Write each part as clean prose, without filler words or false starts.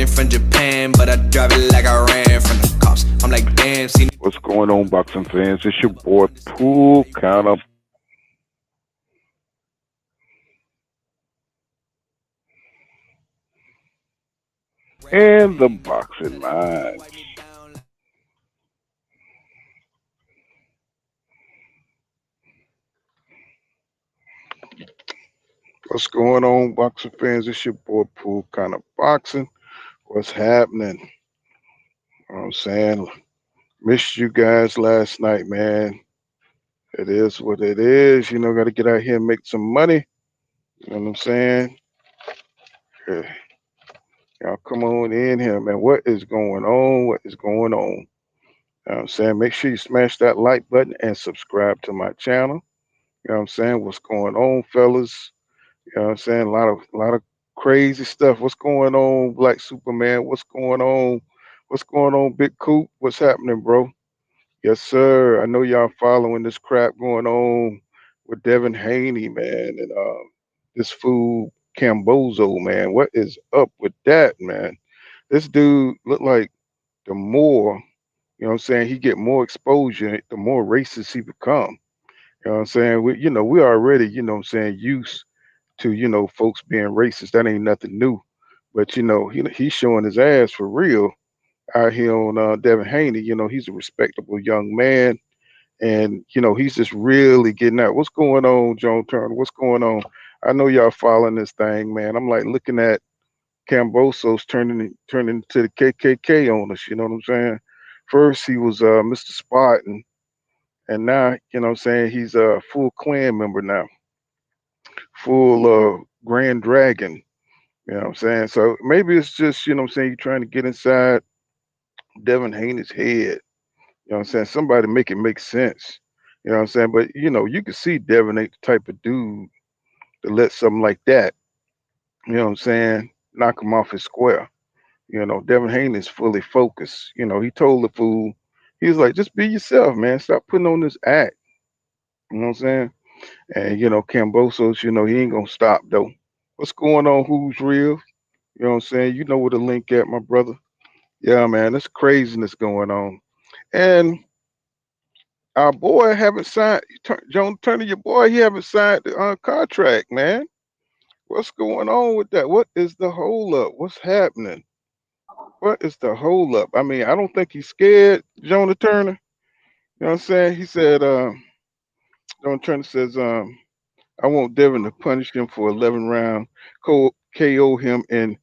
came from Japan, but I drive it like I ran from the cops. I'm like, damn, see. What's going on, boxing fans? It's your boy Pull Counter and the boxing mind. What's going on, boxing fans? It's your boy Pull Counter Boxing. What's happening? You know what I'm saying? Missed you guys last night, man. It is what it is. Got to get out here and make some money. You know what I'm saying? Yeah. Y'all come on in here, man. What is going on? What is going on? You know what I'm saying? Make sure you smash that like button and subscribe to my channel. You know what I'm saying? What's going on, fellas? You know what I'm saying? A lot of crazy stuff. What's going on, Black Superman? What's going on? What's going on, Big Coop? What's happening, bro? Yes, sir. I know y'all following this crap going on with Devin Haney, man, and this fool Cambozo, man. What is up with that, man? This dude look like the more, you know what I'm saying, he get more exposure, the more racist he become. You know what I'm saying? We already, used to, folks being racist. That ain't nothing new. But he's showing his ass for real out here on Devin Haney. He's a respectable young man, and he's just really getting out. What's going on, Joan Turner? What's going on? I know y'all following this thing, man. I'm like looking at Kambosos turning to the KKK on us. You know what I'm saying? First he was Mr. Spot, and now what I'm saying, he's a full clan member now, full Grand Dragon. You know what I'm saying? So maybe it's just, what I'm saying, you're trying to get inside Devin Haney's head. You know what I'm saying? Somebody make it make sense. You know what I'm saying? But you can see Devin ain't the type of dude to let something like that, you know what I'm saying, knock him off his square. Devin Haney is fully focused. He told the fool, he was like, just be yourself, man. Stop putting on this act. You know what I'm saying? And Cambosos, he ain't gonna stop though. What's going on? Who's real? You know what I'm saying? You know where the link at, my brother. Yeah, man, there's craziness going on. And our boy haven't signed. Joan Turner, your boy, he haven't signed the contract, man. What's going on with that? What is the hold up? What's happening? What is the hold up? I mean, I don't think he's scared, Jonah Turner. You know what I'm saying? He said, Jonah Turner says, I want Devin to punish him for 11 round, KO him in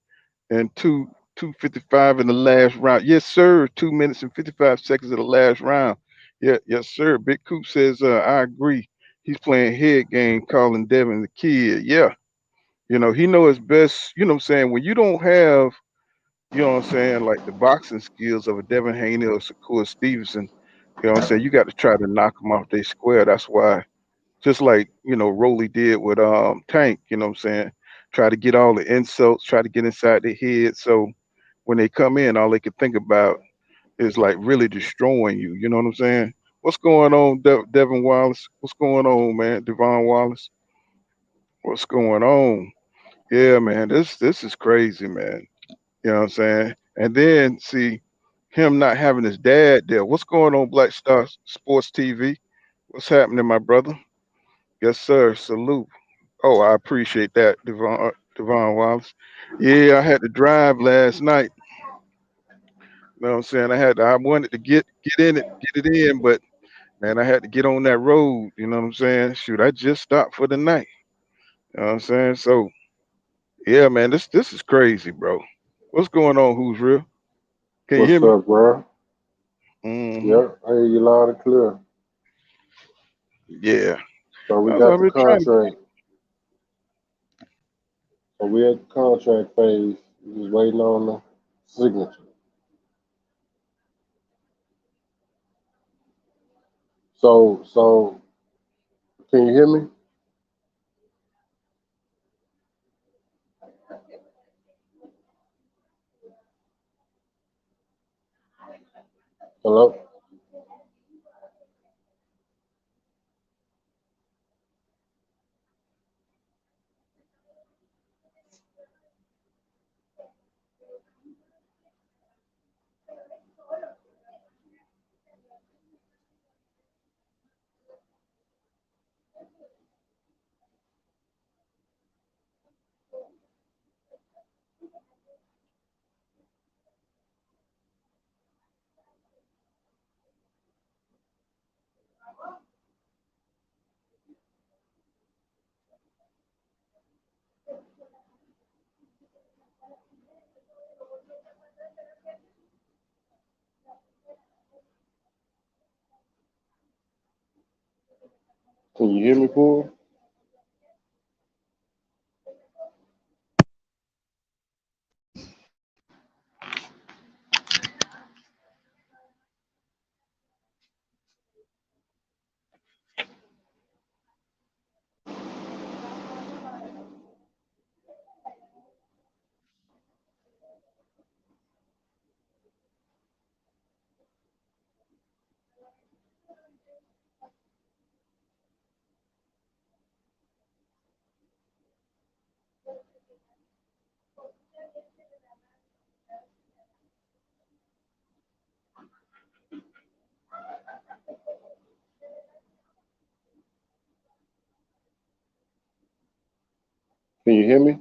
2:55 in the last round. Yes, sir. 2 minutes and 55 seconds of the last round. Yeah, yes, sir. Big Coop says, I agree. He's playing head game, calling Devin the kid. Yeah. He know his best, you know what I'm saying? When you don't have, like the boxing skills of a Devin Haney or Shakur Stevenson, what I'm saying? You got to try to knock them off their square. That's why, just like, Rolly did with Tank, you know what I'm saying? Try to get all the insults, try to get inside their head. So when they come in, all they can think about is like really destroying you. You know what I'm saying? What's going on, Devin Wallace? What's going on, man? Devon Wallace? What's going on? Yeah, man, this is crazy, man. You know what I'm saying? And then see him not having his dad there. What's going on, Black Star Sports TV? What's happening, my brother? Yes, sir. Salute. Oh, I appreciate that, Devon Wallace. Yeah, I had to drive last night. You know what I'm saying? I wanted to get in it, get it in, but man, I had to get on that road. You know what I'm saying? Shoot, I just stopped for the night. You know what I'm saying? So yeah, man, this is crazy, bro. What's going on? Who's real? Can you hear What's me? up, bro? Hmm. Yep, I hear you loud and clear. Yeah, So we that's what got I've the been trying to get. contract. So we at the contract phase. We just waiting on the signature. So can you hear me? Hello? Can you hear me, Paul? Can you hear me?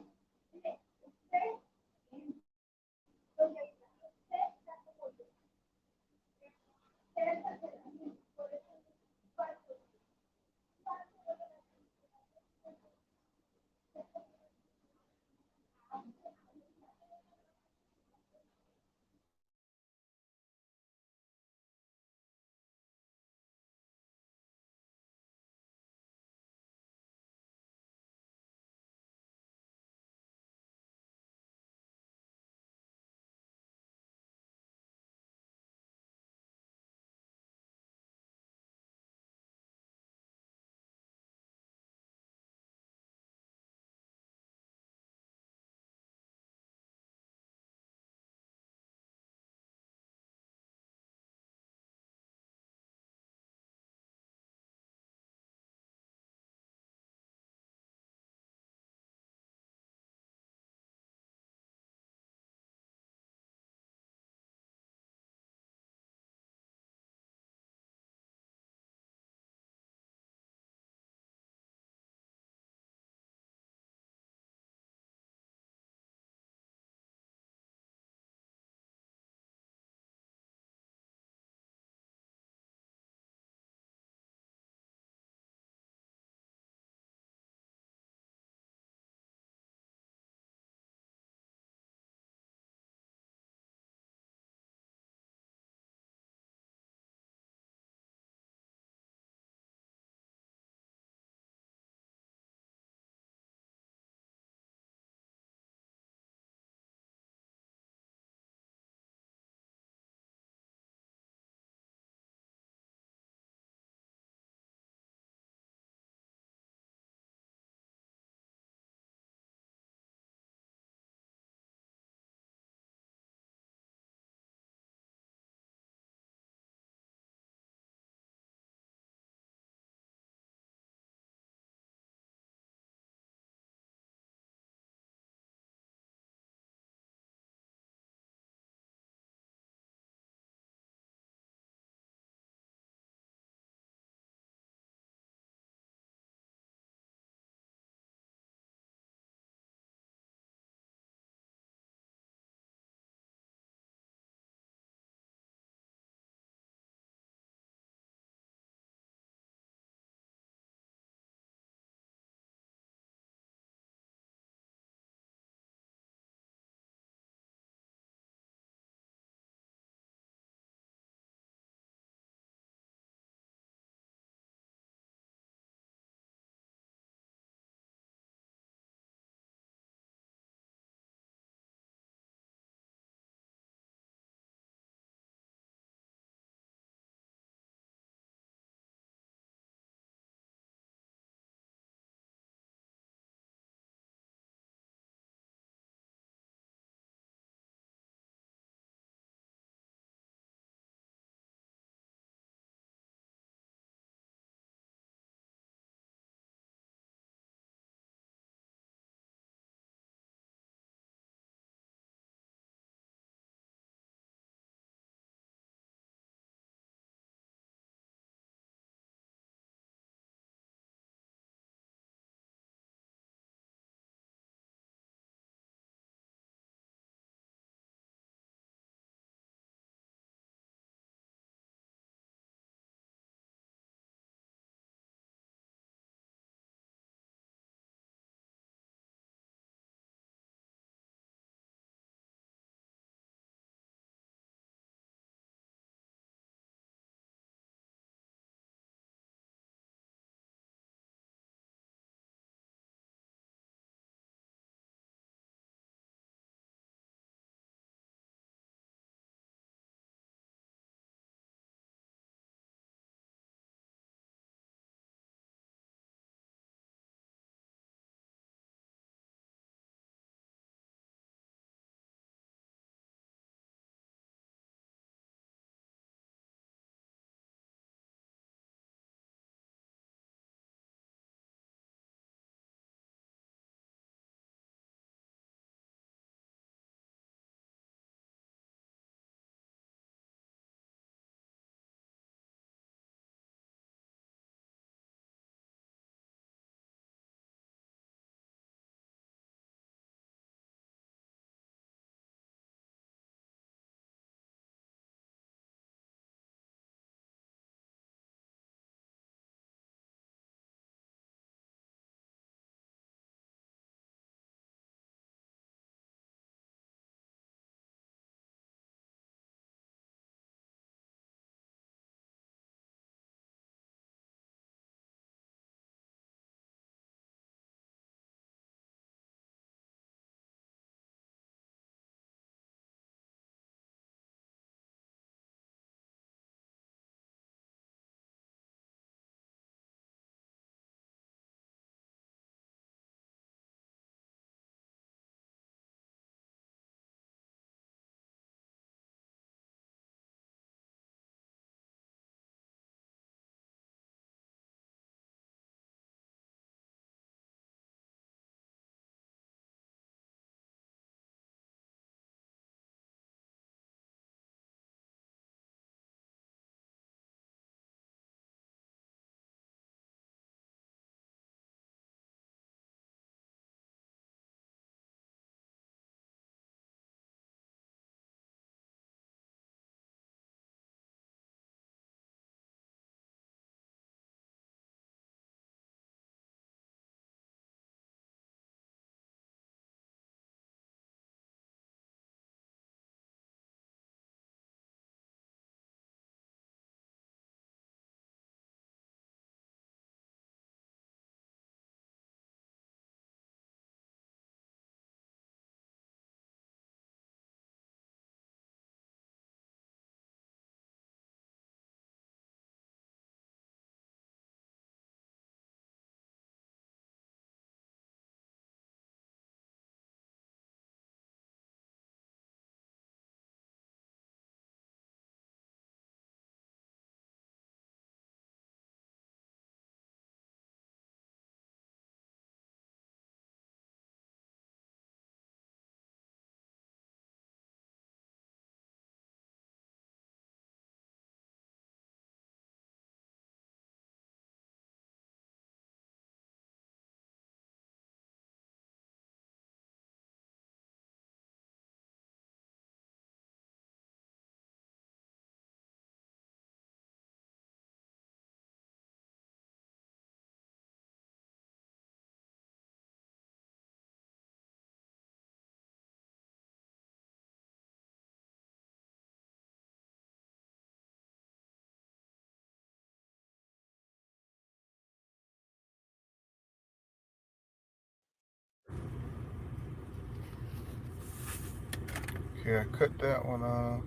Yeah, cut that one off.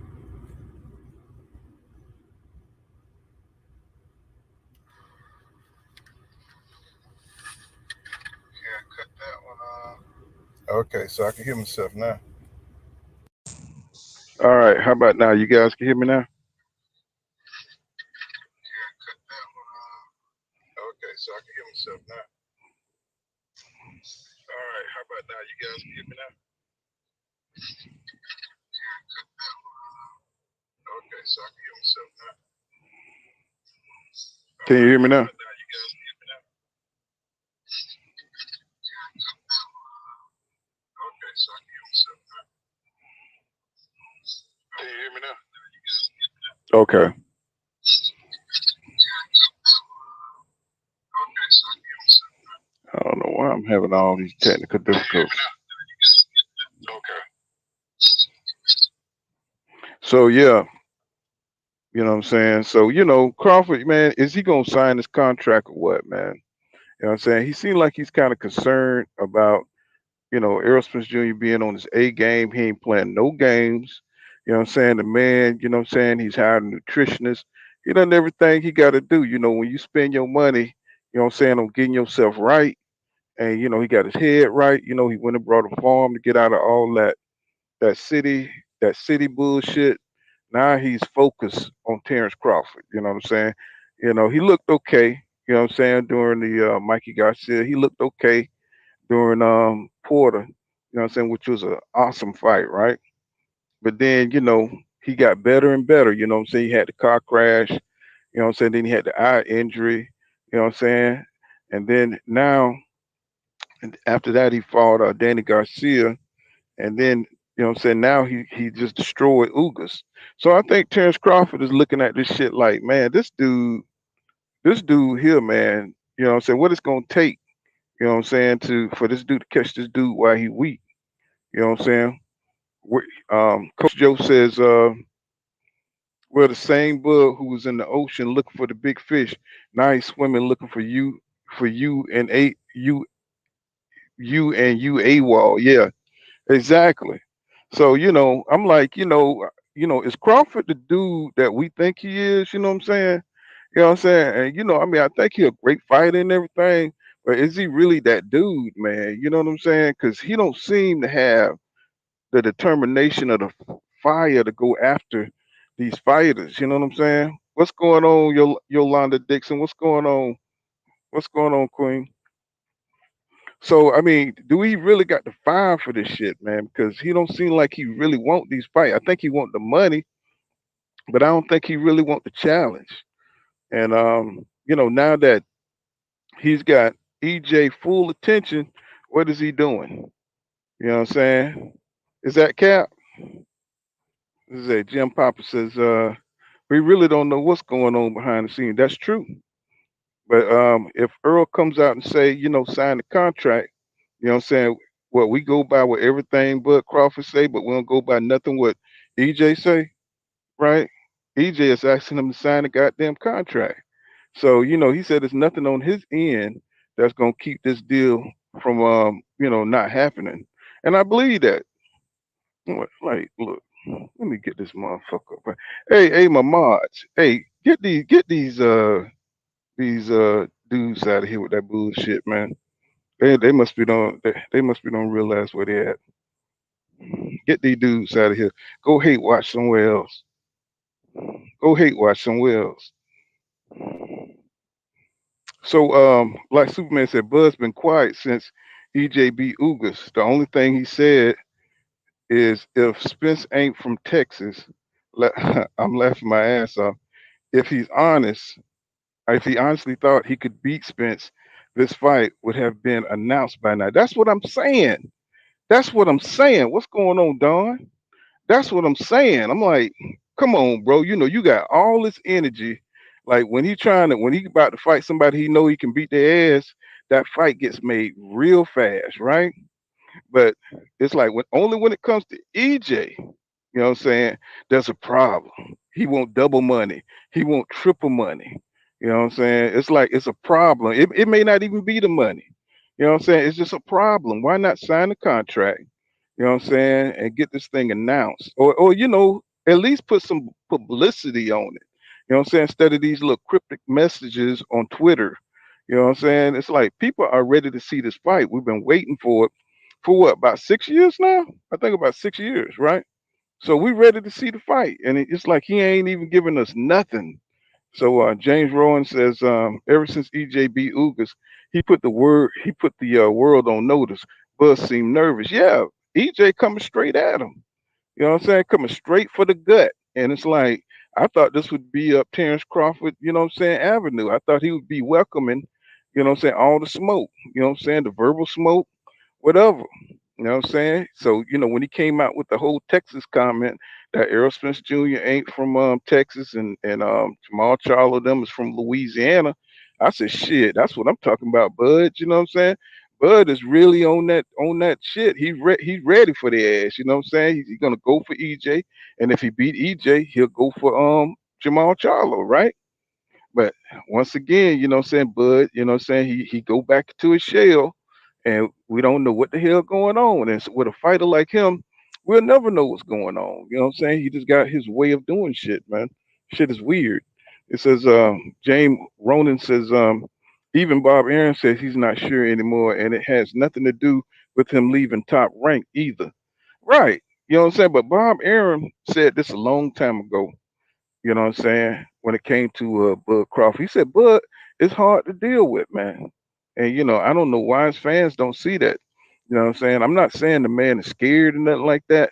Yeah, cut that one off. Okay, so I can hear myself now. All right, how about now? You guys can hear me now? Okay, so I can hear myself now. All right, how about now? You guys can hear me now? Okay, so I can hear myself now. Can you hear me now? Okay, so I can hear myself now. Can you hear me now? Okay. I don't know why I'm having all these technical difficulties. Okay. So yeah, you know what I'm saying? So, Crawford, man, is he gonna sign this contract or what, man? You know what I'm saying? He seemed like he's kind of concerned about, Errol Spence Jr. being on his A game. He ain't playing no games. You know what I'm saying? The man, you know what I'm saying, he's hired a nutritionist. He done everything he gotta do. When you spend your money, you know what I'm saying, on getting yourself right, and he got his head right. He went and brought a farm to get out of all that city, that city bullshit. Now he's focused on Terrence Crawford. You know what I'm saying? He looked okay. You know what I'm saying? During the Mikey Garcia, he looked okay during Porter. You know what I'm saying? Which was an awesome fight, right? But then he got better and better. You know what I'm saying? He had the car crash. You know what I'm saying? Then he had the eye injury. You know what I'm saying? And then now, after that, he fought Danny Garcia, and then what I'm saying, now he just destroyed Ugas. So I think Terrence Crawford is looking at this shit like, man, this dude here, man, what I'm saying, what it's gonna take, what I'm saying, to for this dude to catch this dude while he weak. You know what I'm saying? Coach Joe says, well, the same bug who was in the ocean looking for the big fish, now he's swimming looking for you and you a wall. Yeah, exactly. So, I'm like, is Crawford the dude that we think he is? You know what I'm saying? You know what I'm saying? And I mean, I think he's a great fighter and everything, but is he really that dude, man? You know what I'm saying? Because he don't seem to have the determination of the fire to go after these fighters. You know what I'm saying? What's going on, Yolanda Dixon? What's going on? What's going on, Queen? So I mean, do he really got the fire for this shit, man? Because he don't seem like he really want these fights. I think he want the money, but I don't think he really want the challenge. And now that he's got EJ full attention, what is he doing? You know what I'm saying? Is that Cap? This is a Jim Papa says, we really don't know what's going on behind the scenes. That's true. But if Earl comes out and say, sign the contract, you know what I'm saying? What we go by what everything but Crawford say, but we don't go by nothing what EJ say, right? EJ is asking him to sign the goddamn contract. So, he said there's nothing on his end that's gonna keep this deal from not happening. And I believe that. Like, look, let me get this motherfucker. Hey, my mods. Hey, get these dudes out of here with that bullshit, man. They must be they must be don't realize where they at. Get these dudes out of here. Go hate watch somewhere else. Go hate watch somewhere else. So like Superman said, Bud's been quiet since EJ beat Ugas. The only thing he said is if Spence ain't from Texas, I'm laughing my ass off. If he's honest, if he honestly thought he could beat Spence, this fight would have been announced by now. That's what I'm saying. That's what I'm saying. What's going on, Don? That's what I'm saying. I'm like, come on, bro. You got all this energy. Like when he about to fight somebody he know he can beat their ass, that fight gets made real fast, right? But it's like only when it comes to EJ, you know what I'm saying, there's a problem. He want double money. He want triple money. You know what I'm saying? It's like it's a problem. It may not even be the money. You know what I'm saying? It's just a problem. Why not sign the contract? You know what I'm saying? And get this thing announced. Or at least put some publicity on it. You know what I'm saying? Instead of these little cryptic messages on Twitter. You know what I'm saying? It's like people are ready to see this fight. We've been waiting for it for what, about 6 years now? I think about 6 years, right? So we ready to see the fight. And it's like he ain't even giving us nothing. So James Rowan says, ever since EJ beat Ugas, he put the world on notice. Buzz seemed nervous. Yeah, EJ coming straight at him. You know what I'm saying? Coming straight for the gut. And it's like I thought this would be up Terrence Crawford, you know what I'm saying, Avenue. I thought he would be welcoming, you know what I'm saying, all the smoke, you know what I'm saying, the verbal smoke, whatever. You know what I'm saying? So, when he came out with the whole Texas comment that Errol Spence Jr. ain't from Texas and Jamal Charlo them is from Louisiana, I said, shit, that's what I'm talking about, Bud. You know what I'm saying? Bud is really on that shit. He's ready for the ass. You know what I'm saying? He's gonna go for EJ, and if he beat EJ, he'll go for Jamal Charlo, right? But once again, you know what I'm saying, Bud, you know what I'm saying, he go back to his shell and we don't know what the hell going on. And so with a fighter like him, we'll never know what's going on. You know what I'm saying? He just got his way of doing shit, man. Shit is weird. It says James Ronan says even Bob Aaron says he's not sure anymore, and it has nothing to do with him leaving top rank either. Right. You know what I'm saying? But Bob Aaron said this a long time ago, you know what I'm saying? When it came to Bud Crawford, he said, Bud, it's hard to deal with, man. And I don't know why his fans don't see that. You know what I'm saying? I'm not saying the man is scared and nothing like that,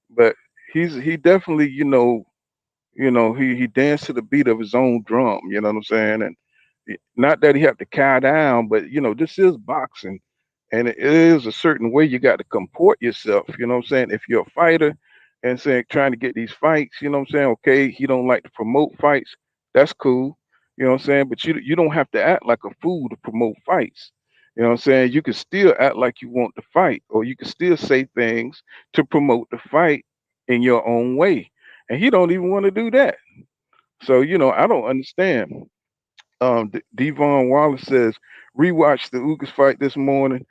but he definitely, he danced to the beat of his own drum. You know what I'm saying? And not that he have to cow down, but this is boxing, and it is a certain way you got to comport yourself. You know what I'm saying? If you're a fighter and saying trying to get these fights, you know what I'm saying? Okay, he don't like to promote fights. That's cool. You know what I'm saying? But you don't have to act like a fool to promote fights. You know what I'm saying? You can still act like you want to fight, or you can still say things to promote the fight in your own way. And he don't even want to do that. So I don't understand. Devon Wallace says, rewatch the Ugas fight this morning.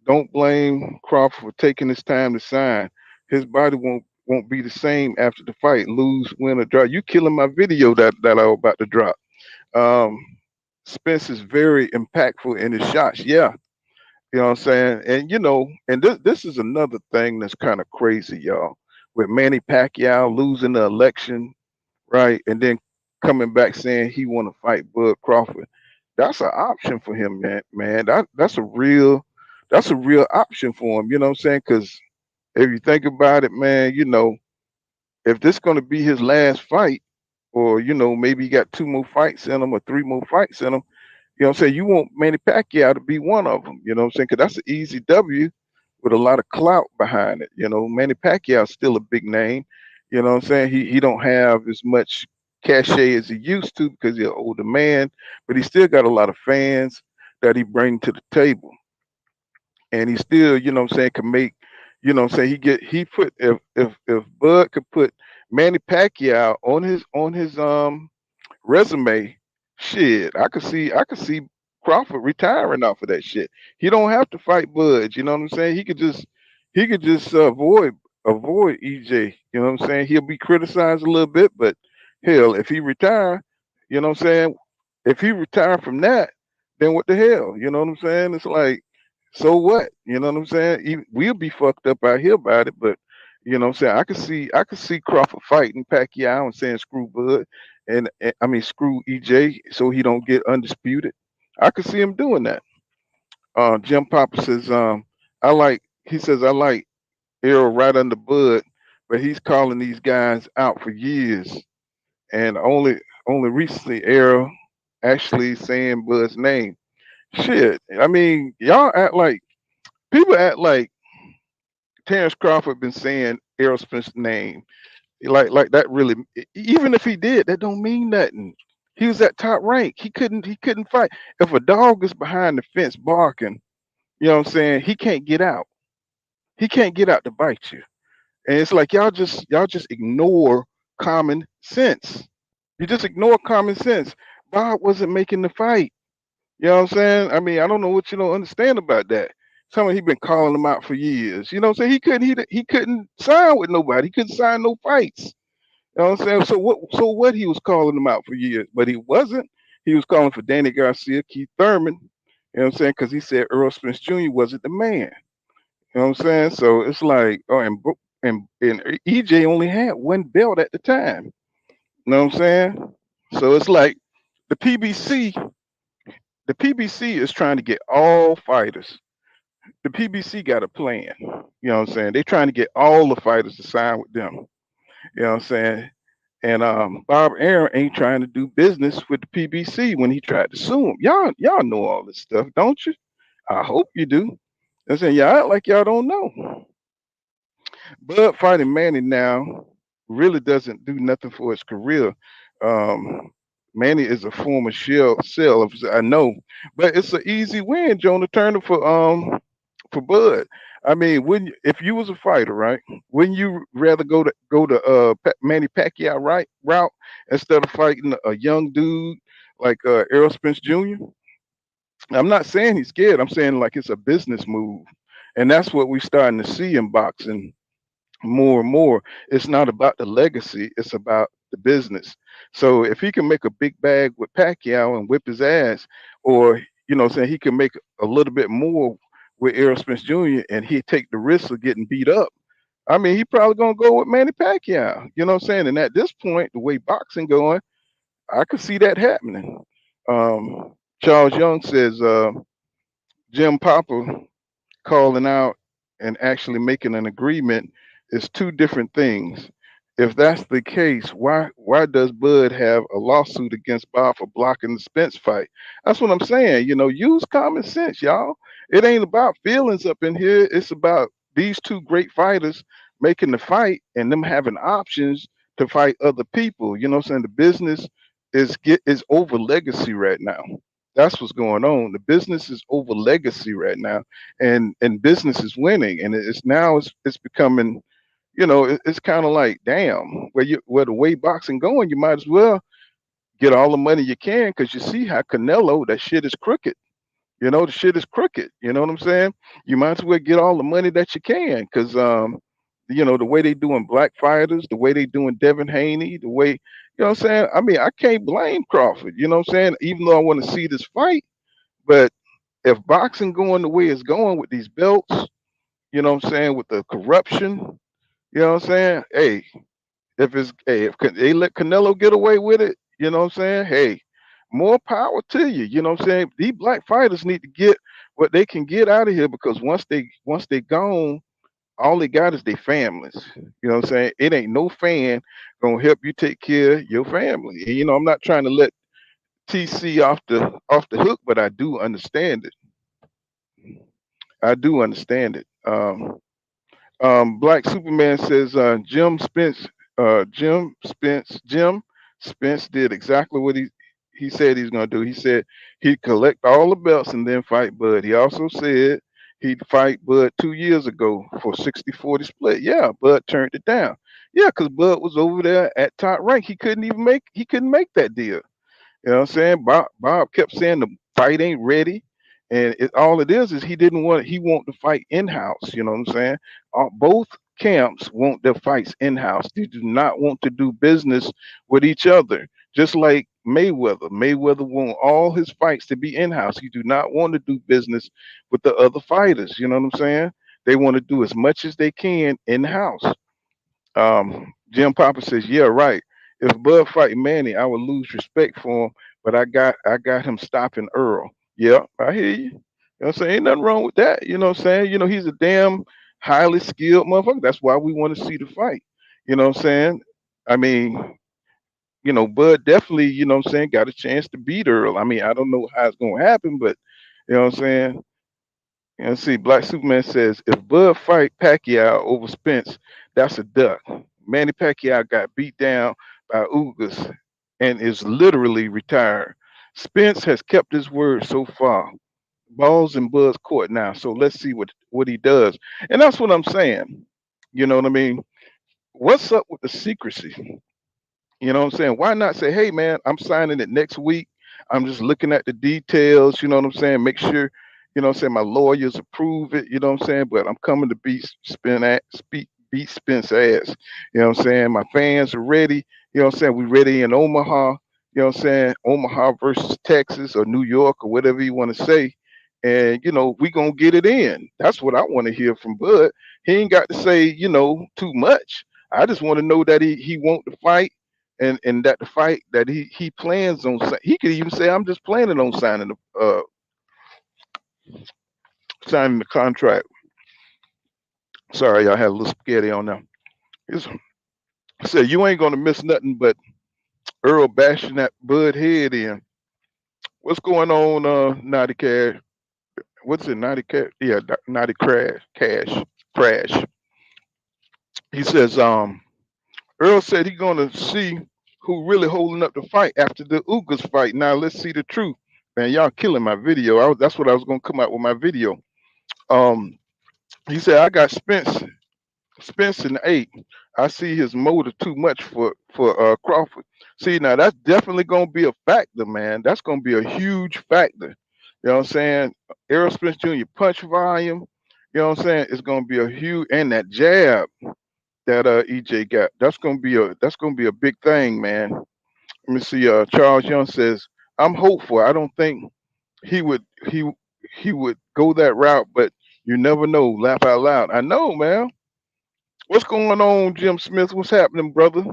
Don't blame Crawford for taking his time to sign. His body won't be the same after the fight. Lose, win, or draw. You killing my video that I was about to drop. Um, Spence is very impactful in his shots. Yeah, you know what I'm saying. And and this is another thing that's kind of crazy, y'all. With Manny Pacquiao losing the election, right? And then coming back saying he want to fight Bud Crawford. That's an option for him, man. Man, that's a real option for him. You know what I'm saying? Because if you think about it, man, if this going to be his last fight, or maybe he got two more fights in him or three more fights in him, you know what I'm saying? You want Manny Pacquiao to be one of them. You know what I'm saying? Because that's an easy W with a lot of clout behind it. Manny Pacquiao's still a big name. You know what I'm saying? He don't have as much cachet as he used to because he's an older man, but he still got a lot of fans that he bring to the table. And he still, what I'm saying, can make, what I'm saying, he put if Bud could put Manny Pacquiao on his resume, shit, I could see Crawford retiring off of that shit. He don't have to fight Bud. You know what I'm saying? He could just avoid EJ. You know what I'm saying? He'll be criticized a little bit, but hell, if he retire, you know what I'm saying? If he retire from that, then what the hell? You know what I'm saying? It's like, so what? You know what I'm saying? We'll be fucked up out here about it, but you know what I'm saying? I could see Crawford fighting Pacquiao and saying screw Bud and I mean screw EJ so he don't get undisputed. I could see him doing that. Jim Papa says, I like Errol right under Bud, but he's calling these guys out for years. And only recently Errol actually saying Bud's name. Shit. I mean, y'all act like people act like Terrence Crawford been saying Errol Spence's name. Like that really even if he did, that don't mean nothing. He was at top rank. He couldn't fight. If a dog is behind the fence barking, you know what I'm saying, he can't get out. He can't get out to bite you. And it's like y'all just ignore common sense. You just ignore common sense. Bob wasn't making the fight. You know what I'm saying? I mean, I don't know what you don't understand about that. Someone he been calling him out for years. You know what I'm saying? He couldn't sign with nobody. He couldn't sign no fights. You know what I'm saying? So what he was calling him out for years, but he wasn't. He was calling for Danny Garcia, Keith Thurman. You know what I'm saying? Because he said Earl Spence Jr. wasn't the man. You know what I'm saying? So it's like, oh, and EJ only had one belt at the time. You know what I'm saying? So it's like the PBC, the PBC is trying to get all fighters. The PBC got a plan. You know what I'm saying? They trying to get all the fighters to sign with them. You know what I'm saying? And Bob Arum ain't trying to do business with the PBC when he tried to sue him. Y'all know all this stuff, don't you? I hope you do. I'm saying y'all act like y'all don't know. Bud fighting Manny now really doesn't do nothing for his career. Um, Manny is a former shell of I know, but it's an easy win, Jonah Turner for Bud. I mean, if you was a fighter, right? Wouldn't you rather go to Manny Pacquiao route instead of fighting a young dude like Errol Spence Jr.? I'm not saying he's scared. I'm saying like it's a business move, and that's what we're starting to see in boxing more and more. It's not about the legacy, it's about the business. So if he can make a big bag with Pacquiao and whip his ass, or saying he can make a little bit more with Errol Spence Jr. and he take the risk of getting beat up. I mean, he probably gonna go with Manny Pacquiao. You know what I'm saying? And at this point, the way boxing going, I could see that happening. Um, Charles Young says Jim Popper calling out and actually making an agreement is two different things. If that's the case, why does Bud have a lawsuit against Bob for blocking the Spence fight? That's what I'm saying. Use common sense, y'all. It ain't about feelings up in here. It's about these two great fighters making the fight and them having options to fight other people. You know what I'm saying? The business is over legacy right now. That's what's going on. The business is over legacy right now, and business is winning, and it's becoming, it's kind of like, damn, where the way boxing going, you might as well get all the money you can because you see how Canelo, that shit is crooked. The shit is crooked. You know what I'm saying? You might as well get all the money that you can because the way they doing black fighters, the way they doing Devin Haney, the way, what I'm saying. I mean, I can't blame Crawford. You know what I'm saying? Even though I want to see this fight, but if boxing going the way it's going with these belts, you know what I'm saying, with the corruption, you know what I'm saying? If they let Canelo get away with it, you know what I'm saying? Hey, more power to you. You know what I'm saying? These black fighters need to get what they can get out of here because once they gone, all they got is their families. You know what I'm saying? It ain't no fan gonna help you take care of your family. And I'm not trying to let TC off the hook, but I do understand it. I do understand it. Black Superman says Jim Spence did exactly what he said he's gonna do. He said he'd collect all the belts and then fight Bud. He also said he'd fight Bud 2 years ago for 60-40 split. Yeah, Bud turned it down. Yeah, because Bud was over there at top rank. He couldn't make that deal. You know what I'm saying? Bob kept saying the fight ain't ready. And all it is he want the fight in house. You know what I'm saying? Both camps want their fights in house. They do not want to do business with each other. Just like Mayweather. Mayweather want all his fights to be in house. He do not want to do business with the other fighters. You know what I'm saying? They want to do as much as they can in house. Jim Papa says, "Yeah, right. If Bud fight Manny, I would lose respect for him, but I got him stopping Earl. Yeah, I hear you. You know what I'm saying? Ain't nothing wrong with that. You know what I'm saying? He's a damn highly skilled motherfucker. That's why we want to see the fight. You know what I'm saying? I mean, Bud definitely, what I'm saying, got a chance to beat Earl. I mean, I don't know how it's gonna happen, but you know what I'm saying? See, Black Superman says if Bud fight Pacquiao over Spence, that's a duck. Manny Pacquiao got beat down by Ugas and is literally retired. Spence has kept his word so far. Balls in Bud's court now, so let's see what he does. And that's what I'm saying. You know what I mean? What's up with the secrecy? You know what I'm saying? Why not say, hey man, I'm signing it next week. I'm just looking at the details, you know what I'm saying? Make sure, You know what I'm saying? My lawyers approve it. You know what I'm saying? But I'm coming to beat Spence ass. You know what I'm saying? My fans are ready. You know what I'm saying? We ready in Omaha. You know what I'm saying? Omaha versus Texas or New York or whatever you want to say. And we gonna get it in. That's what I want to hear from Bud. He ain't got to say, too much. I just want to know that he want to fight, and that the fight that he plans on. He could even say, I'm just planning on signing the contract. Sorry, I had a little spaghetti on there. He's said you ain't gonna miss nothing but Earl bashing that Bud head in. What's going on, Naughty Cash? What's it, Naughty Cash? Yeah, Naughty Crash. He says, Earl said he gonna see who really holding up the fight after the Ugas fight. Now let's see the truth. Man, y'all killing my video. That's what I was gonna come out with my video. Um, he said I got Spence in 8. I see his motive too much for Crawford. See, now that's definitely gonna be a factor, man. That's gonna be a huge factor. You know what I'm saying? Errol Spence Jr. punch volume. You know what I'm saying? It's gonna be a huge, and that jab that EJ got. That's gonna be a big thing, man. Let me see. Charles Young says I'm hopeful. I don't think he would he he would go that route, but you never know. Laugh out loud. I know, man. What's going on, Jim Smith? What's happening, brother?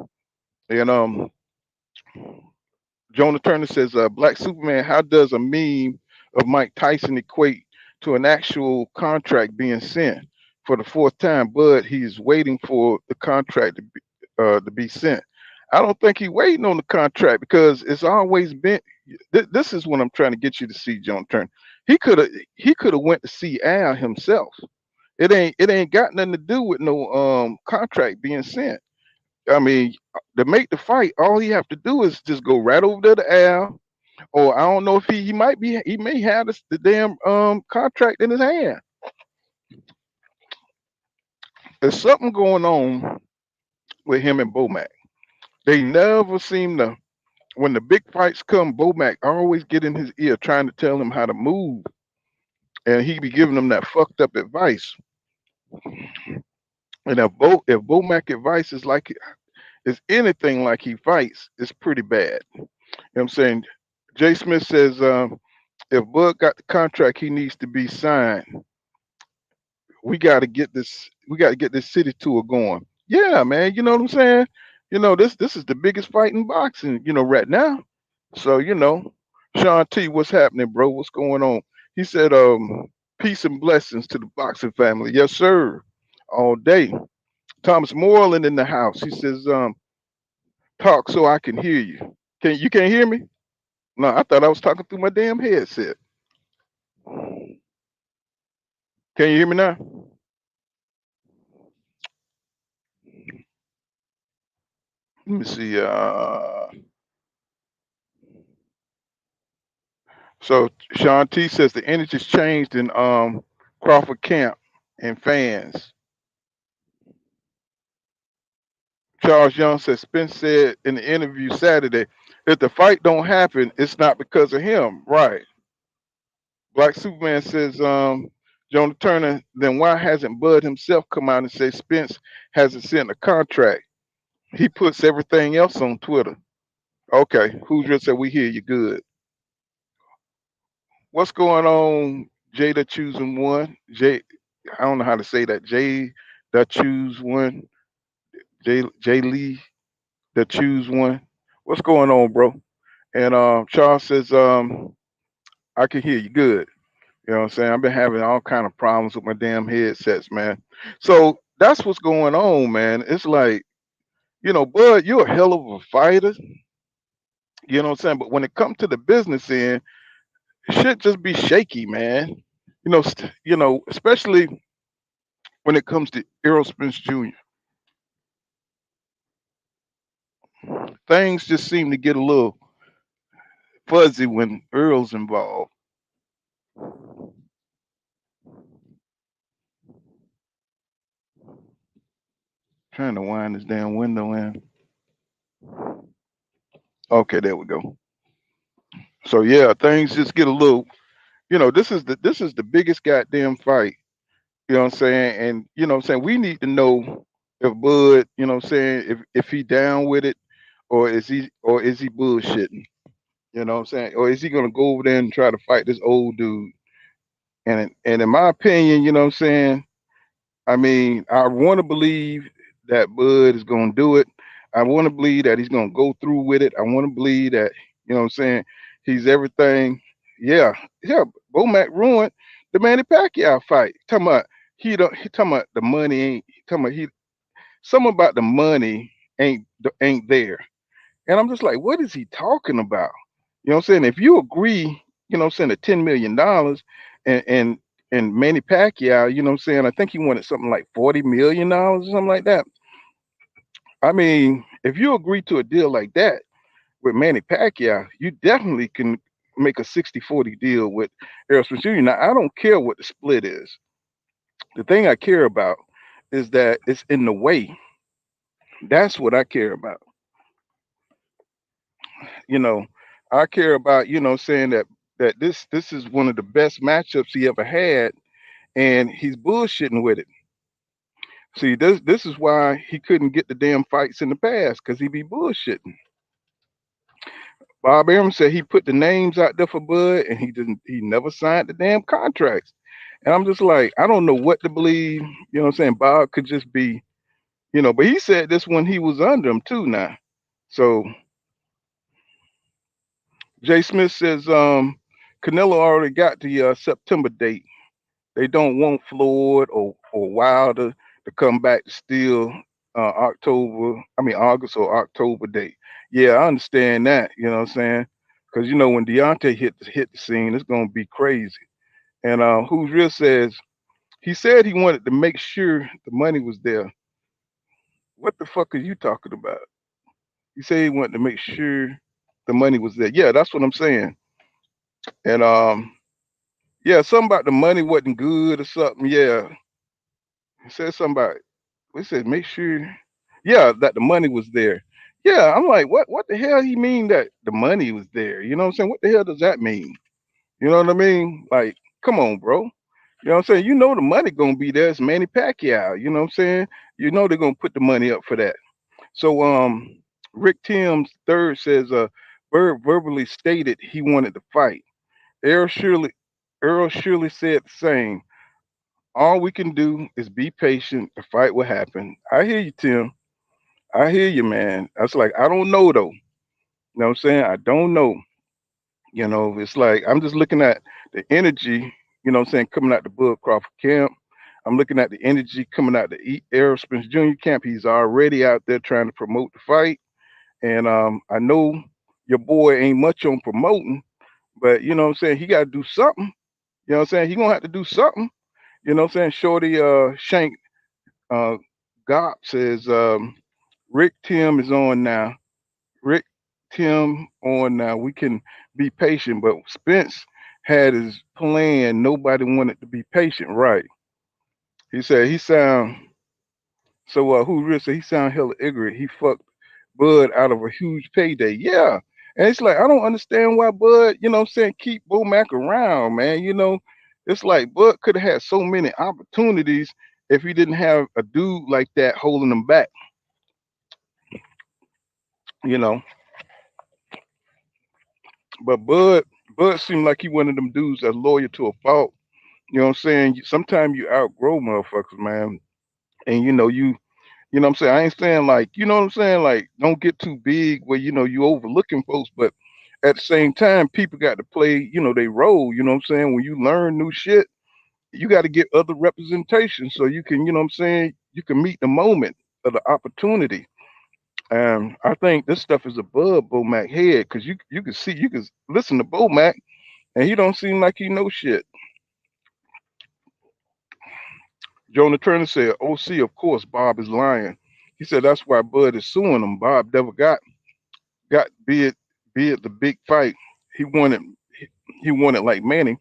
And Jonah Turner says, Black Superman, how does a meme of Mike Tyson equate to an actual contract being sent for the fourth time? But he's waiting for the contract to be sent. I don't think he's waiting on the contract because it's always been. This is what I'm trying to get you to see, Jonah Turner. He could have went to see Al himself. It ain't got nothing to do with no contract being sent. I mean, to make the fight, all he have to do is just go right over there to Al, or I don't know if he may have the damn contract in his hand. There's something going on with him and Bomac. They never seem to. When the big fights come, Bomac always get in his ear trying to tell him how to move, and he be giving them that fucked up advice. And if Bomac advice is anything like he fights, it's pretty bad. You know what I'm saying? Jay Smith says, if Bud got the contract, he needs to be signed. We got to get this city tour going. Yeah, man. You know what I'm saying? This is the biggest fight in boxing, right now. So, Sean T, what's happening, bro? What's going on? He said, peace and blessings to the boxing family. Yes, sir. All day. Thomas Moreland in the house. He says, talk so I can hear you. Can't hear me? No, I thought I was talking through my damn headset. Can you hear me now? Let me see. So Sean T says the energy's changed in Crawford camp and fans. Charles Young says Spence said in the interview Saturday, if the fight don't happen, it's not because of him. Right. Black Superman says, Jonah Turner, then why hasn't Bud himself come out and say Spence hasn't sent a contract? He puts everything else on Twitter. Okay, who's just said we hear you good. What's going on, Jada choosing one? I don't know how to say that. Jay that choose one. Jay Lee that choose one. What's going on, bro? And Charles says, I can hear you good. You know what I'm saying? I've been having all kind of problems with my damn headsets, man. So that's what's going on, man. It's like, Bud, you're a hell of a fighter. You know what I'm saying? But when it comes to the business end, shit just be shaky, man. Especially when it comes to Errol Spence Jr. Things just seem to get a little fuzzy when Earl's involved. Trying to wind this damn window in. Okay, there we go. So yeah, things just get a little, this is the biggest goddamn fight. You know what I'm saying? And what I'm saying, we need to know if Bud, what I'm saying, if he down with it, or is he bullshitting? You know what I'm saying? Or is he gonna go over there and try to fight this old dude? And in my opinion, what I'm saying, I mean, I want to believe that Bud is going to do it. I want to believe that he's going to go through with it. I want to believe that, what I'm saying, he's everything. Yeah, yeah. Bomac ruined the Manny Pacquiao fight. Talking about he talking about the money ain't he talking about he something about the money ain't there. And I'm just like, what is he talking about? You know what I'm saying? If you agree, what I'm saying, the $10 million and Manny Pacquiao, what I'm saying, I think he wanted something like $40 million or something like that. I mean, if you agree to a deal like that with Manny Pacquiao, you definitely can make a 60-40 deal with Errol Spence Jr. Now, I don't care what the split is. The thing I care about is that it's in the way. That's what I care about. You know, I care about, saying that this is one of the best matchups he ever had, and he's bullshitting with it. See, this is why he couldn't get the damn fights in the past, because he be bullshitting. Bob Arum said he put the names out there for Bud, and he never signed the damn contracts. And I'm just like, I don't know what to believe. You know what I'm saying? Bob could just be, but he said this when he was under him too now. So Jay Smith says Canelo already got the September date. They don't want Floyd or Wilder to come back to steal August or October date. Yeah, I understand that. You know what I'm saying? Because when Deontay hit the scene, it's gonna be crazy. And Who's Real says he said he wanted to make sure the money was there. What the fuck are you talking about? He said he wanted to make sure the money was there. Yeah, that's what I'm saying. And yeah, something about the money wasn't good or something. Yeah, he said something about we said make sure, yeah, that the money was there. Yeah, I'm like, what the hell he mean that the money was there? You know what I'm saying? What the hell does that mean? You know what I mean? Like, come on, bro. You know what I'm saying? You know the money gonna be there. It's Manny Pacquiao. You know what I'm saying? You know they're gonna put the money up for that. So Rick Timms third says Bird verbally stated he wanted to fight. Earl Shirley Earl Shirley said the same. All we can do is be patient. The fight will happen. I hear you, Tim. I hear you, man. I was like, I don't know though. You know what I'm saying? I don't know. It's like I'm just looking at the energy, what I'm saying, coming out the Bud Crawford camp. I'm looking at the energy coming out the Errol Spence Jr. camp. He's already out there trying to promote the fight. And I know your boy ain't much on promoting, but you know what I'm saying, he gotta do something. You know what I'm saying? He gonna have to do something. You know what I'm saying? Shorty Shank uh Gop says Rick Tim is on now. Rick Tim on now. We can be patient, but Spence had his plan. Nobody wanted to be patient, right? He said he sound so who really said he sound hella ignorant. He fucked Bud out of a huge payday. Yeah. And it's like I don't understand why Bud, you know what I'm saying, keep Bomac around, man. It's like Bud could have had so many opportunities if he didn't have a dude like that holding him back, you know. But Bud seemed like he one of them dudes that's loyal to a fault. You know what I'm saying? Sometimes you outgrow motherfuckers, man. And what I'm saying? I ain't saying like, you know what I'm saying? Like, don't get too big where, you overlooking folks, but at the same time, people got to play, they role, you know what I'm saying? When you learn new shit, you got to get other representation so you can, you know what I'm saying? You can meet the moment of the opportunity. And I think this stuff is above Bomac head because you can listen to Bomac and he don't seem like he knows shit. Jonah Turner said, OC, of course, Bob is lying. He said that's why Bud is suing him. Bob never got be it the big fight. He wanted he wanted like Manny.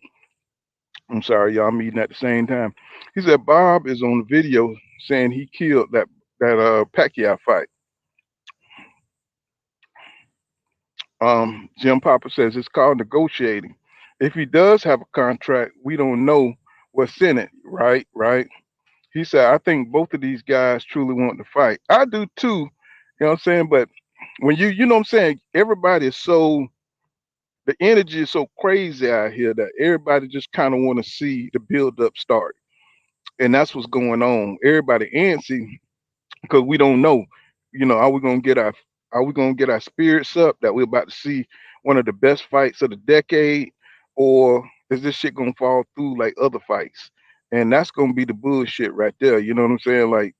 I'm sorry, y'all meeting at the same time. He said Bob is on the video saying he killed that Pacquiao fight. Jim Popper says it's called negotiating. if he does have a contract, we don't know what's in it, right? Right. He said, I think both of these guys truly want to fight. I do too. You know what I'm saying? But when you know what I'm saying, everybody is so, the energy is so crazy out here that everybody just kind of want to see the build up start. And that's what's going on. Everybody antsy because we don't know, are we gonna get our spirits up that we're about to see one of the best fights of the decade, or is this shit gonna fall through like other fights? And that's gonna be the bullshit right there. You know what I'm saying? Like,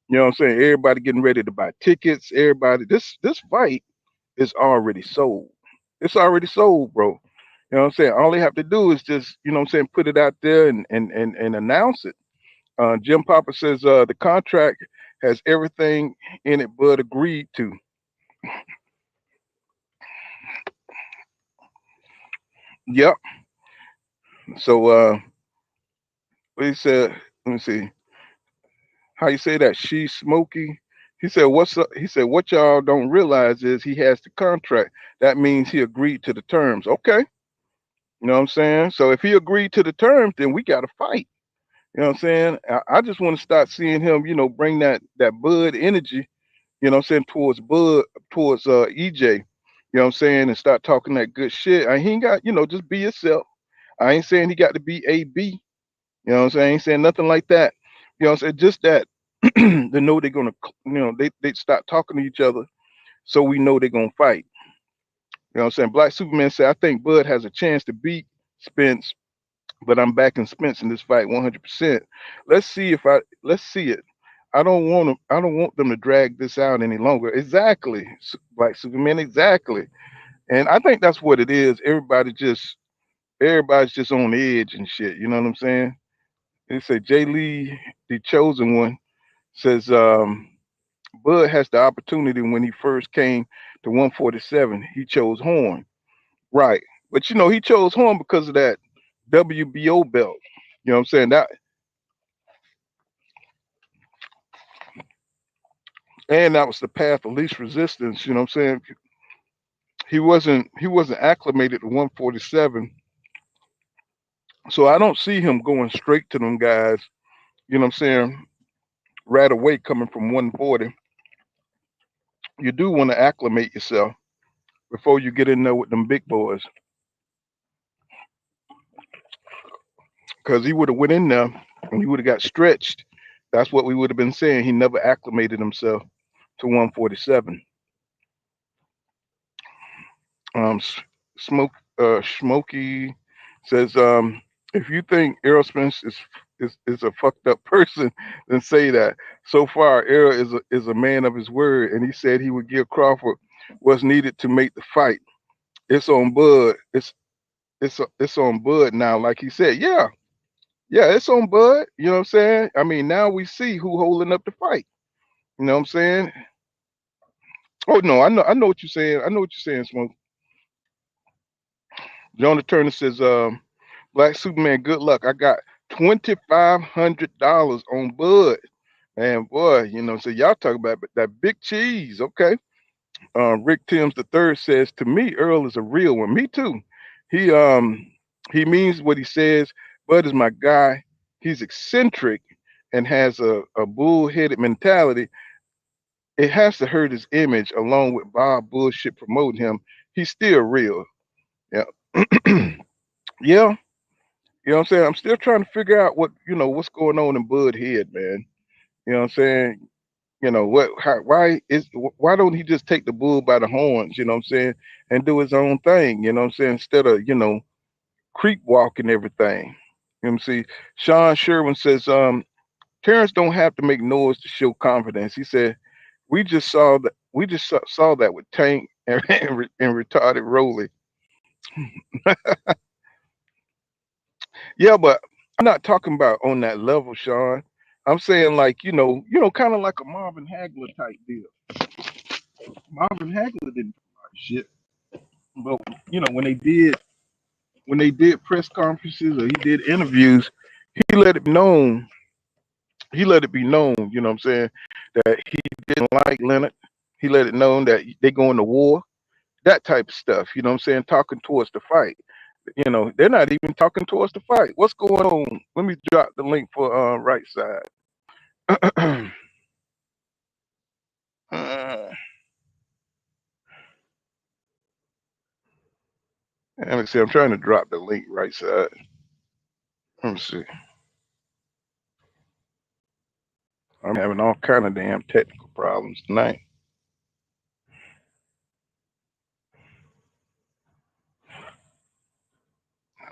you know what I'm saying? Everybody getting ready to buy tickets. Everybody, this fight is already sold. It's already sold, bro. You know what I'm saying? All they have to do is just, you know what I'm saying, put it out there and announce it. Jim Popper says the contract has everything in it Bud agreed to. Yep. So what he said, let me see. How you say that? She's smoky. He said, what's up? He said, what y'all don't realize is he has the contract. That means he agreed to the terms. Okay. You know what I'm saying? So if he agreed to the terms, then we gotta fight. You know what I'm saying? I just want to start seeing him, bring that Bud energy, you know what I'm saying, towards Bud, towards EJ, you know what I'm saying, and start talking that good shit. And he ain't got, just be yourself. I ain't saying he got to be AB, you know what I'm saying? I ain't saying nothing like that. You know what I'm saying? Just that they know they're gonna, they start talking to each other, so we know they're gonna fight. You know what I'm saying? Black Superman said, I think Bud has a chance to beat Spence, but I'm backing Spence in this fight 100%. Let's see it. I don't want them to drag this out any longer. Exactly, Black Superman. Exactly, and I think that's what it is. Everybody's just on edge and shit. You know what I'm saying? They say Jay Lee, the chosen one, says Bud has the opportunity when he first came to 147. He chose Horn, right? But he chose Horn because of that WBO belt. You know what I'm saying? And that was the path of least resistance. You know what I'm saying? He wasn't acclimated to 147, so I don't see him going straight to them guys. You know what I'm saying? Right away, coming from 140, you do want to acclimate yourself before you get in there with them big boys, because he would have went in there and he would have got stretched. That's what we would have been saying. He never acclimated himself to 147. Um, Smoke Smokey says, if you think Errol Spence is a fucked up person, then say that. So far, Errol is a man of his word, and he said he would give Crawford what's needed to make the fight. It's on Bud. It's on Bud now. Like he said, yeah, yeah, it's on Bud. You know what I'm saying? I mean, now we see who holding up the fight. You know what I'm saying? Oh no, I know what you're saying. I know what you're saying, Smoke. Jonah Turner says, Black Superman, good luck. I got $2,500 on Bud. And boy, so y'all talk about that big cheese. Okay. Rick Timms the third says, to me, Earl is a real one. Me too. He he means what he says. Bud is my guy. He's eccentric and has a bullheaded mentality. It has to hurt his image along with Bob bullshit promoting him. He's still real. Yeah. Yeah. You know what I'm saying? I'm still trying to figure out what's going on in Bud head, man. You know what I'm saying? Why don't he just take the bull by the horns, you know what I'm saying, and do his own thing, you know what I'm saying, instead of, creep walking everything. You know what I'm saying? Sean Sherwin says, Terrence don't have to make noise to show confidence. He said, we just saw that with Tank and retarded Rolly. Yeah, but I'm not talking about on that level, Sean. I'm saying like, kind of like a Marvin Hagler type deal. Marvin Hagler didn't do a lot of shit, but when they did press conferences or he did interviews, he let it be known. He let it be known, you know what I'm saying, that he didn't like Leonard. He let it known that they going to war, that type of stuff. You know what I'm saying, talking towards the fight. They're not even talking towards the fight. What's going on? Let me drop the link for right side. uh, Let me see. I'm trying to drop the link right side. Let me see. I'm having all kind of damn technical problems tonight.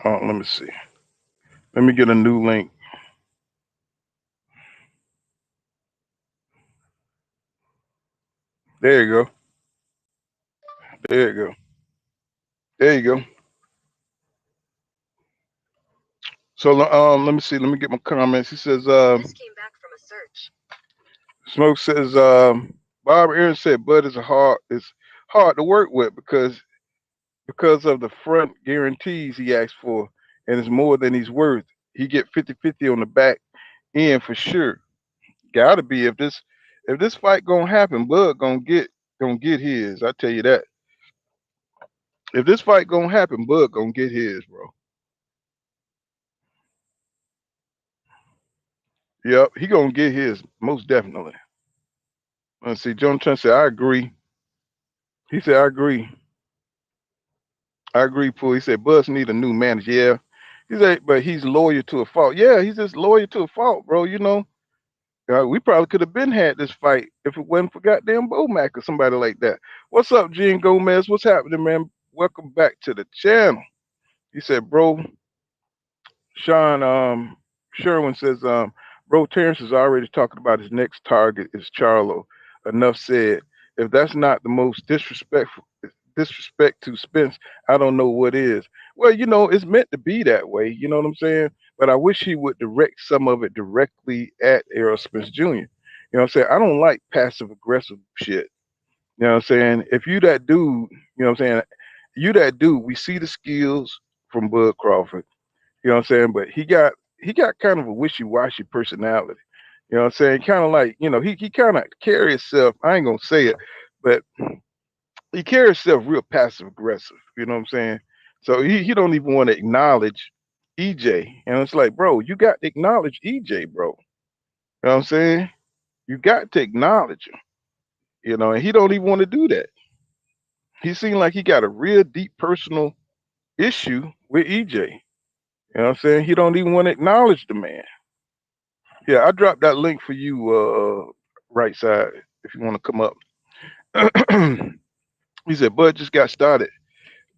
Oh, let me see. Let me get a new link. There you go. There you go. There you go. So let me see. Let me get my comments. He says, This came back from a search. Smoke says, Bob Aaron said Bud is hard to work with because of the front guarantees he asked for, and it's more than he's worth. He get 50-50 on the back end for sure. Gotta be if this fight gonna happen, Bud gonna get his. I tell you that. If this fight gonna happen, Bud gonna get his, bro. Yep, he gonna get his most definitely. Let's see. John Trent said, I agree. He said, I agree. I agree, Pooh. He said, Buzz need a new manager. Yeah. He said, but he's loyal to a fault. Yeah, he's just loyal to a fault, bro. We probably could have been had this fight if it wasn't for goddamn Bomac or somebody like that. What's up, Gene Gomez? What's happening, man? Welcome back to the channel. He said, bro, Sean Sherwin says, bro, Terrence is already talking about his next target is Charlo. Enough said. If that's not the most disrespect to Spence, I don't know what is. Well, it's meant to be that way. You know what I'm saying? But I wish he would direct some of it directly at Errol Spence Jr. You know what I'm saying? I don't like passive aggressive shit. You know what I'm saying? If you that dude, you know what I'm saying? You that dude, we see the skills from Bud Crawford. You know what I'm saying? But he got kind of a wishy-washy personality. You know what I'm saying? Kind of like, he kind of carry himself. I ain't gonna say it, but he carries himself real passive aggressive. You know what I'm saying? So he don't even want to acknowledge EJ. And it's like, bro, you got to acknowledge EJ, bro. You know what I'm saying? You got to acknowledge him. And he don't even want to do that. He seemed like he got a real deep personal issue with EJ. You know what I'm saying? He don't even want to acknowledge the man. Yeah, I dropped that link for you, right side, if you want to come up. He said, Bud just got started.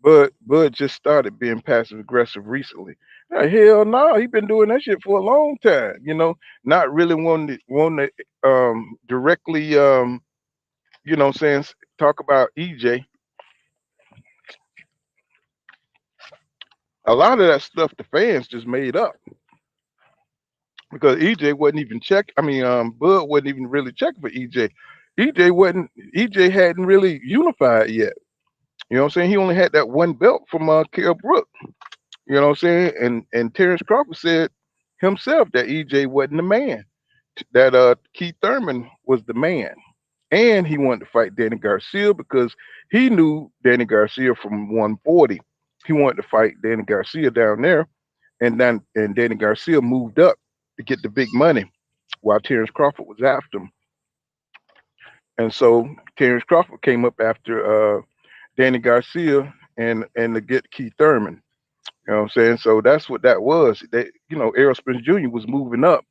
Bud just started being passive aggressive recently. Hell no, he been doing that shit for a long time. Not really wanting to directly, what I'm saying, talk about EJ. A lot of that stuff the fans just made up because EJ wasn't even check. I mean, Bud wasn't even really checking for EJ. EJ hadn't really unified yet. You know what I'm saying? He only had that one belt from Kell Brook. You know what I'm saying? And Terrence Crawford said himself that EJ wasn't the man. That Keith Thurman was the man. And he wanted to fight Danny Garcia because he knew Danny Garcia from 140. He wanted to fight Danny Garcia down there. And Danny Garcia moved up to get the big money while Terrence Crawford was after him. And so Terrence Crawford came up after Danny Garcia and to get Keith Thurman. You know what I'm saying? So that's what that was. Errol Spence Jr. was moving up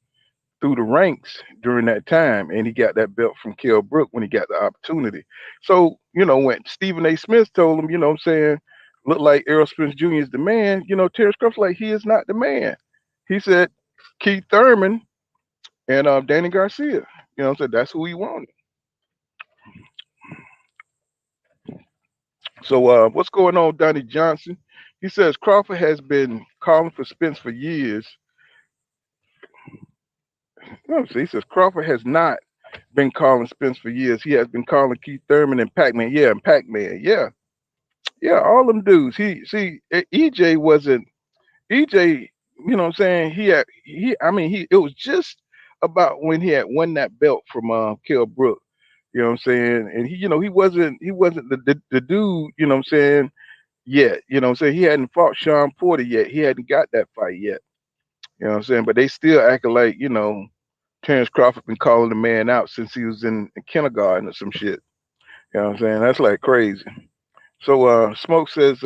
through the ranks during that time, and he got that belt from Kell Brook when he got the opportunity. So, when Stephen A. Smith told him, what I'm saying, look like Errol Spence Jr. is the man, Terrence Crawford like he is not the man. He said Keith Thurman and Danny Garcia. You know what I'm saying? That's who he wanted. So what's going on, Donnie Johnson? He says Crawford has been calling for Spence for years. No, he says Crawford has not been calling Spence for years. He has been calling Keith Thurman and Pac-Man. Yeah, and Pac-Man. Yeah. Yeah, all them dudes. EJ wasn't EJ, you know what I'm saying? It was just about when he had won that belt from Kell Brook. You know what I'm saying? And he wasn't the dude, you know what I'm saying, yet. You know what I'm saying? He hadn't fought Sean Porter yet. He hadn't got that fight yet. You know what I'm saying? But they still acting like, Terrence Crawford been calling the man out since he was in kindergarten or some shit. You know what I'm saying? That's like crazy. So Smoke says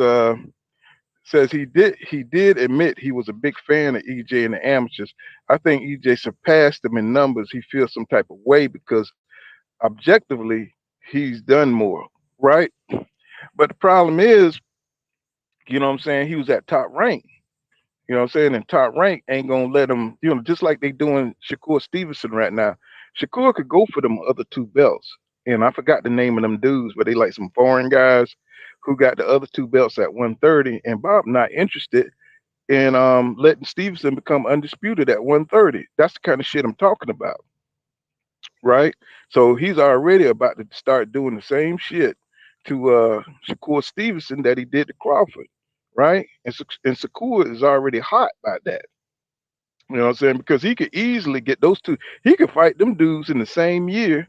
he did admit he was a big fan of EJ and the amateurs. I think EJ surpassed him in numbers. He feels some type of way because objectively he's done more, right? But the problem is, what I'm saying, he was at top rank. You know what I'm saying? And top rank ain't gonna let him, just like they doing Shakur Stevenson right now. Shakur could go for them other two belts. And I forgot the name of them dudes, but they like some foreign guys who got the other two belts at 130. And Bob not interested in letting Stevenson become undisputed at 130. That's the kind of shit I'm talking about, right? So he's already about to start doing the same shit to Shakur Stevenson that he did to Crawford, right? And Shakur is already hot by that. You know what I'm saying? Because he could easily get those two. He could fight them dudes in the same year,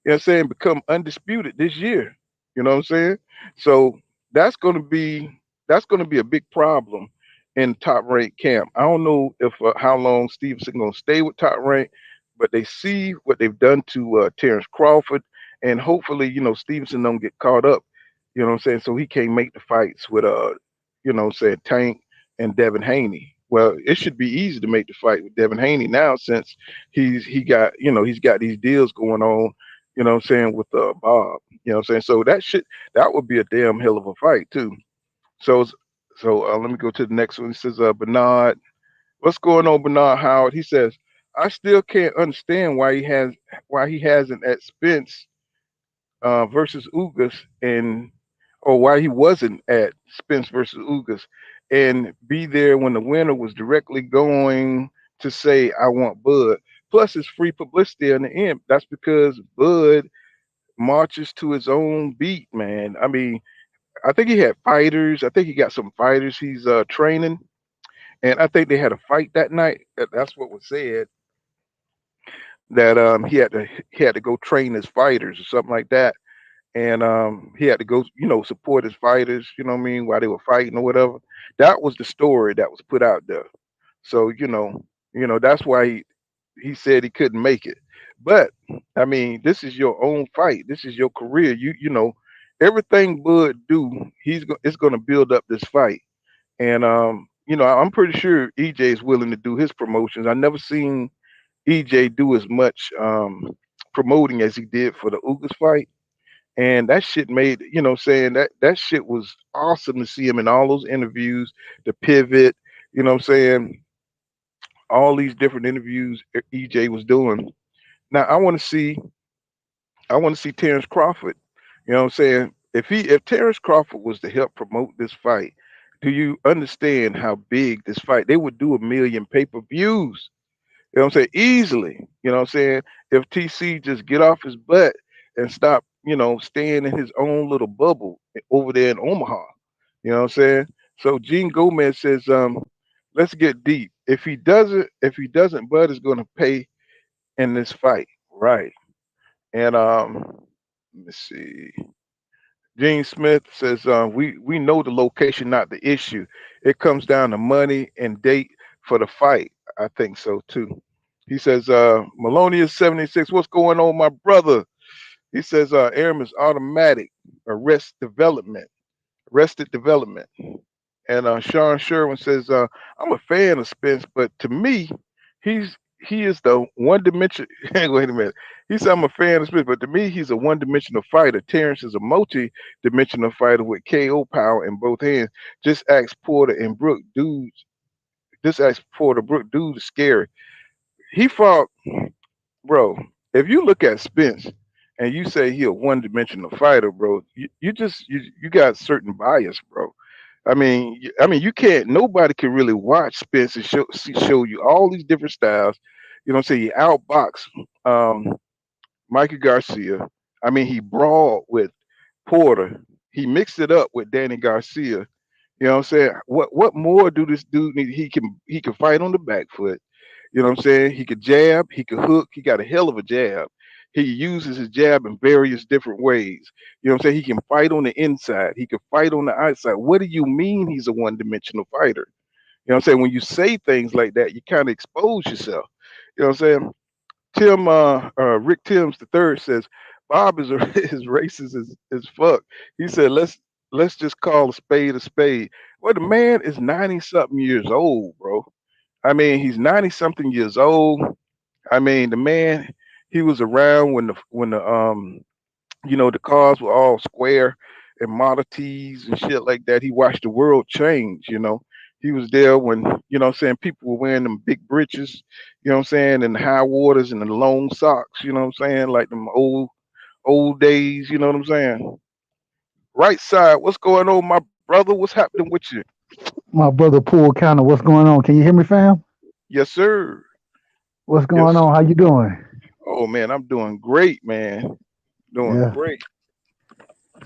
what I'm saying, become undisputed this year. You know what I'm saying? So that's gonna be that's gonna be a big problem in top rank camp. I don't know if how long Stevenson gonna stay with top rank, but they see what they've done to Terrence Crawford, and hopefully, Stevenson don't get caught up. You know what I'm saying? So he can't make the fights with Tank and Devin Haney. Well, it should be easy to make the fight with Devin Haney now since he's got these deals going on, with Bob. You know what I'm saying? So that would be a damn hell of a fight too. So let me go to the next one. It says Bernard, what's going on, Bernard Howard? He says, I still can't understand why he hasn't at Spence versus Ugas, and or why he wasn't at Spence versus Ugas and be there when the winner was directly going to say I want Bud. Plus it's free publicity in the end. That's because Bud marches to his own beat, man. I mean, I think he had fighters. I think he got some fighters he's training, and I think they had a fight that night. That's what was said, that he had to go train his fighters or something like that, and he had to go, support his fighters. You know what I mean, while they were fighting or whatever. That was the story that was put out there. So that's why he said he couldn't make it. But I mean, this is your own fight. This is your career. Everything Bud do, it's going to build up this fight. And I'm pretty sure EJ is willing to do his promotions. I never seen EJ do as much promoting as he did for the Ugas fight. And that shit made, saying that shit was awesome to see him in all those interviews, the pivot, saying, all these different interviews EJ was doing. Now I want to see Terrence Crawford. You know what I'm saying? If Terrence Crawford was to help promote this fight, do you understand how big this fight? They would do 1 million pay-per-views. You know what I'm saying? Easily. You know what I'm saying? If TC just get off his butt and stop, staying in his own little bubble over there in Omaha. You know what I'm saying? So Gene Gomez says, let's get deep. If he doesn't, Bud is gonna pay in this fight. Right. And let me see. Gene Smith says, we know the location, not the issue. It comes down to money and date for the fight. I think so too. He says, Maloney is 76. What's going on, my brother? He says, Aram is automatic, arrested development. And Sean Sherwin says, I'm a fan of Spence, but to me, he is the one dimension. Wait a minute. He said, I'm a fan of Spence, but to me, he's a one dimensional fighter. Terrence is a multi dimensional fighter with KO power in both hands. Just ask Porter and Brook, dudes. Just ask Porter, Brook, dude is scary. He fought, bro. If you look at Spence and you say he a one dimensional fighter, bro, you got certain bias, bro. I mean, you can't. Nobody can really watch Spence and show you all these different styles. You know, say you outbox um, Mikey Garcia. I mean, he brawled with Porter. He mixed it up with Danny Garcia. You know what I'm saying? What more do this dude need? He can fight on the back foot. You know what I'm saying? He could jab, he could hook, he got a hell of a jab. he uses his jab in various different ways. You know what I'm saying? He can fight on the inside. He can fight on the outside. What do you mean he's a one-dimensional fighter? You know what I'm saying? When you say things like that, you kind of expose yourself. You know what I'm saying? Rick Timms the third says Bob is is racist as fuck. He said let's just call a spade a spade. Well, the man is 90 something years old, bro. I mean, he's 90 something years old. I mean, the man, he was around when the cars were all square and Model Ts and shit like that. He watched the world change. He was there when, what I'm saying, people were wearing them big breeches, what I'm saying, and the high waters and the long socks, what I'm saying, like them old days, you know what I'm saying? Right side, what's going on, my brother? What's happening with you? My brother Pull Counter, what's going on? Can you hear me, fam? Yes, sir. What's going Yes. on? How you doing? Oh man, I'm doing great, man. Doing Yeah, great.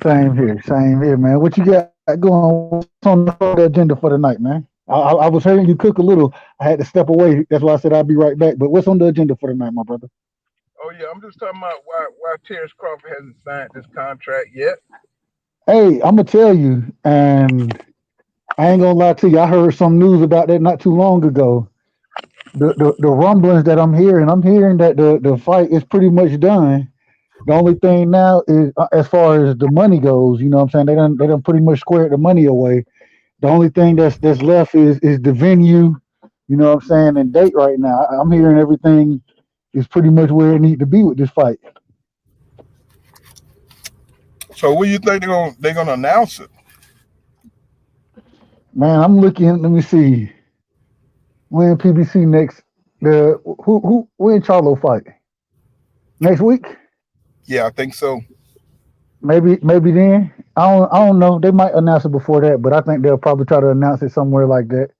same here, man. What you got going? What's on the agenda for the night, man? I was hearing you cook a little. I had to step away. That's why I said I'll be right back. But what's on the agenda for the night, my brother? Oh yeah, I'm just talking about why Terrence Crawford hasn't signed this contract yet. Hey, I'm gonna tell you, and I ain't gonna lie to you. I heard some news about that not too long ago. The rumblings that I'm hearing that the fight is pretty much done. The only thing now is as far as the money goes, you know what I'm saying? They done pretty much squared the money away. The only thing that's left is the venue, you know what I'm saying, and date right now. I'm hearing everything is pretty much where it need to be with this fight. So when you think they're gonna announce it? Man, I'm looking, let me see. When PBC next the who when Charlo fight? Next week? Yeah, I think so. Maybe then. I don't know. They might announce it before that, but I think they'll probably try to announce it somewhere like that.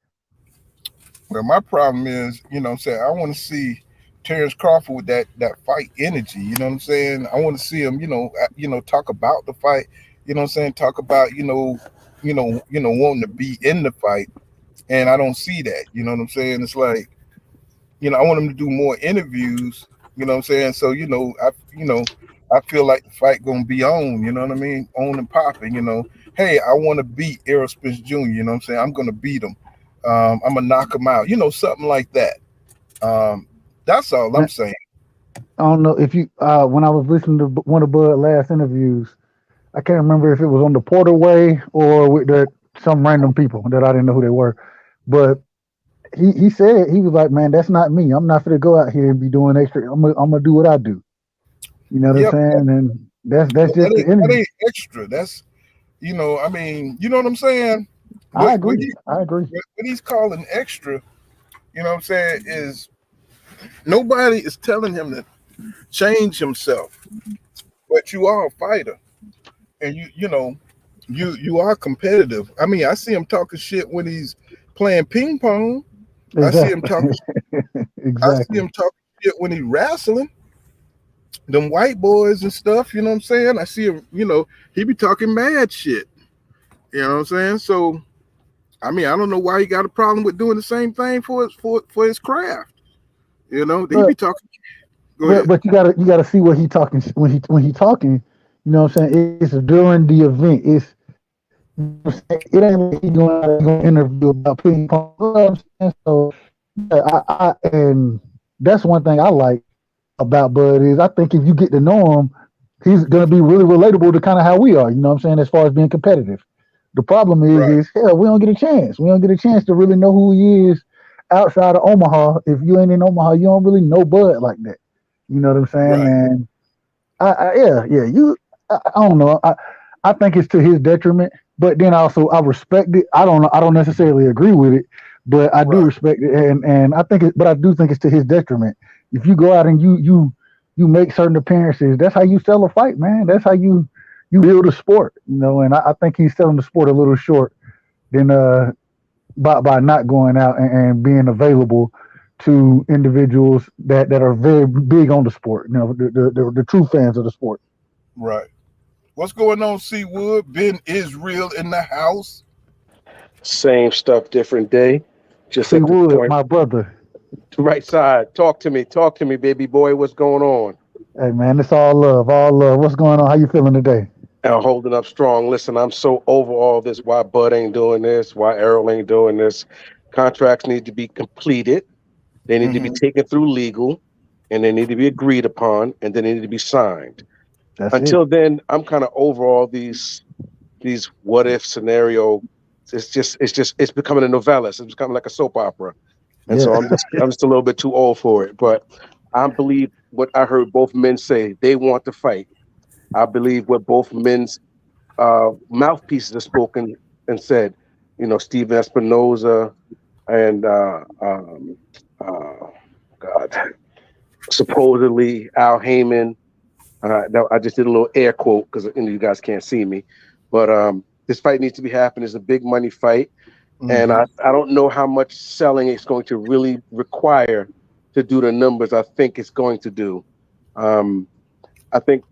Well, my problem is, what I'm saying, I want to see Terrence Crawford with that fight energy. You know what I'm saying? I want to see him, talk about the fight. You know what I'm saying? Talk about, wanting to be in the fight. And I don't see that. You know what I'm saying? It's like, I want him to do more interviews. You know what I'm saying? So, I feel like the fight gonna be on. You know what I mean? On and popping. Hey, I want to beat Errol Spence Jr. You know what I'm saying? I'm gonna beat him. I'm gonna knock him out. Something like that. That's all I'm Man, saying. I don't know if you when I was listening to one of Bud's last interviews, I can't remember if it was on the Porter Way or with some random people that I didn't know who they were. But he said he was like, man, that's not me. I'm not gonna go out here and be doing extra. I'm gonna do what I do. You know what I'm Yep, saying? And that's just the that energy. ain't extra. That's I mean, you know what I'm saying? I What agree. I agree. what he's calling extra, what I'm saying, is nobody is telling him to change himself. But you are a fighter, and you are competitive. I mean, I see him talking shit when he's playing ping pong. I see him Exactly. talking. I see Exactly. him talking shit when he's wrestling. Them white boys and stuff. You know what I'm saying? I see him. He be talking mad shit. You know what I'm saying? So I mean, I don't know why he got a problem with doing the same thing for his craft. He But be talking. Go but ahead. but you gotta see what he talking when he talking. You know what I'm saying? It's during the event. It ain't like he going out and going to interview about ping pong. You know what I'm saying? So yeah, and that's one thing I like about Bud is I think if you get to know him, he's gonna be really relatable to kind of how we are. You know what I'm saying? As far as being competitive. The problem Right. is hell, we don't get a chance. We don't get a chance to really know who he is outside of Omaha. If you ain't in Omaha, you don't really know Bud like that. You know what I'm saying? Right. And yeah. I don't know. I think it's to his detriment, but then also I respect it. I don't know. I don't necessarily agree with it, but I do Right. respect it, and I think but I do think it's to his detriment. If you go out and you make certain appearances, that's how you sell a fight, man. That's how you build a sport, And I think he's selling the sport a little short than by not going out and being available to individuals that are very big on the sport, the true fans of the sport. Right. What's going on, Seawood? Ben Israel in the house. Same stuff, different day. Just See at the Wood, point, my brother. right side. Talk to me, baby boy. What's going on? Hey man, it's all love, all love. What's going on? How you feeling today? And holding up strong. Listen, I'm so over all this. Why Bud ain't doing this? Why Errol ain't doing this? Contracts need to be completed. They need to be Hmm. taken through legal, and they need to be agreed upon, and they need to be signed. That's it. Until then, I'm kind of over all these what if scenario. It's becoming a novella. It's becoming like a soap opera. And Yeah. so I'm just a little bit too old for it. But I believe what I heard both men say. They want to fight. I believe what both men's mouthpieces have spoken and said. Steve Espinoza and uh, God, supposedly Al Heyman. I just did a little air quote because you guys can't see me, but this fight needs to be happening. It's a big money fight, and Hmm. I don't know how much selling it's going to really require to do the numbers I think it's going to do. Um, I think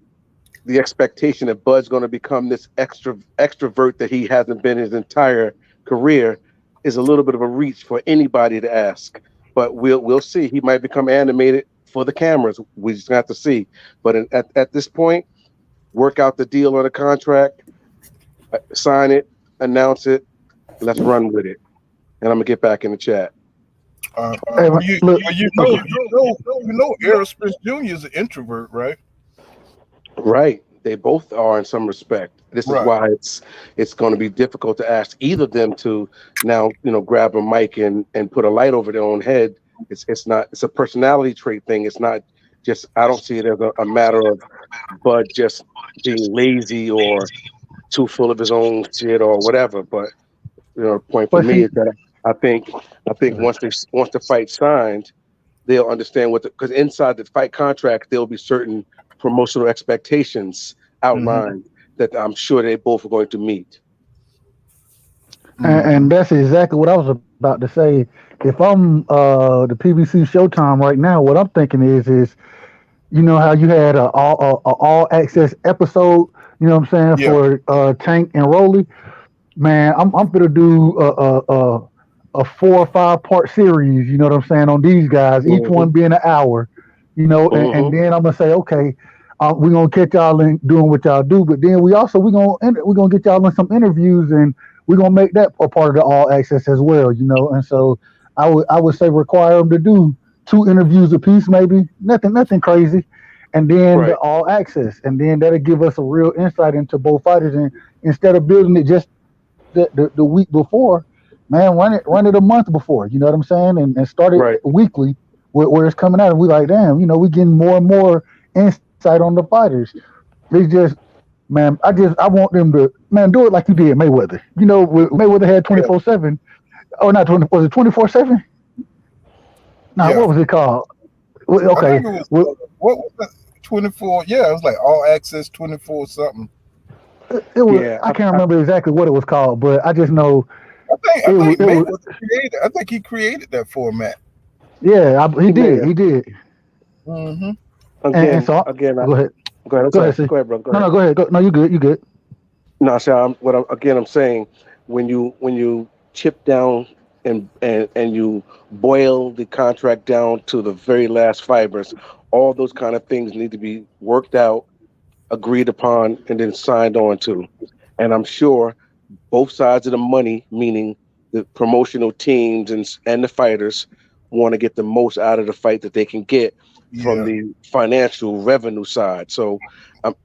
the expectation that Bud's going to become this extrovert that he hasn't been his entire career is a little bit of a reach for anybody to ask. But we'll see. He might become animated for the cameras. We just have to see. But at this point, work out the deal on the contract, sign it, announce it. Let's run with it. And I'm gonna get back in the chat. Hey, Well, you look. well, Okay. Errol Spence Jr. is an introvert, right? Right. They both are in some respect. This is Right. why it's going to be difficult to ask either of them to now, grab a mic and put a light over their own head. It's a personality trait thing. It's not just I don't see it as a matter of Bud just being lazy or too full of his own shit or whatever. But the point for But me see, is that I think once the fight's signed, they'll understand because inside the fight contract there'll be certain promotional expectations Hmm. outlined that I'm sure they both are going to meet. and Hmm. that's exactly what I was about to say. If I'm the PBC Showtime right now, what I'm thinking is you know how you had a all access episode, you know what I'm saying, Yeah. for Tank and Rolly. Man, I'm gonna do a 4 or 5 part series. You know what I'm saying, on these guys, each Hmm. one being an hour. And Hmm. then I'm gonna say, okay, we're gonna catch y'all in doing what y'all do, but then we're gonna get y'all in some interviews, and we're gonna make that a part of the all access as well. And so I would say require them to do 2 interviews a piece, maybe nothing crazy, and then the Right. all access, and then that'll give us a real insight into both fighters. And instead of building it just the week before, man, run it a month before. You know what I'm saying? And start it Right. weekly where it's coming out, and we like, damn, we getting more and more insight on the fighters. It's just, man, I want them to, man, do it like you did Mayweather. Mayweather had Yeah. 24/7. Oh, not 20. Was it 24/7? Nah, Yeah. what was it called? I Okay, think it was well, what was that? 24. Yeah, it was like all access 24 something. it was. Yeah. I can't remember exactly what it was called, but I just know I it was. think It was. Mayweather created. I think he created that format. Yeah, he He may did. have. He did. Hmm. And Again. so, Again. go ahead. Go ahead. I'm Go ahead, sorry. see. Go ahead, bro. Go No, ahead. no, go ahead. No, you good. You good. No, so I'm saying when you chip down and you boil the contract down to the very last fibers, all those kind of things need to be worked out, agreed upon, and then signed on to. And I'm sure both sides of the money, meaning the promotional teams and the fighters, want to get the most out of the fight that they can get from Yeah. the financial revenue side. So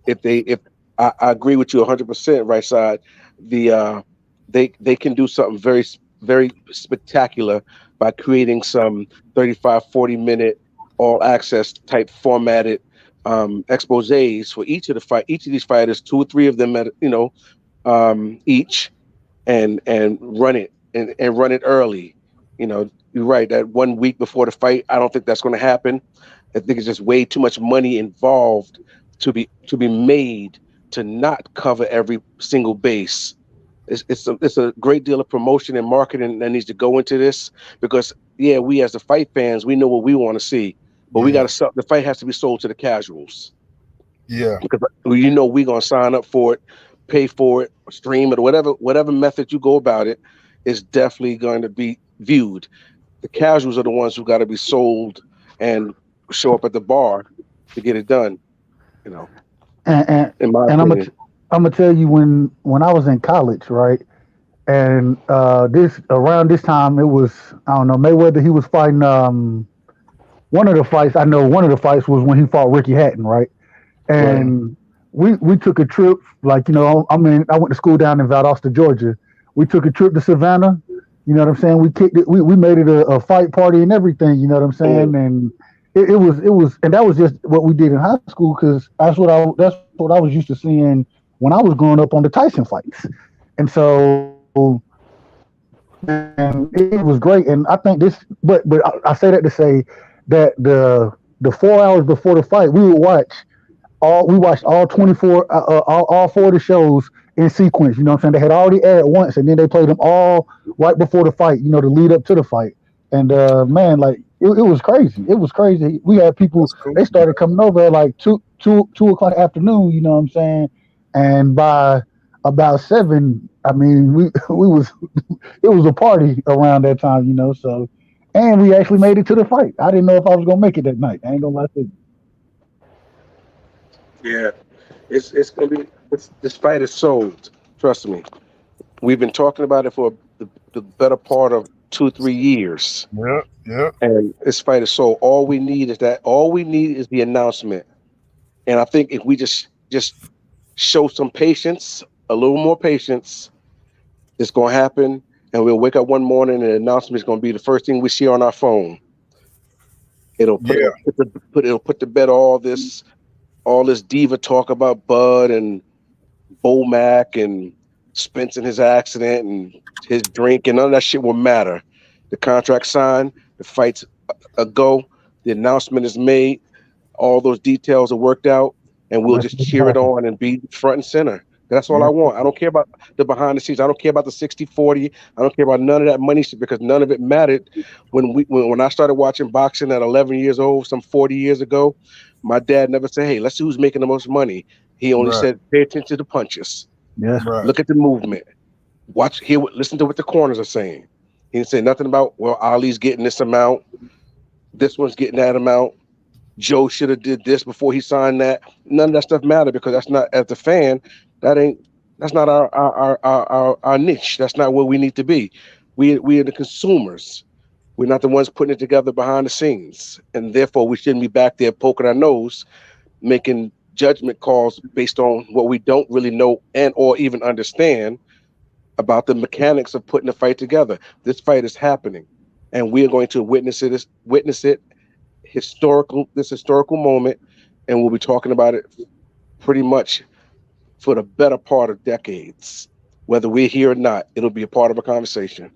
if I agree with you 100%, right side, the they can do something very spectacular by creating some 35 40 minute all access type formatted exposés for each of these fighters, 2 or 3 of them at each, and run it and run it early. You're right. That 1 week before the fight, I don't think that's going to happen. I think it's just way too much money involved to be made to not cover every single base. It's a great deal of promotion and marketing that needs to go into this because yeah, we as the fight fans, we know what we want to see, but we got Yeah. to sell. The fight has to be sold to the casuals Yeah. because we're gonna sign up for it, pay for it, stream it, whatever method you go about it is definitely going to be viewed. The casuals are the ones who got to be sold and show up at the bar to get it done. You know, And in my and opinion. I'm gonna tell you when I was in college, right? And this around this time it was, I don't know, Mayweather, he was fighting one of the fights. I know one of the fights was when he fought Ricky Hatton, right? Right. And we took a trip, like, I mean, I went to school down in Valdosta, Georgia. We took a trip to Savannah. You know what I'm saying? We kicked it. We made it a fight party and everything. You know what I'm saying? Mm. And it was, and that was just what we did in high school, because that's what I was used to seeing when I was growing up on the Tyson fights. And so, and it was great. And I think this, but I say that to say that the 4 hours before the fight, we watched all 24 all four of the shows in sequence. You know what I'm saying? They had already aired once, and then they played them all right before the fight, to lead up to the fight. And man, like it was crazy. It was crazy. We had people, That's cool. they started coming over at like two o'clock afternoon, you know what I'm saying? And by about 7, I mean, we was it was a party around that time, so. And we actually made it to the fight. I didn't know if I was gonna make it that night. I ain't gonna lie to you. Yeah. It's gonna be. This fight is sold. Trust me. We've been talking about it for the better part of 2 3 years, Yeah, yeah. and this fight is sold. All we need is that. All we need is the announcement. And I think if we just show some patience, a little more patience, it's gonna happen. And we'll wake up one morning and the announcement is gonna be the first thing we see on our phone. Yeah. It'll put to bed all this diva talk about Bud and Bomac and Spence and his accident and his drink, and none of that shit will matter. The contract signed, the fight's a go, the announcement is made, all those details are worked out, and we'll Let's just make it cheer it happen. on and be front and center. That's all I Yes, want. I don't care about the behind the scenes. I don't care about the 60-40. I don't care about none of that money shit, because none of it mattered when I started watching boxing at 11 years old, some 40 years ago. My dad never said, "Hey, let's see who's making the most money." He only Right, said, "Pay attention to the punches. yes, right. Look at the movement. Listen to what the corners are saying." He didn't say nothing about, well, Ali's getting this amount, this one's getting that amount. Joe should have did this before he signed that. None of that stuff mattered, because that's not, as a fan, that ain't that's not our niche. That's not where we need to be. We are the consumers. We're not the ones putting it together behind the scenes, and therefore we shouldn't be back there poking our nose, making judgment calls based on what we don't really know and or even understand about the mechanics of putting a fight together. This fight is happening, and we are going to witness it historical moment, and we'll be talking about it pretty much for the better part of decades. Whether we're here or not, it'll be a part of a conversation.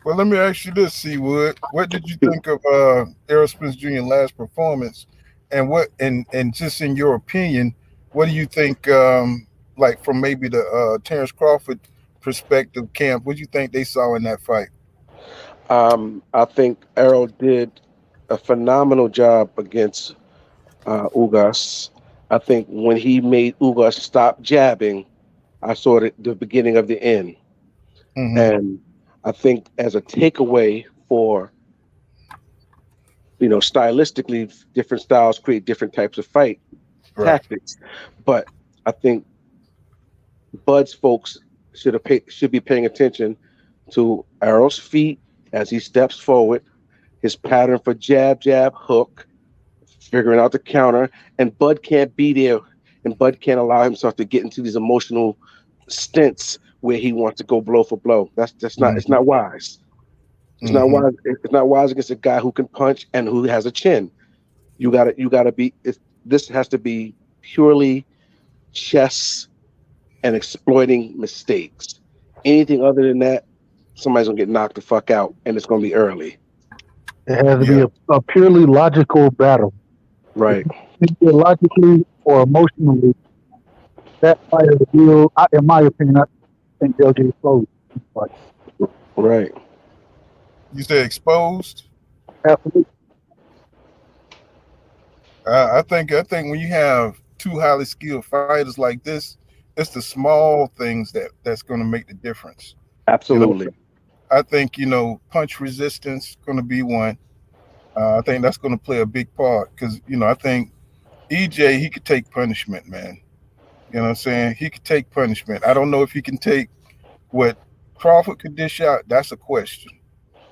Well, let me ask you this, Seawood. What did you think of Errol Spence Jr. last performance? And just in your opinion, what do you think, like from maybe the Terrence Crawford perspective camp, what do you think they saw in that fight? I think Errol did a phenomenal job against Ugas. I think when he made Ugas stop jabbing, I saw the beginning of the end. Hmm. And I think as a takeaway for, stylistically, different styles create different types of fight Right. tactics. But I think Bud's folks should be paying attention to Arrow's feet as he steps forward, his pattern for jab, jab, hook, figuring out the counter, and Bud can't be there, and Bud can't allow himself to get into these emotional stints where he wants to go blow for blow. That's not it's Hmm. not wise. It's not Hmm. wise. It's not wise against a guy who can punch and who has a chin. You gotta be. This has to be purely chess and exploiting mistakes. Anything other than that, somebody's gonna get knocked the fuck out, and it's gonna be early. it has to be Yeah. a purely logical battle. If Right, you think it logically or emotionally, that fighter will, in my opinion, I think they'll get exposed. But right. You said exposed. absolutely, I think when you have two highly skilled fighters like this, it's the small things that's going to make the difference. You know, Absolutely. I think punch resistance going to be one. I think that's going to play a big part because I think EJ, he could take punishment, man. You know what I'm saying? He could take punishment. I don't know if he can take what Crawford could dish out. That's a question.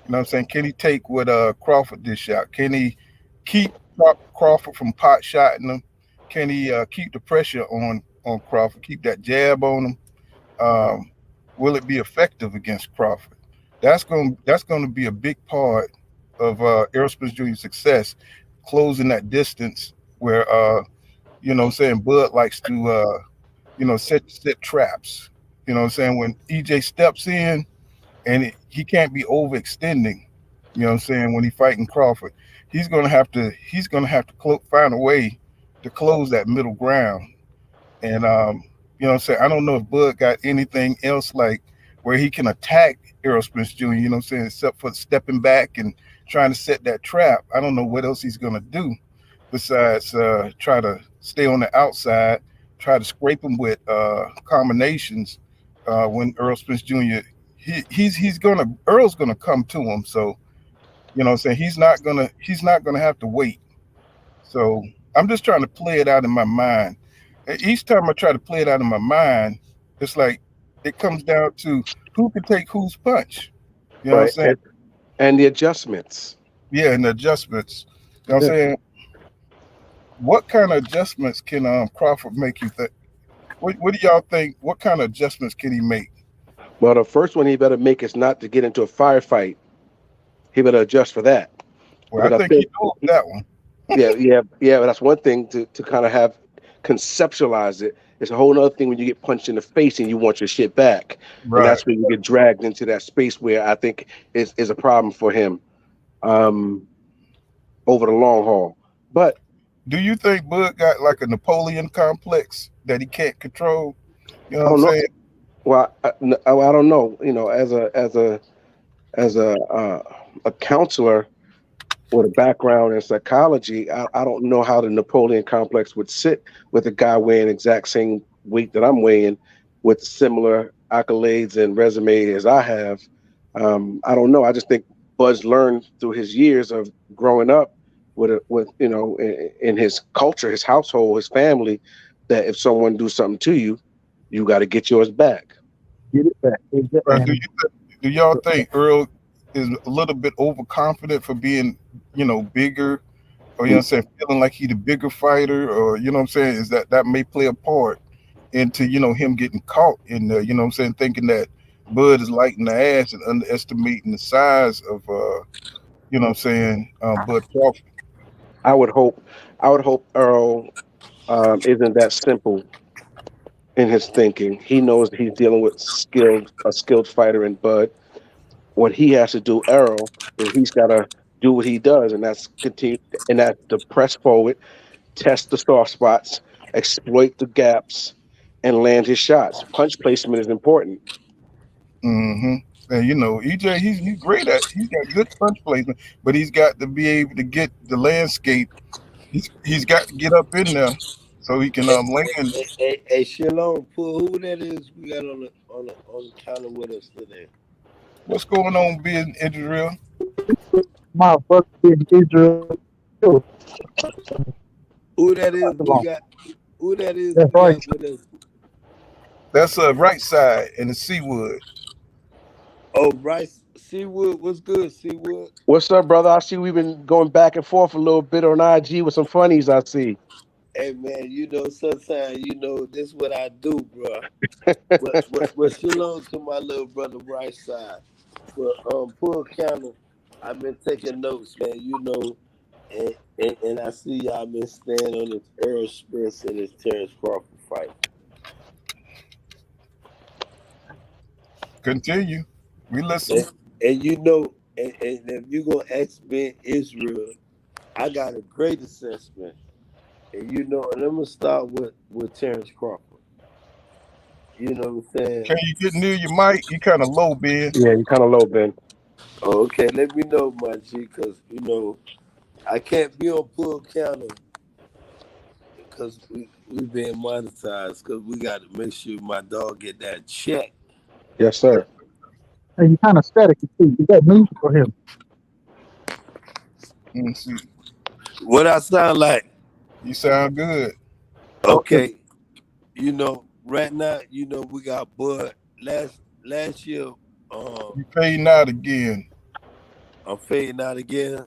You know what I'm saying? Can he take what Crawford dish out? Can he keep Crawford from pot shotting him? Can he keep the pressure on Crawford? Keep that jab on him? Um, will it be effective against Crawford? That's going to be a big part of Errol Spence Jr.'s success, closing that distance where you know what I'm saying, Bud likes to set traps. You know what I'm saying? When EJ steps in and he can't be overextending, you know what I'm saying, when he's fighting Crawford, he's gonna have to find a way to close that middle ground. And you know what I'm saying, I don't know if Bud got anything else like where he can attack Errol Spence Jr., you know what I'm saying, except for stepping back and trying to set that trap. I don't know what else he's gonna do besides try to stay on the outside, try to scrape him with combinations when Earl Spence Jr. He's gonna Earl's gonna come to him. So you know what I'm saying, he's not gonna have to wait. So I'm just trying to play it out in my mind. Each time I try to play it out in my mind, it's like it comes down to who can take whose punch. You know what I'm Right. saying? And the adjustments. Yeah, and the adjustments. You know what I'm Yeah. saying? What kind of adjustments can Crawford make, you think? What do y'all think? What kind of adjustments can he make? Well, the first one he better make is not to get into a firefight. He better adjust for that. Well, I Because I think he think, knows that one. yeah, but that's one thing to kind of have conceptualize it. It's a whole other thing when you get punched in the face and you want your shit back. And Right. that's when you get dragged into that space where I think is a problem for him um, over the long haul. But Do you think Bud got like a Napoleon complex that he can't control? You know I what I'm don't know. saying? Well, I don't know. You know, as a counselor with a background in psychology, I don't know how the Napoleon complex would sit with a guy weighing exact same weight that I'm weighing, with similar accolades and resume as I have. I don't know. I just think Bud's learned through his years of growing up with in his culture, his household, his family, that if someone do something to you, you got to get yours back. Get it back. Do And you do y'all think Earl is a little bit overconfident for being, bigger, or you know what I'm saying, feeling like he's the bigger fighter, or you know what I'm saying, is that may play a part into him getting caught in the, you know what I'm saying, thinking that Bud is light in the ass and underestimating the size of you know what I'm saying, Bud Crawford. I would hope, Earl isn't that simple in his thinking. He knows that he's dealing with a skilled fighter in Bud. What he has to do, Earl, is he's got to do what he does, and that's continue, and that's to press forward, test the soft spots, exploit the gaps, and land his shots. Punch placement is important. hmm And EJ, he's great he's got good punch placement, but he's got to be able to get the landscape. He's got to get up in there so he can land. Hey, Shalom, Pull, who that is we got on the counter with us today? What's going on, being Israel? my brother in Israel, Who that is we along. got? Who that is That's we right. got with us? That's right side and the Seawood. Oh, Bryce Seawood, what's good, Seawood? What's up, brother? I see we've been going back and forth a little bit on IG with some funnies. I see. Hey man, sometimes this what I do, bro. But Shalom to my little brother Bryce side. But Pull Counter, I've been taking notes, man. And I see y'all been staying on this Errol Spence and this Terrence Crawford fight. Continue. We listen. And, and if you're gonna ask me Israel, I got a great assessment. And I'm gonna start with Terrence Crawford. You know what I'm saying? Can you get near your mic? You kind of low, Ben. Yeah, you kind of low, Ben. Oh, okay, let me know, my G, because I can't be on Pull Counter because we being monetized, because we got to make sure my dog get that check. Yes, sir. And you kind of static. You got news for him. Let me see. What I sound like? You sound good. Okay, right now, we got Bud. Last year, um, You fading out again. I'm fading out again.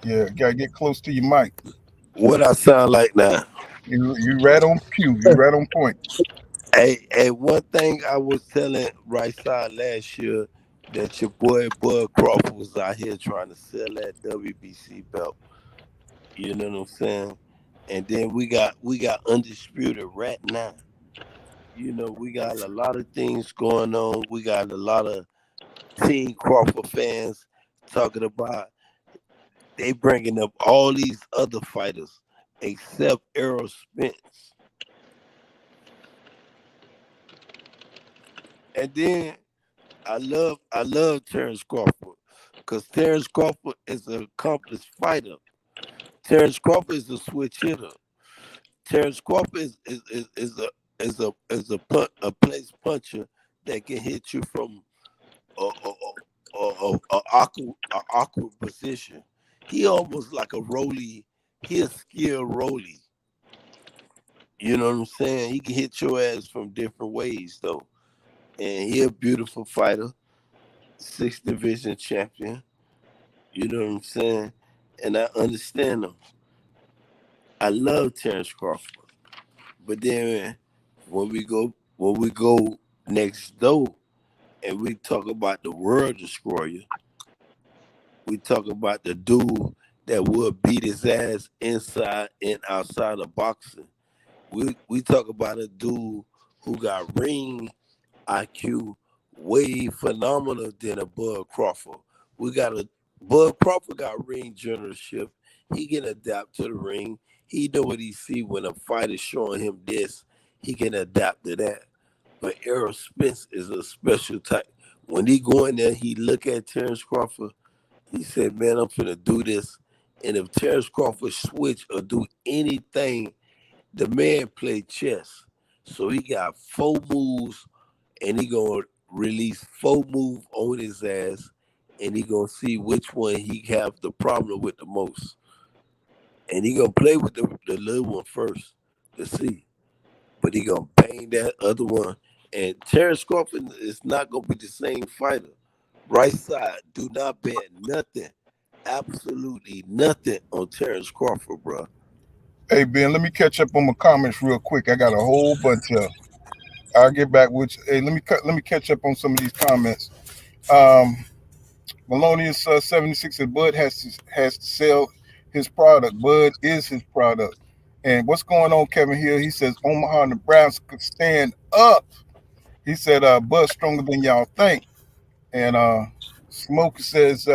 Yeah, gotta get close to your mic. What I sound like now? You right on cue. You right on point. Hey, one thing I was telling Right Side last year that your boy Bud Crawford was out here trying to sell that WBC belt. You know what I'm saying? And then we got undisputed right now. We got a lot of things going on. We got a lot of Team Crawford fans talking about they bringing up all these other fighters except Errol Spence. And then I love Terrence Crawford because Terrence Crawford is an accomplished fighter. Terrence Crawford is a switch hitter. Terrence Crawford is a place puncher that can hit you from a awkward position. He almost like a Rolly. He a skilled Rolly. You know what I'm saying? He can hit your ass from different ways though. And he a beautiful fighter, sixth division champion. You know what I'm saying? And I understand him. I love Terrence Crawford. But then when we go next door and we talk about the world destroyer, we talk about the dude that will beat his ass inside and outside of boxing. We talk about a dude who got ring IQ way phenomenal than a Bud Crawford. We got a Bud Crawford got ring generalship. He can adapt to the ring. He know what he see when a fighter showing him this. He can adapt to that. But Errol Spence is a special type. When he go in there, he look at Terrence Crawford. He said, "Man, I'm finna do this." And if Terrence Crawford switch or do anything, the man play chess. So he got four moves and he gonna release four move on his ass, and he gonna see which one he have the problem with the most, and he gonna play with the little one first to see, but he gonna bang that other one. And Terrence Crawford is not gonna be the same fighter. Right side, do not bet nothing, absolutely nothing on Terrence Crawford, bro. Hey Ben, let me catch up on my comments real quick. I got a whole bunch of. I'll get back with you. Hey, let me catch up on some of these comments. Um, Melonius 76 said Bud has to sell his product. Bud is his product. And what's going on, Kevin Hill? He says Omaha, Nebraska, stand up. He said Bud's stronger than y'all think. And Smoke says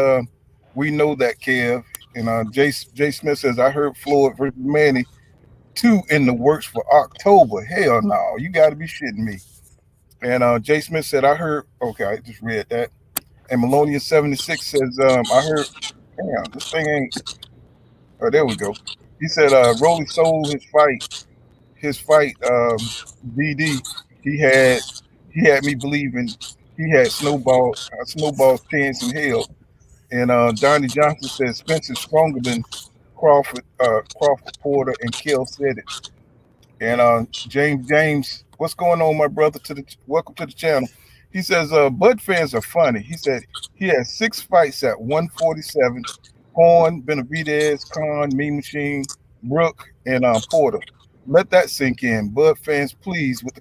we know that, Kev. And Jay Smith says I heard Floyd versus Manny 2 in the works for October. Hell no, you got to be shitting me. And Jay Smith said I heard. Okay, I just read that. And Melonia 76 says I heard. Damn, this thing ain't. Oh, there we go. He said Rolly sold his fight DD. He had he had me believing he had snowball's chance in hell. And Donnie Johnson says Spence is stronger than Crawford Porter, and Kell said it. And James, what's going on, my brother? Welcome to the channel. He says Bud fans are funny. He said he has 6 fights at 147. Horn, Benavidez, Khan, Mean Machine, Brooke, and Porter. Let that sink in. Bud fans, please, with the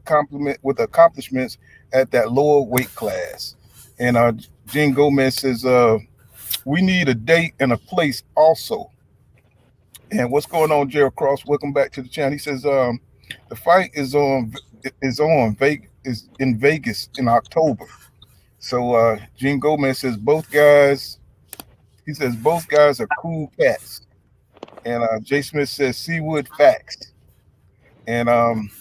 accomplishments at that lower weight class. And Gene Gomez says we need a date and a place also. And what's going on, Gerald Cross? Welcome back to the channel. He says the fight is in Vegas in October. So Gene Gomez says both guys. He says both guys are cool cats. And Jay Smith says Seawood facts. And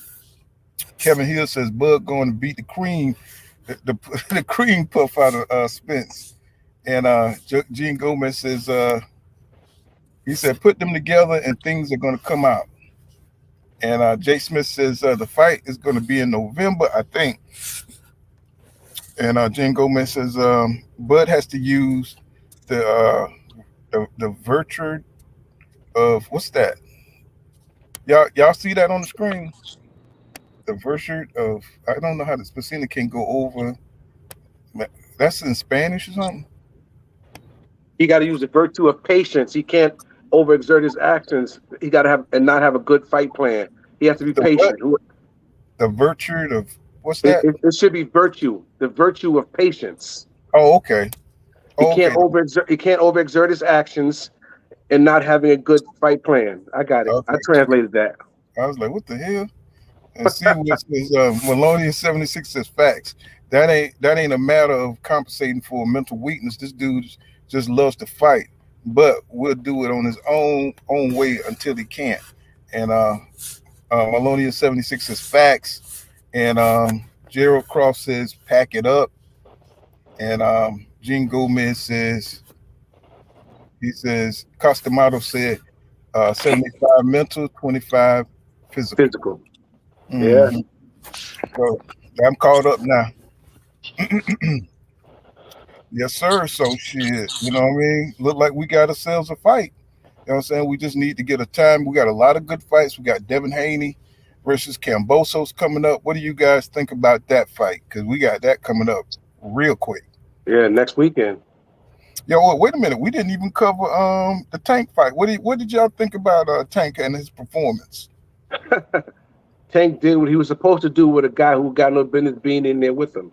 Kevin Hill says Bud going to beat the cream, the cream puff out of Spence. And Gene Gomez says he said put them together and things are going to come out. And Jay Smith says the fight is going to be in November, I think. And Jen Gomez says Bud has to use the virtue of what's that? Y'all see that on the screen? The virtue of, I don't know how the Spacina can go over. That's in Spanish or something. He got to use the virtue of patience. He can't overexert his actions. He got to have and not have a good fight plan. He has to be The what? patient. The virtue of what's It, that? it, it should be virtue. The virtue of patience. Oh, okay. He Oh, can't okay. overexert. He can't overexert his actions and not having a good fight plan. I got it. I Okay. translated that. I was like, what the hell? And see what says Melodious 76 says facts. That ain't a matter of compensating for mental weakness. This dude just loves to fight, but will do it on his own way until he can't. And Melodious 76 says facts. And Gerald Croft says pack it up. And Gene Gomez says Costamado said 75 mental, 25 physical. Physical. Yeah. Mhm. So I'm caught up now. Yes, sir. So shit, you know what I mean? Look like we got ourselves a fight. You know what I'm saying? We just need to get a time. We got a lot of good fights. We got Devin Haney versus Kambosos coming up. What do you guys think about that fight? Because we got that coming up real quick. Yeah. Next weekend. Yo, wait a minute. We didn't even cover the Tank fight. What did y'all think about Tank and his performance? Tank did what he was supposed to do with a guy who got no business being in there with him.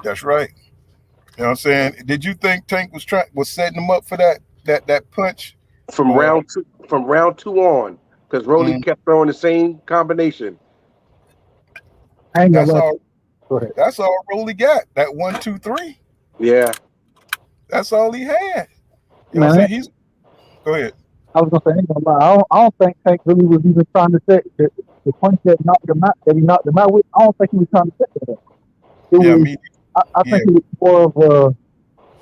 That's right. You know what I'm saying? Did you think Tank was setting him up for that punch? From Or round two on, because Rolly kept throwing the same combination. I ain't gonna that's lie. all Go ahead. that's all Rolly got. That 1, 2, 3. Yeah. That's all he had. You know what I'm Man, saying? Go ahead. I was gonna say, I ain't gonna lie. I don't think Tank really was even trying to set the punch that knocked him out, that he knocked him out with. I don't think he was trying to set that up. It Yeah, was. me. I Yeah, think it was more of a.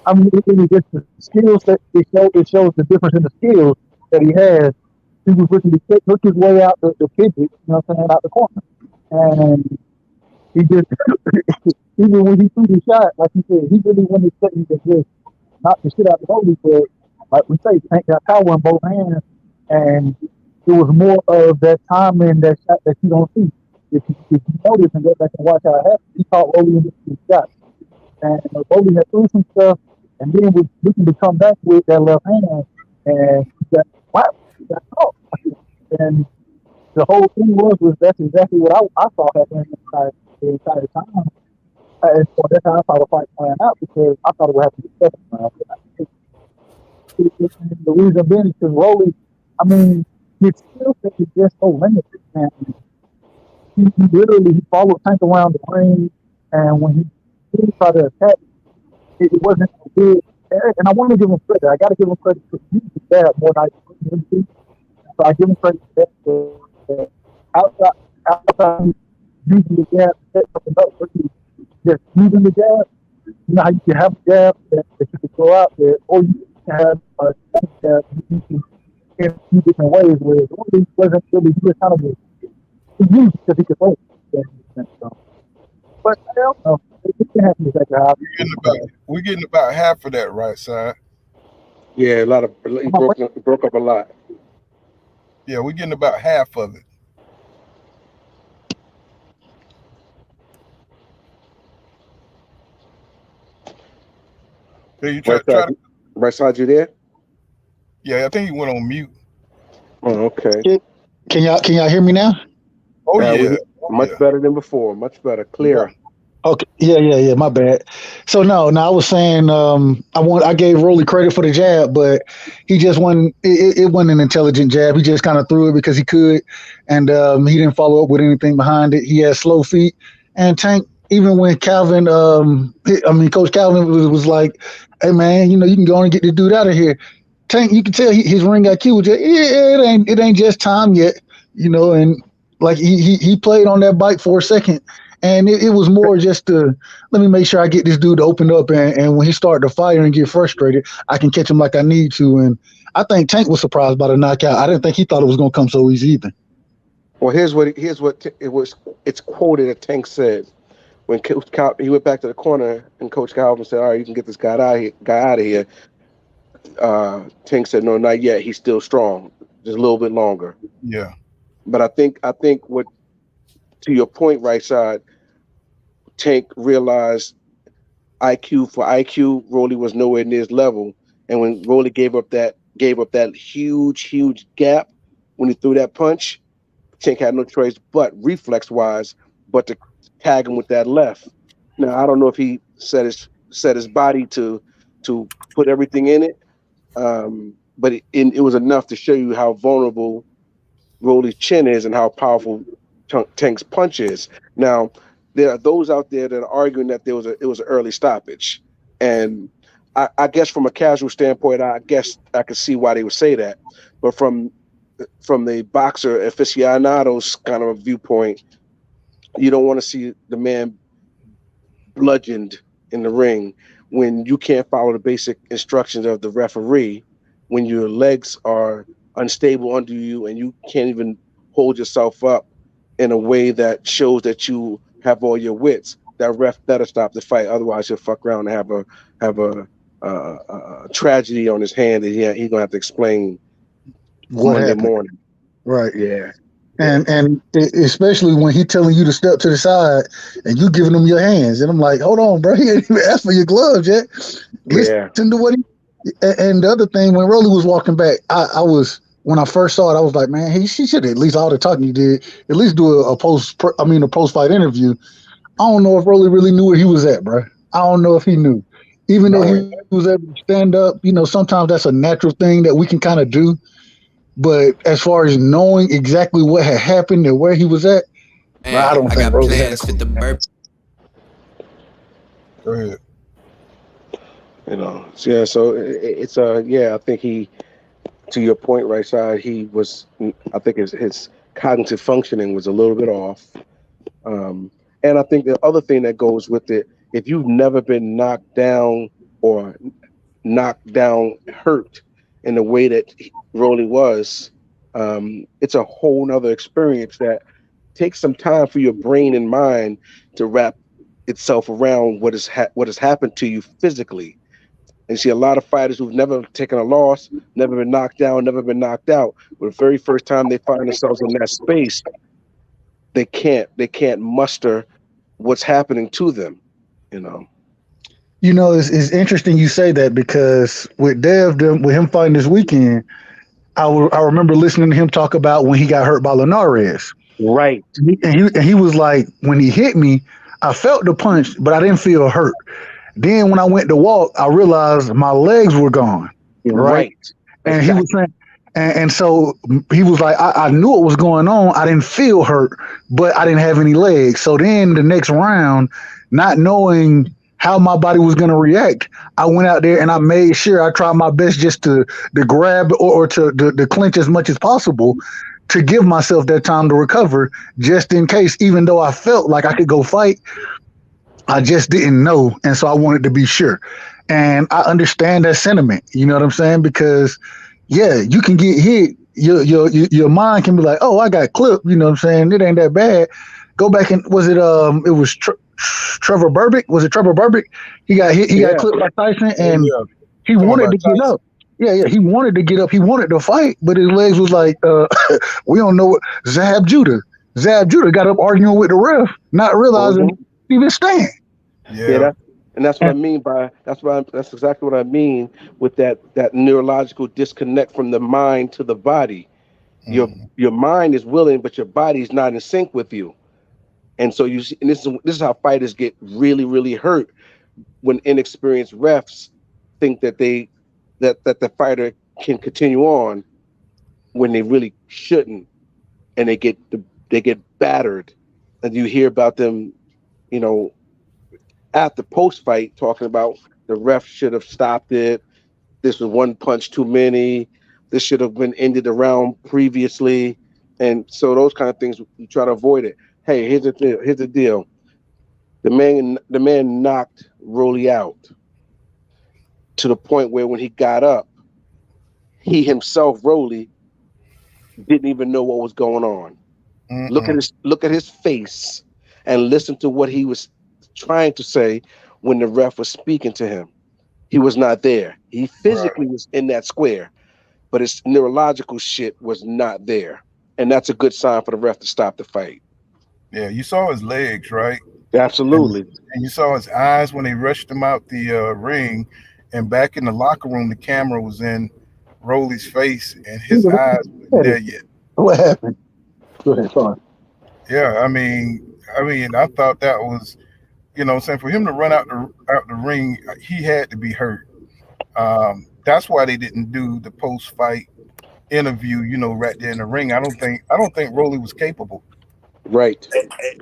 I mean, it was just the skills that it shows the difference in the skills that he has. He was looking to hook his way out the pivot, you know what I'm saying, out the corner, and he just even when he threw the shot, like you said, he really wanted to just knock the shit out of the goalie. But like we say, Tank got power in both hands, and it was more of that timing, that shot that you don't see. If you notice and go back and watch how it happened, he caught Rolly in the shot, and Rolly had threw some stuff, and then was looking to come back with that left hand, and he got wow, he got caught. And the whole thing was that's exactly what I saw happening the entire time. And so that's how I saw the fight playing out, because I thought it would happen in the second round. The reason being is because Rolly, I mean, his skill set is just so limited. And he literally he followed Tank around the ring, and when he did try to attack, it wasn't so good. And I want to give him credit. I got to give him credit for using that more than I do. So I give him credit for that. Outside using the jab to set something up, versus just using the jab. You know how you can have a jab that you can throw out there, or you can have a jab you can in a few different ways, where it really wasn't really, he was kind of he used because he could throw it. So, but I don't know. It can happen exactly how We're getting about half of that right side. Yeah, he broke up a lot. Yeah, we're getting about half of it. So you try to. Right side, you there? Yeah, I think he went on mute. Oh, okay. Can y'all hear me now? Oh yeah, much better than before. Much better, clearer. Yeah. Okay. Yeah. My bad. So no, I was saying I gave Rolly credit for the jab, but he just wasn't. It wasn't an intelligent jab. He just kind of threw it because he could, and he didn't follow up with anything behind it. He had slow feet, and Tank. Even when Calvin, Coach Calvin was like, "Hey man, you can go and get this dude out of here." Tank, you can tell his ring IQ was just, it ain't just time yet, and like he played on that bike for a second. And it was more just to let me make sure I get this dude to open up, and when he started to fire and get frustrated, I can catch him like I need to. And I think Tank was surprised by the knockout. I didn't think he thought it was going to come so easy either. Well, here's what it was. It's quoted that Tank said when he went back to the corner, and Coach Calvin said, "All right, you can get this guy out of here." Tank said, "No, not yet. He's still strong. Just a little bit longer." Yeah. But I think what, to your point, right side, Tank realized IQ for IQ, Rolly was nowhere near his level. And when Rolly gave up that huge gap when he threw that punch, Tank had no choice but reflex wise, but to tag him with that left. Now I don't know if he set his body to put everything in it, but it was enough to show you how vulnerable Rolly's chin is and how powerful Tank's punch is. Now, there are those out there that are arguing that it was an early stoppage, and I guess from a casual standpoint, I guess I could see why they would say that, but from the boxer aficionados kind of viewpoint, you don't want to see the man bludgeoned in the ring when you can't follow the basic instructions of the referee, when your legs are unstable under you and you can't even hold yourself up in a way that shows that you have all your wits. That ref better stop the fight, otherwise he'll fuck around and have a tragedy on his hand that he's gonna have to explain What Monday happened? morning. Right. Yeah. And especially when he telling you to step to the side and you giving him your hands, and I'm like, hold on, bro, he ain't even asked for your gloves yet. Listen Yeah. to what he. And the other thing, when Rolly was walking back, I was, when I first saw it, I was like, man, he should at least, all the talking he did, at least do a post fight interview. I don't know if Rolly really knew where he was at, bro. I don't know if he knew, even though Right. he was able to stand up. Sometimes that's a natural thing that we can kind of do. But as far as knowing exactly what had happened and where he was at, bro, I Man, don't I think got Rolly had a plans for clue. the burp. Go ahead. So, yeah. So it's yeah. I think he, to your point, right side, he was. I think his cognitive functioning was a little bit off. Um, and I think the other thing that goes with it, if you've never been knocked down or knocked down hurt in the way that Rolly was, it's a whole nother experience that takes some time for your brain and mind to wrap itself around what has happened to you physically. And you see a lot of fighters who've never taken a loss, never been knocked down, never been knocked out. But the very first time they find themselves in that space, they can't muster what's happening to them. You know. It's interesting you say that because with with him fighting this weekend, I remember listening to him talk about when he got hurt by Linares. Right. And he was like, when he hit me, I felt the punch, but I didn't feel hurt. Then when I went to walk, I realized my legs were gone. Right. Right. And he was Exactly. saying, and so he was like, I knew what was going on. I didn't feel hurt, but I didn't have any legs. So then the next round, not knowing how my body was going to react, I went out there and I made sure I tried my best just to grab or to clinch as much as possible to give myself that time to recover just in case, even though I felt like I could go fight, I just didn't know. And so I wanted to be sure. And I understand that sentiment. You know what I'm saying? Because yeah, you can get hit. Your mind can be like, oh, I got clipped. You know what I'm saying? It ain't that bad. Go back and it was Trevor Burbick. Was it Trevor Burbick? He got hit. He got Yeah. clipped by Tyson, Oh and yeah. he Talking wanted about to get Tyson. up. Yeah. He wanted to get up. He wanted to fight, but his legs was like, we don't know what Zab Judah. Zab Judah got up arguing with the ref, not realizing Mhm. he even stand. Yeah. Yeah. And that's what I mean by that's exactly what I mean with that neurological disconnect from the mind to the body. Your Mm. your mind is willing, but your body is not in sync with you. And so you see, and this is how fighters get really hurt when inexperienced refs think that the fighter can continue on when they really shouldn't, and they get battered, and you hear about them, you know, after post fight talking about the ref should have stopped it. This was one punch too many. This should have been ended around previously, and so those kind of things you try to avoid it. Hey, here's the deal. Here's the deal. The man knocked Rolly out to the point where when he got up, he himself, Rolly, didn't even know what was going on. Mm-mm. Look at his face and listen to what he was trying to say when the ref was speaking to him. He was not there. He Right. physically was in that square, but his neurological shit was not there. and that's a good sign for the ref to stop the fight. Yeah, you saw his legs, right? And, Absolutely. and you saw his eyes when they rushed him out the ring. And back in the locker room, the camera was in Rolly's face, and his eyes wasn't there yet. What happened? Go ahead, sorry. Yeah, I thought that was, what I'm saying, for him to run out the ring, he had to be hurt. That's why they didn't do the post fight interview, right there in the ring. I don't think Rolly was capable. Right.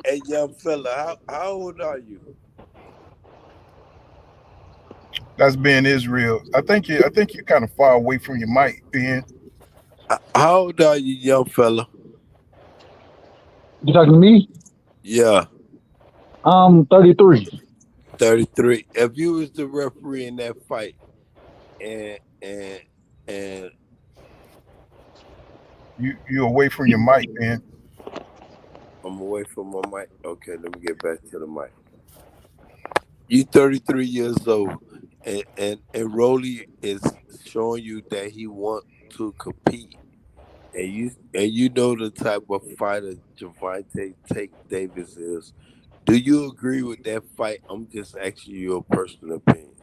Hey, young fella, how old are you? That's being Israel. I think you're kind of far away from your mic, Ben. How old are you, young fella? You talking to me? Yeah, I'm 33. 33. If you was the referee in that fight, and and and You're away from your mic, Ben. I'm away from my mic. Okay, let me get back to the mic. You 33 years old, and Rolly is showing you that he want to compete, and you know the type of fighter Javante Take Davis is. Do you agree with that fight? I'm just asking you your personal opinion.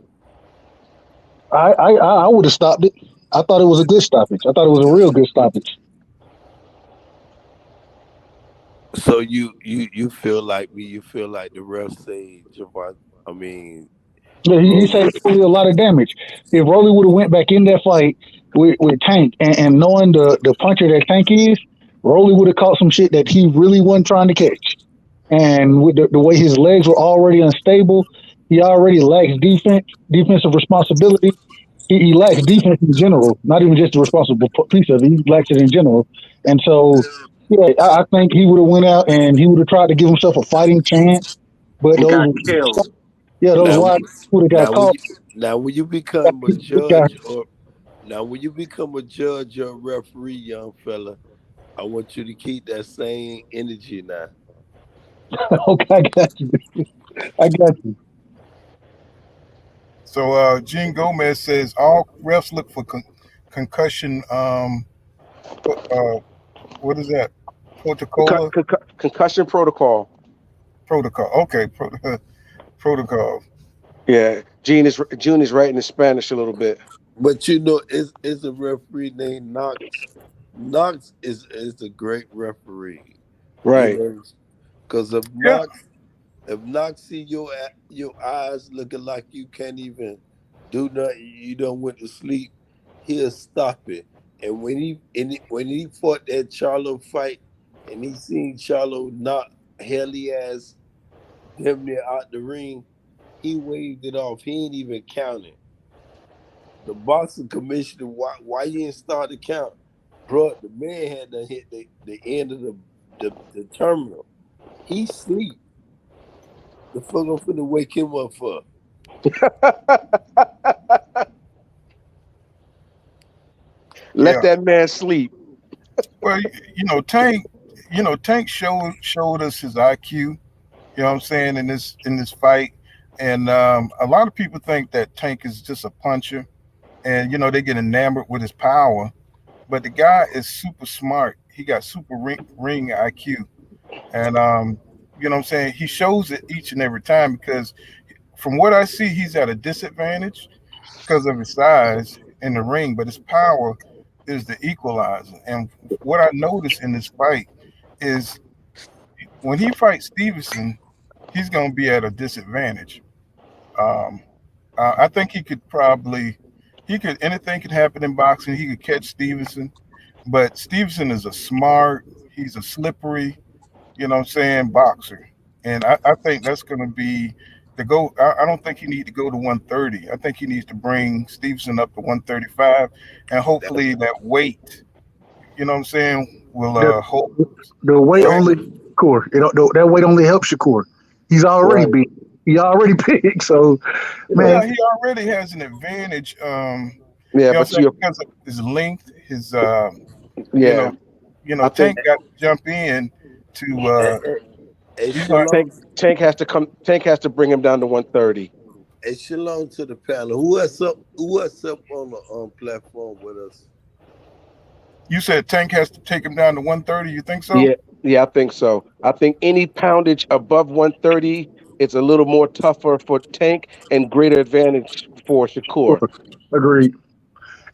I would have stopped it. I thought it was a good stoppage. I thought it was a real good stoppage. So you feel like me? You feel like the ref say Javante? I mean, Yeah, he Rolly. saved Rolly a lot of damage. If Rolly would have went back in that fight with Tank and knowing the puncher that Tank is, Rolly would have caught some shit that he really wasn't trying to catch. And with the way his legs were already unstable, he already lacks defensive responsibility. He lacks defense in general, not even just the responsible piece of it. He lacks it in general. And so, yeah, I think he would have went out and he would have tried to give himself a fighting chance. But And got those, killed. yeah, those Now, wide would have got now when caught. you now when you become a This guy, judge or now when you become a judge or a referee, young fella, I want you to keep that same energy now. okay, I got you. I got you. So Gene Gomez says all refs look for concussion. Uh, what is that? Protocol. Concussion protocol. Protocol. Okay, protocol. Yeah, June is writing in Spanish a little bit. But it's a referee named Knox. Knox is a great referee. You Right. know, because if Yeah. Knox see your eyes looking like you can't even do nothing, you don't went to sleep, he'll stop it. And when he fought that Charlo fight, and he seen Charlo knock Haley ass damn near out the ring, he waved it off. He ain't even counted. The boxing commissioner, why you didn't start the count? Bro, the man had to hit the end of the terminal. He sleep. The fuck I'm finna wake him up for? Let Yeah. that man sleep. Well, Tank showed us his IQ. You know what I'm saying, in this fight, and a lot of people think that Tank is just a puncher, and they get enamored with his power. But the guy is super smart. He got super ring IQ, and you know what I'm saying. He shows it each and every time because from what I see, he's at a disadvantage because of his size in the ring, but his power is the equalizer. And what I noticed in this fight is when he fights Stevenson, he's going to be at a disadvantage. Um, I think anything could happen in boxing. He could catch Stevenson, but Stevenson is he's a slippery, what I'm saying, boxer. And I think that's going to be the go. I don't think he need to go to 130. I think he needs to bring Stevenson up to 135, and hopefully that weight, what I'm saying, will The hold. the weight Go ahead. only core. That weight only helps your core. He's already Right. big. He already big. So Yeah. man, Yeah, he already has an advantage. Yeah, What I'm but saying, you because of his length, his you yeah, know, I think Tank got to jump in to Hey, hey, hey, he's going. shalom, Tank has to bring him down to 130. hey, shalom to the panel. Who else up? Who else up on the platform with us? You said Tank has to take him down to 130. You think so? Yeah, I think so. I think any poundage above 130, it's a little more tougher for Tank and greater advantage for Shakur. Agreed.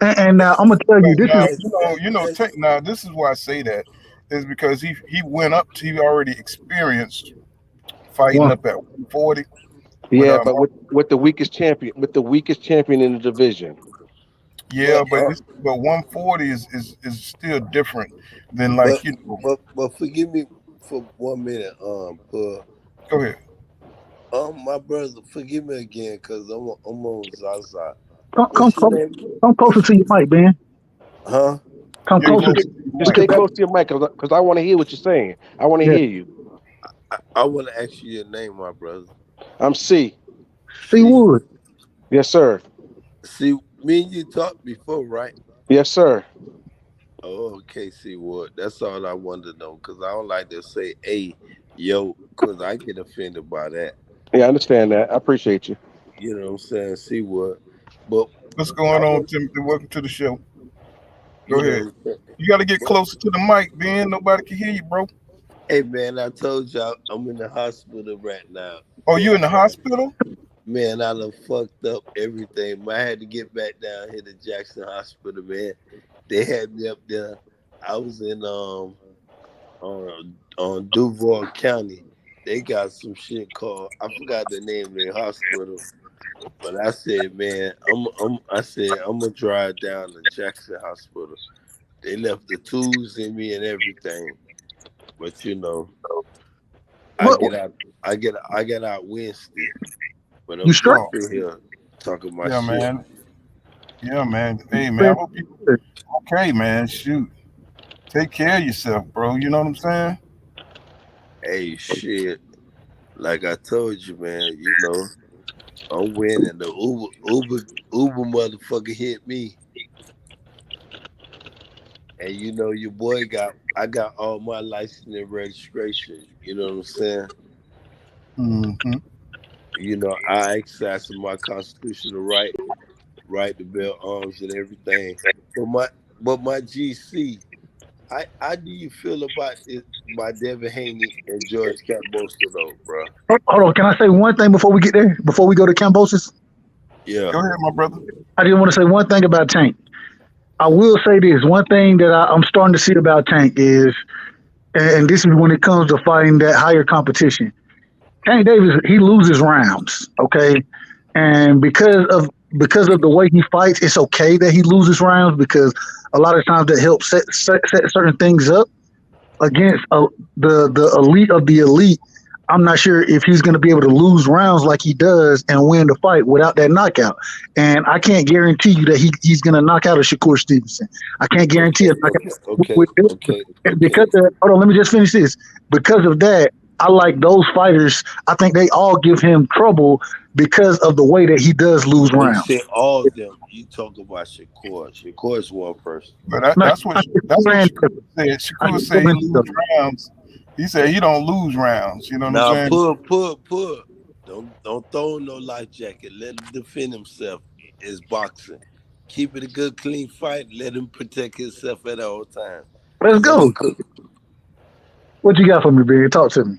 And now I'm gonna tell you, But this is now Tank. Now this is why I say that is because he went up. He already experienced fighting one. up at 140 with Yeah, but with the weakest champion in the division. yeah, But but 140 is still different than like but but forgive me for 1 minute, Pull. Go ahead. My brother, forgive me again, cause I'm on Zaza. come What's your close, name? come closer What's to your mic, Ben. huh? Come Get closer. close Just to the just mic. stay Because close to your mic because I want to hear what you're saying. I want to yeah, hear you. I want to ask you your name, my brother. I'm C. C See, Wood. Yes, sir. see, me and you talked before, right? Yes, sir. Oh, okay, see what? That's all I wanted to know, cause I don't like to say, "Hey, yo," cause I get offended by that. Yeah, I understand that. I appreciate you. You know what I'm saying? See what? But What's I going on, want, Timothy? Welcome to the show. Go you know ahead. what I'm saying? You got to get But closer to the mic, Ben. Nobody can hear you, bro. hey, man, I told y'all I'm in the hospital right now. Oh, you But in the hospital? man, I done fucked up everything. Man, I had to get back down here to Jackson Hospital, man. They had me up there. I was in on Duval County. They got some shit called, I forgot the name of their hospital, but I said, man, I said I'm gonna drive down to Jackson Hospital. They left the tools in me and everything, but I What get out. I get out Wednesday, but you I'm straight? just Oh, sitting here talking my yeah, shit. man. Yeah, man. Hey, man. I hope you okay, man. Shoot. Take care of yourself, bro. You know what I'm saying? Hey, shit. Like I told you, man. I'm winning. The Uber motherfucker hit me, and your boy I got all my license and registration. You know what I'm saying? Mm-hmm. I exercise my constitutional right to bear arms and everything. But my GC, how do you feel about it by Devin Haney and George Kambosos though, bro? Hold on. Can I say one thing before we get there? Before we go to Cambosis, Yeah. Go ahead, my brother. I just want to say one thing about Tank. I will say this. One thing that I'm starting to see about Tank is, and this is when it comes to fighting that higher competition. Tank Davis, he loses rounds, okay, and because of the way he fights, it's okay that he loses rounds because a lot of times that helps set certain things up against the elite of the elite. I'm not sure if he's going to be able to lose rounds like he does and win the fight without that knockout. And I can't guarantee you that he's going to knock out a Shakur Stevenson. I can't guarantee Okay. it. Okay. Okay. Okay. And Okay. hold on, let me just finish this. Because of that, I like those fighters. I think they all give him trouble because of the way that he does lose When you rounds. say all of them, you talk about Shakur. Shakur is one person. But Not, that's what not, Shakur said. Shakur said he lose rounds. He said he don't lose rounds. You know what I'm Now saying? pull. Don't throw no life jacket. Let him defend himself. It's boxing. Keep it a good, clean fight. Let him protect himself at all times. Let's Cause I'm go. gonna cook. What you got for me, big? Talk to me.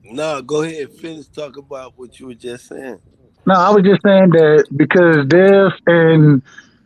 Nah, go ahead. Finish talk about what you were just saying. No, I was just saying that because Dev and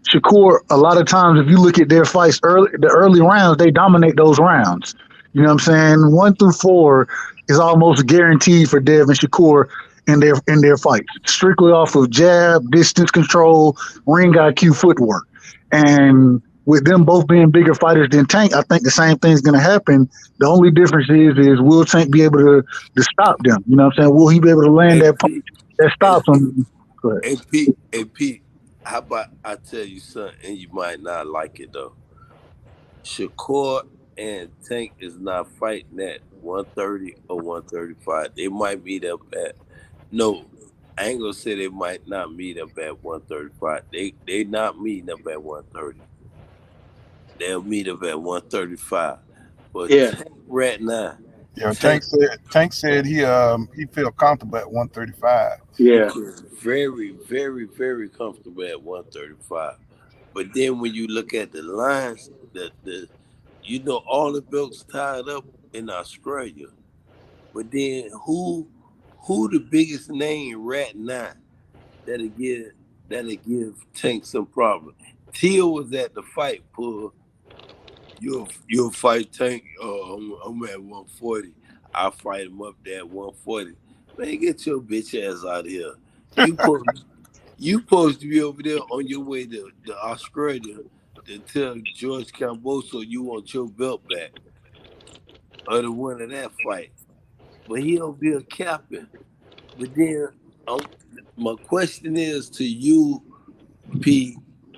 Shakur, a lot of times, if you look at their fights the early rounds, they dominate those rounds. You know what I'm saying? 1 through 4 is almost guaranteed for Dev and Shakur in their fights, strictly off of jab, distance control, ring IQ, footwork, and with them both being bigger fighters than Tank, I think the same thing's going to happen. The only difference is will Tank be able to stop them? You know what I'm saying? Will he be able to land Hey that punch Pete. that Hey stops Pete. him? Good. Hey Pete. How about I tell you something and you might not like it though. Shakur and Tank is not fighting at 130 or 135. They might meet up at no. I ain't gonna say they might not meet up at 135. They not meeting up at 130. They'll meet up at 135. But Yeah, Tank right now, Yeah, Tank Tank said he felt comfortable at 135. he yeah. feels very, very, very comfortable at 135. But then when you look at the lines, You know, all the belts tied up in Australia. But then who the biggest name right now that'll give Tank some problem? Teal was at the fight pull. You'll fight Tank. I'm at 140. I'll fight him up there at 140. Man, get your bitch ass out of here. You supposed you supposed to be over there on your way to Australia to tell George Camboso you want your belt back or the winner of that fight. But he don't be a captain. But then um, my question is to you, P,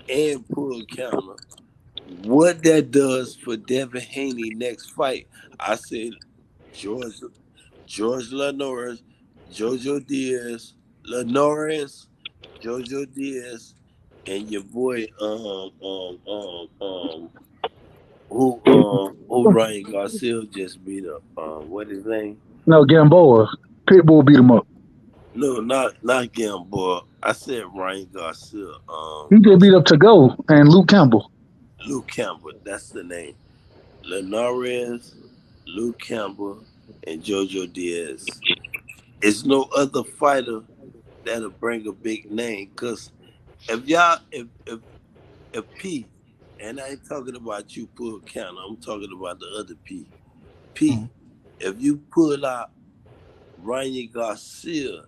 and Pull Counter, what that does for Devin Haney next fight. I said George Lenoris, Jojo Diaz, Lenoris, Jojo Diaz, and your boy who Ryan Garcia just beat up. What his name? No, Gamboa. Pitbull beat him up. No, not Gamboa. I said Ryan Garcia. He just beat up To Go and Luke Campbell. Luke Campbell. That's the name. Linares, Luke Campbell, and Jojo Diaz. It's no other fighter that'll bring a big name. Cause if P, and I ain't talking about you, Pull Counter. I'm talking about the other P. P, if you pull out Ryan Garcia.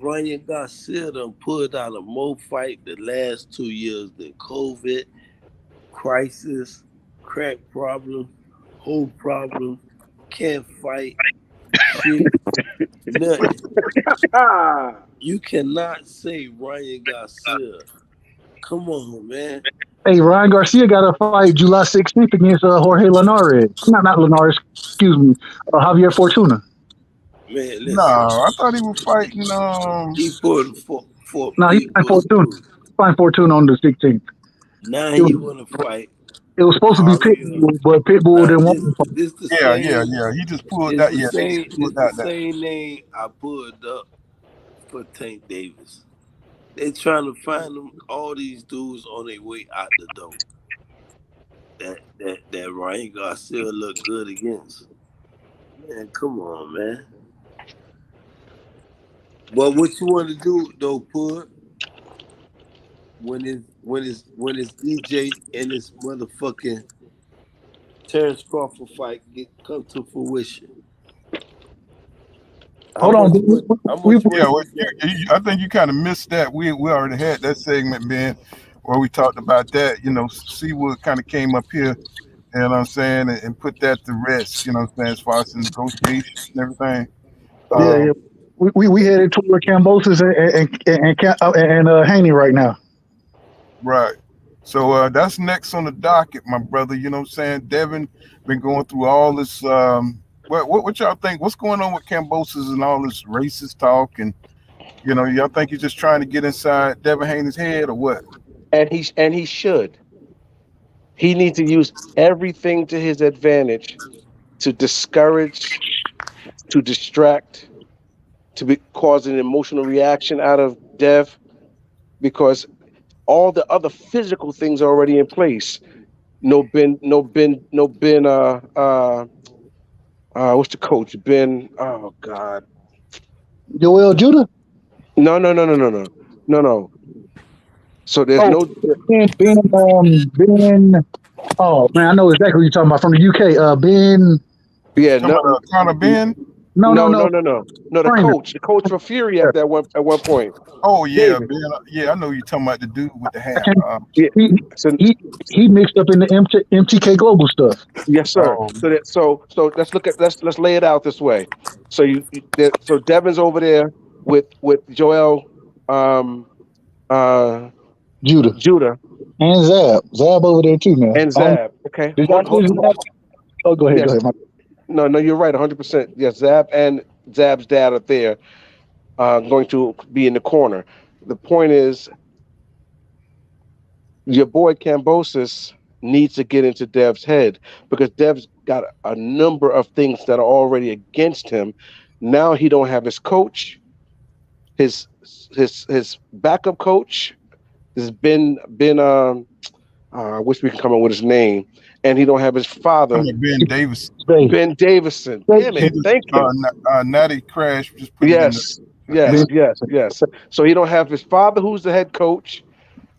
Ryan Garcia done pulled out a more fight the last 2 years than COVID, crisis, crack problems, whole problems, can't fight, shit, nothing. You cannot say Ryan Garcia. Come on, man. Hey, Ryan Garcia got a fight July 16th against Jorge Linares. Not Linares, excuse me, Javier Fortuna. Man, No, listen. I thought he was fighting. He pulled for No, he's he fighting pulled Fortuna. through. Fighting Fortuna on the 16th. Now It was, he wanna fight it was supposed to be Javier. Pitbull, but Pitbull Now didn't want this to fight. this the Yeah, yeah, same yeah. He just pulled this that. the Yeah, he just same this pulled the out that. same name I pulled up for Tank Davis. They trying to find them all these dudes on their way out the door. That Ryan Garcia look good against. Man, come on, man. But what you want to do though, Pud, when it's DJ and this motherfucking Terrence Crawford fight come to fruition? How Hold on, much dude. money? How We, much Yeah, money well, you got? I think you kind of missed that. We already had that segment, Ben, where we talked about that. Seawood kind of came up here, you know what I'm saying, and put that to rest. You know what I'm saying, as far as the negotiations and everything. yeah, Um, yeah. We headed toward Cambosis and Haney right now. right. So that's next on the docket, my brother. You know what I'm saying? Devin been going through all this. What y'all think? What's going on with Cambosis and all this racist talk? And y'all think he's just trying to get inside Devin Haney's head or what? And he should. He needs to use everything to his advantage to discourage, to distract, to cause an emotional reaction out of Dev, because all the other physical things are already in place. No Ben, no Ben, no Ben. What's the coach? Ben. Oh God. Joel Judah. No, no, no, no, no, no, no, no. So there's Oh, no. Ben. Oh man, I know exactly what you're talking about from the UK. Ben. Yeah, Talking no, about Conor Ben? No, no, no, no. no, no, no, no. The Trainer. coach, the coach for Fury Yeah, at one point. Oh yeah, David. Ben. Yeah, I know you talking about the dude with the I hat. can't. Yeah. He So he mixed up in the MTK Global stuff. yes, sir. Oh So let's lay it out this way. So so Devin's over there with Joel, um, uh, Judah Judah and Zab over there too now. and Zab. Okay, Did y'all see Zab? Oh, go ahead, go yes, ahead. no, no, you're right, 100%. Yes, Zab and Zab's dad are there, going to be in the corner. The point is, your boy Cambosis needs to get into Dev's head, because Dev's got a number of things that are already against him. Now he don't have his coach, his backup coach has been I wish we could come up with his name, and he don't have his father, Come on, Ben Davis. Bay. Ben Davison. Damn He it! just Thank you. Natty Crash just put it in the Yes, yes, Ben, yes, yes. So he don't have his father, who's the head coach.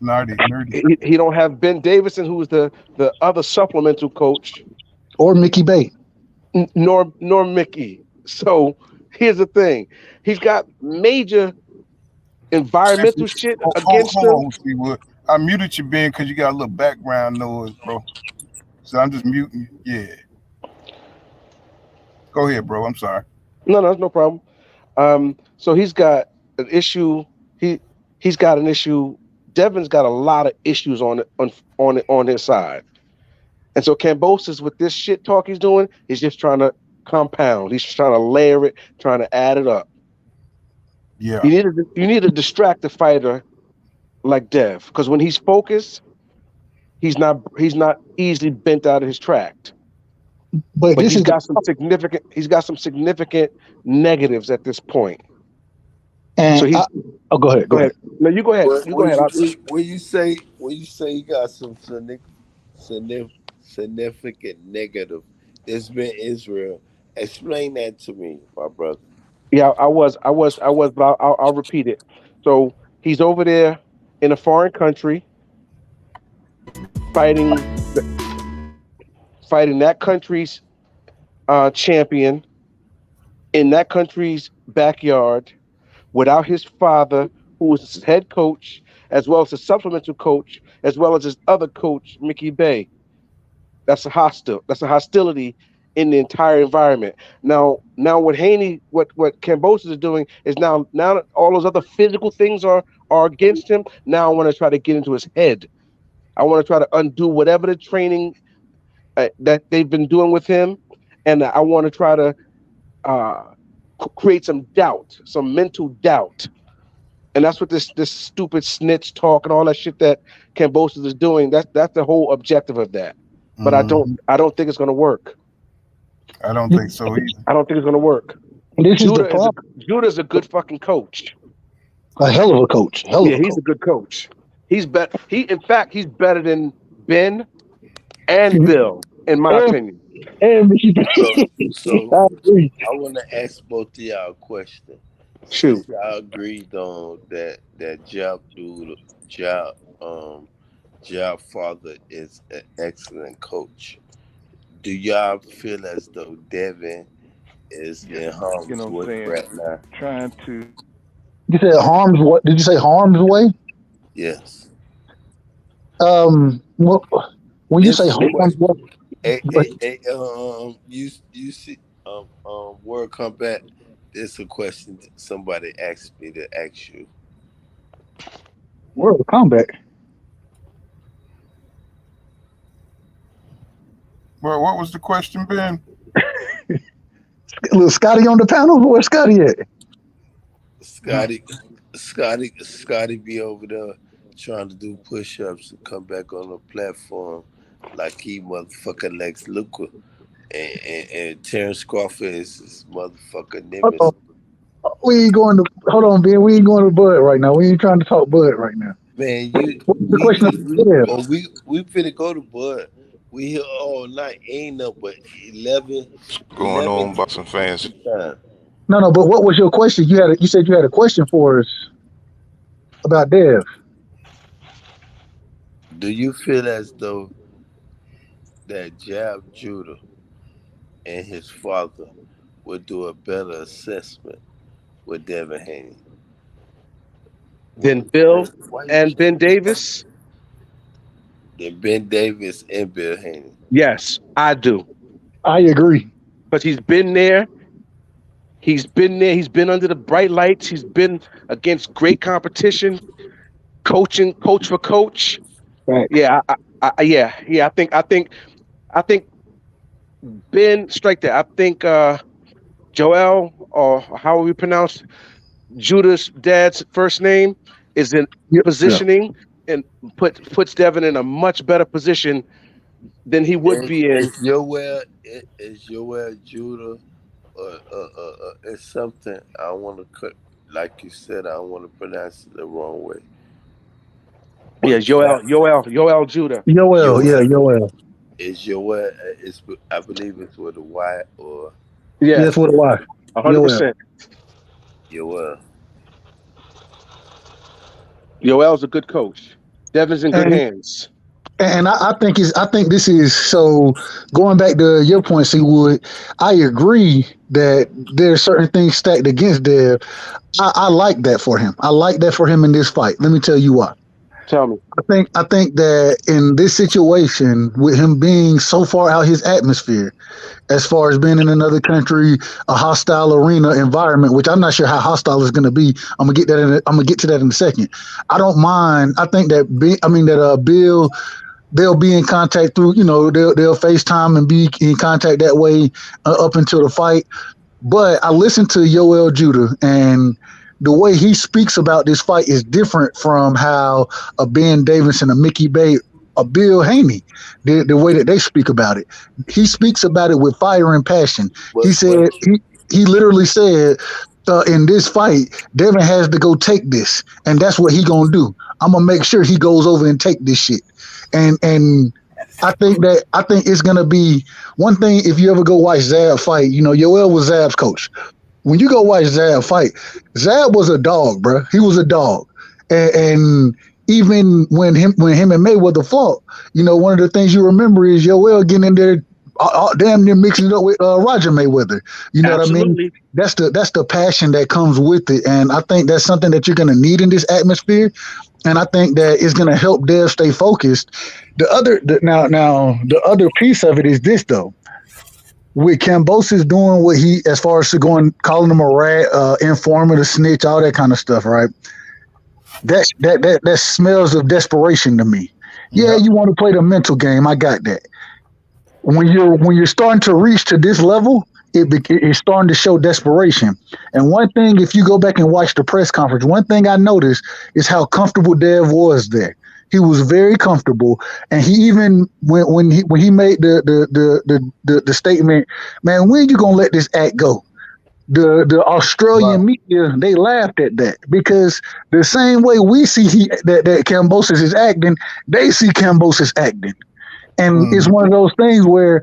nerdy. He don't have Ben Davison, who's the other supplemental coach, or Mickey Bay. nor Mickey. So here's the thing: he's got major environmental shit against him. Hold on, see what I muted you, Ben, because you got a little background noise, bro. So I'm just muting you. Yeah. Go ahead, bro. I'm sorry. No, no, no problem. So he's got an issue. He he's got an issue. Devin's got a lot of issues on his side, and so Kambosos with this shit talk he's doing, he's just trying to compound. He's trying to layer it, trying to add it up. Yeah. You need to distract the fighter like Dev, because when he's focused, he's not easily bent out of his track. But But this is he's got some significant negatives at this point. So and he's oh, go ahead. go ahead. No, you go ahead. But You go ahead. when you say you got some significant negative, it's been Israel. Explain that to me, my brother. Yeah, but I'll repeat it. So he's over there in a foreign country fighting fighting that country's champion in that country's backyard without his father, who was his head coach, as well as his supplemental coach, as well as his other coach, Mickey Bay. That's a hostile. That's a hostility in the entire environment. Now what what Kambosos is doing is now that all those other physical things are against him. Now I want to try to get into his head. I want to try to undo whatever the training that they've been doing with him, and I want to try to uh, create some doubt, some mental doubt. And that's what this stupid snitch talk and all that shit that Kambosos is doing. That's the whole objective of that. But Mhm. I don't think it's gonna work. I don't think so either. I don't think it's gonna work. this is the problem. Judah's a good fucking coach. A hell of a coach. Hell of Yeah, a he's coach. a good coach. He in fact he's better than Ben and Bill, in my And, opinion. and Mickey Bay. So so I agree. I want to ask both of y'all a question. Shoot. Since y'all agreed on that Job Job father is an excellent coach. Do y'all feel as though Devin is in harm's way right now? You said harm's what? Did you say harm's way? Yes. Well, when you This say is a harm's question. way, but You see, word come back. This a question that somebody asked me to ask you. World Combat. Well, what was the question, Ben? Little Scotty on the panel. Where's Scotty at? Scotty, Scotty be over there trying to do push-ups and come back on the platform like he motherfucking Lex Luger, and Terrence Crawford is his motherfucking Uh-oh. nemesis. We ain't going to hold on, Ben. We ain't going to Bud right now. We ain't trying to talk Bud right now. Man, What's the question? we finna go to Bud. We here all night. Ain't no but 11, Going 11 on, boxing fans? time. No. But what was your question? You said you had a question for us about Dev. Do you feel as though that Jab Judah and his father would do a better assessment with Devin Haney? Then Bill and Ben Davis. Than Ben Davis and Bill Haney? Yes, I do. I agree. Because he's been there. He's been there. He's been under the bright lights. He's been against great competition, coach for coach. Facts. Yeah, yeah. I think Ben strike that. I think Joel, or how we pronounce Judah's dad's first name, is in Yep. Yeah. positioning and puts Devin in a much better position than he would be in. Is your Judah it's something I want to cut, like you said, I don't want to pronounce it the wrong way. Yeah, Yoel Judah. Yoel, yeah, Yoel. Yoel. Is Yoel? It's I believe it's with a Y or Yeah, Yes, what do I? Yoel. 100%. Yoel. Yoel's a good coach. Devin's in good And hands. I think this is so going back to your point, C Wood, I agree that there are certain things stacked against Dev. I like that for him. I like that for him in this fight. Let me tell you why. Tell me. I think that in this situation, with him being so far out his atmosphere, as far as being in another country, a hostile arena environment, which I'm not sure how hostile it's going to be. I'm gonna get to that in a second. I don't mind. I think that Bill, they'll be in contact through, they'll FaceTime and be in contact that way up until the fight. But I listened to Yoel Judah, and the way he speaks about this fight is different from how a Ben Davidson, a Mickey Bay, a Bill Haney, the way that they speak about it. He speaks about it with fire and passion. But He said he literally said in this fight, Devin has to go take this, and that's what he gonna do. I'm gonna make sure he goes over and take this shit. And I think it's gonna be one thing if you ever go watch Zab fight. Yoel was Zab's coach. When you go watch Zab fight, Zab was a dog, bro. He was a dog, and even when him and Mayweather fought, one of the things you remember is Yoel getting in there, damn near mixing it up with Roger Mayweather. You know what I mean? Absolutely. That's the passion that comes with it, and I think that's something that you're gonna need in this atmosphere. And I think that it's going to help Dev stay focused. Now the other piece of it is this though. With Kambosos doing what he, as far as calling him a rat, informant, a snitch, all that kind of stuff, right? That smells of desperation to me. Yeah, Yep. you want to play the mental game. I got that. When you're starting to reach to this level, it's starting to show desperation. And one thing, if you go back and watch the press conference, one thing I noticed is how comfortable Dev was there. He was very comfortable, and he even when he made the statement, man, when you gonna let this act go? The Right. Australian media, they laughed at that because the same way we see that Kambosos is acting, they see Kambosos acting. And it's Mhm. one of those things where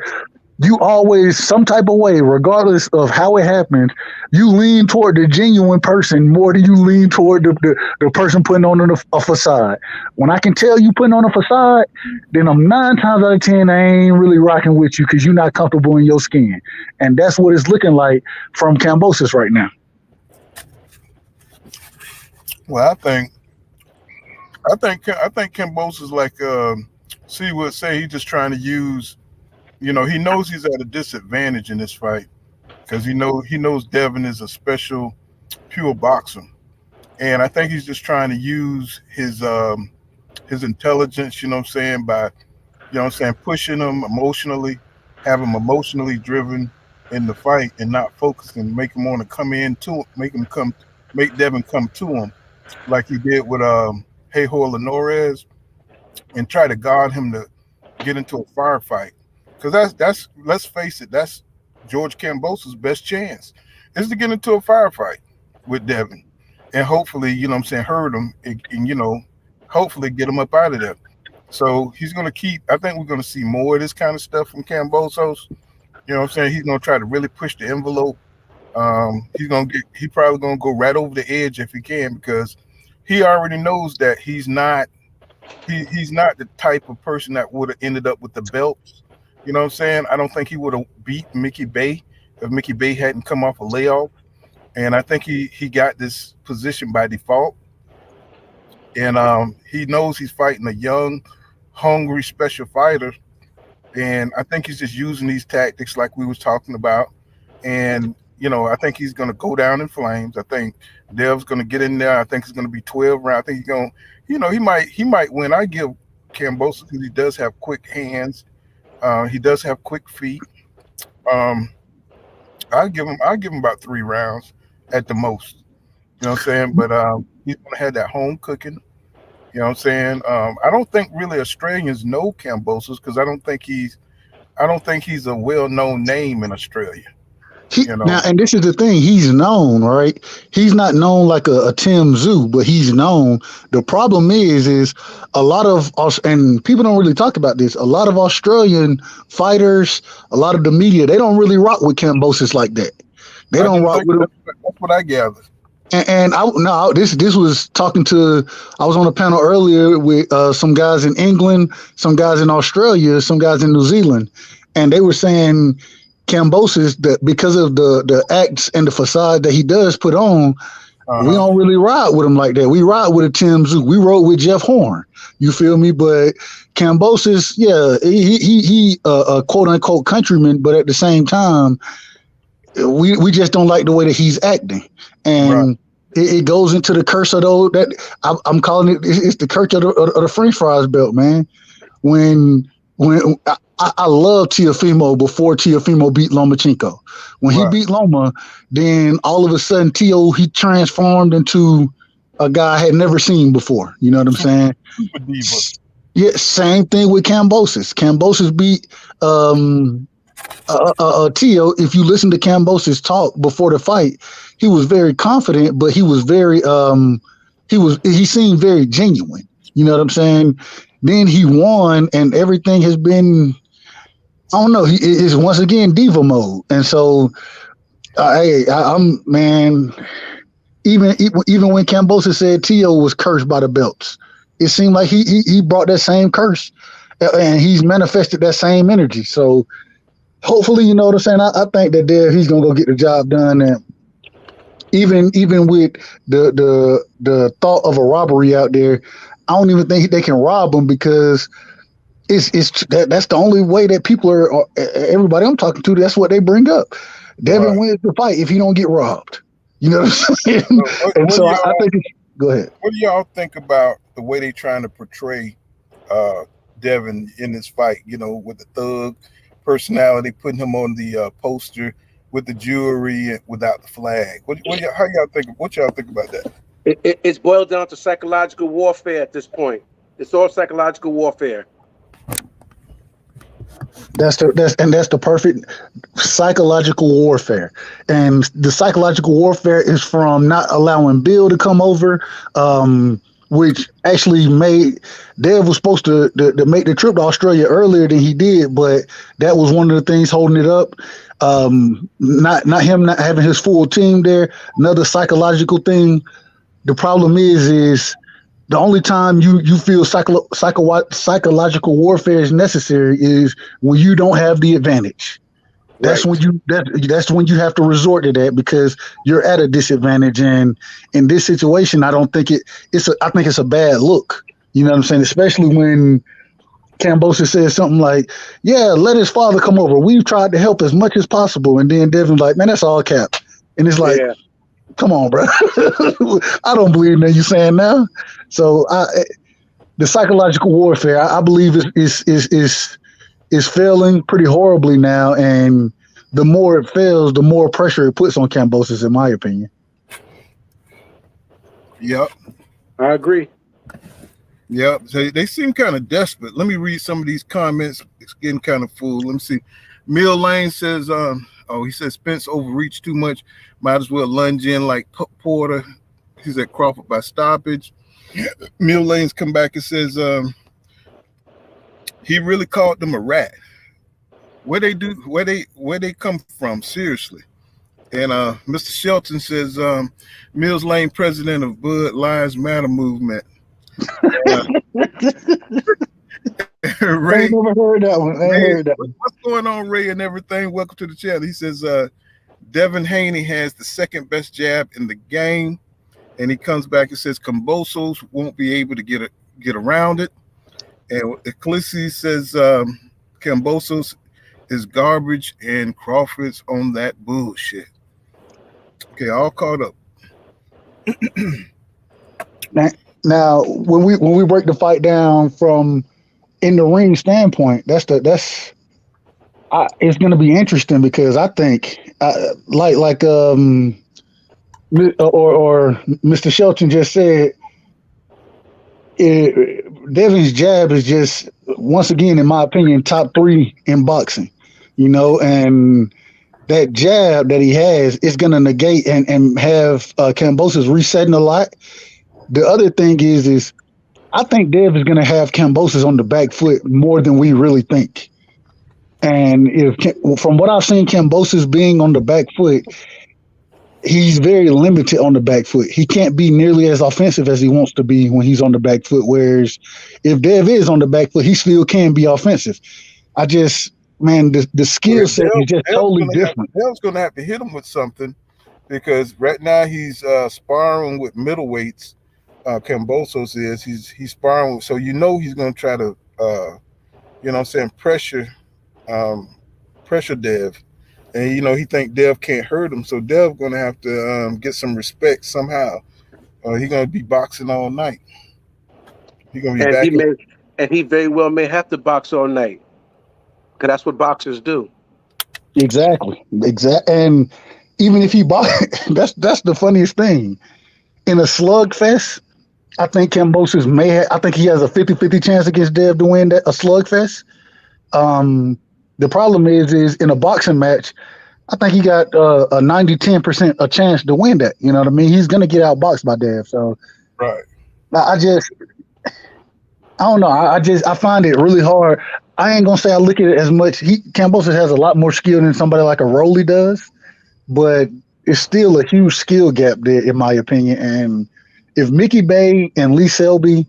you always, some type of way, regardless of how it happens, you lean toward the genuine person more than you lean toward the person putting on a facade. When I can tell you putting on a facade, then I'm 9 times out of 10, I ain't really rocking with you because you're not comfortable in your skin. And that's what it's looking like from Kambosos right now. Well, I think Kimbos is like C would say he's just trying to use. He knows he's at a disadvantage in this fight because he knows Devin is a special pure boxer, and I think he's just trying to use his intelligence. You know what I'm saying, by pushing him emotionally, have him emotionally driven in the fight, and not focusing, make him want to come in to make Devin come to him like he did with Hey Lenores, and try to guard him to get into a firefight. Because that's let's face it, that's George Kambosos' best chance is to get into a firefight with Devin, and hopefully, hurt him, and hopefully get him up out of there. So he's gonna keep. I think we're gonna see more of this kind of stuff from Kambosos. You know what I'm saying? He's gonna try to really push the envelope. He probably gonna go right over the edge if he can, because he already knows that he's not the type of person that would have ended up with the belts. You know what I'm saying? I don't think he would have beat Mickey Bay if Mickey Bay hadn't come off a layoff. And I think he got this position by default. And he knows he's fighting a young, hungry special fighter. And I think he's just using these tactics like we was talking about. And I think he's going to go down in flames. I think Dev's going to get in there. I think it's going to be 12 rounds. I think he's going to, he might win. I give Kambosos, because he does have quick hands. He does have quick feet. Um, I'll give him about 3 rounds at the most. You know what I'm saying? But he's going to have that home cooking. You know what I'm saying? I don't think really Australians know Kambosos, because I don't think he's a well-known name in Australia. Now, and this is the thing, he's known, right? He's not known like a Tim Zoo, but he's known. The problem is a lot of us, and people don't really talk about this. A lot of Australian fighters, a lot of the media, they don't really rock with Kambosos like that. They don't rock with him. That's what I gathered. And this was talking to. I was on a panel earlier with some guys in England, some guys in Australia, some guys in New Zealand, and they were saying Kambosos, that because of the acts and the facade that he does put on, we don't really ride with him like that. We ride with a Tim Zoo. We rode with Jeff Horn. You feel me? But Kambosos, yeah, he a quote unquote countryman, but at the same time, we just don't like the way that he's acting, and it goes into the curse of those that I'm calling it. It's the curse of the French fries belt, man. When I love Teofimo before Teofimo beat Lomachenko. When he beat Loma, then all of a sudden he transformed into a guy I had never seen before. You know what I'm saying? Yeah, same thing with Kambosos. Kambosos beat Teo. If you listen to Kambosos talk before the fight, he was very confident, but he was very he seemed very genuine. You know what I'm saying? Then he won, and everything has been, I don't know. He is once again diva mode, and so I'm man. Even when Kambosos said Teo was cursed by the belts, it seemed like he brought that same curse, and he's manifested that same energy. So hopefully, you know what I'm saying. I think that he's gonna go get the job done, and even with the thought of a robbery out there, I don't even think they can rob him, because that's the only way that people are everybody I'm talking to, that's what they bring up. Devin wins the fight if he don't get robbed. You know what I'm saying? And so I think go ahead. What do y'all think about the way they trying to portray Devin in this fight? You know, with the thug personality, putting him on the poster with the jewelry and without the flag. What y'all think about that? It's boiled down to psychological warfare at this point. It's all psychological warfare. That's the perfect psychological warfare. And the psychological warfare is from not allowing Bill to come over, which actually made Dev was supposed to make the trip to Australia earlier than he did, but that was one of the things holding it up. Not him not having his full team there. Another psychological thing. The problem is the only time you feel psychological warfare is necessary is when you don't have the advantage. That's when you have to resort to that, because you're at a disadvantage. And in this situation, I don't think I think it's a bad look. You know what I'm saying? Especially when Kambosos says something like, "Yeah, let his father come over. We've tried to help as much as possible." And then Devin's like, "Man, that's all cap." And it's like, come on, bro. I don't believe in that you saying now. So the psychological warfare, I believe is failing pretty horribly now. And the more it fails, the more pressure it puts on Kambosos, in my opinion. Yep. I agree. Yep. So they seem kind of desperate. Let me read some of these comments. It's getting kind of full. Let me see. Mill Lane says, he says Spence overreached too much. Might as well lunge in like Porter. He's at Crawford by stoppage. Mill Lane's come back and says he really called them a rat. Where they come from? Seriously. And Mr. Shelton says Mills Lane, president of Bud Lives Matter movement. Ray, I never heard that one. What's going on, Ray, and everything? Welcome to the channel. He says Devin Haney has the second best jab in the game, and he comes back and says Kambosos won't be able to get around it. And Ecclesi says Kambosos is garbage and Crawford's on that bullshit. Okay, all caught up. Now, when we break the fight down from in the ring standpoint, it's going to be interesting, because I think like Mr. Shelton just said, Devin's jab is just, once again, in my opinion, top 3 in boxing. You know, and that jab that he has is going to negate and have Kambosos resetting a lot. The other thing is I think Dev is going to have Kambosos on the back foot more than we really think. And from what I've seen, Kambosos being on the back foot, he's very limited on the back foot. He can't be nearly as offensive as he wants to be when he's on the back foot. Whereas if Dev is on the back foot, he still can be offensive. The skill set is just totally different. Dev's gonna have to hit him with something because right now he's sparring with middleweights. Kambosos is he's sparring, so he's gonna try to pressure Dev, and he think Dev can't hurt him, so Dev gonna have to get some respect somehow. He's gonna be boxing all night. He's gonna be and he very well may have to box all night, because that's what boxers do. Exactly. And even if he box, that's the funniest thing. In a slugfest, I think Kambosos I think he has a 50-50 chance against Dev to win a slugfest. The problem is in a boxing match, I think he got a 90-10% a chance to win that. You know what I mean? He's going to get outboxed by Dev. So right. I don't know. I find it really hard. I ain't gonna say I look at it as much. Kambosos has a lot more skill than somebody like a Rolly does, but it's still a huge skill gap there, in my opinion. And if Mickey Bay and Lee Selby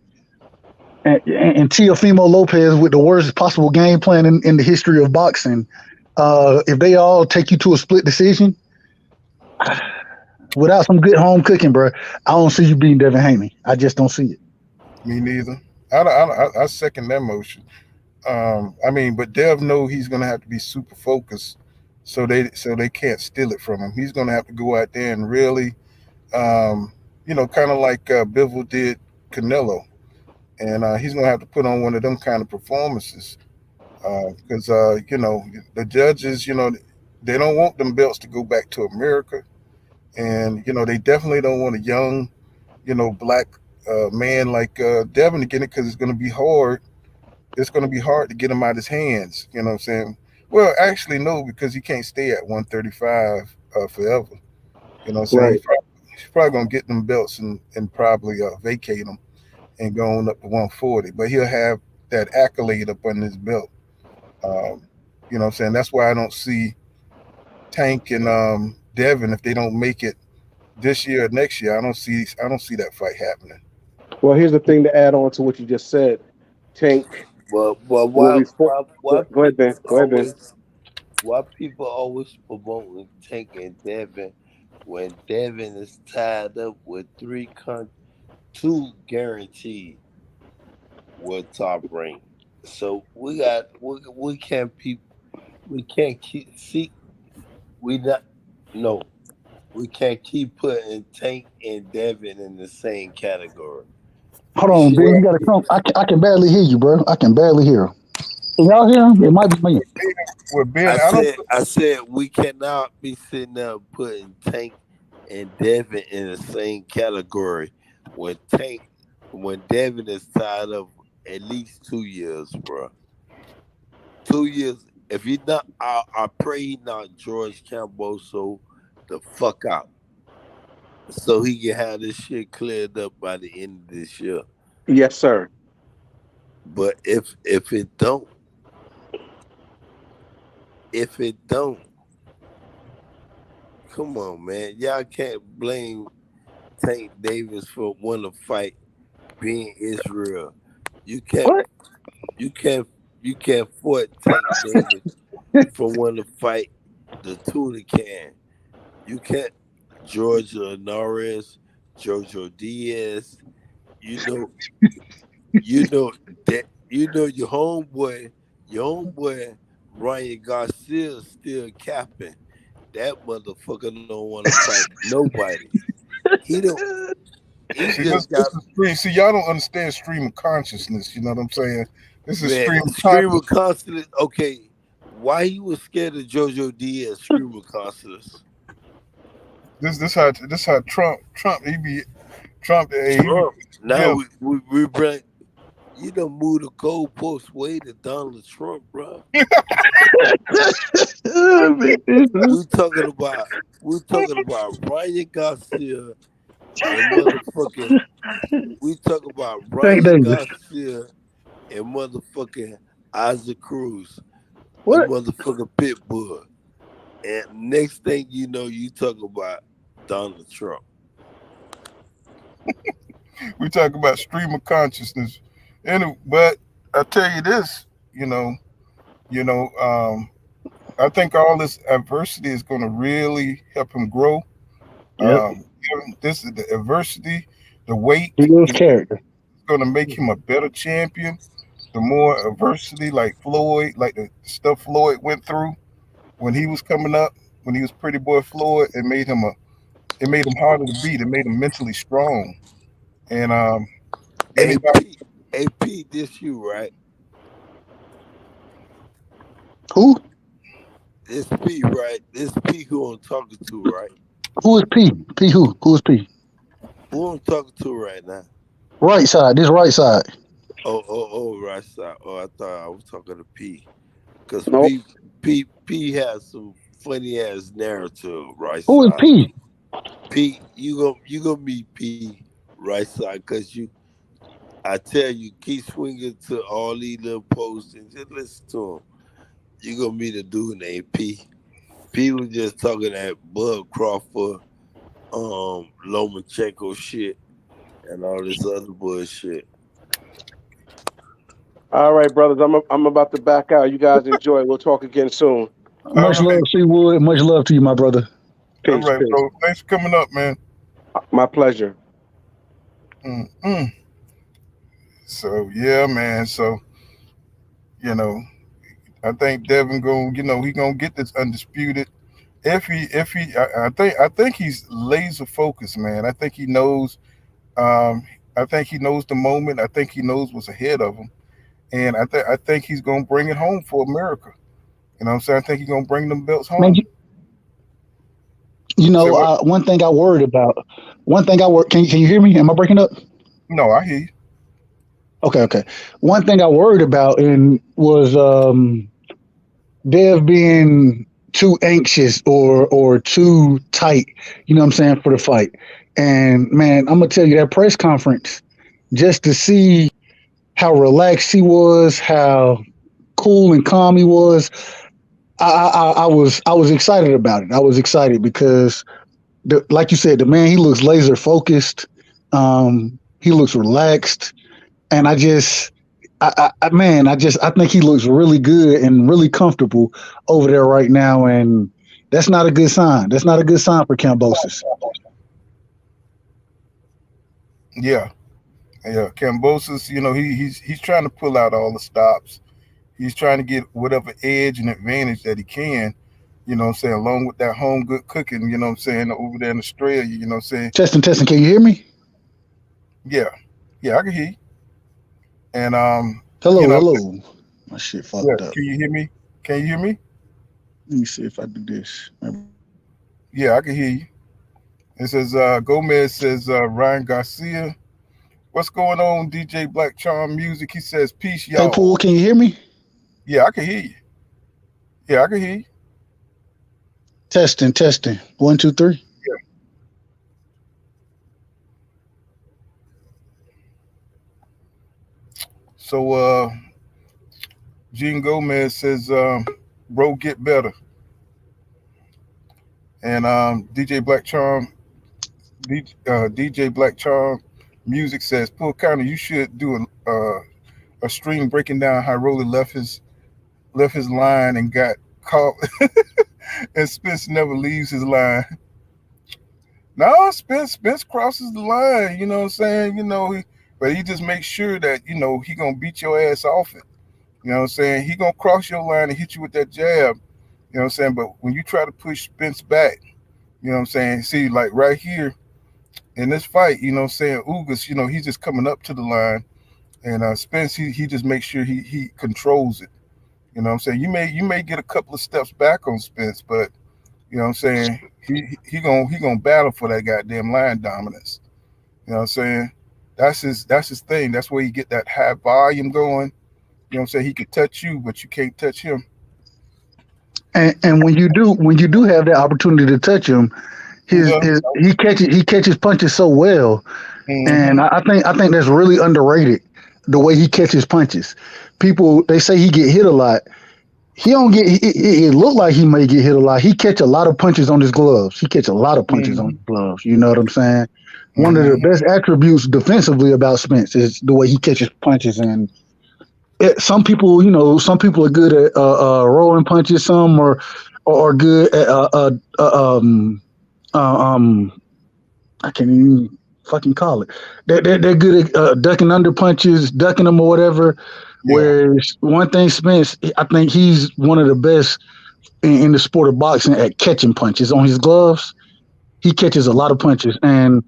and Teofimo Lopez with the worst possible game plan in the history of boxing, if they all take you to a split decision, without some good home cooking, bro, I don't see you beating Devin Haney. I just don't see it. Me neither. I second that motion. But Dev know he's gonna have to be super focused, so they can't steal it from him. He's gonna have to go out there and really, kind of like Bivol did Canelo, and he's gonna have to put on one of them kind of performances, because the judges, they don't want them belts to go back to America, and they definitely don't want a young, black man like Devin to get it, because it's gonna be hard. It's going to be hard to get him out of his hands. You know what I'm saying? Well, actually, no, because he can't stay at 135 forever. You know what I'm saying? Right. He's probably going to get them belts and probably vacate them and go on up to 140. But he'll have that accolade up on his belt. You know what I'm saying? That's why I don't see Tank and Devin, if they don't make it this year or next year. I don't see that fight happening. Well, here's the thing to add on to what you just said. Tank. Well, why go ahead, Ben. Why people always promoting Tank and Devin when Devin is tied up with 2 guaranteed with top rank? So we can't keep putting Tank and Devin in the same category. Hold on, Ben. You gotta come. I can barely hear you, bro. I can barely hear him. Can y'all hear him? It might be me. Well, Ben, I said we cannot be sitting there putting Tank and Devin in the same category when Devin is tied up at least 2 years, bro. 2 years. If he not, I pray he not George Kambosos the fuck out, so he can have this shit cleared up by the end of this year. Yes, sir. But if it don't, come on, man. Y'all can't blame Tank Davis for wanting to fight being Israel. You can't fault Tank Davis for wanting to fight the tuna can. You can't Georgia Norris, Jojo Diaz. You know your homeboy Ryan Garcia still capping. That motherfucker don't want to fight nobody. He don't. He just got. See, y'all don't understand stream of consciousness. You know what I'm saying? This is stream of consciousness. Okay, why you was scared of Jojo Diaz? Stream of consciousness. This how Trump. He be Trump. Now we bring. You done moved the goalpost way to Donald Trump, bro. We talking about we talking about Ryan Garcia and motherfucking. We talking about Tank Ryan Davis. Garcia and motherfucking Isaac Cruz, the What? motherfucking pit bull. And next thing you know, you talk about Donald Trump. We talk about stream of consciousness, but I tell you this, you know, I think all this adversity is going to really help him grow. Yep. This is the adversity, the weight He was is character. going to make him a better champion. The more adversity, like Floyd, like the stuff Floyd went through when he was coming up, when he was Pretty Boy Floyd, it made him harder to beat. It made him mentally strong. And anybody, AP, AP, this you, right? Who? This P, right? This P who I'm talking to, right? Who is P? P who? Who is P? Who I'm talking to right now? Right side. This right side. Oh, right side. Oh, I thought I was talking to P. Because Nope. P has some funny ass narrative, right Who is side. P? P, you gonna meet P, right side, because I tell you, keep swinging to all these little posts and just listen to him. You gonna meet a dude named P. P was just talking that Bud Crawford, Lomachenko shit and all this other bullshit. All right, brothers. I'm about to back out. You guys enjoy. We'll talk again soon. all Much love, right, Seawood. Much love to you, my brother. all Peace, right, peace. bro. Thanks for coming up, man. My pleasure. Mm-mm. So yeah, man. So you know, I think Devin he gonna get this undisputed. I think he's laser focused, man. Um, I think he knows the moment. I think he knows what's ahead of him, and I think he's gonna bring it home for America. You know what I'm saying? I think he's gonna bring them belts Man, home. you Say know, what? one thing I worried about. One thing I work. Can you hear me? Am I breaking up? No, I hear you. Okay. One thing I worried about and was Dev being too anxious or too tight. You know what I'm saying for the fight. And man, I'm gonna tell you that press conference just to see how relaxed he was, how cool and calm he was. I was excited about it. I was excited because like you said, the man he looks laser focused. He looks relaxed, and I think he looks really good and really comfortable over there right now, and that's not a good sign. That's not a good sign for Kambosos. Yeah, yeah. Cambosis, he's trying to pull out all the stops. He's trying to get whatever edge and advantage that he can. You know what I'm saying? Along with that home good cooking. You know what I'm saying? Over there in Australia. You know what I'm saying? Testing, testing. Can you hear me? Yeah, yeah. I can hear you. And you Hello, know, hello. My shit yeah. fucked up. Can you hear me? Can you hear me? Let me see if I do this. Yeah, I can hear you. It says Gomez says Ryan Garcia. What's going on, DJ Black Charm Music? He says peace, Hey, Pool, y'all. can you hear me? Yeah, I can hear you. Yeah, I can hear you. Testing, testing. One, two, three. So Gene Gomez says, bro, get better. And DJ Black Charm, DJ Black Charm Music says, Pull Counter, you should do a stream breaking down how Rolly left his line and got caught, and Spence never leaves his line. No, Spence crosses the line. You know what I'm saying? But he just makes sure that he gonna beat your ass off it. You know what I'm saying? He gonna cross your line and hit you with that jab. You know what I'm saying? But when you try to push Spence back, you know what I'm saying? See, like right here in this fight, you know what I'm saying? Ugas, he's just coming up to the line, and Spence, he just makes sure he controls it. You know what I'm saying? You may get a couple of steps back on Spence, but you know what I'm saying? He gonna battle for that goddamn line dominance. You know what I'm saying? That's his thing. That's where you get that high volume going. You know what I'm saying? He could touch you, but you can't touch him. And when you do have that opportunity to touch him, Yeah. he catches punches so well. And Mm-hmm. I think that's really underrated, the way he catches punches. People, they say he get hit a lot. He don't get. It look like he may get hit a lot. He catch a lot of punches on his gloves. He catch a lot of punches on Mm-hmm. his gloves. You know what I'm saying? One of the Mm-hmm. best attributes defensively about Spence is the way he catches punches. And some people, some people are good at rolling punches. Some are good at um I can't even fucking call it. They're good at ducking under punches, ducking them or whatever. Yeah. Whereas one thing, Spence, I think he's one of the best in the sport of boxing at catching punches on his gloves. He catches a lot of punches. And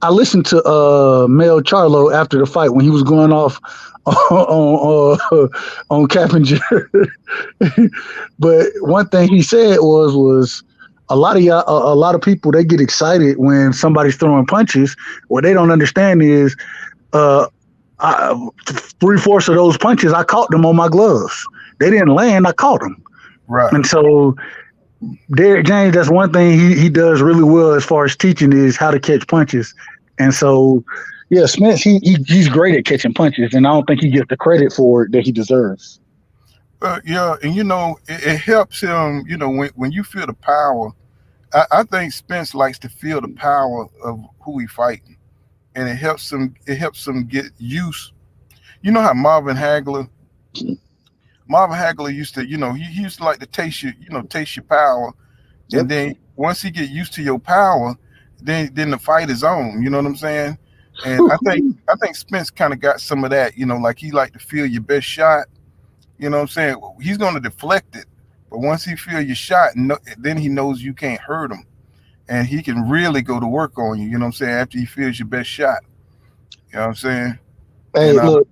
I listened to Mel Charlo after the fight when he was going off on Cappinger. But one thing he said was a lot of y'all, a lot of people, they get excited when somebody's throwing punches. What they don't understand is uh, 3/4 of those punches I caught them on my gloves. They didn't land, I caught them. Right. And so Derek James, that's one thing he does really well as far as teaching is how to catch punches. And so, yeah, Spence, he's great at catching punches, and I don't think he gets the credit for it that he deserves. Yeah, and it helps him. When you feel the power, I think Spence likes to feel the power of who he fighting, and it helps him. It helps him get used. You know how Marvin Hagler used to, he used to like to taste your power, Yep. and then once he get used to your power, then the fight is on. You know what I'm saying? And I think Spence kind of got some of that. Like he like to feel your best shot. You know what I'm saying? He's going to deflect it, but once he feel your shot, then he knows you can't hurt him, and he can really go to work on you. You know what I'm saying? After he feels your best shot. You know what I'm saying? And Hey, look,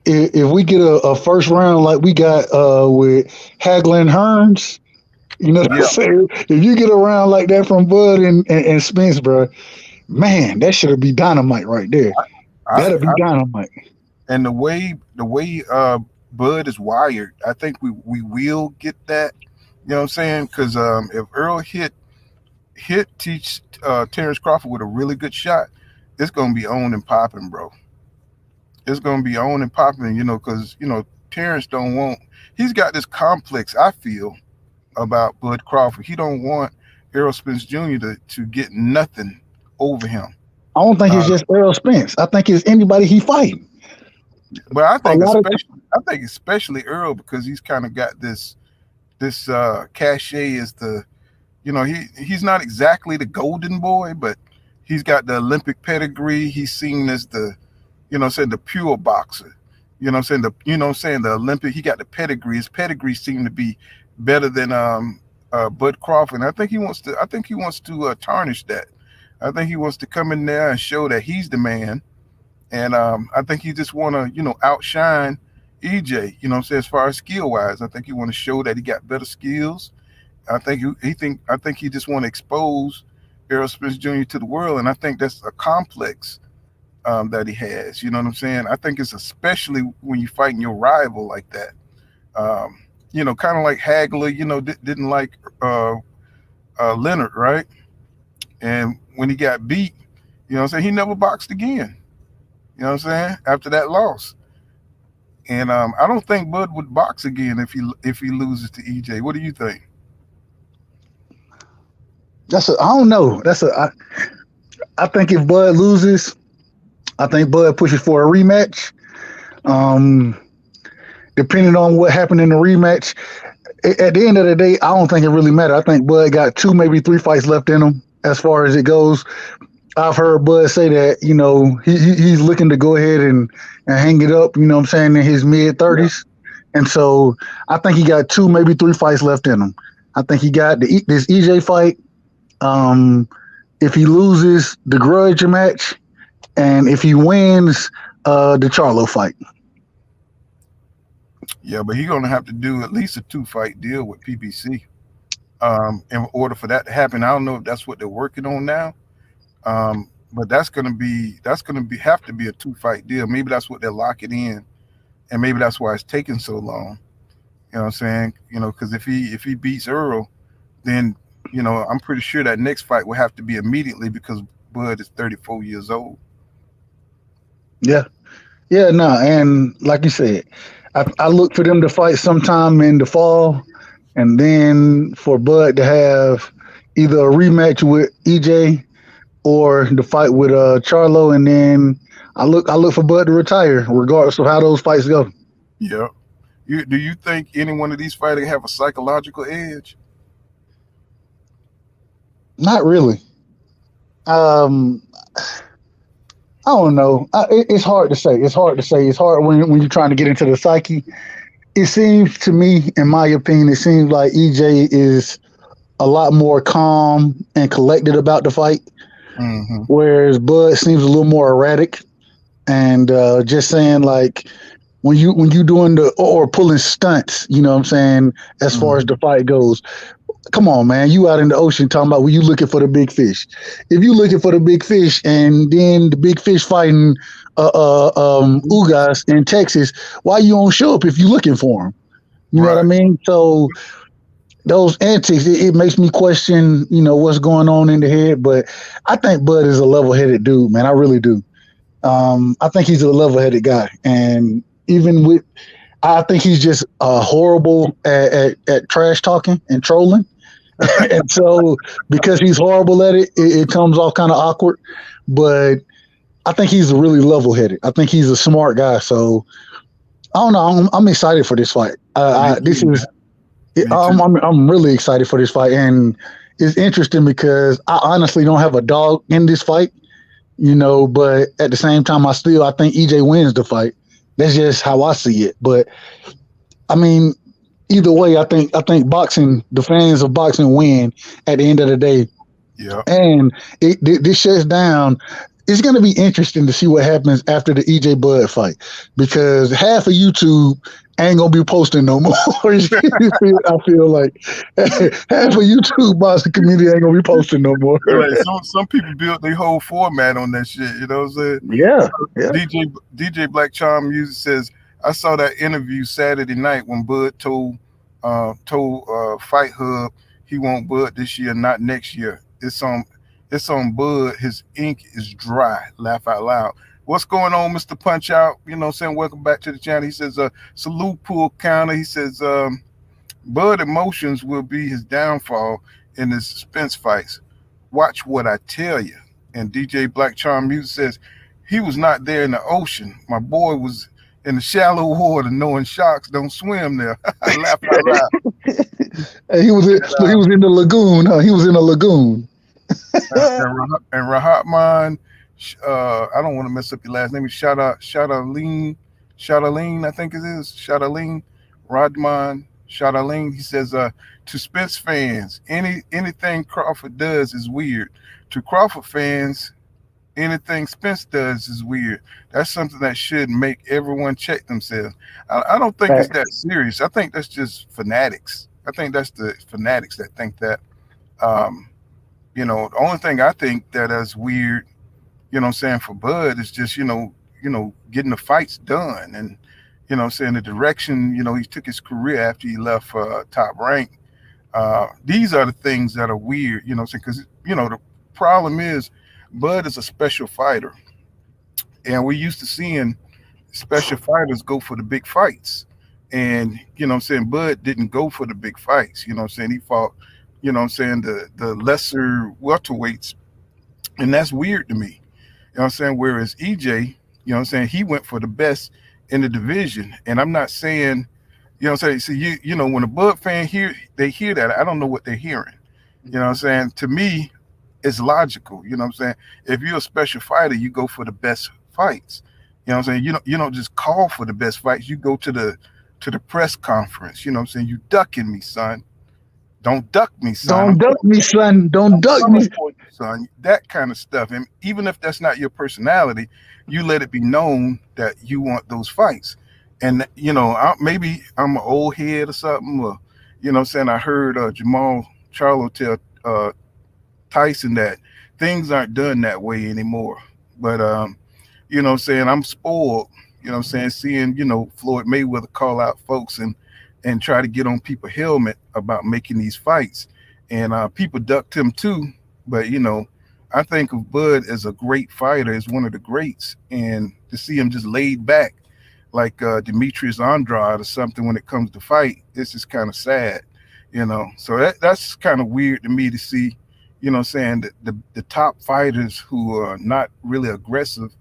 if we get a first round like we got with Hagler and Hearns, you know what I'm yeah, saying? If you get a round like that from Bud and Spence, bro, man, that should be dynamite right there. I, That'll be I dynamite. and the way Bud is wired, I think we will get that. You know what I'm saying? Because if Earl teach Terrence Crawford with a really good shot, it's gonna be on and popping, bro. It's gonna be on and popping. Because Terrence don't want. He's got this complex. I feel about Bud Crawford. He don't want Errol Spence Jr. to get nothing over him. I don't think it's Uh, just Earl Spence. I think it's anybody he fighting. but I A think lot of especially Earl because he's kind of got this cachet as he's not exactly the golden boy, but he's got the Olympic pedigree. He's seen as the saying the pure boxer. The Olympic. He got the pedigree. His pedigree seemed to be better than Bud Crawford. And I think he wants to tarnish that. I think he wants to come in there and show that he's the man. And I think he just want to outshine EJ. As far as skill wise, I think he want to show that he got better skills. I think he just want to expose Errol Spence Jr. to the world, and I think that's a complex that he has. You know what I'm saying? I think it's especially when you fighting your rival like that. Kind of like Hagler. Didn't like Leonard, right? And when he got beat, what I'm saying, he never boxed again. You know what I'm saying? After that loss. And I don't think Bud would box again if he loses to EJ. What do you think? I don't know. I think if Bud loses, I think Bud pushes for a rematch. Um, Depending on what happened in the rematch, at the end of the day, I don't think it really matters. I think Bud got 2, maybe 3 fights left in him as far as it goes. I've heard Bud say that, he's looking to go ahead and hang it up, what I'm saying, in his mid 30s. And so I think he got 2, maybe 3 fights left in him. I think he got this EJ fight. If he loses, the grudge match. And if he wins, the Charlo fight. Yeah, but he's gonna have to do at least a 2-fight deal with PBC in order for that to happen. I don't know if that's what they're working on now. but that's gonna be have to be a 2 fight deal. Maybe that's what they're locking in, and maybe that's why it's taking so long. You know what I'm saying? Because if he beats Earl, then I'm pretty sure that next fight will have to be immediately because Bud is 34 years old. Yeah, yeah, no, and like you said, I look for them to fight sometime in the fall, and then for Bud to have either a rematch with EJ or the fight with Charlo, and then I look for Bud to retire, regardless of how those fights go. Yeah. Do you think any one of these fighters have a psychological edge? Not really. Um, I don't know. It's hard to say. It's hard to say. It's hard when you're trying to get into the psyche. It seems to me, in my opinion, it seems like EJ is a lot more calm and collected about the fight, Mm-hmm. whereas Bud seems a little more erratic and just saying like when you doing the or pulling stunts, you know what I'm saying, as far as Mm-hmm. the fight goes. Come on, man, you out in the ocean talking about when you looking for the big fish. If you looking for the big fish and then the big fish fighting Ugas in Texas, why you don't show up if you looking for them? You know what I Right. mean? So those antics, it makes me question, what's going on in the head. But I think Bud is a level-headed dude, man. I really do. I think he's a level-headed guy, and even with, I think he's just horrible at trash talking and trolling. And so, because he's horrible at it, it comes off kind of awkward. But I think he's really level-headed. I think he's a smart guy. So I don't know. I'm excited for this fight. Me This too. is Me too. I'm really excited for this fight, and it's interesting because I honestly don't have a dog in this fight, but at the same time, I think EJ wins the fight. That's just how I see it. But I mean, either way, I think boxing, the fans of boxing win at the end of the day, Yeah. and this shuts down. It's going to be interesting to see what happens after the EJ Bud fight because half of YouTube ain't gonna be posting no more. I feel like half of YouTube boxing community ain't gonna be posting no more. Right. Some people build their whole format on that shit. You know what I'm saying? Yeah, yeah. DJ Black Charm Music says, I saw that interview Saturday night when Bud told Fight Hub he won't Bud this year, not next year. It's on Bud. His ink is dry. Laugh out loud. What's going on, Mr. Punch Out? You know what I'm saying? Welcome back to the channel. He says, salute Pull Counter. He says, Bud emotions will be his downfall in his Spence fights. Watch what I tell you. And DJ Black Charm Music says, he was not there in the ocean. My boy was in the shallow water knowing sharks don't swim there. I laughed out loud. And he was in the lagoon. Huh? He was in a lagoon. And Rahatman, I don't want to mess up your last name. Shadaleen, I think it is. Shadaleen, Radman, Shadaleen. He says, to Spence fans, anything Crawford does is weird. To Crawford fans, anything Spence does is weird. That's something that should make everyone check themselves. I don't think it's that serious. I think that's just fanatics. I think that's the fanatics that think that. Um, the only thing I think that is weird, what I'm saying, for Bud is just, getting the fights done. And, what I'm saying, the direction, he took his career after he left Top Rank. These are the things that are weird, what I'm saying, because, the problem is Bud is a special fighter. And we're used to seeing special fighters go for the big fights. And, what I'm saying, Bud didn't go for the big fights. What I'm saying, he fought, what I'm saying, the lesser welterweights. And that's weird to me. What I'm saying? Whereas EJ, what I'm saying, he went for the best in the division. And I'm not saying, what I'm saying, so when a Bud fan hear that, I don't know what they're hearing. What I'm saying? To me, it's logical. What I'm saying? If you're a special fighter, you go for the best fights. What I'm saying? You don't just call for the best fights. You go to the press conference. What I'm saying? You ducking me, son. Don't duck me, son. Don't duck me, son. Don't duck me. For you, son. That kind of stuff. And even if that's not your personality, you let it be known that you want those fights. And, maybe I'm an old head or something. Or, what I'm saying, I heard Jamal Charlo tell Tyson that things aren't done that way anymore. But you know what I'm saying, I'm spoiled, you know what I'm saying, seeing, you know, Floyd Mayweather call out folks and try to get on people's helmet about making these fights. And people ducked him too. But you know, I think of Bud as a great fighter, as one of the greats, and to see him just laid back like Demetrius Andrade or something when it comes to fight, this is kind of sad, you know. So that's kind of weird to me to see, you know what I'm saying, the top fighters who are not really aggressive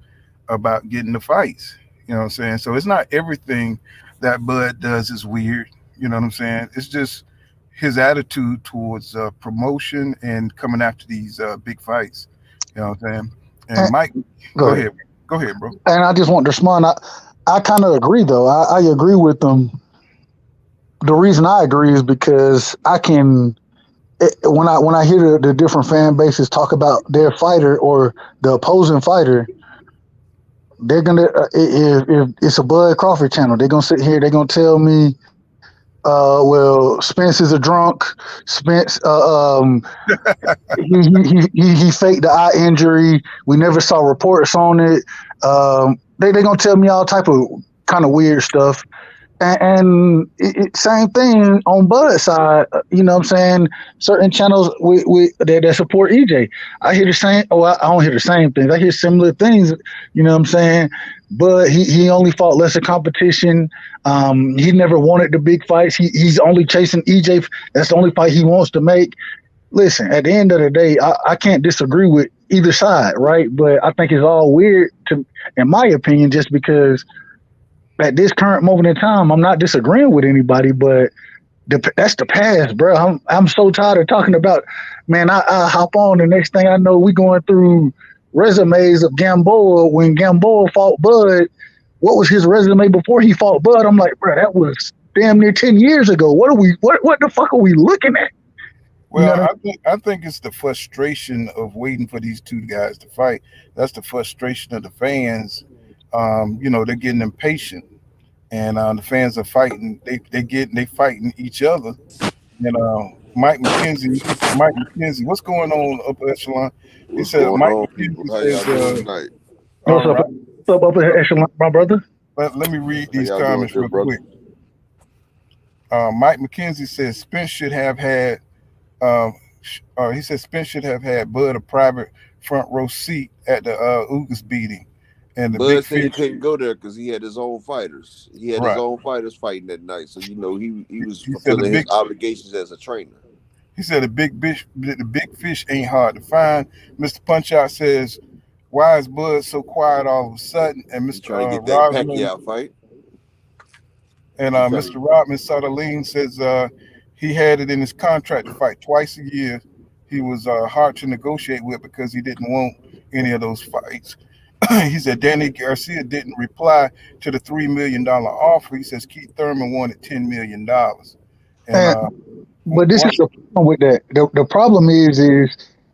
about getting the fights. You know what I'm saying? So it's not everything that Bud does is weird. You know what I'm saying? It's just his attitude towards promotion and coming after these big fights. You know what I'm saying? And And, Mike, go go ahead. ahead. Go ahead, bro. And I just want to respond. I kind of agree, though. I agree with them. The reason I agree is because when I hear the different fan bases talk about their fighter or the opposing fighter, they're gonna if it's a Bud Crawford channel, they're gonna sit here. They're gonna tell me, well, Spence is a drunk. Spence, he faked the eye injury. We never saw reports on it. They gonna tell me all type of kind of weird stuff. And same thing on Bud's side, you know what I'm saying? Certain channels that support EJ. I hear the same, I don't hear the same things. I hear similar things, you know what I'm saying? But he only fought lesser competition. He never wanted the big fights. He's only chasing EJ. That's the only fight he wants to make. Listen, at the end of the day, I can't disagree with either side, right? But I think it's all weird in my opinion, just because at this current moment in time, I'm not disagreeing with anybody, but that's the past, bro. I'm so tired of talking about. Man, I hop on. The next thing I know, we going through resumes of Gamboa. When Gamboa fought Bud, what was his resume before he fought Bud? I'm like, bro, that was damn near 10 years ago. What the fuck are we looking at? You know Well, what I I think it's the frustration of waiting for these two guys to fight. That's the frustration of the fans. You know, they're getting impatient, and the fans are fighting. They fighting each other. And Mike McKenzie, what's going on upper echelon? He What's said going Mike on, people? McKenzie How y'all says, doing tonight? mean? all right. What's up, upper echelon, my brother? Let me read How these y'all doing, comments good real brother? quick. Mike McKenzie says Spence should have had. Um, he said Spence should have had Bud a private front row seat at the Ugas beating, and the big Bud said he fish. couldn't go there because he had his own fighters. He had his Right. own fighters fighting that night, so he was He said the fulfilling his big. obligations as a trainer. He said the big fish ain't hard to find. Mr. Punch Out says, why is Bud so quiet all of a sudden? And He Mr. trying to get that Rodman Pacquiao fight. and He trying Mr. to. Rodman Sutherland says he had it in his contract to fight twice a year. He was hard to negotiate with because he didn't want any of those fights. He said Danny Garcia didn't reply to the $3 million offer. He says Keith Thurman wanted $10 million. And And but this is the problem with that. The problem is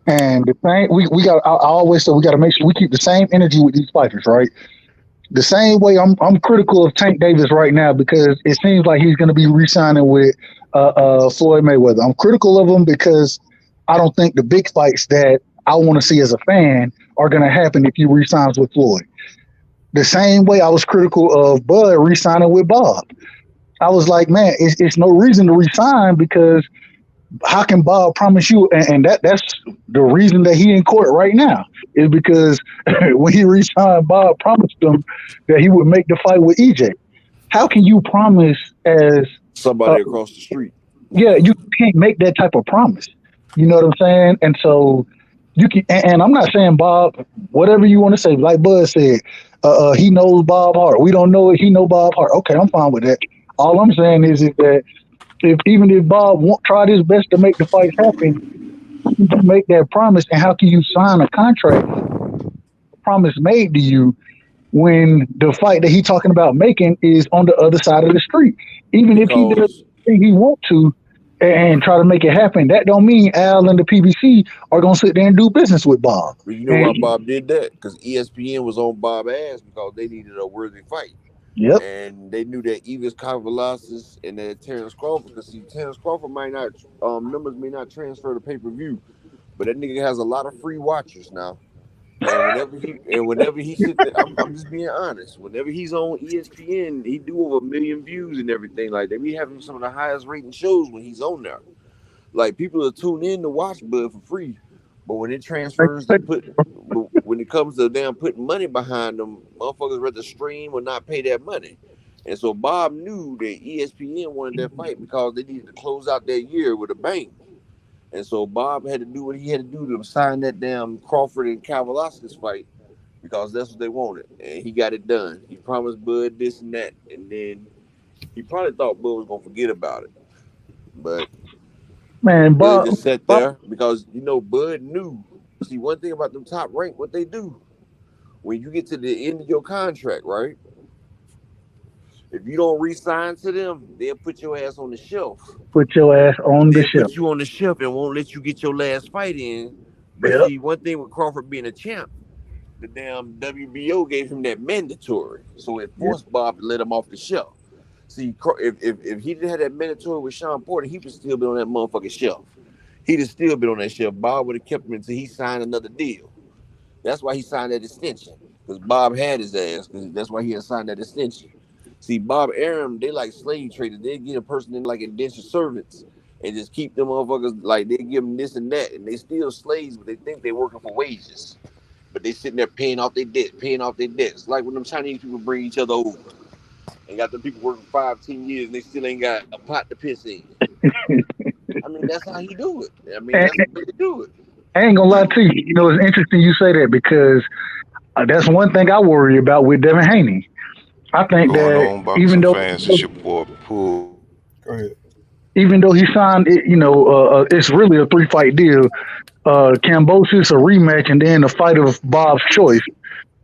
and the thing we got. I always say we got to make sure we keep the same energy with these fighters, right? The same way I'm critical of Tank Davis right now because it seems like he's going to be re-signing with Floyd Mayweather. I'm critical of him because I don't think the big fights that I want to see as a fan are going to happen if he re-signs with Floyd. The same way I was critical of Bud re-signing with Bob. I was like, man, it's no reason to resign because how can Bob promise you? And that's the reason that he in court right now is because when he resigned, Bob promised him that he would make the fight with EJ. How can you promise as uh, Somebody across the street. yeah, you can't make that type of promise. You know what I'm saying? And so you can, and I'm not saying Bob, whatever you want to say, like Bud said, he knows Bob Hart. We don't know it. He know Bob Hart. Okay, I'm fine with that. All I'm saying is that if even if Bob tried his best to make the fights happen, you make that promise, and how can you sign a contract, a promise made to you, when the fight that he's talking about making is on the other side of the street? Even if he does Because everything he want to and try to make it happen, that don't mean Al and the PBC are gonna sit there and do business with Bob. you know And why Bob did that? Because ESPN was on Bob's ass because they needed a worthy fight. yep, And they knew that Evis Conversation and that Terrence Crawford, because see, Terrence Crawford might not numbers may not transfer to pay-per-view, but that nigga has a lot of free watchers now. And whenever he sit there, I'm just being honest. Whenever he's on ESPN, he do over 1 million views and everything like that. We having some of the highest rating shows when he's on there. Like people are tuned in to watch Bud for free, but when it transfers to when it comes to damn putting money behind them, motherfuckers rather stream or not pay that money. And so Bob knew that ESPN wanted that fight because they needed to close out that year with a bang. And so Bob had to do what he had to do to sign that damn Crawford and Kambosos fight because that's what they wanted, and he got it done. He promised Bud this and that, and then he probably thought Bud was gonna forget about it, but Man, Bud Bob, just sat Bob, there because Bud knew. See, one thing about them top rank, what they do when you get to the end of your contract, right? If you don't re-sign to them, they'll put your ass on the shelf. put your ass on the They'll shelf. put you on the shelf and won't let you get your last fight in. But Yep. see, one thing with Crawford being a champ, the damn WBO gave him that mandatory, so it Yep. forced Bob to let him off the shelf. See, if he didn't have that mandatory with Sean Porter, he would still be on that motherfucking shelf. He'd have still been on that shelf. Bob would have kept him until he signed another deal. That's why he signed that extension, because Bob had his ass. Because that's why he had signed that extension. See, Bob Arum, they like slave traders. They get a person in like indentured servants and just keep them motherfuckers like they give them this and that, and they still slaves, but they think they're working for wages. But they sitting there paying off their debt, paying off their debts. Like when them Chinese people bring each other over and got the people working 5, 10 years and they still ain't got a pot to piss in. I mean, that's how he do it. I mean, And, that's the way to do it. I ain't gonna lie to you. It's interesting you say that because that's one thing I worry about with Devin Haney. I think Going that on, boxing fans? It's your boy Pull. Go ahead. even though he signed it, it's really a 3 fight deal. Kambosos, a rematch, and then a fight of Bob's choice.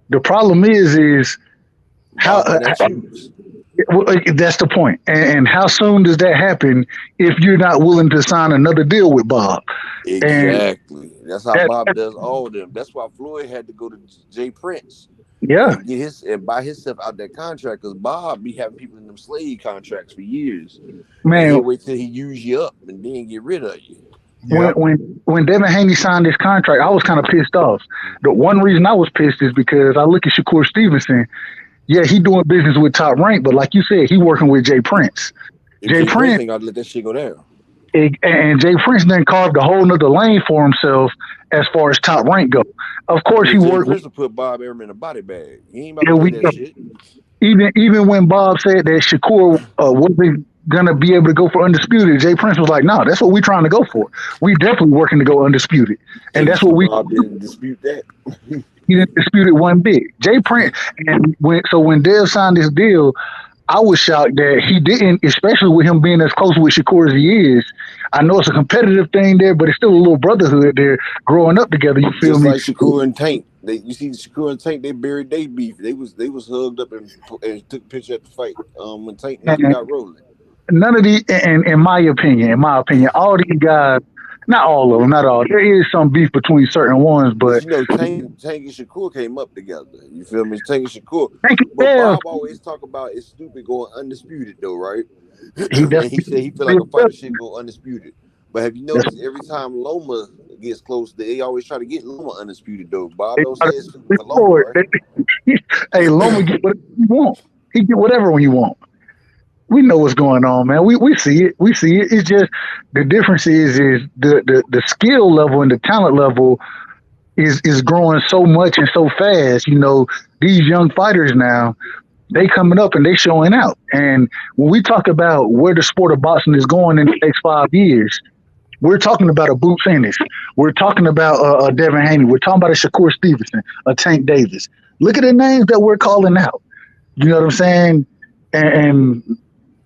The problem is how Bob might not choose. well, that's the point. And how soon does that happen if you're not willing to sign another deal with Bob? And Exactly. That's how that, Bob does all of them. That's why Floyd had to go to Jay Prince yeah, and buy himself out that contract, because Bob be having people in them slave contracts for years, and man. he'll wait till he use you up and then get rid of you. When Yep. when Devin Haney signed this contract, I was kind of pissed off. The one reason I was pissed is because I look at Shakur Stevenson. Yeah, he doing business with Top Rank, but like you said, he working with Jay Prince. If Jay Jay Prince Prince ain't got to let that shit go down. and Jay Prince then carved a whole nother lane for himself as far as Top Rank go. Of course, he Nigga, Jay worked with. Prince will put Bob Arum in a body bag. He ain't about Yeah, to play that shit. even when Bob said that Shakur wasn't gonna be able to go for undisputed, Jay Prince was like, "No, that's what we trying to go for. We definitely working to go undisputed, and And you that's see what we." Bob didn't dispute that. He didn't dispute it one bit. Jay Prince, and when Dev signed this deal, I was shocked that he didn't, especially with him being as close with Shakur as he is. I know it's a competitive thing there, but it's still a little brotherhood there, growing up together. You feel Just me? like Shakur and Tank. You see Shakur and Tank, they buried their beef. They was hugged up and took a picture at the fight when Tank knocked And out Rolling. none of these, and in my opinion, all these guys, not all of them, not all. There is some beef between certain ones, But but Tank and Shakur came up together. You feel me? Tank and Shakur. thank you, But Dev. Bob always talk about it's stupid going undisputed though, right? He And he said he feel like a definitely. fighter should go undisputed. But have you That's noticed every time Loma gets close, they always try to get Loma undisputed though. Bob they don't try say to it's stupid push for Loma, forward. right? Hey, Loma get whatever you want. He get whatever when you want. We know what's going on, man. We see it. We see it. It's just the difference is the skill level and the talent level is growing so much and so fast. These young fighters now, they coming up and they showing out. And when we talk about where the sport of boxing is going in the next 5 years, we're talking about a Boot Finish. We're talking about a Devin Haney. We're talking about a Shakur Stevenson, a Tank Davis. Look at the names that we're calling out. You know what I'm saying? And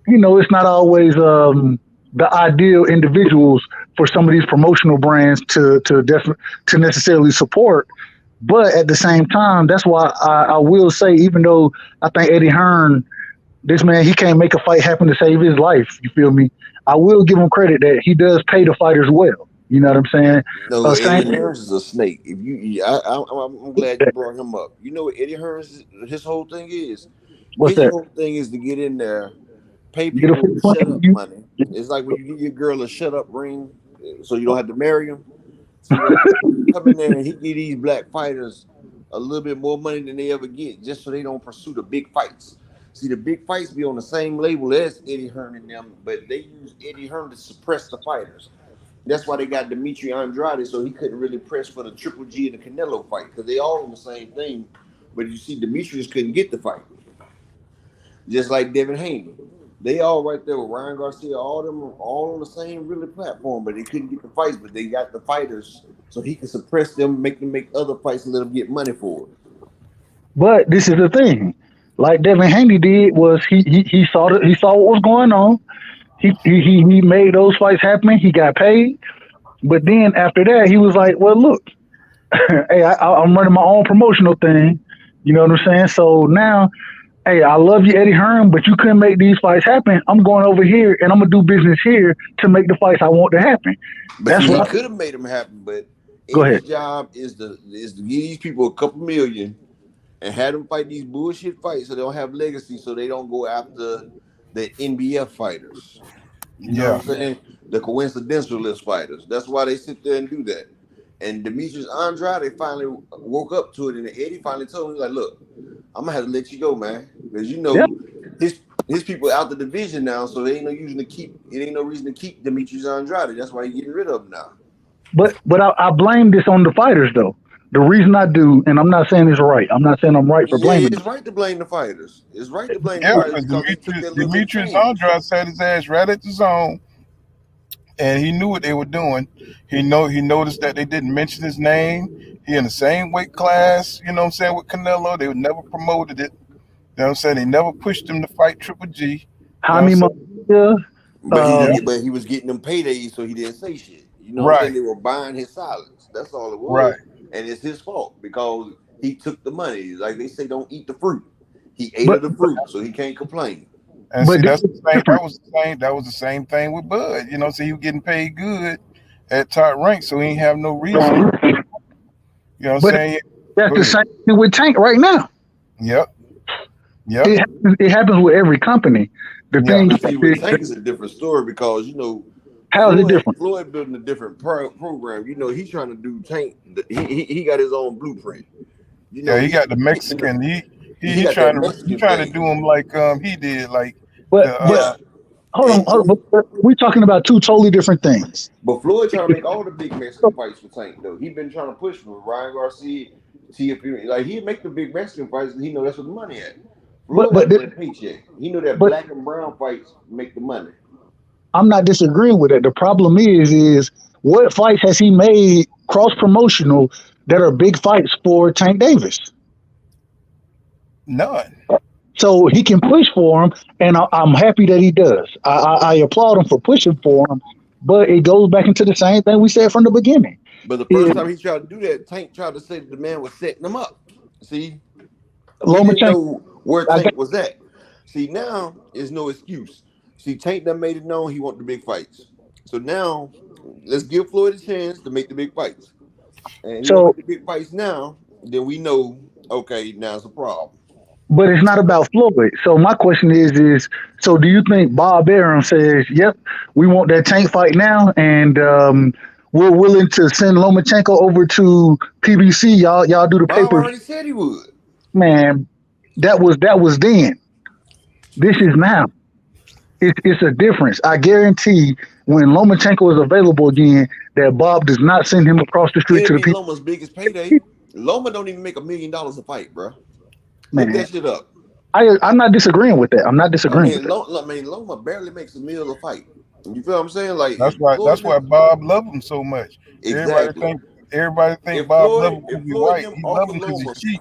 it's not always the ideal individuals for some of these promotional brands to necessarily support. But at the same time, that's why I will say, even though I think Eddie Hearn, this man, he can't make a fight happen to save his life. You feel me? I will give him credit that he does pay the fighters well. You know what I'm saying? No, Eddie Same. Hearns is a snake. I'm glad you brought him up. You know what Eddie Hearns, his whole thing is? What's His that? whole thing is to get in there, pay You get a people full shut point. up money. It's like when you give your girl a shut up ring so you don't have to marry him. See what he come in there and he give these black fighters a little bit more money than they ever get, just so they don't pursue the big fights. See, the big fights be on the same label as Eddie Hearn and them, but they use Eddie Hearn to suppress the fighters. That's why they got Dimitri Andrade, so he couldn't really press for the Triple G and the Canelo fight, because they all on the same thing. But you see, Demetrius couldn't get the fight. Just like Devin Haney. They all right there with Ryan Garcia, all them all on the same really platform, but they couldn't get the fights, but they got the fighters so he can suppress them, make them make other fights and let them get money for it. But this is the thing. Like Devin Haney did was he saw what was going on. He made those fights happen. He got paid. But then after that, he was like, well, look, hey, I'm running my own promotional thing. You know what I'm saying? So now, hey, I love you, Eddie Hearn, but you couldn't make these fights happen. I'm going over here and I'm going to do business here to make the fights I want to happen. But That's see, he what. could have made them happen, but Go ahead. Eddie's job is to give these people a couple million and have them fight these bullshit fights so they don't have legacy, so they don't go after the NBF fighters. You know what I'm saying? The coincidentalist fighters. That's why they sit there and do that. And Demetrius Andrade finally woke up to it, and Eddie finally told him, like, look, I'm gonna have to let you go, man. Because you know his people out the division now, so there ain't no reason to keep Demetrius Andrade. That's why he's getting rid of him now. But I blame this on the fighters though. The reason I do, and I'm not saying it's right. I'm not saying I'm right for blaming. It's right to blame the fighters. It's right to blame Yeah, the fighters because they took that little Demetrius change. Andrade sat his ass right at the zone, and he knew what they were doing. He noticed that they didn't mention his name. He in the same weight class, you know what I'm saying, with Canelo. They never promoted it. You know what I'm saying? They never pushed him to fight Triple G. Jaime Munguia, But he was getting them paydays, so he didn't say shit. You know what I'm saying? They were buying his silence. That's all it was. Right. And it's his fault because he took the money. Like they say, don't eat the fruit. He ate of the fruit, so he can't complain. And see, that's the same. That was the same thing with Bud. You know, so he was getting paid good at top rank, so he ain't have no reason. You know what I'm saying? That's the same thing with Tank right now. Yep. It happens with every company. The thing with Tank is a different story because you know how is it different? Floyd building a different program. You know, he's trying to do Tank. He got his own blueprint. You know, he got the Mexican. He trying to do him like he did like. But hold on. But we're talking about two totally different things. But Floyd trying to make all the big Mexican fights for Tank though. He been trying to push for Ryan Garcia, TFP. Like he'd make the big Mexican fights. He know that's where the money at. Floyd has that paycheck. He know that black and brown fights make the money. I'm not disagreeing with it. The problem is what fights has he made cross promotional that are big fights for Tank Davis? None. So he can push for him, and I'm happy that he does. I applaud him for pushing for him, but it goes back into the same thing we said from the beginning. But the first time he tried to do that, Tank tried to say that the man was setting him up. See, he didn't know where Tank was at. See, now there's no excuse. See, Tank done made it known he want the big fights. So now, let's give Floyd a chance to make the big fights. And he make the big fights now, then we know, okay, now it's a problem. But it's not about Floyd. So my question is so do you think Bob Arum says, yep, we want that Tank fight now, and we're willing to send Lomachenko over to PBC? Y'all do the papers. Bob already said he would. Man, that was then. This is now. It's a difference. I guarantee when Lomachenko is available again, that Bob does not send him across the street to the people. Loma's biggest payday. Loma don't even make $1 million a fight, bro. Look that shit up. I'm not disagreeing with that. I'm not disagreeing with that. Loma barely makes $1 million a fight. You feel what I'm saying? Like that's why Bob loved him so much. Exactly. Everybody think Bob loved him because he's white. He loved him because he's cheap.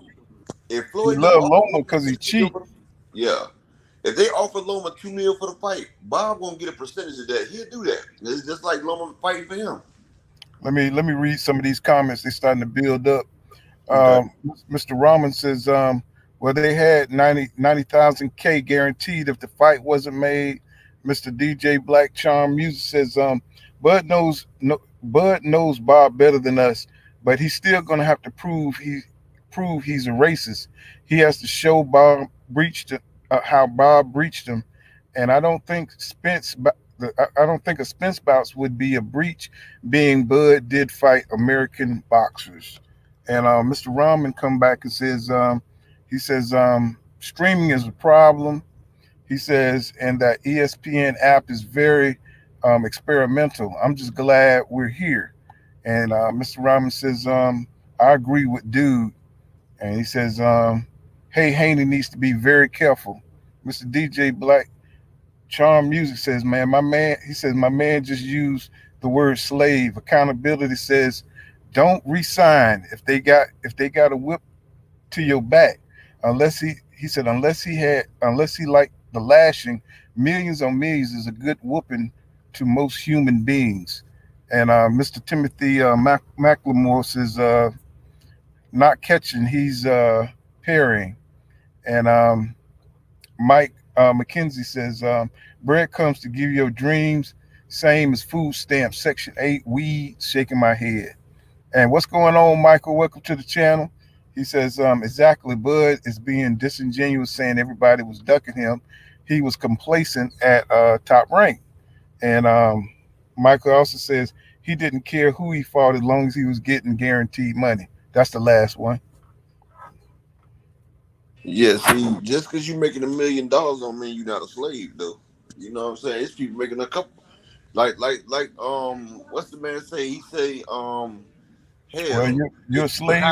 If Floyd he loved Loma because he's cheap. Yeah. If they offer Loma $2 million for the fight, Bob won't get a percentage of that. He'll do that. It's just like Loma fighting for him. Let me read some of these comments. They're starting to build up. Mr. Rahman says, well, they had 90,000 K guaranteed if the fight wasn't made. Mr. DJ Black Charm Music says, Bud knows Bob better than us, but he's still gonna have to prove he's a racist. He has to show Bob breached how Bob breached him, and I don't think Spence I don't think a Spence bouts would be a breach, being Bud did fight American boxers. And Mr. Rahman come back and says, he says, streaming is a problem. He says, and that ESPN app is very experimental. I'm just glad we're here. And Mr. Rahman says, I agree with dude. And he says, hey, Haney needs to be very careful. Mr. DJ Black Charm Music says, man, he says, my man just used the word slave. Accountability says, don't resign if they got a whip to your back. He said, unless he liked the lashing, millions on millions is a good whooping to most human beings. And Mr. Timothy Macklemore says, not catching, he's parrying. And Mike McKenzie says, bread comes to give your dreams, same as food stamps, Section 8, weed, shaking my head. And what's going on, Michael? Welcome to the channel. He says, exactly, Bud is being disingenuous, saying everybody was ducking him. He was complacent at top rank. And Michael also says he didn't care who he fought as long as he was getting guaranteed money. That's the last one. Yeah, see, just because you're making $1 million don't mean you're not a slave, though. You know what I'm saying? It's people making a couple. What's the man say? He say, Well, hell, you're a slave.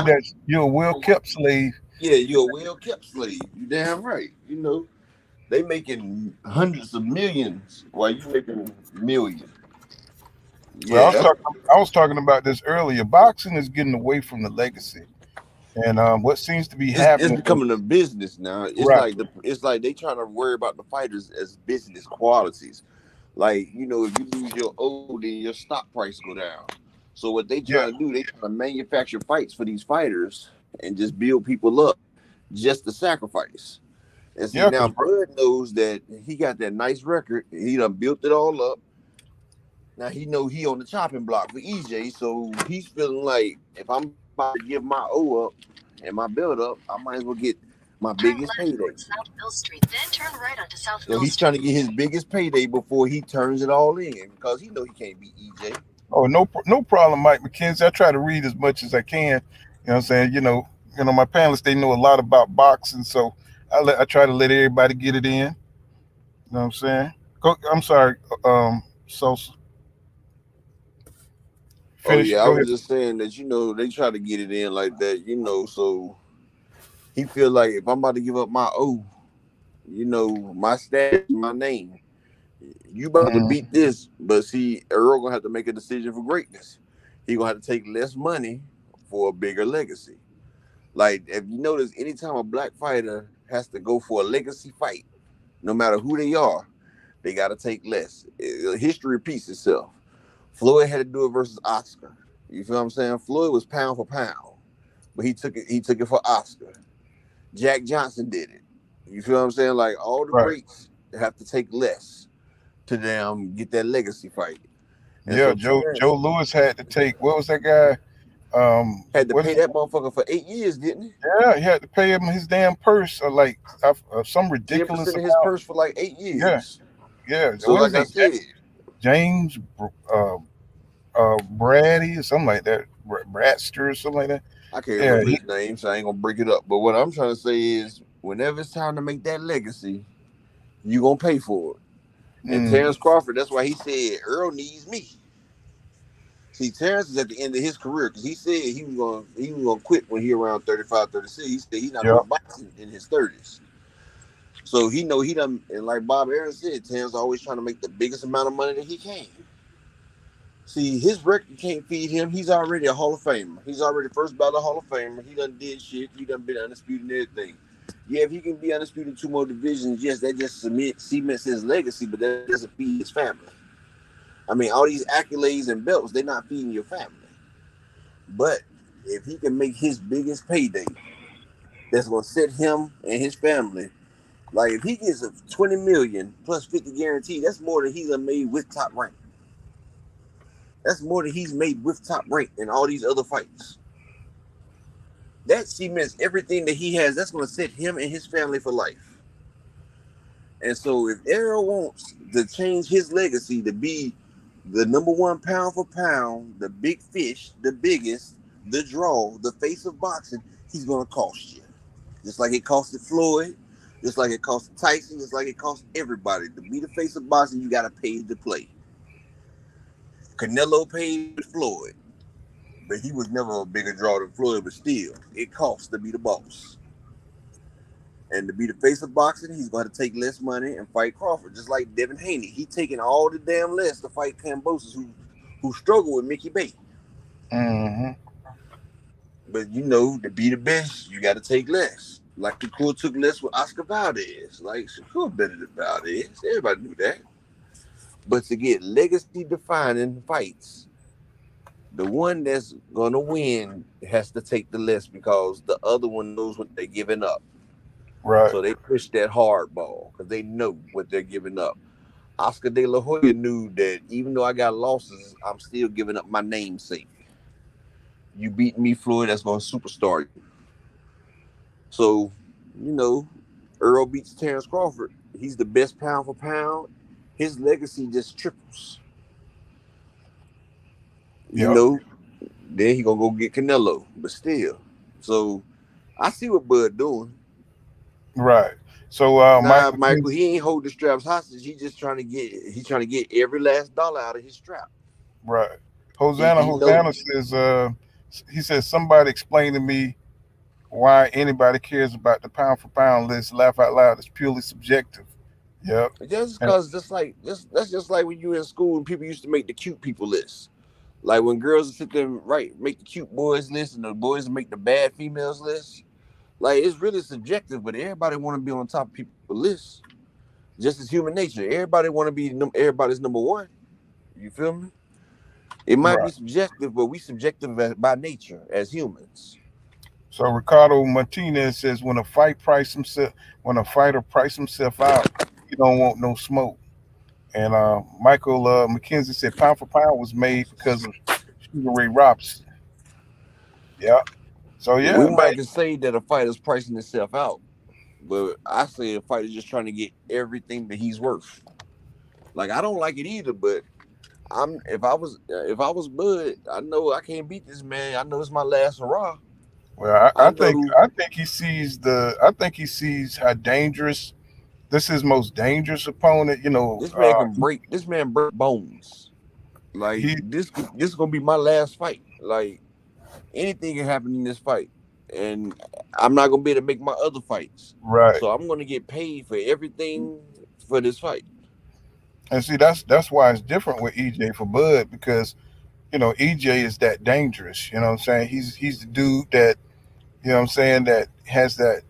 You're a well kept slave. yeah, you're a well kept slave. You damn right. You know, they making hundreds of millions while you making millions. Well, Yeah, that's I was talking about this earlier. Boxing is getting away from the legacy, and what seems to be it's happening is becoming a business now. right. It's like they trying to worry about the fighters as business qualities. Like, you know, if you lose your O, then your stock price go down. So what they Yeah, trying to do, they trying to manufacture fights for these fighters and just build people up just to sacrifice. And see, yeah, now because Bud knows that he got that nice record. He done built it all up. Now he know he on the chopping block for EJ, so he's feeling like if I'm about to give my O up and my build up, I might as well get my Turn biggest left payday. onto South Mill Street, then turn right onto South So Mill he's Street. trying to get his biggest payday before he turns it all in because he know he can't beat EJ. oh no problem, Mike McKenzie. I try to read as much as I can. You know what I'm saying? My panelists they know a lot about boxing, so I try to let everybody get it in. You know what I'm saying? I'm sorry. So Oh finish. yeah, I Go ahead. was just saying that they try to get it in like that, so he feel like if I'm about to give up my O, my status, my name, you about to Mhm. beat this, but see, Earl gonna have to make a decision for greatness. He gonna have to take less money for a bigger legacy. Like if you notice, anytime a black fighter has to go for a legacy fight, no matter who they are, they got to take less. History repeats itself. Floyd had to do it versus Oscar. You feel what I'm saying? Floyd was pound for pound, but he took it. He took it for Oscar. Jack Johnson did it. You feel what I'm saying? Like all the Right. greats have to take less to them get that legacy fight. And Yeah, so Joe Terrence Lewis had to take what was that guy? had to What pay is that motherfucker for 8 years, didn't he? Yeah, he had to pay him his damn purse, or like some ridiculous 10% of his amount. purse for like eight Yeah, years. yeah. So What is like I it, said, James Brady or something like that, Bradster or something like that. I can't Yeah, remember his name, so I ain't gonna break it up. But what I'm trying to say is, whenever it's time to make that legacy, you gonna pay for it. And mm, Terrence Crawford, that's why he said Earl needs me. See, Terrence is at the end of his career because he said he was gonna quit when he around 35, 36. He said he's not yeah, gonna box in his 30s. So he know he done, and like Bob Aaron said, Terrence always trying to make the biggest amount of money that he can. See, his record can't feed him. He's already a Hall of Famer. He's already first ballot Hall of Famer. He done did shit. He done been undisputed in everything. Yeah, if he can be undisputed in two more divisions, yes, that just cements his legacy, but that doesn't feed his family. I mean, all these accolades and belts, they're not feeding your family. But if he can make his biggest payday, that's gonna set him and his family. Like if he gets a 20 million plus 50 guarantee, that's more than he's made with top rank. That's more than he's made with top rank in all these other fights. That cements everything that he has. That's gonna set him and his family for life. And so if Errol wants to change his legacy to be the number one pound for pound, the big fish, the biggest, the draw, the face of boxing, he's gonna cost you. Just like it costed Floyd, just like it cost Tyson, just like it cost everybody. To be the face of boxing, you gotta pay to play. Canelo paid with Floyd, but he was never a bigger draw than Floyd, but still, it costs to be the boss. And to be the face of boxing, he's going to take less money and fight Crawford, just like Devin Haney. He taking all the damn less to fight Kambosos, who struggle with Mickey Bay. Mm-hmm. But you know, to be the best, you got to take less. Like Shakur took less with Oscar Valdez. Like Shakur better than Valdez. Everybody knew that. But to get legacy defining fights, the one that's going to win has to take the less because the other one knows what they're giving up. Right. So they push that hard ball because they know what they're giving up. Oscar De La Hoya knew that even though I got losses, I'm still giving up my namesake. You beat me, Floyd, that's going to superstar you. So, you know, Earl beats Terrence Crawford. He's the best pound for pound. His legacy just triples. You Yep. know, then he going to go get Canelo. But still. So, I see what Bud doing. Right. So Nah, Michael, he ain't holding the straps hostage. He's trying to get every last dollar out of his strap. Right. Hosanna says he says somebody explain to me why anybody cares about the pound for pound list. Laugh out loud. It's purely subjective. Yep. Just because that's just like when you were in school and people used to make the cute people list. Like when girls would sit there and make the cute boys list and the boys would make the bad females list. Like it's really subjective, but everybody want to be on top of people's lists. Just as human nature, everybody want to be everybody's number one. You feel me? It might be subjective, but we subjective by nature as humans. So Ricardo Martinez says when a fighter price himself out, he don't want no smoke. And Michael McKenzie said pound for pound was made because of Sugar Ray Robinson. Yeah. So yeah, We might can say that a fighter's pricing himself out, but I say a fighter's just trying to get everything that he's worth. Like I don't like it either, but if I was Bud, I know I can't beat this man. I know it's my last hurrah. Well, I think he sees how dangerous this is his most dangerous opponent. You know, this man break bones. Like this is gonna be my last fight. Like anything can happen in this fight, and I'm not gonna be able to make my other fights. Right. So I'm gonna get paid for everything for this fight. And see, that's why it's different with EJ for Bud because you know EJ is that dangerous. You know what I'm saying? He's the dude that you know what I'm saying that has that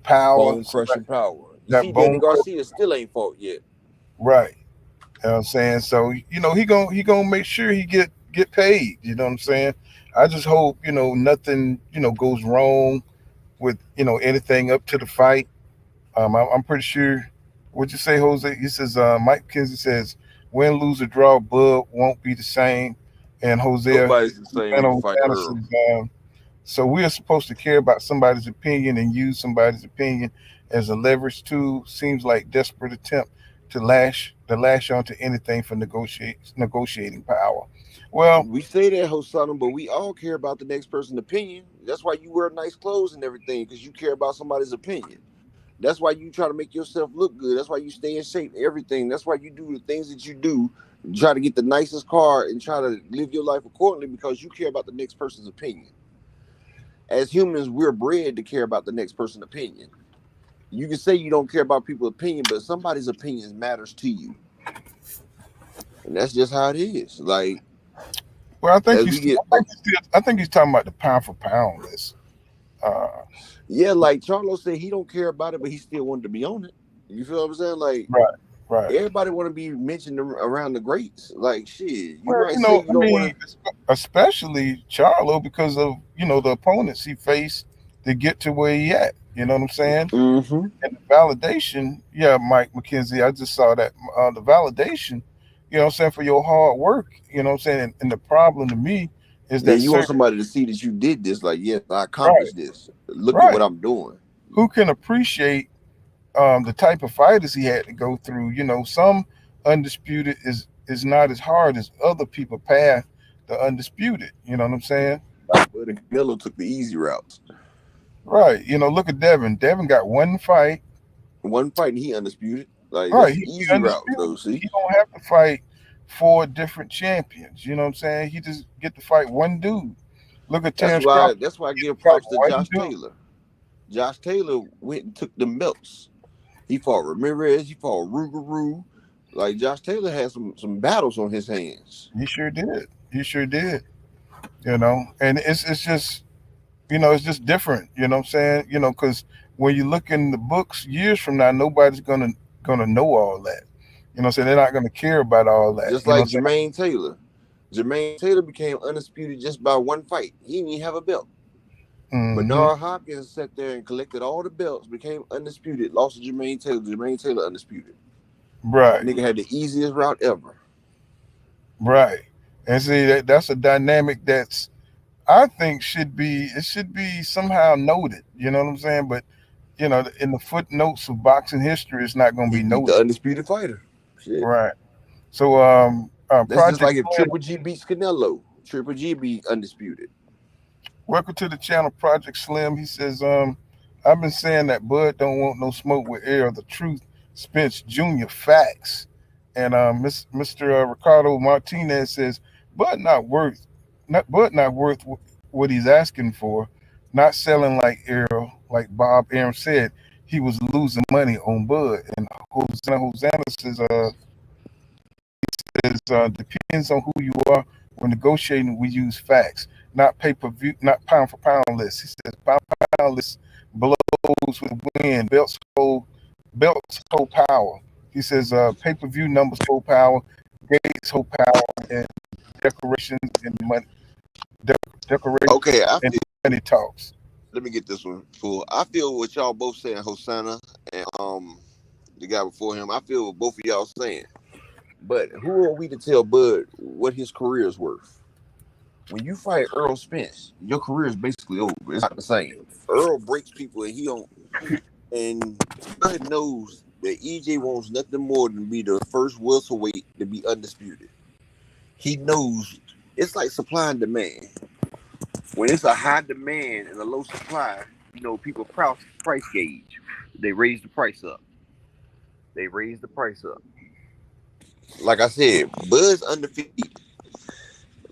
power, bone crushing power. You see, Danny Garcia still ain't fought yet. Right. You know what I'm saying? So, you know, he gonna make sure he get paid. You know what I'm saying? I just hope, you know, nothing, you know, goes wrong with, you know, anything up to the fight. I'm pretty sure what you say, Jose. He says Mike Kinsey says win, lose, or draw, Bud won't be the same. And Jose nobody's the same when you fight Earl. So we are supposed to care about somebody's opinion and use somebody's opinion as a leverage tool. Seems like desperate attempt to lash onto anything for negotiating power. Well, we say that, Hosanna, but we all care about the next person's opinion. That's why you wear nice clothes and everything, because you care about somebody's opinion. That's why you try to make yourself look good. That's why you stay in shape, everything. That's why you do the things that you do. You try to get the nicest car and try to live your life accordingly because you care about the next person's opinion. As humans, we're bred to care about the next person's opinion. You can say you don't care about people's opinion, but somebody's opinion matters to you. And that's just how it is. Like, well, I think he's talking about the pound for pound list. Yeah, like Charlo said, he don't care about it, but he still wanted to be on it. You feel what I'm saying? Like, right. Everybody want to be mentioned around the greats. Like, shit, especially Charlo because of the opponents he faced to get to where he at. You know what I'm saying? Mm-hmm. And the validation, yeah, Mike McKenzie, I just saw that the validation. You know what I'm saying, for your hard work. You know what I'm saying, and the problem to me is that you want somebody to see that you did this. Like, yes, I accomplished this. Look at what I'm doing. Who can appreciate the type of fighters he had to go through? You know, some undisputed is not as hard as other people path the undisputed. You know what I'm saying? Like Bud and Canelo took the easy routes. Right. Look at Devin. Devin got one fight. One fight and he undisputed. Like Right. that's He easy routes undisputed. though. See, He don't have to fight four different champions. You know what I'm saying? He just get to fight one dude. Look at that's Terrence why Crawford. that's why I give Fight props to one Josh dude. Taylor. Josh Taylor went and took them belts. He fought Ramirez. He fought Rougarou. Like Josh Taylor had some battles on his hands. He sure did. He sure did. And it's just it's just different. You know what I'm saying? Because when you look in the books years from now, nobody's gonna know all that. So they're not gonna care about all that. Just You know like what I'm Jermaine Taylor. Jermaine Taylor became undisputed just by one fight. He didn't even have a belt. saying? Bernard Hopkins sat there and collected all the belts, became undisputed, lost to Jermaine Taylor. Jermaine Taylor undisputed. Right. Nigga had the easiest route ever. Right. And see that's a dynamic that's I think should be somehow noted. You know what I'm saying? But in the footnotes of boxing history, it's not going to He be beat the noted. undisputed fighter. Shit. Right. So That's just Project like if Slim, Triple G beats Canelo. Triple G be undisputed. welcome to the channel, Project Slim. He says, I've been saying that Bud don't want no smoke with air. The truth, Spence Jr. Facts. And Mr. Ricardo Martinez says, Bud not worth what he's asking for. Not selling like Errol, like Bob Arum said. He was losing money on Bud. And Hosanna says depends on who you are. When negotiating, we use facts, not pay-per-view, not pound for pound lists. He says pound for pound lists blows with wind. Belts hold power. He says pay-per-view numbers hold power, gates hold power, and decorations and money. Decorations Okay, and money talks. let me get this one full. I feel what y'all both saying, Hosanna and the guy before him. I feel what both of y'all saying. But who are we to tell Bud what his career is worth? When you fight Earl Spence, your career is basically over. It's not the same. Earl breaks people and he don't. And Bud knows that EJ wants nothing more than be the first welterweight to be undisputed. He knows it's like supply and demand. When it's a high demand and a low supply, people price gauge. They raise the price up. Like I said, Bud's undefeated.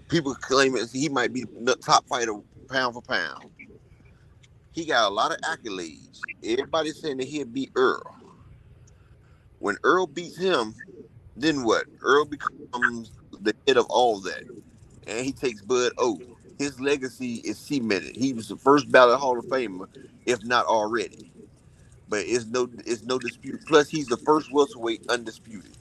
People claim he might be the top fighter pound for pound. He got a lot of accolades. Everybody's saying that he'll beat Earl. When Earl beats him, then what? Earl becomes the head of all that. And he takes Bud oath. His legacy is cemented. He was the first ballot Hall of Famer, if not already. But it's no dispute. Plus, he's the first welterweight undisputed.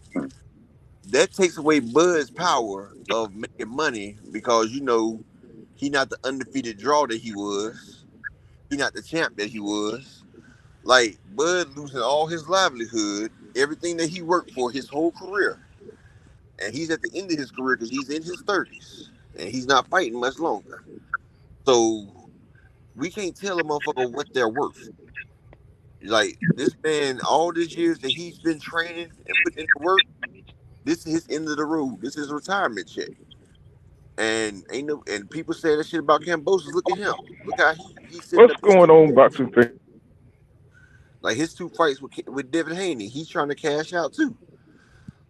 That takes away Bud's power of making money because he not the undefeated draw that he was. He not the champ that he was. Like Bud losing all his livelihood, everything that he worked for his whole career, and he's at the end of his career because he's in his 30s and he's not fighting much longer. So we can't tell a motherfucker what they're worth. Like this man, all these years that he's been training and putting into work, this is his end of the road. This is retirement check. And and people say that shit about Kambosos. Look at him. Look how he's sitting What's up his going on, boxing fans? like his two fights with Devin Haney. He's trying to cash out too.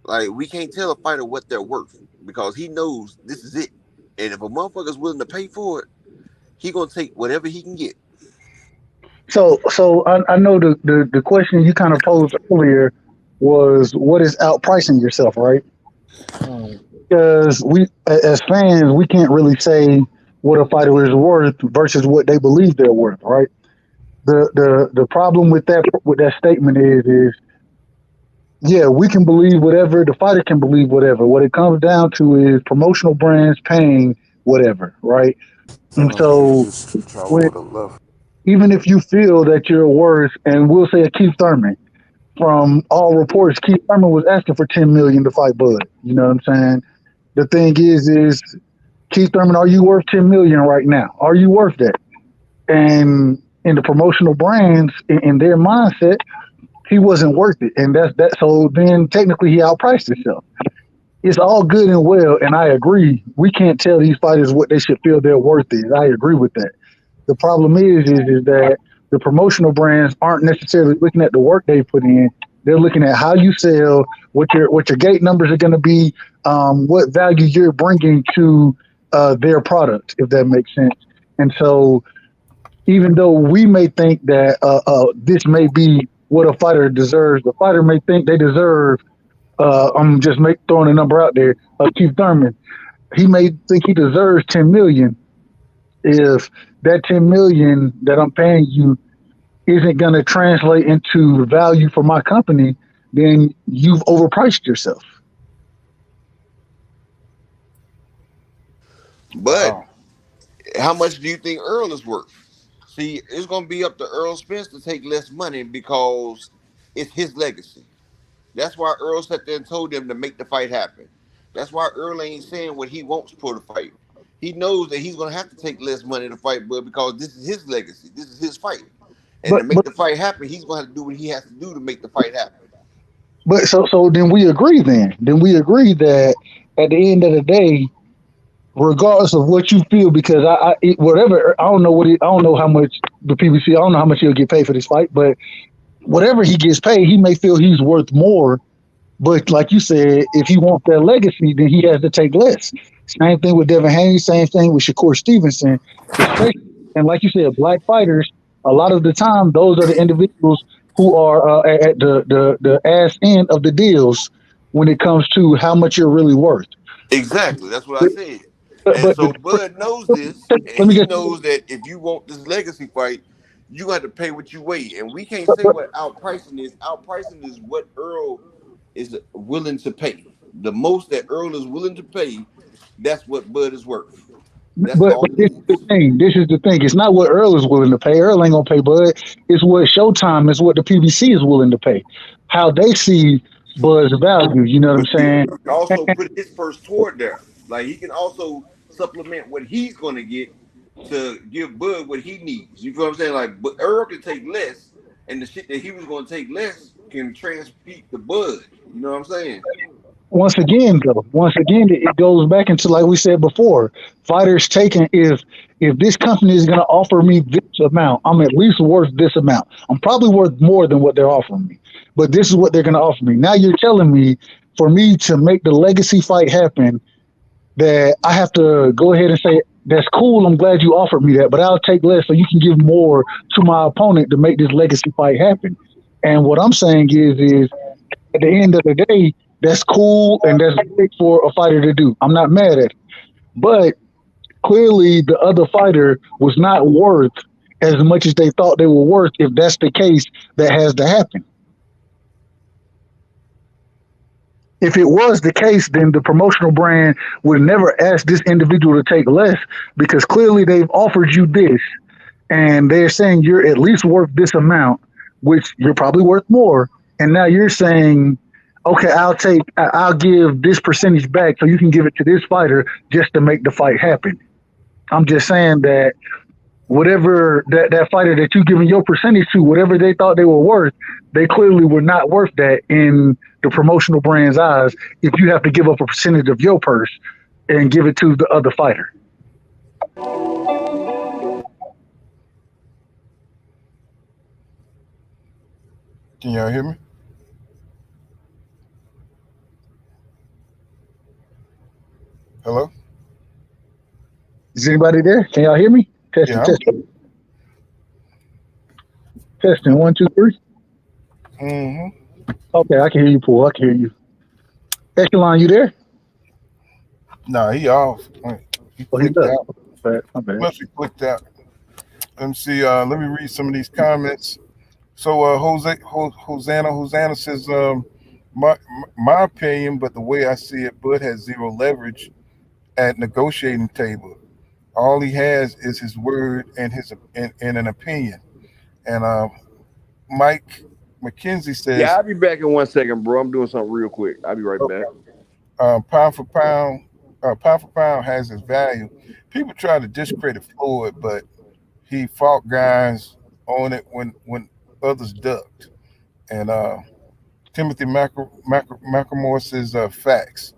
Like we can't tell a fighter what they're worth because he knows this is it. And if a motherfucker's willing to pay for it, he gonna take whatever he can get. So I know the question you kind of posed earlier was what is outpricing yourself, right? Because we as fans we can't really say what a fighter is worth versus what they believe they're worth, right? The problem with that statement is yeah, we can believe whatever, the fighter can believe whatever. What it comes down to is promotional brands paying whatever, right? And so when, even if you feel that you're worth, and we'll say a Keith Thurman, from all reports, Keith Thurman was asking for 10 million to fight Bud. You know what I'm saying? The thing is Keith Thurman, are you worth 10 million right now? Are you worth that? And in the promotional brands, in their mindset, he wasn't worth it, and that's that. So then technically he outpriced himself. It's all good and well, and I agree. We can't tell these fighters what they should feel their worth is. I agree with that. The problem is that the promotional brands aren't necessarily looking at the work they put in. They're looking at how you sell, what your gate numbers are going to be, what value you're bringing to their product, if that makes sense. And so, even though we may think that this may be what a fighter deserves, the fighter may think they deserve. I'm just throwing a number out there. Keith Thurman, he may think he deserves 10 million. If that 10 million that I'm paying you isn't going to translate into value for my company, then you've overpriced yourself. But Wow. how much do you think Earl is worth? See, it's gonna be up to Earl Spence to take less money because it's his legacy. That's why Earl sat there and told them to make the fight happen. That's why Earl ain't saying what he wants for the fight. He knows that he's gonna have to take less money to fight, but because this is his legacy, this is his fight, and to But make the fight happen, he's gonna have to do what he has to do to make the fight happen. so then we agree. Then we agree that at the end of the day, regardless of what you feel, because whatever I don't know I don't know how much the PBC. I don't know how much he'll get paid for this fight, but whatever he gets paid, he may feel he's worth more. But like you said, if he wants that legacy, then he has to take less. Same thing with Devin Haney. Same thing with Shakur Stevenson. Especially, and like you said, black fighters. A lot of the time, those are the individuals who are at the ass end of the deals when it comes to how much you're really worth. Exactly, that's what I But said. but, And but so the, Bud knows this, let and me he just knows that if you want this legacy fight, you got to pay what you weigh. And we can't say but, what outpricing is. Outpricing is what Earl is willing to pay. The most that Earl is willing to pay, that's what Bud is worth. That's but all it this is the is. thing. This is the thing. It's not what Earl is willing to pay. Earl ain't gonna pay Bud. It's what Showtime is. What the PBC is willing to pay. How they see Bud's value. You know what I'm But see, saying? he can also put his purse toward there. Like he can also supplement what he's going to get to give Bud what he needs. You feel what I'm saying? Like, but Earl can take less, and the shit that he was going to take less can transmute the Bud. You know what I'm saying? Once again, it goes back into like we said before. Fighters taking if this company is gonna offer me this amount, I'm at least worth this amount. I'm probably worth more than what they're offering me, but this is what they're gonna offer me. Now you're telling me for me to make the legacy fight happen that I have to go ahead and say, that's cool. I'm glad you offered me that, but I'll take less so you can give more to my opponent to make this legacy fight happen. And what I'm saying is at the end of the day, that's cool and that's great for a fighter to do. I'm not mad at it. But clearly the other fighter was not worth as much as they thought they were worth if that's the case that has to happen. If it was the case, then the promotional brand would never ask this individual to take less because clearly they've offered you this and they're saying you're at least worth this amount, which you're probably worth more. And now you're saying, okay, I'll give this percentage back so you can give it to this fighter just to make the fight happen. I'm just saying that whatever that fighter that you giving your percentage to, whatever they thought they were worth, they clearly were not worth that in the promotional brand's eyes. If you have to give up a percentage of your purse and give it to the other fighter, Can y'all hear me? Hello? is anybody there? Can y'all hear me? Testing, Yeah, I'm testing, testing. 1, 2, 3. mm-hmm. Okay, I can hear you, Paul. I can hear you. Echelon, you there? Nah, he off. He Oh, he clicked does. out. My bad. Must be clicked out. Let me see. Let me read some of these comments. So Hosanna says, my opinion, but the way I see it, Bud has zero leverage at negotiating table. All he has is his word and and an opinion. And Mike McKenzie Yeah, says, I'll be back in 1 second, bro. I'm doing something real quick. I'll be right back. pound for pound has his value. People try to discredit Floyd, but he fought guys on it when others ducked. And Timothy McLemore says facts.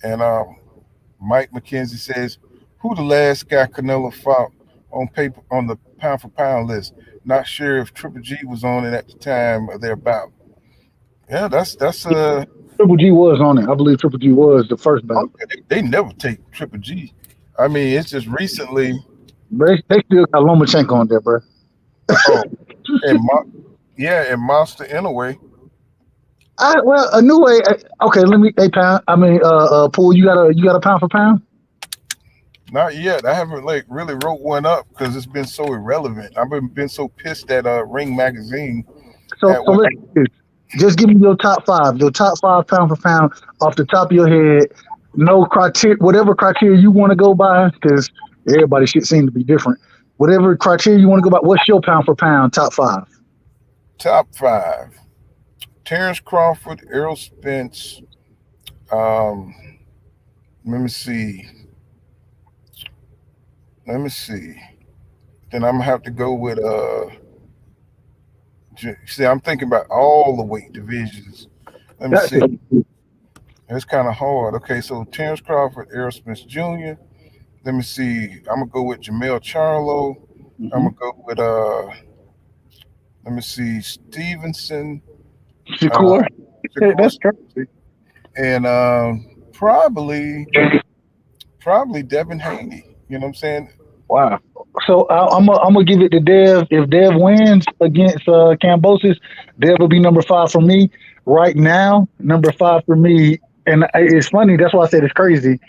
And Mike McKenzie says, who the last guy Canelo fought on paper on the pound for pound list? Not sure if Triple G was on it at the time of their bout. Yeah, that's Triple G was on it. I believe Triple G was the first bout. they never take Triple G. I mean, it's just recently. They still got Lomachenko on there, bro. Oh, and Monster Inouye. Well, a new way. Okay, let me. Pound. I mean, Pool. You got a pound for pound? Not yet. I haven't really wrote one up because it's been so irrelevant. I've been so pissed at Ring Magazine. So let's just give me your top five pound for pound off the top of your head. No criteria, whatever criteria you want to go by, because everybody shit seem to be different. Whatever criteria you want to go by, what's your pound for pound top five? Top five: Terrence Crawford, Errol Spence. Let me see. Then I'm gonna have to go with see, I'm thinking about all the weight divisions. Let me see. It's kind of hard. Okay, so Terrence Crawford, Errol Spence Jr. Let me see. I'm gonna go with Jamel Charlo. I'm gonna go with let me see, Stevenson. Shakur. That's crazy. And probably Devin Haney. You know what I'm saying? Wow. So I'm gonna give it to Dev. If Dev wins against Kambosos, Dev will be number 5 for me. Right now, number 5 for me, and it's funny. That's why I said it's crazy.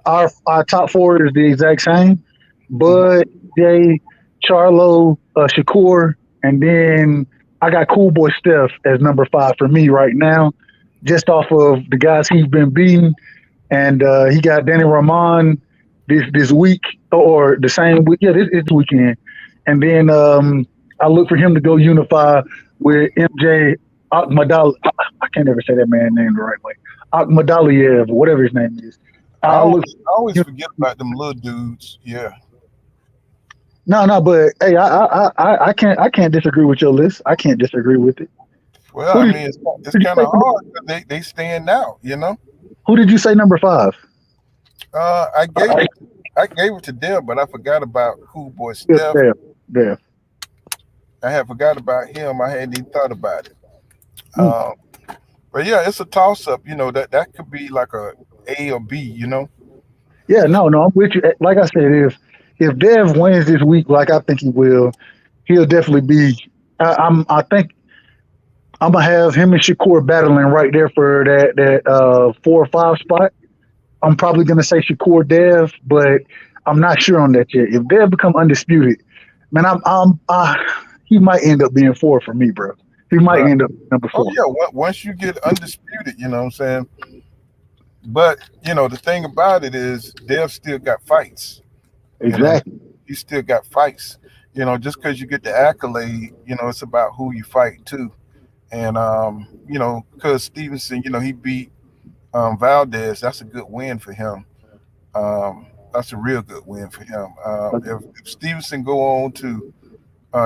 Our top 4 is the exact same. Bud, Jay, Charlo, Shakur, and then I got Cool Boy Steph as number 5 for me right now, just off of the guys he's been beating. And he got Danny Rahman this week, or the same week. Yeah, this weekend. And then I look for him to go unify with MJ Akhmadali. I can't ever say that man's name the right way. Akhmadaliev, or whatever his name is. I always forget about them little dudes. Yeah. No, but hey, I can't disagree with your list. I can't disagree with it. Well, I mean, it's kind of hard because they stand out, you know. Who did you say number 5? I gave it to Deb, but I forgot about Cool Boy Steph. Yeah. I had forgot about him. I hadn't even thought about it. But yeah, it's a toss up. You know, that could be like A or B. You know. Yeah, no, I'm with you. Like I said, if Dev wins this week, like I think he will, he'll definitely be. I think I'm gonna have him and Shakur battling right there for that 4 or 5 spot. I'm probably gonna say Shakur Dev, but I'm not sure on that yet. If Dev become undisputed, man, he might end up being 4 for me, bro. He might end up number 4. Oh yeah, once you get undisputed, you know what I'm saying. But you know the thing about it is Dev still got fights. Exactly. You know, he still got fights. You know, just because you get the accolade, you know, it's about who you fight too. And you know, because Stevenson, you know, he beat Valdez. That's a good win for him. That's a real good win for him. If Stevenson go on to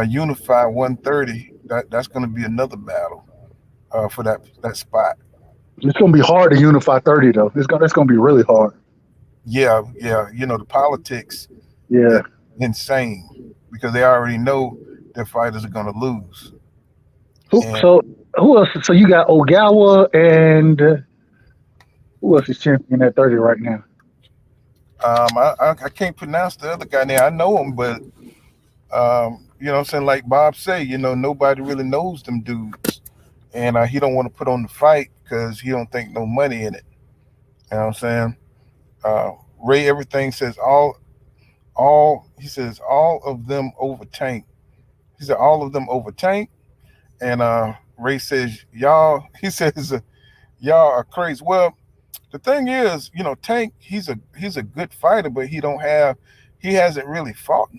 unify 130, that's going to be another battle for that spot. It's going to be hard to unify 30 though. It's going to be really hard. Yeah. You know, the politics. Yeah. Insane because they already know their fighters are going to lose. So who else? So you got Ogawa and who else is champion at 30 right now? I can't pronounce the other guy now. I know him, but you know what I'm saying? Like Bob say, you know, nobody really knows them dudes. And he don't want to put on the fight because he don't think no money in it. You know what I'm saying? Ray Everything says he says all of them over Tank. He said all of them over Tank. And Ray says, y'all are crazy. Well, the thing is, you know, Tank, he's a good fighter, but he hasn't really fought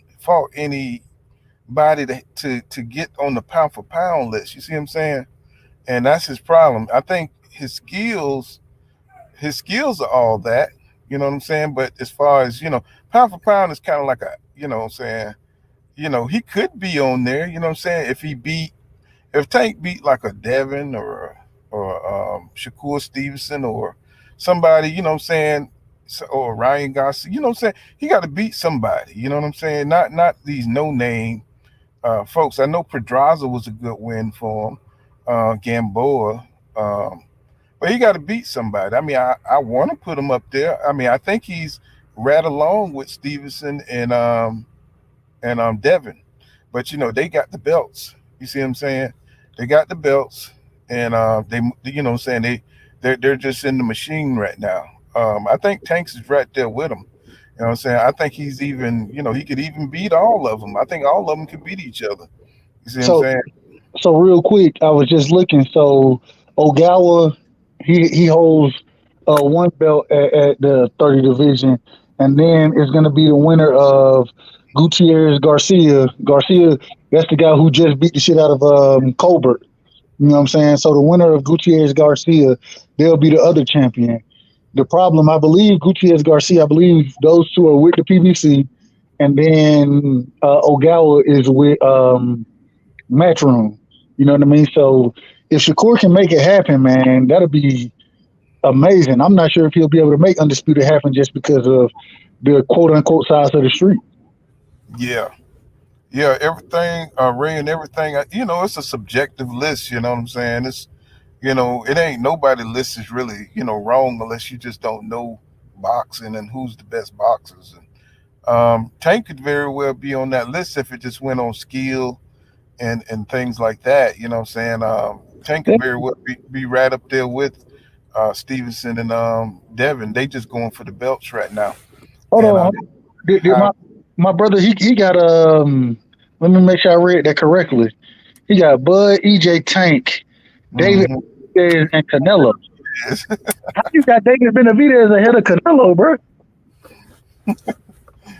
anybody to get on the pound for pound list. You see what I'm saying? And that's his problem. I think his skills are all that, you know what I'm saying? But as far as, you know, pound for pound is kind of like a, you know what I'm saying, you know, he could be on there, you know what I'm saying, if if Tank beat like a Devin or Shakur Stevenson or somebody, you know what I'm saying, or Ryan Garcia, you know what I'm saying, he got to beat somebody. You know what I'm saying? Not these no name folks. I know Pedraza was a good win for him, Gamboa. But he got to beat somebody. I mean, I want to put him up there. I mean, I think he's right along with Stevenson and Devin. But you know, they got the belts. You see what I'm saying? They got the belts, and they, you know, what I'm saying, they're just in the machine right now. I think Tanks is right there with them. You know what I'm saying? I think he's even, you know, he could even beat all of them. I think all of them could beat each other. You see what I'm So saying? so real quick, I was just looking. So Ogawa, he holds one belt at the 30 division, and then it's going to be the winner of Gutierrez Garcia. Garcia, that's the guy who just beat the shit out of Colbert. You know what I'm saying? So the winner of Gutierrez Garcia, they'll be the other champion. The problem, I believe, Gutierrez Garcia, I believe those two are with the PBC, and then Ogawa is with Matchroom. You know what I mean? So if Shakur can make it happen, man, that'll be amazing. I'm not sure if he'll be able to make Undisputed happen just because of the quote unquote size of the street. Yeah. Yeah, everything, Ray, and everything. You know, it's a subjective list. You know what I'm saying? It's, you know, it ain't nobody list is really, you know, wrong unless you just don't know boxing and who's the best boxers. And Tank could very well be on that list if it just went on skill and things like that. You know what I'm saying? Tank could very well be right up there with Stevenson and Devin. They just going for the belts right now. Hold And on. Did I, my brother he got let me make sure I read that correctly. He got Bud, EJ Tank, David mhm. Benavidez, and Canelo. How you got David Benavidez ahead of Canelo, bro?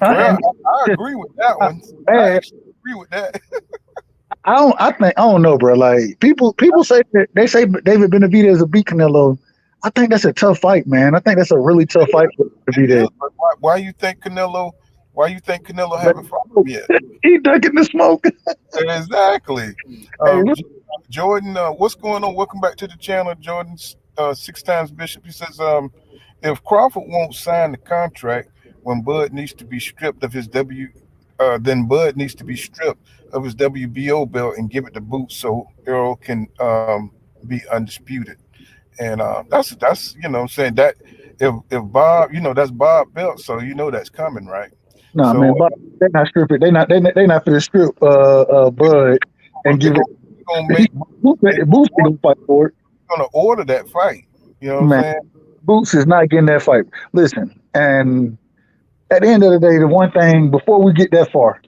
Well, And I agree with that one. I man, actually agree with that. I don't know, bro. Like people say that they say David Benavidez will beat Canelo. I think that's a tough fight, man. I think that's a really tough fight for It Benavidez. is. But why you think Canelo? Why you think Canelo haven't fought him yet? He ducking the smoke. Exactly. Hey, Jordan, what's going on? Welcome back to the channel, Jordan. Six times Bishop. He says, if Crawford won't sign the contract when Bud needs to be stripped of his then Bud needs to be stripped of his WBO belt and give it to Boots so Earl can be undisputed. And that's you know what I'm saying, that if Bob, you know, that's Bob belt, so you know that's coming, right? nah, So man, but they not stripping. They not for the strip Bud and they're give it. gonna He, make Boots ain't gonna fight for it, gonna order that fight. You know what I'm man. saying? Boots is not getting that fight. Listen, and at the end of the day, the one thing before we get that far,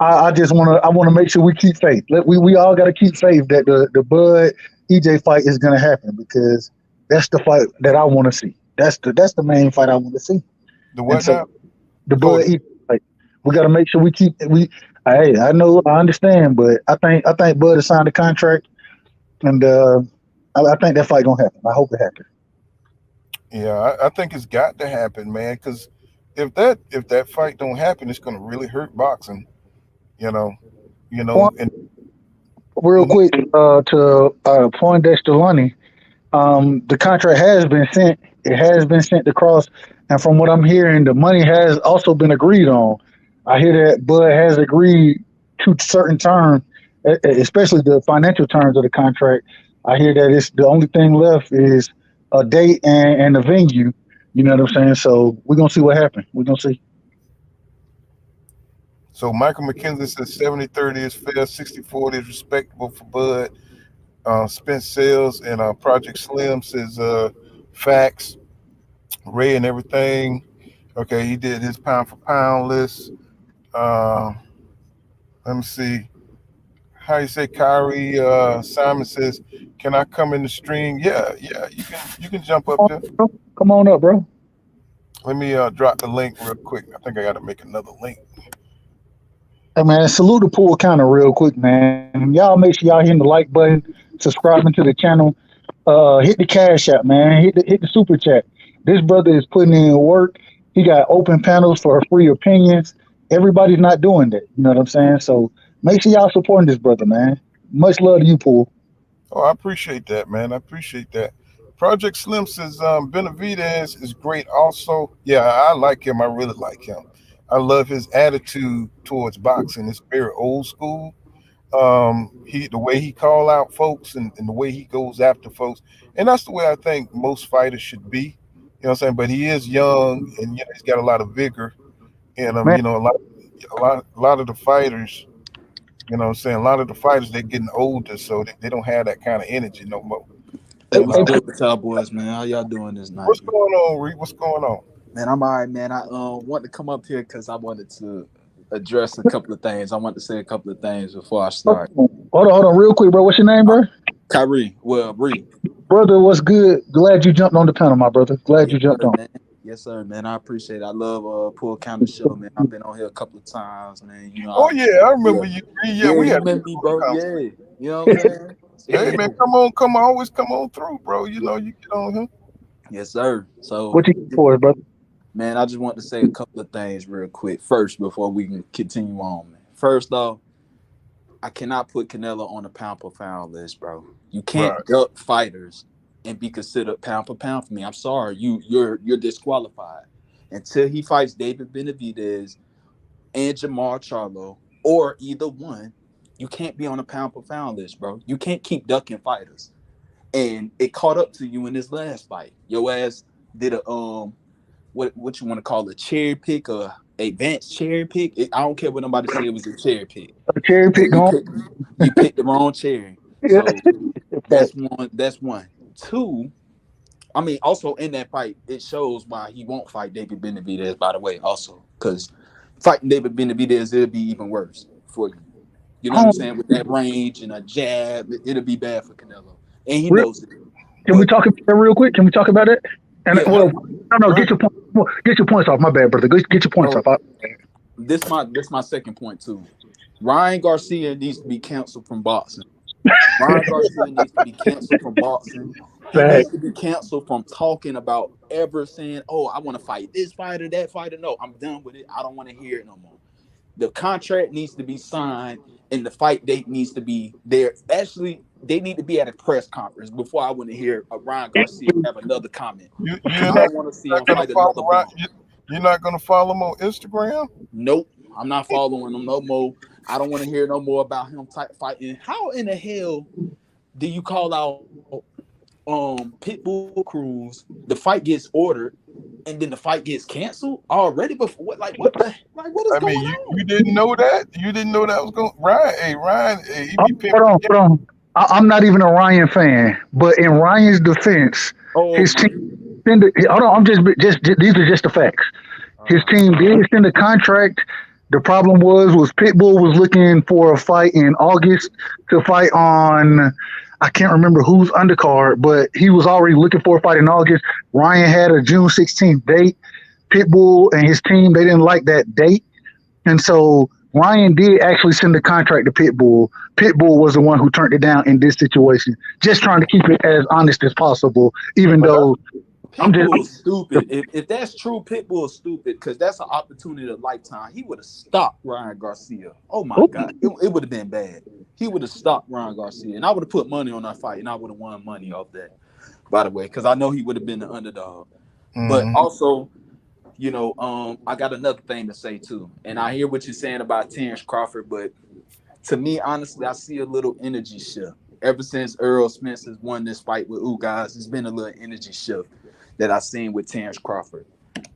I just want to make sure we keep faith. We all got to keep faith that the Bud EJ fight is gonna happen because that's the fight that I want to see. That's the main fight I want to see. The And what so now? the Oh, Bud EJ fight, we got to make sure we keep we. Hey, I know, I understand, but I think Bud has signed a contract, and I think that fight gonna happen. I hope it happens. yeah, I think it's got to happen, man. Because if that fight don't happen, it's gonna really hurt boxing. You know, and Real mhm, quick, to Poindexter Lunny, the contract has been sent. It has been sent across, and from what I'm hearing, the money has also been agreed on. I hear that Bud has agreed to certain terms, especially the financial terms of the contract. I hear that it's the only thing left is a date and a venue. You know what I'm saying? So we're gonna see what happens. We're gonna see. so Michael McKenzie says 70-30 is fair, 60-40 is respectable for Bud. Spence Sales and Project Slim says facts, Ray and everything. Okay, he did his pound for pound list. Uh, let me see. How you say, Kyrie Simon says, "Can I come in the stream?" Yeah, you can jump up there. Come on up, bro. Let me drop the link real quick. I think I got to make another link. Hey man, salute the Pull Counter real quick, man. Y'all make sure y'all hitting the like button, subscribing to the channel. Hit the cash app, man. Hit the super chat. This brother is putting in work. He got open panels for free opinions. Everybody's not doing that. You know what I'm saying? So make sure y'all supporting this brother, man. Much love to you, Paul. Oh, I appreciate that, man. I appreciate that. Project Slim says Benavidez is great. Also, yeah, I like him. I really like him. I love his attitude towards boxing. It's very old school. The way he call out folks and the way he goes after folks, and that's the way I think most fighters should be. You know what I'm saying? But he is young, and he's got a lot of vigor in him. Man, A lot of the fighters. You know what I'm saying? A lot of the fighters, they're getting older, so they don't have that kind of energy no more. hey, Hey, You what's hey, know, good with y'all boys, man? How y'all doing this night, what's man? going on, Reed? What's going on? Man, I'm all right, man. I want to come up here because I wanted to address a couple of things. I want to say a couple of things before I start. hold on, real quick, bro. What's your name, Uh, bro? Kyrie, well, Bree. Brother, what's good? Glad you jumped on the panel, my brother. Glad Yes, you jumped sir, on. man. Yes, sir, man. I appreciate it. I love Pull Counter Show, man. I've been on here a couple of times, man. Oh yeah, I Yeah, remember you, Reed. Yeah, yeah, we you had remember me, a bro? conversation. Yeah, you know what I'm saying? Hey Yeah, man, always come on through, bro. You get on here. yes, sir. So, What you got for us, brother? man, I just want to say a couple of things real quick first before we can continue on, man. First off, I cannot put Canelo on the pound per pound list, bro. You can't Right. duck fighters and be considered pound for pound for me. I'm sorry, you're disqualified until he fights David Benavidez and Jamar Charlo or either one. You can't be on a pound per pound list, bro. You can't keep ducking fighters. And it caught up to you in this last fight. Your ass did a what you want to call a cherry pick or advanced cherry pick. I don't care what nobody said it was a cherry pick. A cherry pick You going? picked the wrong cherry. Yeah. So that's one. That's one. Two. I mean, also in that fight, it shows why he won't fight David Benavidez. By the way, also because fighting David Benavidez, it'll be even worse for you. You know what I'm saying? With that range and a jab, it'll be bad for Canelo, and he Real, knows it. can we But talk about that real quick? Can we talk about it? And yeah, well, no, Go ahead. get your points off. My bad, brother. Get your points oh, off. this my second point too. Ryan Garcia needs to be canceled from boxing. Ryan Garcia needs to be canceled from boxing. He Fact. needs to be canceled from talking about ever saying, "Oh, I want to fight this fighter, that fighter." No, I'm done with it. I don't want to hear it no more. The contract needs to be signed, and the fight date needs to be there. Actually, they need to be at a press conference before I want to hear Ryan Garcia have another comment. You're I not, don't want to see not him gonna fight follow another right. bum. You're not gonna follow him on Instagram. Nope, I'm not following him no more. I don't want to hear no more about him fighting. How in the hell do you call out Pitbull Cruz? The fight gets ordered, and then the fight gets canceled already. Before what is I going mean, on? you didn't know that. You didn't know that was going. Ryan, hey, he be Hold pimping. on, hold on. I'm not even a Ryan fan, but in Ryan's defense, Oh his my! team. Hold on, I'm just these are just the facts. His Uh, team did extend the contract. The problem was Pitbull was looking for a fight in August to fight on. I can't remember whose undercard, but he was already looking for a fight in August. Ryan had a June 16th date. Pitbull and his team, they didn't like that date. And so Ryan did actually send the contract to Pitbull. Pitbull was the one who turned it down in this situation, just trying to keep it as honest as possible, even But though I'm just. Pitbull is stupid. If that's true, Pitbull is stupid because that's an opportunity of a lifetime. He would have stopped Ryan Garcia. Oh my God, it would have been bad. He would have stopped Ryan Garcia, and I would have put money on that fight, and I would have won money off that. By the way, because I know he would have been the underdog. But mhm. also, I got another thing to say too, and I hear what you're saying about Terrence Crawford, but to me, honestly, I see a little energy shift. Ever since Earl Spence has won this fight with guys, it's been a little energy shift that I seen with Terrence Crawford.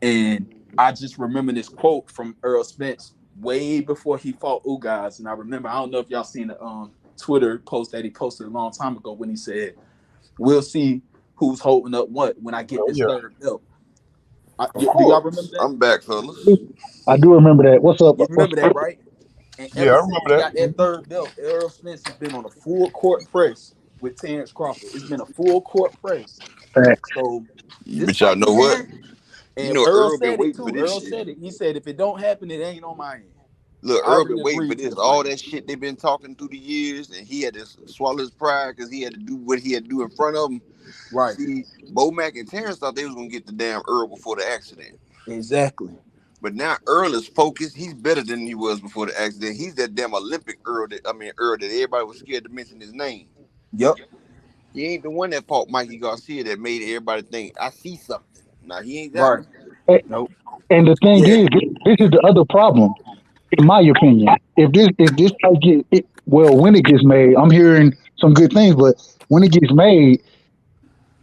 And I just remember this quote from Earl Spence way before he fought guys. And I remember, I don't know if y'all seen the Twitter post that he posted a long time ago when he said, "We'll see who's holding up what when I get Oh this yeah. third belt." Of Do y'all remember course. that? I'm back, fellas. I do remember that. What's up? You remember that, right? And Yeah, ever I since remember he that. got that third belt, Errol Spence has been on a full court press with Terrence Crawford. It's been a full court press. So this But y'all fight know is what? there. You And know Earl Earl been said it waiting for too. this Earl shit. said it. He said, if it don't happen, it ain't on my end. Look, I Earl already been waiting for agreed to this. the All fight. that shit they've been talking through the years, and he had to swallow his pride because he had to do what he had to do in front of him. Right. See, Bo Mack and Terrence thought they was gonna get the damn Earl before the accident. Exactly. But now Earl is focused. He's better than he was before the accident. He's that damn Olympic Earl Earl that everybody was scared to mention his name. Yep. He ain't the one that fought Mikey Garcia that made everybody think I see something. Now he ain't that Right. one. Nope. And the thing Yeah. is, this is the other problem, in my opinion. If this fight well, when it gets made, I'm hearing some good things, but when it gets made,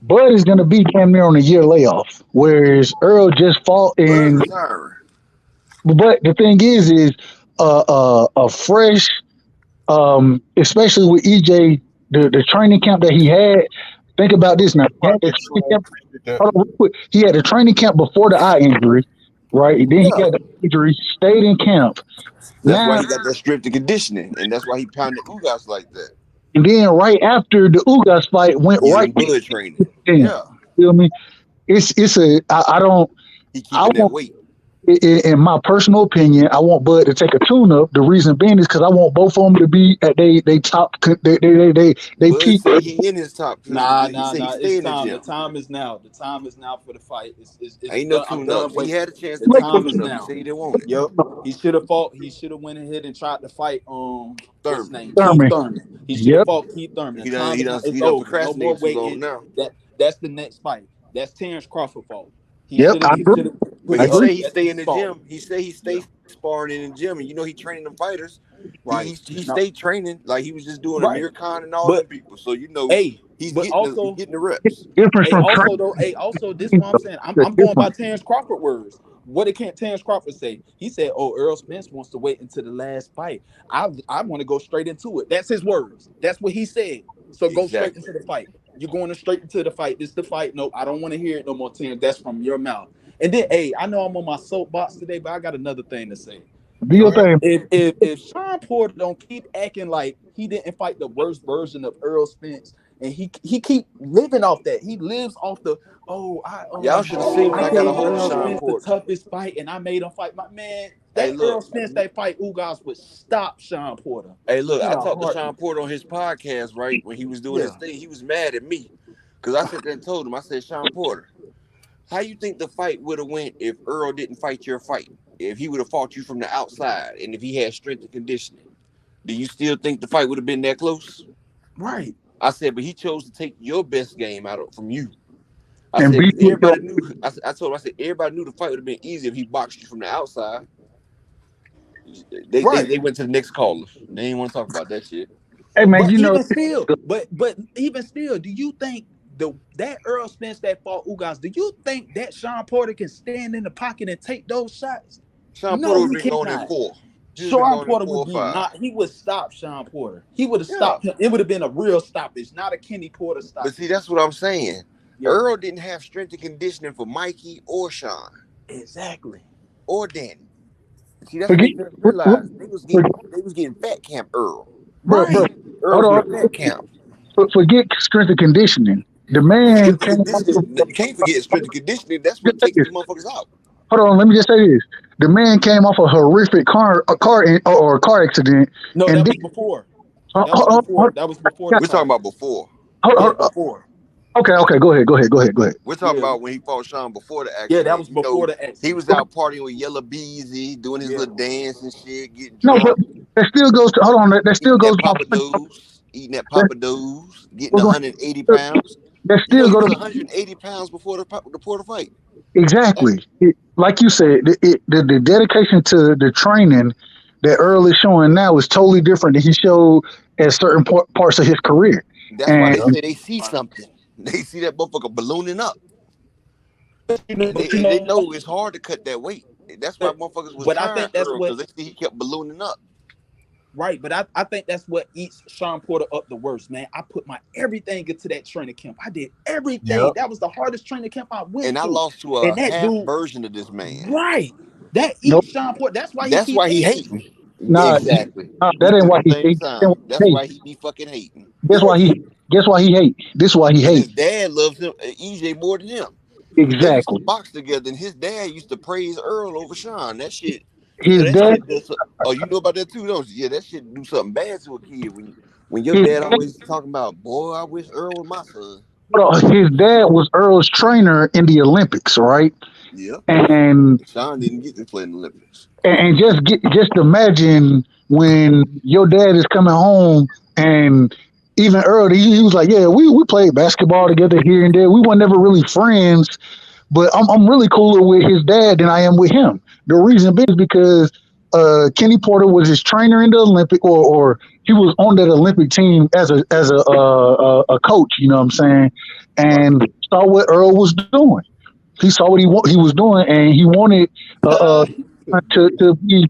Bud is gonna be damn near on a year layoff, whereas Earl just fought Bud in. retiring. But the thing is a fresh, especially with EJ, the training camp that he had. Think about this now. He had the Pocket training Troy, camp. appreciate that. Hold on, real quick. He had a training camp before the eye injury, right? And then he Yeah. had the injury, stayed in camp. That's why Now, he got that strength and conditioning, and that's why he pounded Ugas like that. and then right after the Ugas fight, went Get right him Bud training. in. Yeah. Feel me? It's a I don't He I keeping that want weight. in my personal opinion, I want Bud to take a tune up. The reason being is because I want both of them to be at they top they Bud peak. say he in his top. Nah, He nah, say he nah. stay It's in the time. The gym. time is now. The time is now for the fight. It's Ain't no done. I'm tune done ups. He waiting. had a chance to The take a time is tune up. He now. said he didn't want it. Yep. He should have fought. He should have went ahead and tried to fight. What's his Thurman. name? Keith Thurman. Thurman. He should have Yep. fought Keith Thurman. The He done time he is now. done It's he done over. No more procrastinated too long waiting. now. That's the next fight. That's Terrence Crawford fault. He Yep. should have. I He agree. should have But put I he it up. agree. say he That's stay his in the fault. gym. He say he Yeah. stay sparring in the gym, and you know he training them fighters. Right. He No. stayed training like he was just doing Right. Amir Khan and all them But people. So you know hey. he's But getting also. the reps. Difference Hey, from also training. though, also this is what I'm saying. The I'm going by difference. Terrence Crawford words. What did Terrence Crawford say? He said, "Oh, Earl Spence wants to wait until the last fight. I want to go straight into it." That's his words. That's what he said. So go straight Exactly. into the fight. You're going straight into the fight. This is the fight. Nope, I don't want to hear it no more, Terrence. That's from your mouth. And then, hey, I know I'm on my soapbox today, but I got another thing to say. Do Go your ahead. thing. If Sean Porter don't keep acting like he didn't fight the worst version of Earl Spence, and he keep living off that, he lives off the Y'all should have seen when I I got a gave hold of Earl Sean Spence the Porter. toughest fight, and I made him fight my man. Hey, That look. Earl Spence that fight Ugas would stop Sean Porter Hey, look. in I a talked to Sean heartbeat. Porter on his podcast, right? When he was doing his Yeah, thing, he was mad at me. Because I sat there and told him, I said, Sean Porter, how you think the fight would have went if Earl didn't fight your fight? If he would have fought you from the outside and if he had strength and conditioning? Do you still think the fight would have been that close? right. I said, but he chose to take your best game from you. I And said, be because with your everybody knew. I told him, I said, everybody knew the fight would have been easy if he boxed you from the outside. Right. They went to the next caller. They didn't want to talk about that shit. hey man, But you know even still, but even still, do you think that Earl Spence that fought Ugas, do you think that Sean Porter can stand in the pocket and take those shots? Sean Porter No, would he have been going in cannot. 4. He would have been Sean going in Porter 4 would or be 5. not. He would stop Sean Porter. He would have Yeah. stopped him. It would have been a real stoppage, not a Kenny Porter But see, stoppage. that's what I'm saying. Yeah, Earl didn't have strength and conditioning for Mikey or Sean exactly. or Danny. See, that's what forget, they failed to realize. They was getting fat camp Earl. bro. Right. Earl Hold was on. getting fat camp. Forget strength and conditioning. The man Strength and came off conditioning. You can't forget strength and conditioning. That's what just say takes this. these motherfuckers out. Hold on, let me just say this. The man came off a horrific or a car accident, No, and that then was before. hold, That was hold, before. That was before the We're talking fight. about before. Yeah, hold, before. okay, go ahead. We're talking Yeah, about when he fought Sean before the yeah, that accident. was You know, before the he accident. was out partying with Yellow Beezy, doing his Yeah. little dance and shit, getting No, but drunk, that still goes to hold on. That still eating goes that to my Papa point. Do's, eating that That, Papa Do's, getting we're going 180 pounds. that You know, still he go was to 180 pounds before the Porter fight. exactly. Like you said, the dedication to the training that Earl is showing now is totally different than he showed at certain parts of his career. That's why And they say they see something. They see that motherfucker ballooning up. But They know it's hard to cut that weight. That's why motherfuckers was but I tired think that's Earl, what because they see he kept ballooning up. right. But I think that's what eats Sean Porter up the worst, man. I put my everything into that training camp. I did everything. Yep. That was the hardest training camp I went And I to. lost to And a that half dude, version of this man. right. That nope, eats Sean Porter. That's why he That's keep why he hating. hating. nah, Exactly. that We ain't said why the he same hate. time. That's why he be fucking hating. That's why Yes. he. Guess why he hate. This why he Because his hate. dad loves him, EJ, more than him. They used to Exactly. box together, and his dad used to praise Earl over Sean. That shit, you know, His that dad. shit does. Oh, you know about that too, don't you? Yeah, that shit do something bad to a kid when your His dad dad. always talking about, boy, I wish Earl was my son. His dad was Earl's trainer in the Olympics, right? Yeah. And Sean didn't get to play in the Olympics. and just imagine when your dad is coming home and even early he was like, yeah, we played basketball together here and there. We were never really friends, but I'm really cooler with his dad than I am with him. The reason being is because Kenny Porter was his trainer in the Olympic, or he was on that Olympic team as a coach. You know what I'm saying? Right. And saw what Earl was doing. He saw what he was doing, and he wanted to be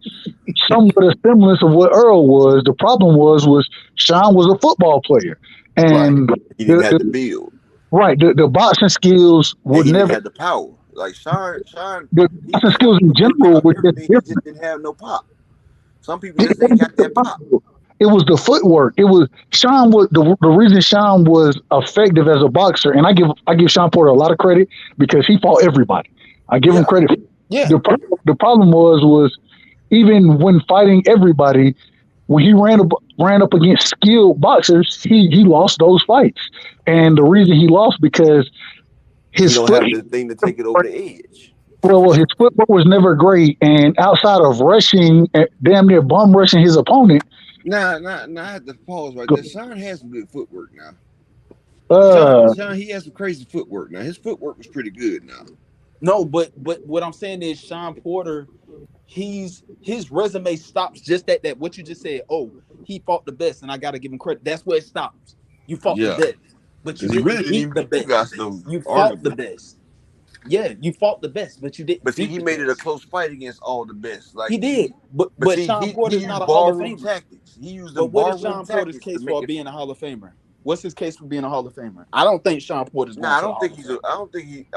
somewhat a semblance of what Earl was. The problem was Sean was a football player, Right. and He didn't have to build. right the boxing skills And would he didn't never. have the power. Like Sean, The he boxing Sean skills in could work general out were just everything. He just different. didn't have no pop. Some people just ain't got that pop. It was the footwork. It was Sean was the reason Sean was effective as a boxer, and I give Sean Porter a lot of credit because he fought everybody. I give him Yeah. credit. Yeah. The problem was even when fighting everybody, when he ran up against skilled boxers, he lost those fights, and the reason he lost because He his don't foot have the thing to take it over the edge. well his footwork was never great, and outside of rushing, damn near bum rushing his opponent. Nah, I have to pause right there. Sean has some good footwork now. Uh, Sean, he has some crazy footwork now. His footwork was pretty good now. No, but what I'm saying is Sean Porter, his resume stops just at that. What you just said. Oh, he fought the best, and I got to give him credit. That's where it stops. You fought the Yeah. best, but you Because he really didn't didn't even beat the beat you guys best. though, You fought the arguably. best. Yeah, you fought the best, but you But didn't see, beat he the made it a best. close fight against all the best. He Like did, but but see, Sean he Porter is used not a Hall of ballroom Famer. tactics. He used But them what is ballroom Sean Porter's tactics to case make for it. being a Hall of Famer? What's his case for being a Hall of Famer? I don't think Sean Porter's going Nah, to the Hall of Fame. I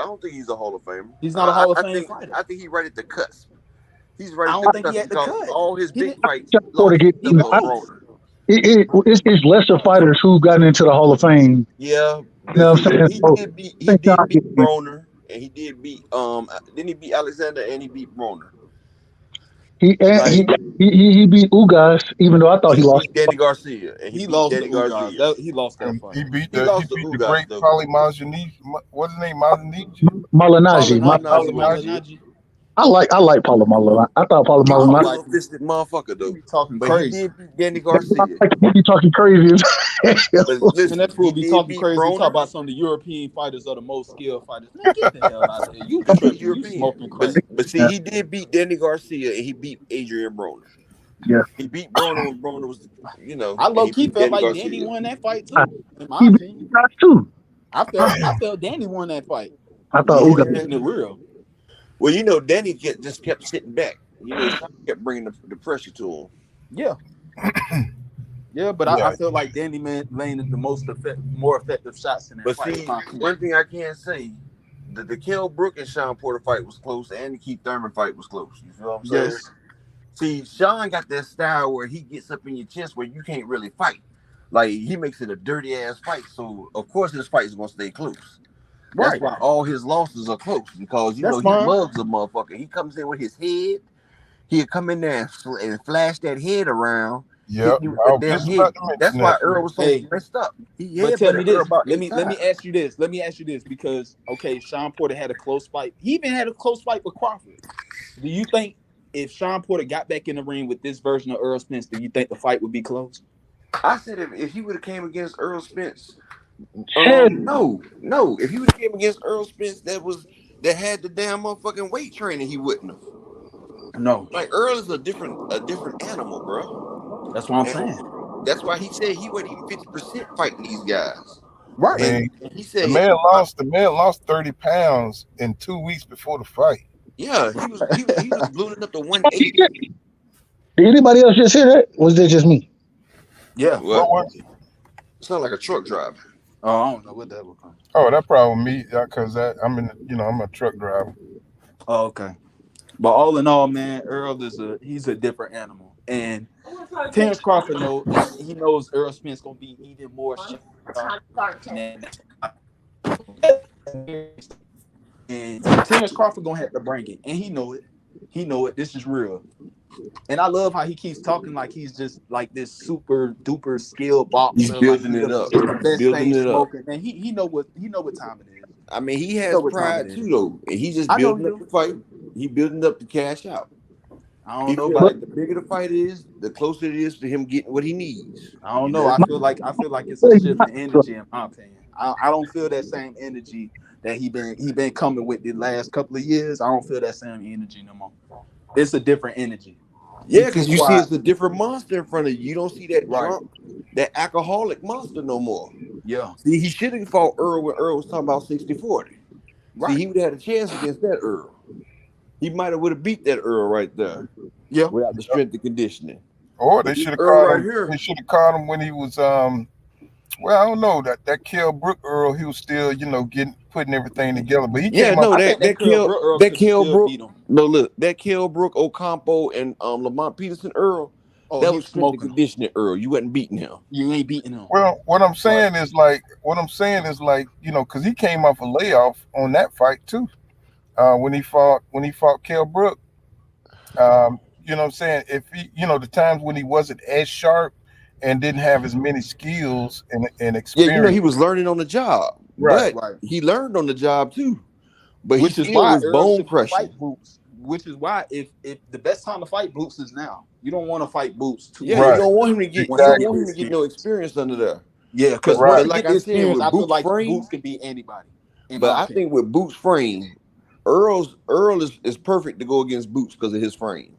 don't think he's a Hall of Famer. He's not a Hall of Fame fighter. I think he's right at the cusp. He's right I at don't the think he cusp had the because cut. all his He big didn't. fights he Sean Porter lost get He to lost. Broner. it's lesser fighters who got into the Hall of Fame. Yeah, You but know see, what I'm saying? So, I he think Sean did beat get in. Broner, and he did beat then he beat Alexander and he beat Broner. He and Like he beat Ugas, even though I thought and he he lost. beat Danny Garcia and he He beat lost to Danny Ugas. Garcia. He lost that And fight. he He beat lost to the Ugas great though. Polly Malignaggi. What's his name? Malignaggi? Malinaji. Malignaggi was Malignaggi. good. Malignaggi. I like Paulo Malinaji. I thought Paulo He I was a don't Malinaji. like him. double-fisted motherfucker He though. be talking But he crazy. did beat Danny Garcia. He be talking crazy as But hell. And that listen, fool he be did talking beat crazy. Talk Broner. about some of the European fighters are the most skilled fighters. Man, get the hell out of here. You But he's tripping. You European. smoking crack. But see, he did beat Danny Garcia and he beat Adrian Broner. Yeah, He beat Broner when Broner was, I and low he key beat felt Danny like Danny Garcia. won that fight I, too, in my he beat opinion. Ugas too. I felt Danny won that fight. I thought Just Ugas. Yeah. keeping it real. Well, Danny just kept sitting back. Sean kept bringing the pressure to him. Yeah. Yeah, but Yeah. I felt like Danny landed the more effective shots in that But fight. see, one thing I can say, the Kell Brook and Sean Porter fight was close, and the Keith Thurman fight was close. You feel what I'm saying? Yes. See, Sean got that style where he gets up in your chest where you can't really fight. Like he makes it a dirty ass fight. So of course his fight is gonna stay close. That's Right. why all his losses are close because That's he fine. mugs a motherfucker. He comes in with his head. He'll come in there and flash that head around. Yep. Hit you with I that was damn just head. about to mention That's why that. Earl was so Hey, messed up. He but tell me headbutted Earl this. about Let 8 me times. ask you this. Let me ask you this because okay, Sean Porter had a close fight. He even had a close fight with Crawford. Do you think if Sean Porter got back in the ring with this version of Earl Spence, do you think the fight would be close? I said if he would have came against Earl Spence, Hell, no. If he would have came against Earl Spence that had the damn motherfucking weight training, he wouldn't have. No. Like Earl is a different animal, bro. That's what I'm And saying. that's why he said he wasn't even 50% fighting these guys. Right. And Man, he the said, man lost 30 pounds in 2 weeks before the fight. yeah, he was ballooning up to 180. did anybody else just hear that? Was that just me? Yeah. What What? was it? Sound like a truck driver. Oh, I don't know what that was. Oh, that probably me, because I'm a truck driver. Oh, okay. But all in all, man, Earl he's a different animal. And Terrence Crawford knows Earl Spence gonna be even more shit. And Terrence Crawford gonna have to bring it. And he know it. He know it. This is real. And I love how he keeps talking like he's just like this super duper skilled boxer. He's building like it up. just the best Building thing it up. smoking. And he know what time it is. I mean, he You has know what time it pride is. too, though, and he's just I know you building up do. the fight. He building up to cash out. I don't He know feel about. like the bigger the fight is, the closer it is to him getting what he needs. I don't You know. know. I feel like it's a shift in energy, in my opinion. I don't feel that same energy that he been coming with the last couple of years. I don't feel that same energy no more. It's a different energy. He Yeah, too because you see, quiet. it's a different monster in front of you. You don't see that Right. drunk, that alcoholic monster no more. Yeah. See, he should have fought Earl when Earl was talking about 60-40. See, Right. he would have had a chance against that Earl. He might have would have beat that Earl right there Yeah. without the strength and conditioning. Or But they this should have Earl caught right him. They here, should have caught him when he was well, I don't know, that Kell Brook Earl, he was still, putting everything together. But he yeah, came up. no, I think that Earl that could have Kell still Brook, beat him. no, look, that Kell Brook, Ocampo, and Lamont Peterson Earl, Oh, that he was was strength and smoking him. conditioning Earl. You wasn't beating him. You ain't beating him. Well, what I'm saying is like, because he came off a layoff on that fight too. When he fought Kell Brook. You know what I'm saying? If he, the times when he wasn't as sharp and didn't have as many skills and Yeah, you know, he experience. was learning on the job, Right. but Right. he learned on the job too. But he Which is still why was Earl bone shouldn't crushing. fight Boots. Which is why if the best time to fight Boots is now. You don't want to fight Boots too Yeah, much you Right. don't want him to get once you get the no experience. experience under there. Yeah, because once Right. But you like get the I said, experience, with I feel Boots like frame, Boots can beat anybody. In but my I opinion. think with Boots frame, Earl is perfect to go against Boots because of his frame.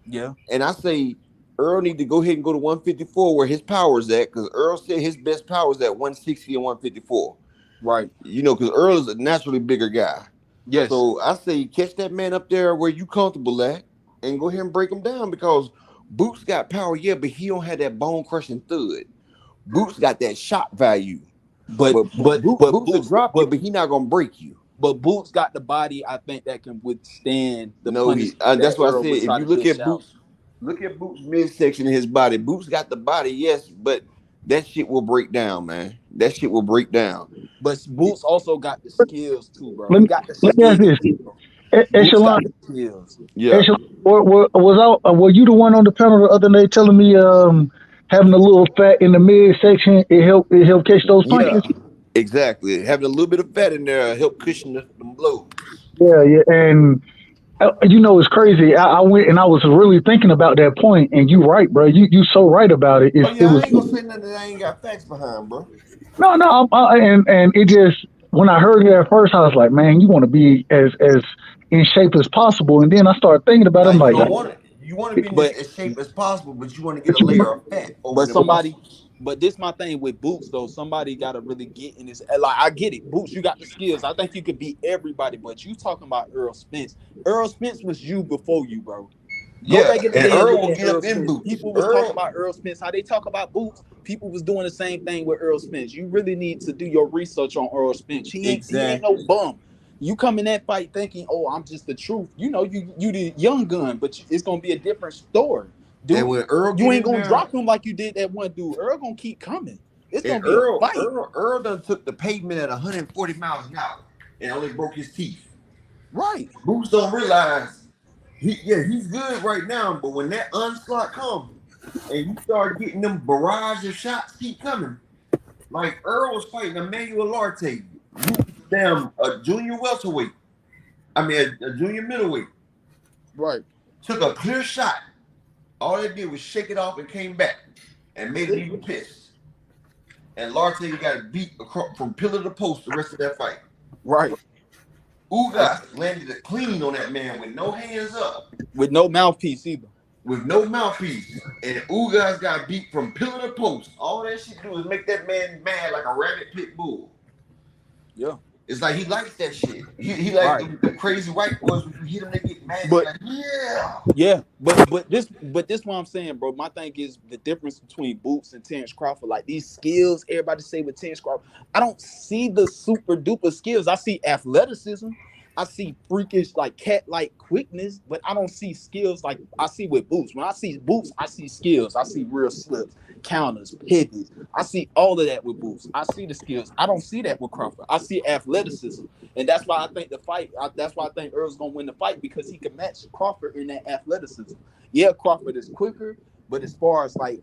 Yeah. And I say Earl need to go ahead and go to 154 where his power is at, because Earl said his best power is at 160 and 154. Right. Because Earl is a naturally bigger guy. Yes. So I say catch that man up there where you comfortable at and go ahead and break him down, because Boots got power, yeah, but he don't have that bone crushing thud. Boots got that shock value. But But but but Boots will Boots drop you, but he not gonna break you. but Boots got the body I think that can withstand the No, punishment that's that why I Earl said would if try you to look dish at out. Boots midsection in his body. Boots got the body, yes, but that shit will break down, man. That shit will break down. But Boots also got the skills too, bro. Let He me got the let me ask skills. this. Bro. Boots Echelon, got the skills. Yeah, Echelon, were you the one on the panel the other day telling me having a little fat in the midsection it helped catch those yeah, punches? exactly. Having a little bit of fat in there help cushion them blows. Yeah, yeah, and it's crazy. I went and I was really thinking about that point, and you right, bro. You so right about it. Oh It yeah, I was ain't gonna say nothing that I ain't got facts behind, bro. no, and it just when I heard it at first, I was like, man, you want to be as in shape as possible, and then I started thinking about it. Now I'm you like, don't want it. You want to be in But as shape as possible, but you want to get a layer of fat over but the somebody muscles. but this my thing with Boots though. Somebody gotta really get in this. Like I get it, Boots. You got the skills. I think you could beat everybody. But you talking about Earl Spence? Earl Spence was you before you, bro. Go Yeah, back in the and day and Earl look will at get Earl up in Spence. Boots. People was talking Earl, about Earl Spence. How they talk about Boots. People was doing the same thing with Earl Spence. You really need to do your research on Earl Spence. He ain't no exactly. bum. You come in that fight thinking, oh, I'm just the truth. You the young gun, but it's gonna be a different story, And dude. when Earl You get ain't in gonna there, drop him like you did that one dude. Earl gonna keep coming. It's and gonna be a fight, Earl done took the pavement at 140 miles an hour and only broke his teeth. right? Boots don't realize he's good right now, but when that onslaught comes and you start getting them barrage of shots keep coming, like Earl was fighting Emmanuel Larte, damn a junior welterweight. I mean a junior middleweight. Right. Took a clear shot. All they did was shake it off and came back and made him even pissed. And Larte got beat from pillar to post the rest of that fight. Right. Ugas landed a clean on that man with no hands up, With no mouthpiece either. with no mouthpiece. And Ugas got beat from pillar to post. All that shit do is make that man mad like a rabid pit bull. Yeah. It's like he likes that shit. He like Right. the crazy white boys when you hit them, they get mad. But Like, yeah. yeah, but this what I'm saying, bro. My thing is the difference between Boots and Terrence Crawford. Like these skills, everybody say with Terrence Crawford, I don't see the super duper skills. I see athleticism. I see freakish like cat like quickness, but I don't see skills like I see with Boots. When I see Boots, I see skills. I see real slips, counters, pivots. I see all of that with Boots. I see the skills. I don't see that with Crawford. I see athleticism. And that's why I think that's why I think Earl's gonna win the fight because he can match Crawford in that athleticism. Yeah, Crawford is quicker, but as far as like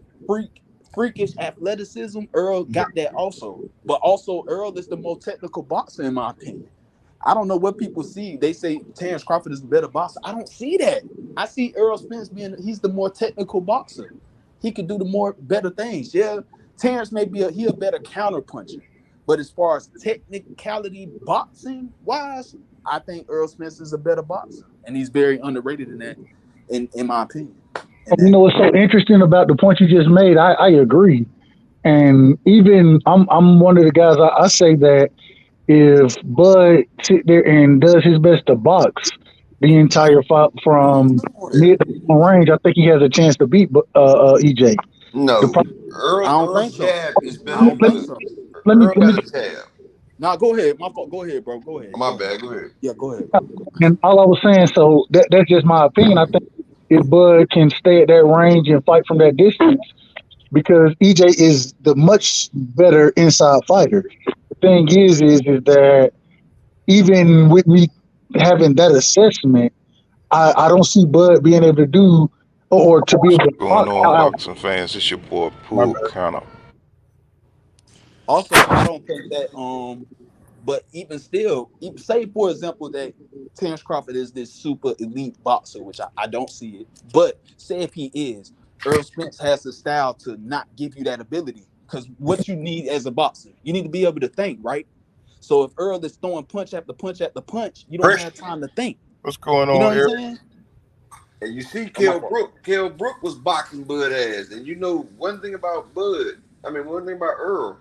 freakish athleticism, Earl got that also. But also, Earl is the more technical boxer, in my opinion. I don't know what people see. They say Terrence Crawford is the better boxer. I don't see that. I see Errol Spence he's the more technical boxer. He could do the more better things. Yeah, Terrence may be a better counter puncher. But as far as technicality boxing wise, I think Errol Spence is a better boxer. And he's very underrated in that, in my opinion. You know what's so interesting about the point you just made? I agree. And even I'm one of the guys I say that if Bud sit there and does his best to box the entire fight from mid to long range, I think he has a chance to beat EJ. The No, problem, I don't Earl's think so. jab is I better don't than think Bud. so. Earl got a jab. Nah, go ahead. My fault. Go ahead, bro. Go ahead. My bad. Go ahead. Yeah, go ahead, bro. and all I was saying, so that's just my opinion. I think if Bud can stay at that range and fight from that distance, because EJ is the much better inside fighter. The thing is that even with me having that assessment, I don't see Bud being able to do or to be able to Going box on, out. boxing fans? It's your boy My Pull bad. Counter. Also, I don't think that but even still, say for example that Terrence Crawford is this super elite boxer, which I don't see it. But say if he is, Earl Spence has the style to not give you that ability. Because what you need as a boxer, you need to be able to think, right? So if Earl is throwing punch after punch after punch, you don't Pressure. have time to think. What's going You know on, what I'm Eric? saying? And you see Oh, my Kell fault. Brook. Kell Brook was boxing Bud ass. And you know one thing about one thing about Earl.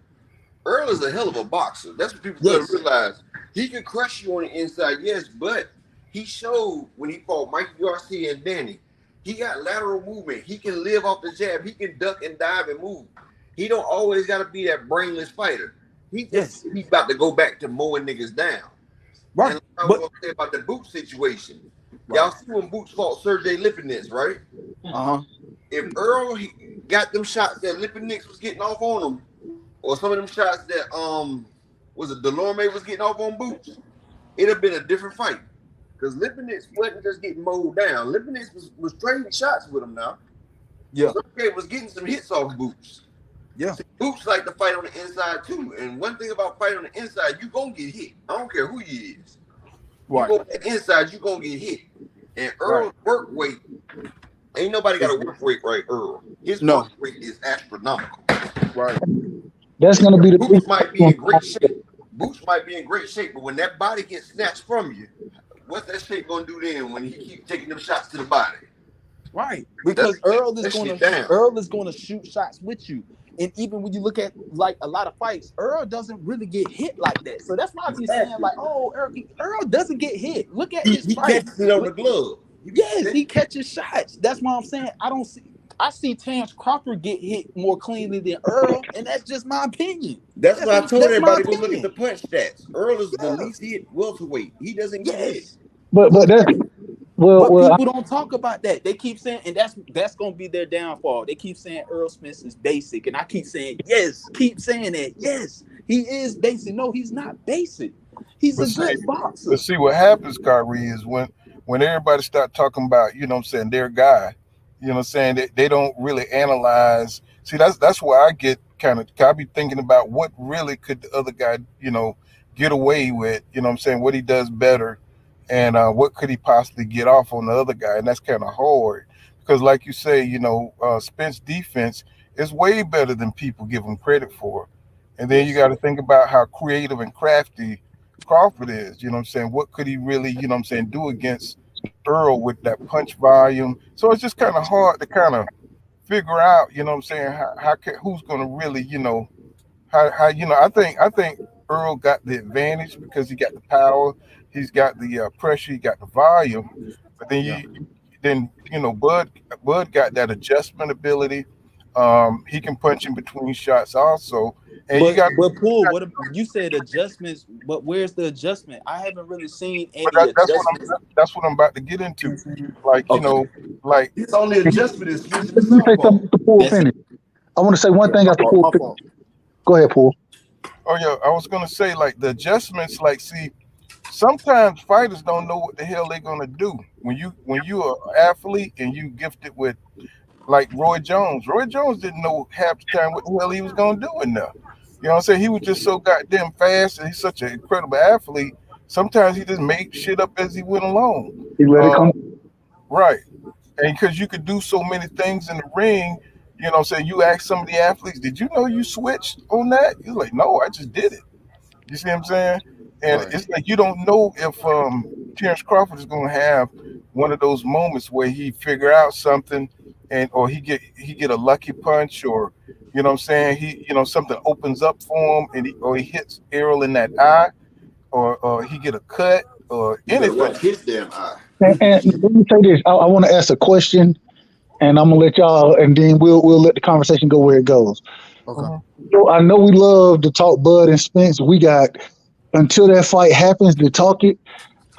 Earl is a hell of a boxer. That's what people got to Yes. realize. He can crush you on the inside, yes, but he showed when he fought Mike Garcia and Danny, he got lateral movement. He can live off the jab. He can duck and dive and move. He don't always got to be that brainless fighter. Yes. He's about to go back to mowing niggas down. Right. And I was But going to say about the Boots situation. Y'all see when Boots fought Sergey Lipinets, right? If Earl got them shots that Lipinets was getting off on him, or some of them shots that was it Delorme was getting off on Boots, it'd have been a different fight. Because Lipinets wasn't just getting mowed down. Lipinets was trading shots with him now. yeah, Sergey was getting some hits off Boots. yeah. See, Boots like to fight on the inside too. And one thing about fighting on the inside, you gonna get hit. I don't care who you is. You Right. go on the inside, you gonna get hit. And Earl's work weight, ain't nobody got a work weight right, Earl. His work weight is astronomical. Right. That's going to be the Boots big might be in great shape. Boots might be in great shape, but when that body gets snatched from you, what's that shape gonna do then when he keep taking them shots to the body? Right. Because Earl is going to shoot shots with you. And even when you look at like a lot of fights, Earl doesn't really get hit like that. So that's why I be saying like, oh, Earl doesn't get hit. Look at his fight. He catches it on the glove. Yes, he catches shots. That's why I'm saying I see Terrence Crawford get hit more cleanly than Earl, and that's just my opinion. That's why I told everybody to go look at the opinion. punch stats. Earl is the least hit welterweight. He doesn't get hit. Yes. but that's But well people don't talk about that. They keep saying, and that's gonna be their downfall. They keep saying Earl Spence is basic, and I keep saying yes. Keep saying that. Yes, he is basic. No, he's not basic. He's a good boxer. But see what happens, Kyrie, is when everybody start talking about, you know what I'm saying, their guy, you know what I'm saying, they don't really analyze. See, that's where I get I be thinking about what really could the other guy, you know, get away with, you know what I'm saying, what he does better, and what could he possibly get off on the other guy. And that's kind of hard because, like you say, you know, Spence defense is way better than people give him credit for. And then you got to think about how creative and crafty Crawford is. You know what I'm saying? What could he really, you know what I'm saying, do against Earl with that punch volume? So it's just kind of hard to kind of figure out, you know what I'm saying, who's going to really, you know, how you know, I think Earl got the advantage because he got the power, he's got the pressure, he got the volume. But then you know, Bud got that adjustment ability. He can punch in between shots also. And but Paul, what you said adjustments? But where's the adjustment? I haven't really seen any adjustments. That's what I'm about to get into. Like you know, like his only adjustment is switching to let me say southpaw. something to Paul finish. I want to say one thing after Paul finish. Go ahead, Paul. Oh yeah, I was gonna say like the adjustments. Like, see, sometimes fighters don't know what the hell they're gonna do when you're an athlete and you gifted with like Roy Jones. Roy Jones didn't know half the time what the hell he was gonna do in there. You know what I'm saying? He was just so goddamn fast, and he's such an incredible athlete. Sometimes he just made shit up as he went along. He let it Uh, come. right. And because you could do so many things in the ring, you know, say you ask some of the athletes, did you know you switched on that? You're like, no, I just did it. You see what I'm saying? And Right. it's like you don't know if Terrence Crawford is going to have one of those moments where he figure out something, and or he get a lucky punch, or you know what I'm saying, he something opens up for him, and he hits Errol in that eye, or he get a cut or You better anything. watch his damn eye. And let me say this: I want to ask a question, and I'm gonna let y'all, and then we'll let the conversation go where it goes. Okay. Mhm. So I know we love to talk Bud and Spence. We got until that fight happens to talk it.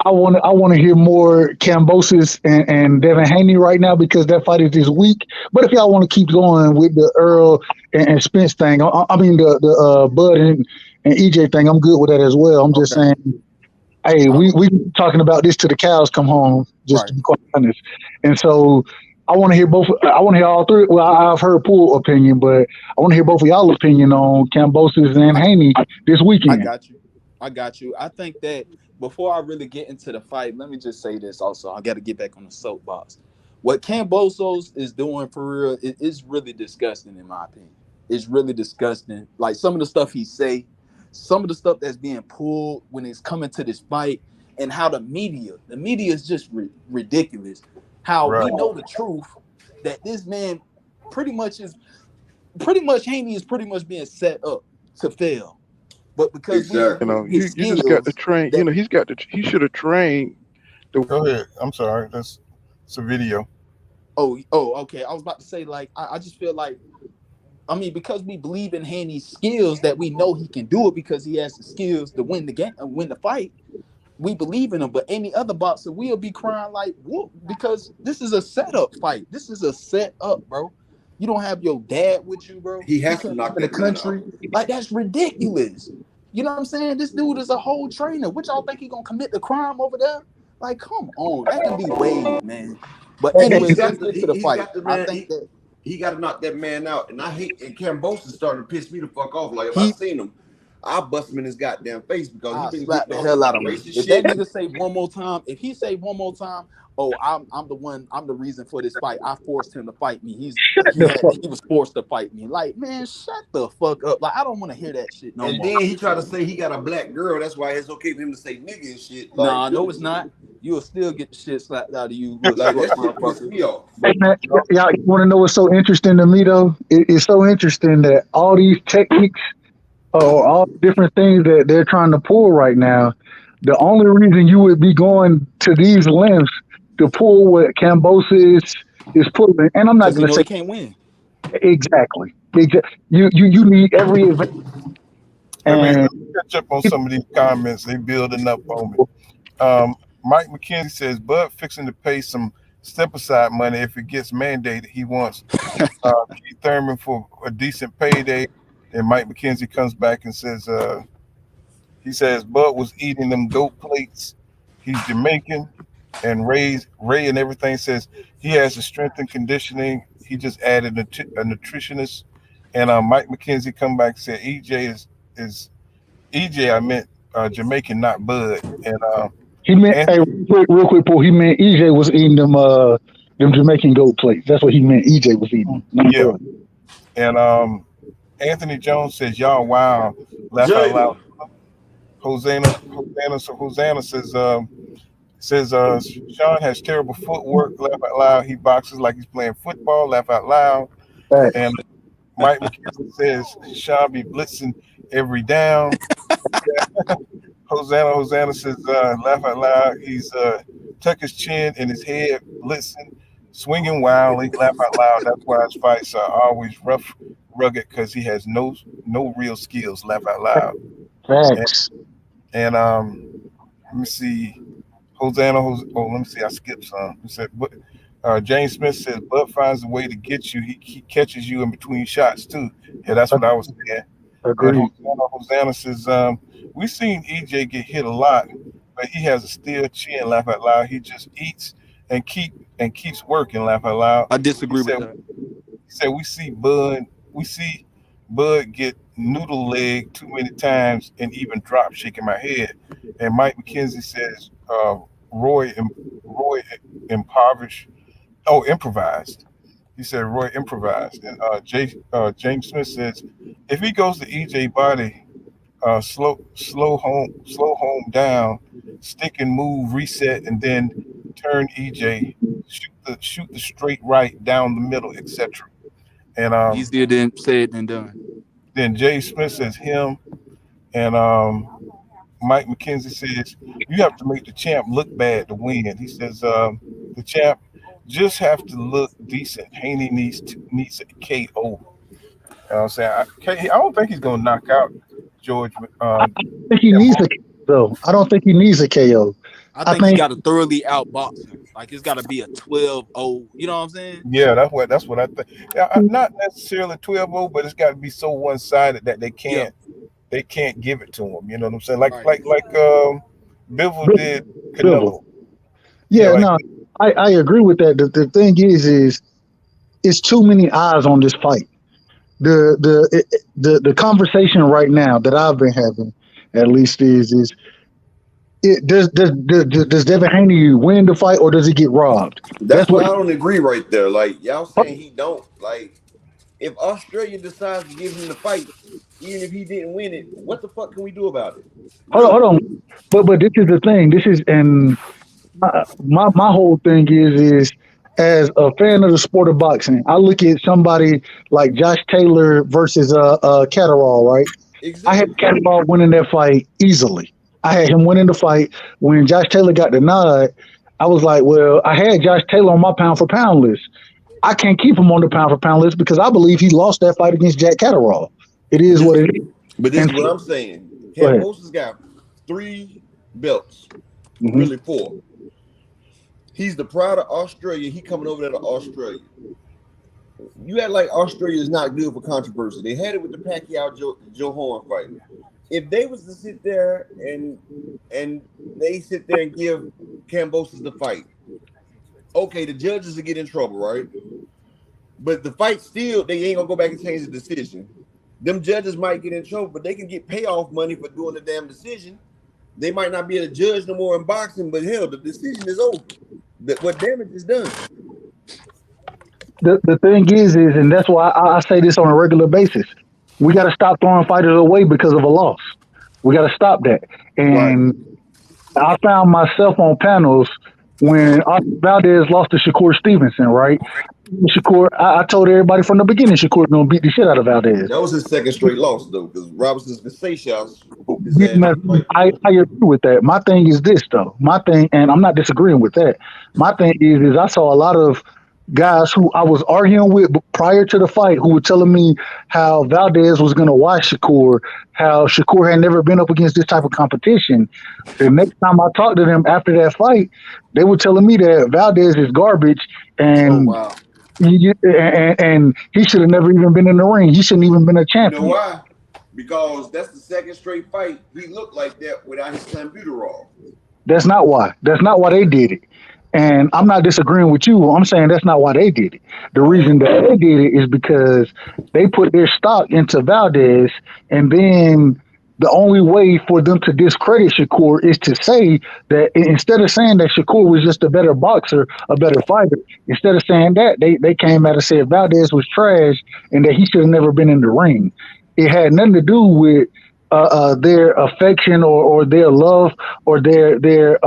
I want to hear more Kambosos and Devin Haney right now because that fight is this week. But if y'all want to keep going with the Earl and Spence thing, I mean the Bud and EJ thing, I'm good with that as well. I'm just Okay. saying, hey, All right. we talking about this till the cows come home, just Right. to be quite honest. And so I want to hear both. I want to hear all three. Well, I've heard Pool opinion, but I want to hear both of y'all opinion on Kambosos and I, Haney this I weekend. got you. I got you. I think that before I really get into the fight, let me just say this also. I got to get back on the soapbox. What Cambosos is doing for real is really disgusting, in my opinion. It's really disgusting. Like some of the stuff he say, some of the stuff that's being pulled when it's coming to this fight, and how the media is just ridiculous. How Right. we know the truth that this man pretty much Haney is pretty much being set up to fail, but because we You Exactly. know know, his you just got to skills, train. You that know, he should have trained the. Go ahead. I'm sorry. It's a video. okay, I was about to say, like, I just feel like, I mean, because we believe in Haney's skills, that we know he can do it because he has the skills to win the game, win the fight. We believe in him, but any other boxer will be crying like whoop, because this is a setup fight. This is a setup, bro. You don't have your dad with you, bro. He You has to come knock in the that man out. country. Like, that's ridiculous. You know what I'm saying? This dude is a whole trainer. What y'all think he gonna commit the crime over there? Like, come on, that can be waived, man. But He's anyways, let's got the get to the he's fight. got the I man. think that He got to knock that man out. And I hate, and Cambo's is starting to piss me the fuck off. Like if I he seen him, I'll bust him in his goddamn face because he I'll been slap getting the all this hell out of him. racist If that shit. nigga say one more time, if he say one more time, oh, I'm the one, I'm the reason for this fight. I forced him to fight me. The fuck. He was forced to fight me. Like, man, shut the fuck up. Like, I don't want to hear that shit no And more. then he tried to say he got a black girl. That's why it's okay for him to say nigga and shit. Like, Nah, no, dude, it's not. You'll still get the shit slapped out of you, little like short that shit pissed motherfucker. me off. Hey But man, Yup. y'all want to know what's so interesting to me though? It's so interesting that all these techniques or all the different things that they're trying to pull right now, the only reason you would be going to these lengths to pull what Cambosis is pulling, and I'm not because he going to know say he can't win. exactly. You need every event, Let and me catch up on some of these comments. They building up on me. Mike McKenzie says Bud fixing to pay some step aside money if it gets mandated. He wants Keith Thurman for a decent payday. Then Mike McKenzie comes back and says he says Bud was eating them goat plates. He's Jamaican, and Ray and everything says he has the strength and conditioning. He just added a nutritionist. And Mike McKenzie come back and said is EJ. I meant Jamaican, not Bud. And he meant hey, Anthony, real quick, Paul. He meant EJ was eating them Jamaican goat plates. That's what he meant. EJ was eating, not yeah, Bud. and Anthony Jones says y'all wow, laugh out loud. Jada. Hosanna says Sean has terrible footwork. Laugh out loud. He boxes like he's playing football. Laugh out loud. And Facts. Mike McKenzie says Sean be blitzing every down. Hosanna says laugh out loud. He's tuck his chin in his head, blitzing, swinging wildly. Laugh out loud. That's why his fights are always rough, rugged because he has no real skills. Laugh out loud. And, Facts. and let me see. Let me see. I skipped some. He said, but James Smith says, Bud finds a way to get you. He catches you in between shots too. Yeah, that's what I was saying. And Agreed. Hosanna says, we've seen EJ get hit a lot, but he has a steel chin. Laugh out loud. He just eats and keeps working. Laugh out loud. I He disagree with said, that. said we see Bud get noodle leg too many times and even drop shaking my head. And Mike McKenzie says Roy impoverished. Oh, improvised. He said Roy improvised. And James Smith says if he goes to EJ body, slow home down, stick and move, reset, and then turn EJ, shoot the straight right down the middle, etc. And Easier than said than done. then Jay Smith says him, and Mike McKenzie says you have to make the champ look bad to win. He says the champ just have to look decent. Haney needs a KO. You know what I'm saying? I don't think he's gonna knock out George. I don't think he needs a KO, though. I don't think he needs a KO. I think he got to thoroughly outbox him. Like it's got to be a 12-0. You know what I'm saying? Yeah, that's what I think. Yeah, not necessarily 12-0, but it's got to be so one sided that they can't give it to him. You know what I'm saying? Like Bivol did Canelo. Yeah, no, I agree with that. The thing is it's too many eyes on this fight. The conversation right now that I've been having, at least, is does Devin Haney win the fight or does he get robbed? That's what I don't agree right there. Like y'all saying he don't. Like if Australia decides to give him the fight, even if he didn't win it, what the fuck can we do about it? Hold on. But this is the thing. This is and my whole thing is as a fan of the sport of boxing, I look at somebody like Josh Taylor versus Catterall, right? Exactly. I had Catterall winning that fight easily. I had him winning the fight. When Josh Taylor got the nod, I was like, well, I had Josh Taylor on my pound for pound list. I can't keep him on the pound for pound list because I believe he lost that fight against Jack Catterall. It is what it is. But this is what I'm saying. Kambosos got 3 belts, really 4. He's the pride of Australia. He coming over there to Australia. You act like Australia is not good for controversy. They had it with the Pacquiao Joe Horn fight. If they was to sit there and they sit there and give Kambosos the fight, okay, the judges will get in trouble, right? But the fight still, they ain't gonna go back and change the decision. Them judges might get in trouble, but they can get payoff money for doing the damn decision. They might not be able to judge no more in boxing, but hell, the decision is over. What damage is done. The thing is, and that's why I say this on a regular basis. We got to stop throwing fighters away because of a loss. We got to stop that. And I found myself on panels when Oscar Valdez lost to Shakur Stevenson, right? Shakur, I told everybody from the beginning Shakur going to beat the shit out of Valdez. That was his second straight loss, though, because Robinson's Conceicao. I agree with that. My thing is this, though. My thing, and I'm not disagreeing with that. My thing is I saw a lot of guys who I was arguing with prior to the fight who were telling me how Valdez was going to watch Shakur, how Shakur had never been up against this type of competition. The next time I talked to them after that fight, they were telling me that Valdez is garbage and and he should have never even been in the ring. He shouldn't even been a champion. You know why? Because that's the second straight fight he looked like that without his clenbuterol. That's not why. That's not why they did it. And I'm not disagreeing with you. I'm saying that's not why they did it. The reason that they did it is because they put their stock into Valdez, and then the only way for them to discredit Shakur is to say that instead of saying that Shakur was just a better boxer, a better fighter, instead of saying that, they came out and said Valdez was trash and that he should have never been in the ring. It had nothing to do with their affection or their love or their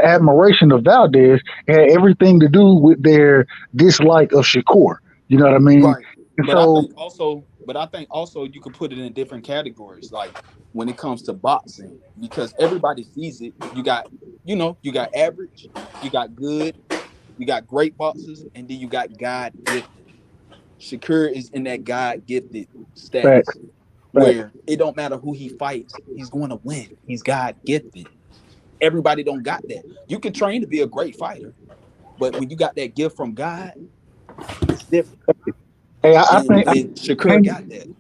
admiration of Valdez. It had everything to do with their dislike of Shakur. You know what I mean? Right. And But I think also you could put it in different categories, like when it comes to boxing, because everybody sees it. You got average, you got good, you got great boxers, and then you got God gifted. Shakur is in that God gifted status. Where it don't matter who he fights, he's going to win. He's God gifted. Everybody don't got that. You can train to be a great fighter, but when you got that gift from God, it's different. Hey, I think Shakur got that.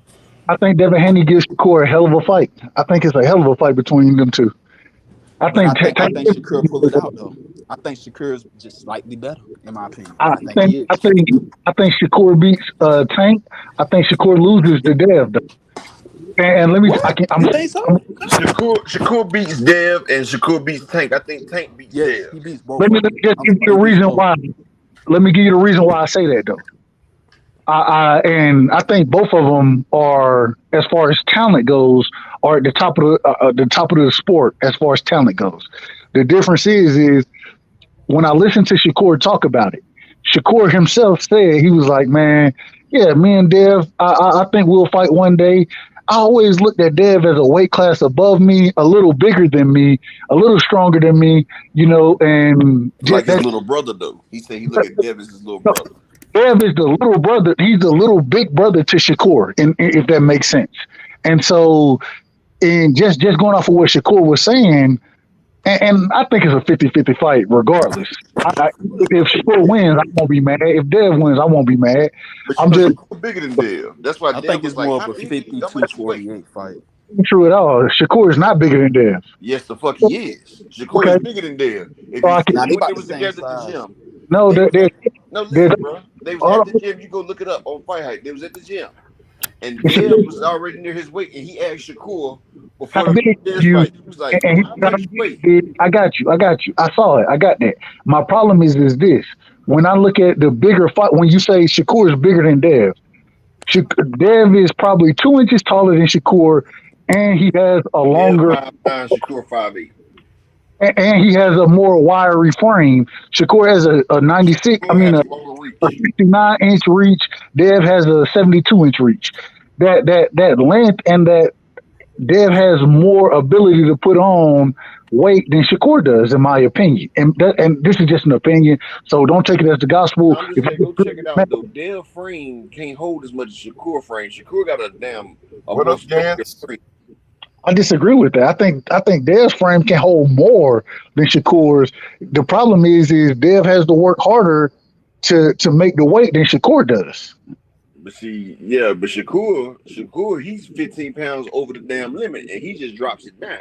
I think Devin Haney gives Shakur a hell of a fight. I think it's a hell of a fight between them two. I think Shakur pull it out though. I think Shakur's just slightly better, in my opinion. I I think he is. I think Shakur beats Tank. I think Shakur loses to Dev. Though. And let me, What? You think so? Shakur beats Dev and Shakur beats Tank. I think Tank beats Yes, Dev. he beats both let of me them. just give you He the beats reason both. why. Let me give you the reason why I say that though. And I think both of them are, as far as talent goes, are at the top of the sport as far as talent goes. The difference is when I listen to Shakur talk about it, Shakur himself said he was like, man, yeah, me and Dev, I think we'll fight one day. I always looked at Dev as a weight class above me, a little bigger than me, a little stronger than me, and Like his that's little brother, though. He said he look at Dev as his little brother. Dev is the little brother. He's the little big brother to Shakur, if that makes sense. And so, in just going off of what Shakur was saying, and I think it's a 50-50 fight regardless. If Shakur wins, I won't be mad. If Dev wins, I won't be mad. But I'm just Shakur bigger than Dev. That's why I Dev think was it's like, more of how a much you weigh? 52-48 fight. true at all. Shakur is not bigger than Dev. Yes, the fuck he is. Shakur Okay. is bigger than Dev. If So you I see can, Now them they when they about the was same together at the size. gym, no, they was there, no there's, listen, bro. They was hold at on. the gym. You go look it up on Fight Hype. They was at the gym, and Dev was already near his weight, and he asked Shakur How before big this you? fight. He was like, And "How much you weigh?" I got you. I got you. I saw it. I got that. My problem is this. When I look at the bigger fight, when you say Shakur is bigger than Dev, Dev is probably 2 inches taller than Shakur, and he has a Dev longer, 5'9", Shakur 5'8". and he has a more wiry frame. Shakur has a 96. I Shakur mean has a, a longer a reach. 69-inch reach. Dev has a 72-inch reach. That length and that Dev has more ability to put on weight than Shakur does, in my opinion. And this is just an opinion, so don't take it as the gospel. I'm just If I saying, go check it out though. Dev frame can't hold as much as Shakur frame. Shakur got a What more up, sturdier Gans? frame. I disagree with that. I think Dev's frame can hold more than Shakur's. The problem is Dev has to work harder to make the weight than Shakur does. But see, but Shakur, he's 15 pounds over the damn limit, and he just drops it down.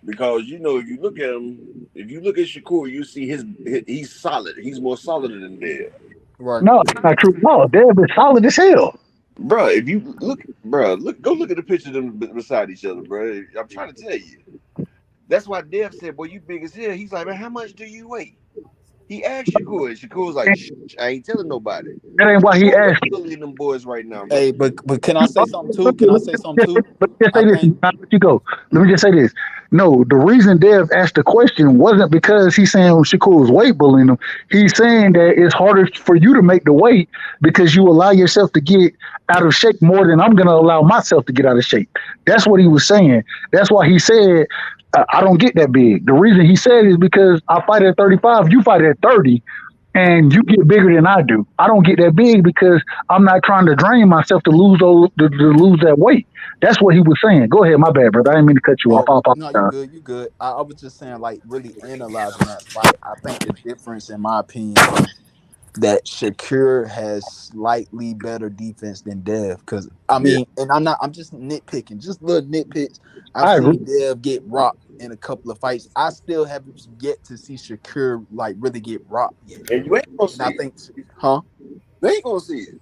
Because if you look at him, if you look at Shakur, you see he's solid. He's more solid than Dev. Right. No, that's not true. No, Dev is solid as hell. Bro, if you go look at the picture of them beside each other, bro. I'm trying to tell you. That's why Dev said, "Boy, you big as hell." He's like, "Man, how much do you weigh?" He asked Shakur, and Shakur was like, "Shh, I ain't telling nobody." That ain't why he Shakur asked. way bullying them boys right now, bro. Hey, but can I say something too? Can I say something too? Let me just I say this. think Not let you go. Let me just say this. No, the reason Dev asked the question wasn't because he's saying Shakur was weight bullying him. He's saying that it's harder for you to make the weight because you allow yourself to get out of shape more than I'm going to allow myself to get out of shape. That's what he was saying. That's why he said, I don't get that big. The reason he said is because I fight at 35, you fight at 30, and you get bigger than I do. I don't get that big because I'm not trying to drain myself to lose to lose that weight. That's what he was saying. Go ahead, my bad, brother. I didn't mean to cut you off. oh I no, you apologize. good, you good. I was just saying, like, really analyzing that fight. I think the difference, in my opinion, is that Shakur has slightly better defense than Dev. Because I Yeah, mean, and I'm just nitpicking, just little nitpicks. I've I agree. seen Dev get rocked in a couple of fights. I still haven't yet to see Shakur like really get rocked yet. And you ain't gonna And I see it. think, huh? You ain't gonna see it.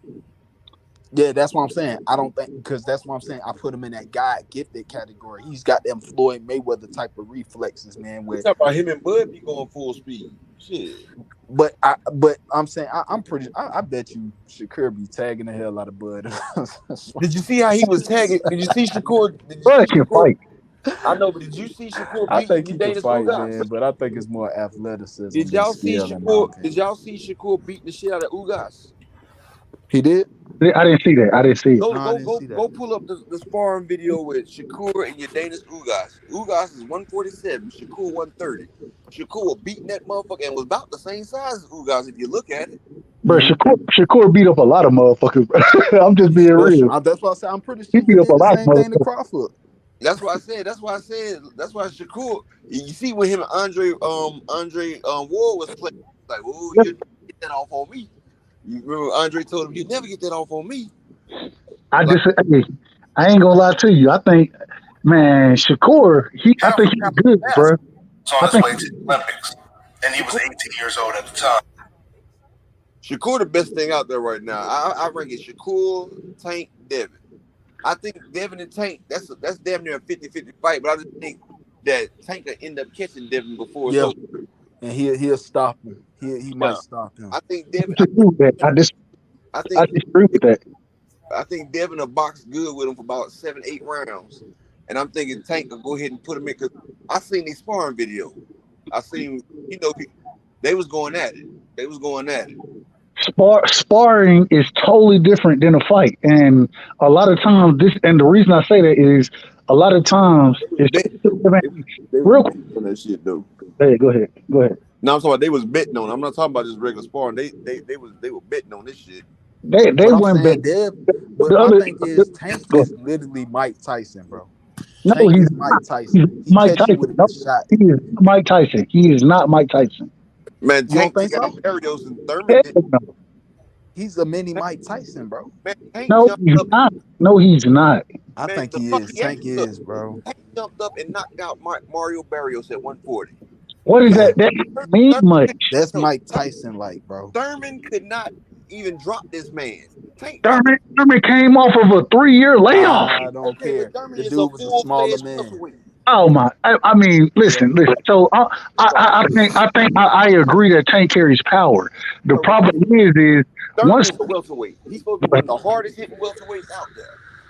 Yeah, that's what I'm saying. I don't think, because that's what I'm saying. I put him in that God gifted category. He's got them Floyd Mayweather type of reflexes, man. We Where, talk about him and Bud be going full speed. Shit. but I'm saying I'm pretty. I bet you Shakur be tagging the hell out of Bud. Did you see how he was tagging? Did you see Shakur? Did you see Bud can Shakur? fight. I know, but did you see Shakur I beating think he can Udanis fight, Ugas? man. But I think it's more athleticism Did than y'all see skill, in my Shakur? Did opinion. y'all see Shakur beating the shit out of Ugas? He did? I didn't see that. I didn't see it. Go, No, I go, didn't go, see that. go! Pull up the sparring video with Shakur and Udanis Ugas. Ugas is 147. Shakur 130. Shakur was beating that motherfucker and was about the same size as Ugas if you look at it. Bro, Shakur beat up a lot of motherfuckers. I'm just being real. That's why I said I'm pretty He sure he beat up a did the lot of same thing to motherfuckers. Crawford. That's why I said. That's why I said. That's why Shakur. You see when him and Andre Ward was playing, like, oh, you get that off on me. You remember Andre told him, "You never get that off on me." I Like, just, hey, I ain't gonna lie to you. I think, man, Shakur, I think he's good, bro. It's on I his think way to the Olympics. and he was 18 years old at the time. Shakur the best thing out there right now. I rank it Shakur, Tank, Devin. I think Devin and Tank, that's damn near a 50-50 fight, but I just think that Tank will end up catching Devin before it's Yeah, over. and he'll stop him. He might Yeah. stop him. I think Devin I disagree with that. I disagree with that. I think Devin will box good with him for about 7-8 rounds. And I'm thinking Tank will go ahead and put him in, because I seen the sparring video. I seen, they was going at it. They was going at it. Sparring is totally different than a fight, and a lot of times and the reason I say that is a lot of times it's They was real quick. betting on that shit though. Go ahead. No, I'm talking about they was betting on it. I'm not talking about just regular sparring. They were betting on this shit. They But I'm went saying back. Dev, but The my other, thing is Tank go is ahead. literally Mike Tyson, bro. No, Tank he's is Mike not. Tyson. He's He Mike catch you Tyson. with a No, good shot. he is not Mike Tyson. He is not Mike Tyson. Man, You don't Tank think took so? out Barrios and Thurman Hell did. no. He's a mini Mike Tyson, bro. Man, Tank No, jumped he's up. not. No, he's not. I Man, think the he fuck is. he ain't. Tank Look, is, bro. Tank jumped up and knocked out Mario Barrios at 140. What is Yeah, that? That doesn't mean much. that's Mike Tyson, like, bro. Thurman could not even drop this man. Tank dropped him. Thurman came off of a 3-year layoff. I don't Okay, care. but Thurman The is a dude was a smaller full-fledged man. welterweight. Oh my! I mean, listen. So I think I agree that Tank carries power. The No, problem is Thurman once is a welterweight. He's supposed to be one of the hardest hitting welterweights out there.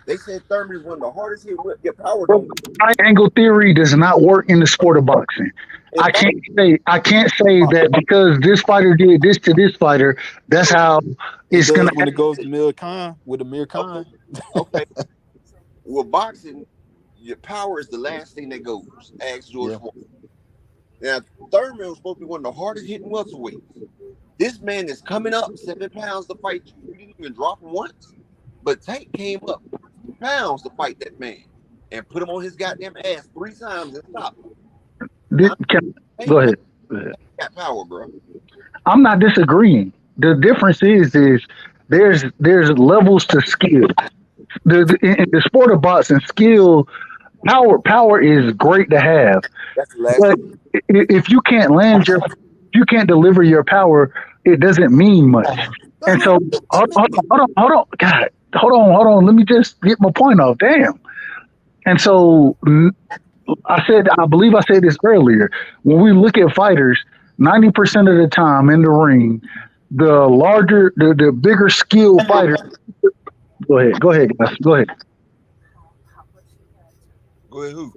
They said Thurman is one of the hardest hitting. Your power don't go. triangle theory does not work in the sport of boxing. In boxing, I can't say that because this fighter did this to this fighter, that's how It it's gonna does when it goes to Amir Khan with Amir Khan. okay. With boxing, your power is the last thing that goes. Ask George Wont. Now, Thurman was supposed to be one of the hardest hitting welterweights. This man is coming up 7 pounds to fight you. You didn't even drop him once. But Tank came up 2 pounds to fight that man and put him on his goddamn ass 3 times and stopped him. Go ahead. Got power, bro. I'm not disagreeing. The difference is there's levels to skill. In the sport of boxing, power is great to have, That's the last but if you can't you can't deliver your power, it doesn't mean much. And so, hold on, God, hold on. Let me just get my point off. Damn. And so, I believe I said this earlier. When we look at fighters, 90% of the time in the ring, the bigger skill fighter. Go ahead, guys. Go ahead. Go ahead, who?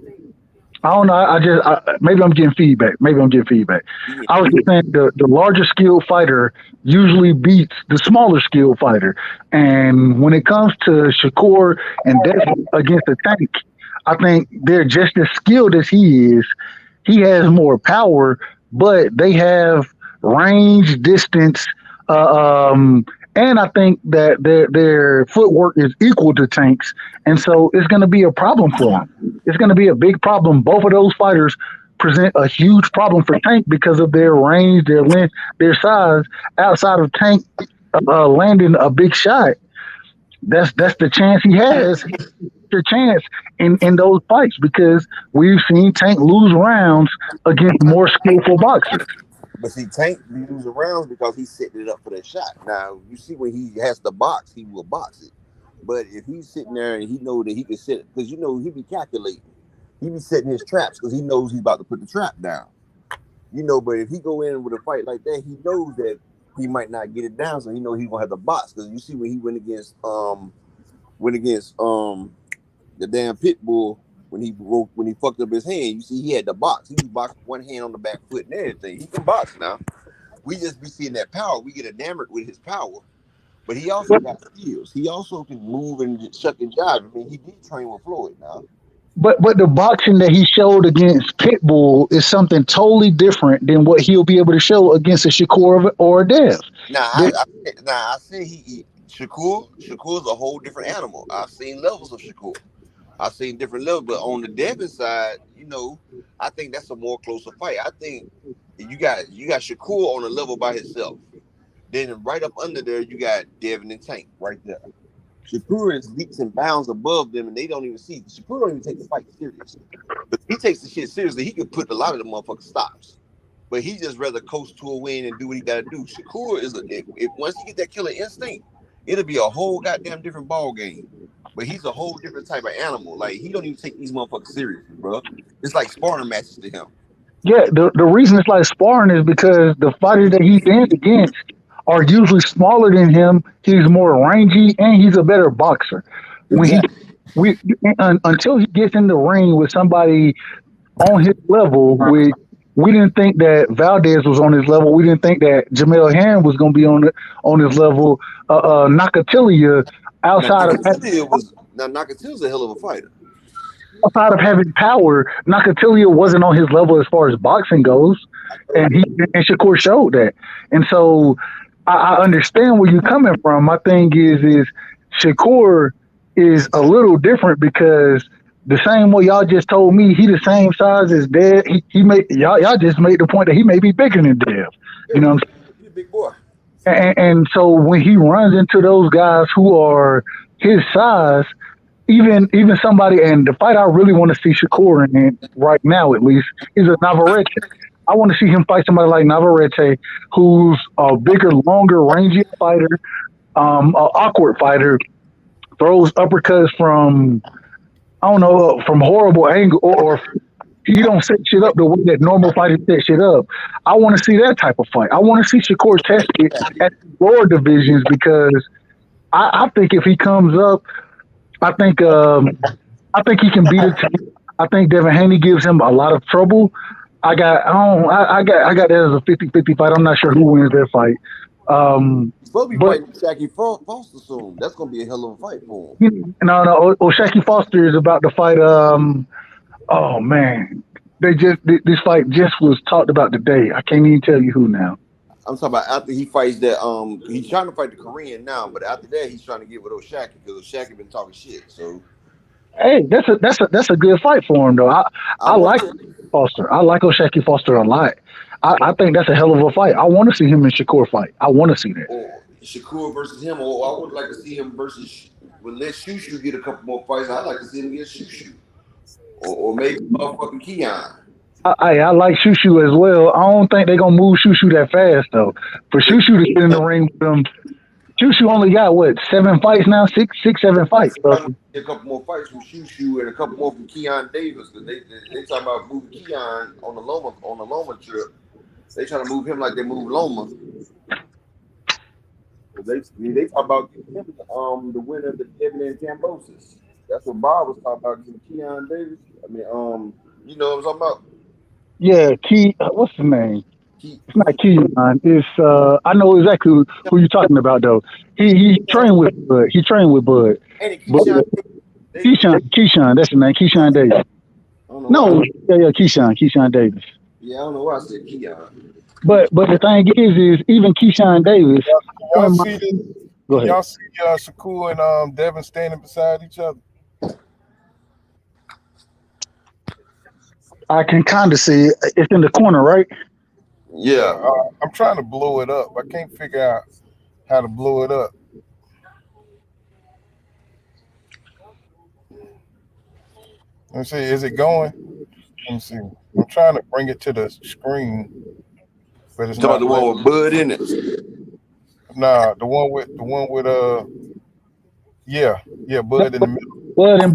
I don't know. Maybe I'm getting feedback. I was just saying the larger skilled fighter usually beats the smaller skilled fighter. And when it comes to Shakur and Devin against the Tank, I think they're just as skilled as he is. He has more power, but they have range, distance, and I think that their footwork is equal to Tank's, and so it's going to be a problem for them. It's going to be a big problem. Both of those fighters present a huge problem for Tank because of their range, their length, their size. Outside of Tank landing a big shot, that's the chance he has. The chance in those fights because we've seen Tank lose rounds against more skillful boxers. But see, Tank loses rounds because he's setting it up for that shot. Now, you see when he has to box, he will box it. But if he's sitting there and he know that he can set it, because he be calculating. He be setting his traps because he knows he's about to put the trap down. But if he go in with a fight like that, he knows that he might not get it down, so he know he's gonna have to box. Because you see when he went against the damn pit bull when he fucked up his hand, you see he had to box. He was boxing one hand on the back foot and everything. He can box now. We just be seeing that power. We get enamored with his power. But he also got skills. He also can move and shuck and jive. I mean, he did train with Floyd now. But the boxing that he showed against Pitbull is something totally different than what he'll be able to show against a Shakur or a Dev. I say Shakur's a whole different animal. I've seen levels of Shakur. I've seen different levels, but on the Devin side, I think that's a more closer fight. I think you got Shakur on a level by himself. Then right up under there, you got Devin and Tank right there. Shakur is leaps and bounds above them, and they don't even see. Shakur don't even take the fight seriously. But if he takes the shit seriously, he could put a lot of the motherfucking stops. but he just rather coast to a win and do what he got to do. Shakur is if once he get that killer instinct, it'll be a whole goddamn different ball game. But he's a whole different type of animal. Like he don't even take these motherfuckers seriously, bro. It's like sparring matches to him. Yeah, the reason it's like sparring is because the fighters that he's in against are usually smaller than him. He's more rangy and he's a better boxer. When Exactly. until he gets in the ring with somebody on his level, we didn't think that Valdez was on his level. We didn't think that Jamel Herring was going to be on his level. Nakatilia, outside of Nakatilla's a hell of a fighter. outside of having power, Nakatilia wasn't on his level as far as boxing goes, and Shakur showed that. And so I understand where you're coming from. My thing is Shakur is a little different because the same way y'all just told me he the same size as Dev. He made y'all just made the point that he may be bigger than Dev. You know what I'm saying? He's a big boy. And so when he runs into those guys who are his size, even somebody, and the fight I really want to see Shakur in right now at least is a Navarrete. I want to see him fight somebody like Navarrete, who's a bigger, longer, rangy fighter, an awkward fighter, throws uppercuts from from horrible angle, or he don't set shit up the way that normal fighters set shit up. I want to see that type of fight. I want to see Shakur test it at the lower divisions because I think if he comes up, I think he can beat it. I think Devin Haney gives him a lot of trouble. I got that as a 50-50 fight. I'm not sure who wins that fight. He's supposed to be fighting Shaqy Foster soon. That's gonna be a hell of a fight for him. No. Shaqy Foster is about to fight. Oh man, this fight just was talked about today. I can't even tell you who now. I'm talking about after he fights that. He's trying to fight the Korean now, but after that, he's trying to get with O'Shaqy because O'Shaqy been talking shit. So, hey, that's a good fight for him though. I like Foster. I like O'Shaqy Foster a lot. I think that's a hell of a fight. I want to see him and Shakur fight. I want to see that. Or Shakur versus him, or I would like to see him versus. Well, let Shushu get a couple more fights. I'd like to see him get Shushu, or maybe motherfucking Keon. I like Shushu as well. I don't think they're gonna move Shushu that fast though. For Shushu to get in the ring with them, Shushu only got what 7 fights now, 7 fights. A couple more fights from Shushu and a couple more from Keon Davis because they talking about moving Keon on the Loma trip. They trying to move him like they moved Loma. They talk about him, the winner of the Devin Haney-Kambosos. That's what Bob was talking about. Keon Davis. I mean, you know what I'm talking about? Yeah, what's the name? It's not Keon. It's I know exactly who you're talking about though. He trained with Bud. He trained with Bud. Keyshawn, that's the name. Keyshawn Davis. No, Keyshawn Davis. Yeah, I don't know why I said Keon. But the thing is even Keyshawn Davis. Go ahead. Y'all see Shakur and Devin standing beside each other? I can kind of see it. It's in the corner, right? Yeah. I'm trying to blow it up. I can't figure out how to blow it up. Let me see. Is it going? Let me see. I'm trying to bring it to the screen, but it's not. The one with Bud in it. Nah, the one with Bud in the middle. Bud and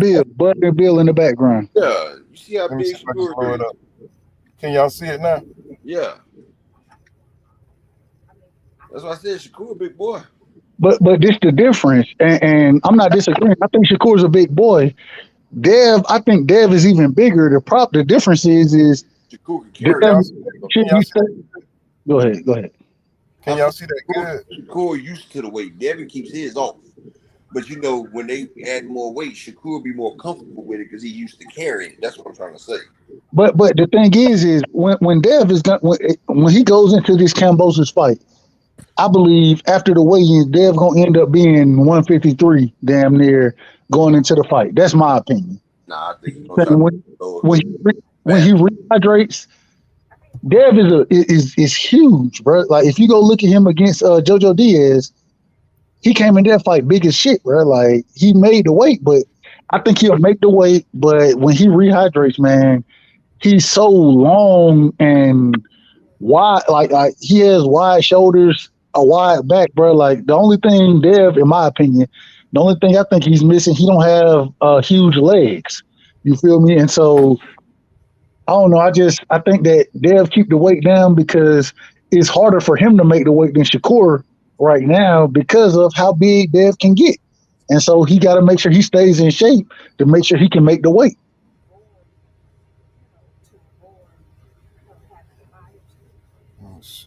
Bill in the background. Yeah, you see how big Shakur is. Can y'all see it now? Yeah. That's why I said Shakur, big boy. But this the difference, and I'm not disagreeing. I think Shakur's a big boy. I think Dev is even bigger. The difference is Shakur can carry. Go ahead. Can y'all see that good? Shakur used to the weight. Devin keeps his off. But you know, when they add more weight, Shakur be more comfortable with it because he used to carry it. That's what I'm trying to say. But the thing is when Dev is done, when he goes into this Kambosos fight, I believe after the weigh-in, Dev gonna end up being 153, damn near going into the fight. That's my opinion. Nah, I think when he rehydrates, Dev is huge, bro. Like if you go look at him against Jojo Diaz, he came in that fight big as shit, bro. Like he made the weight, but I think he'll make the weight. But when he rehydrates, man, he's so long and wide, like he has wide shoulders, a wide back, bro. Like the only thing Dev, in my opinion, the only thing I think he's missing, he don't have huge legs. You feel me? And so I don't know. I think that Dev keep the weight down because it's harder for him to make the weight than Shakur right now because of how big Dev can get. And so he got to make sure he stays in shape to make sure he can make the weight. Let's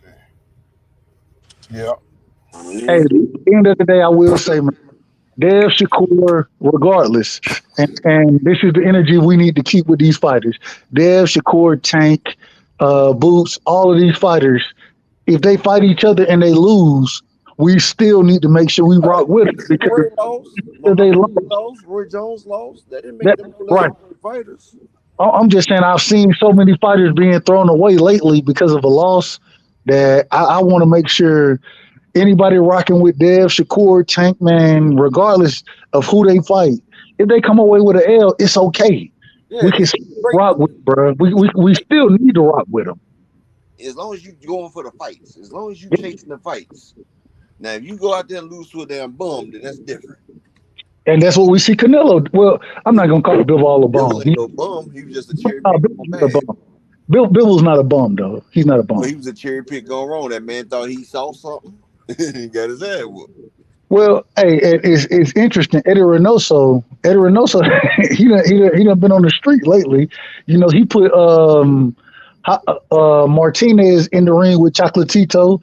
see. Yeah. Hey, at the end of the day, I will say, man, Dev Shakur, regardless, and this is the energy we need to keep with these fighters. Dev Shakur, Tank, Boots, all of these fighters. If they fight each other and they lose, we still need to make sure we rock with them because Ray lost. if they lost, Muhammad lost. Roy Jones lost. That didn't make that them no less right. great fighters. I'm just saying I've seen so many fighters being thrown away lately because of a loss that I want to make sure anybody rocking with Dev, Shakur, Tank, man, regardless of who they fight, if they come away with an L, it's okay. Yeah, We can it's still great. rock with, bro. We still need to rock with them. As long as you going for the fights, as long as you chasing the fights. Now, if you go out there and lose to a damn bum, then that's different. And that's what we see Canelo. Well, I'm not gonna call Bill all a Bill bum. ain't no bum. He was just a cherry pick Bill's on not a bad. bum. Bill was not a bum though. He's not a Well, bum. he was a cherry pick going wrong. That man thought he saw something. He got his ass whooped. Well, hey, it's interesting. Eddie Reynoso, he done been on the street lately. You know, he put Martinez in the ring with Chocolatito.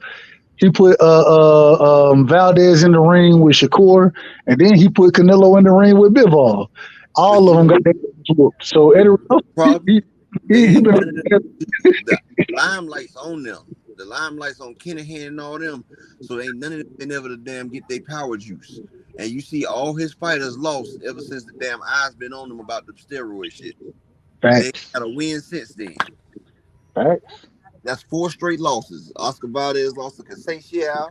He put Valdez in the ring with Shakur, and then he put Canelo in the ring with Bivol. But All you of them know got their whooped. So Eddie Reynoso, problem? They he ain't been. none of the limelight's on them. The limelight's on Kinahan and all them. So ain't none of them been able to damn get their power juice. And you see all his fighters lost ever since the damn eyes been on them about the steroid shit. They ain't Facts. got a win since then. Facts. That's 4 straight losses. Oscar Valdez lost to Conceicao,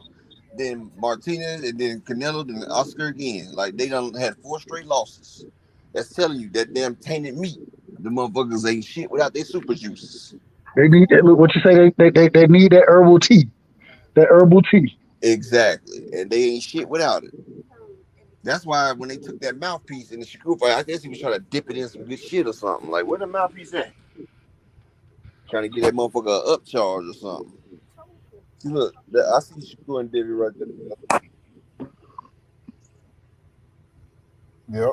then Martinez, and then Canelo, then Oscar again. Like they done had 4 straight losses. That's telling you that damn tainted meat. The motherfuckers ain't shit without their super juices. They need that. Look, what you say? They need that herbal tea. That herbal tea. Exactly. And they ain't shit without it. That's why when they took that mouthpiece in the Shakur fight, I guess he was trying to dip it in some good shit or something. Like, where the mouthpiece at? Trying to get that motherfucker a upcharge or something. See, look, I see Shakur and David right there. Yep.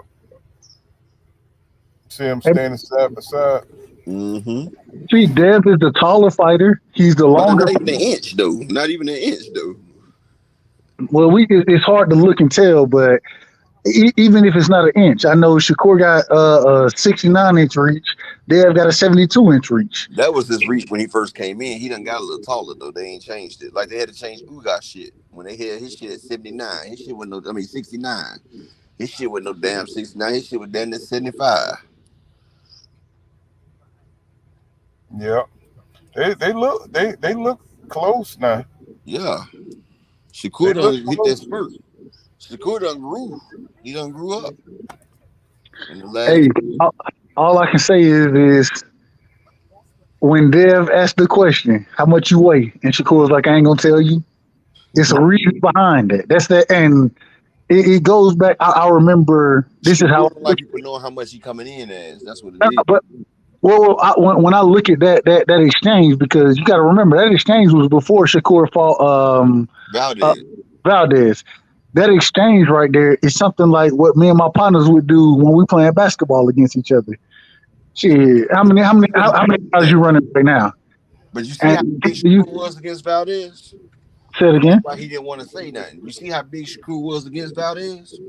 See him standing side by side. Mm-hmm. See, Dev is the taller fighter. He's the But longer. not even an inch, though. Not even an inch, though. Well, it's hard to look and tell, but even if it's not an inch, I know Shakur got a 69-inch reach. Dev got a 72-inch reach. That was his reach when he first came in. He done got a little taller, though. They ain't changed it. Like, they had to change Ugas shit. When they had his shit at 79. His shit wasn't no, 69. His shit wasn't no damn 69. His shit was damn near 75. Yep. They look close now. Yeah. They Shakur look done hit that close. spurt. Shakur done grew. He done grew up. In the last Hey, all I can say is when Dev asked the question, "How much you weigh?" and Shakur was like, "I ain't gonna tell you." It's a reason behind it. That's that, and it goes back. I remember this is how. Shakur don't like people knowing how much he coming in as. That's what it is. But well, when I look at that exchange, because you got to remember that exchange was before Shakur fought uh, Valdez. Valdez. That exchange right there is something like what me and my partners would do when we playing basketball against each other. Shit, how many guys you running right now? But you see how And big you Shakur was against Valdez? say it That's again. why he didn't want to say nothing. You see how big Shakur was against Valdez?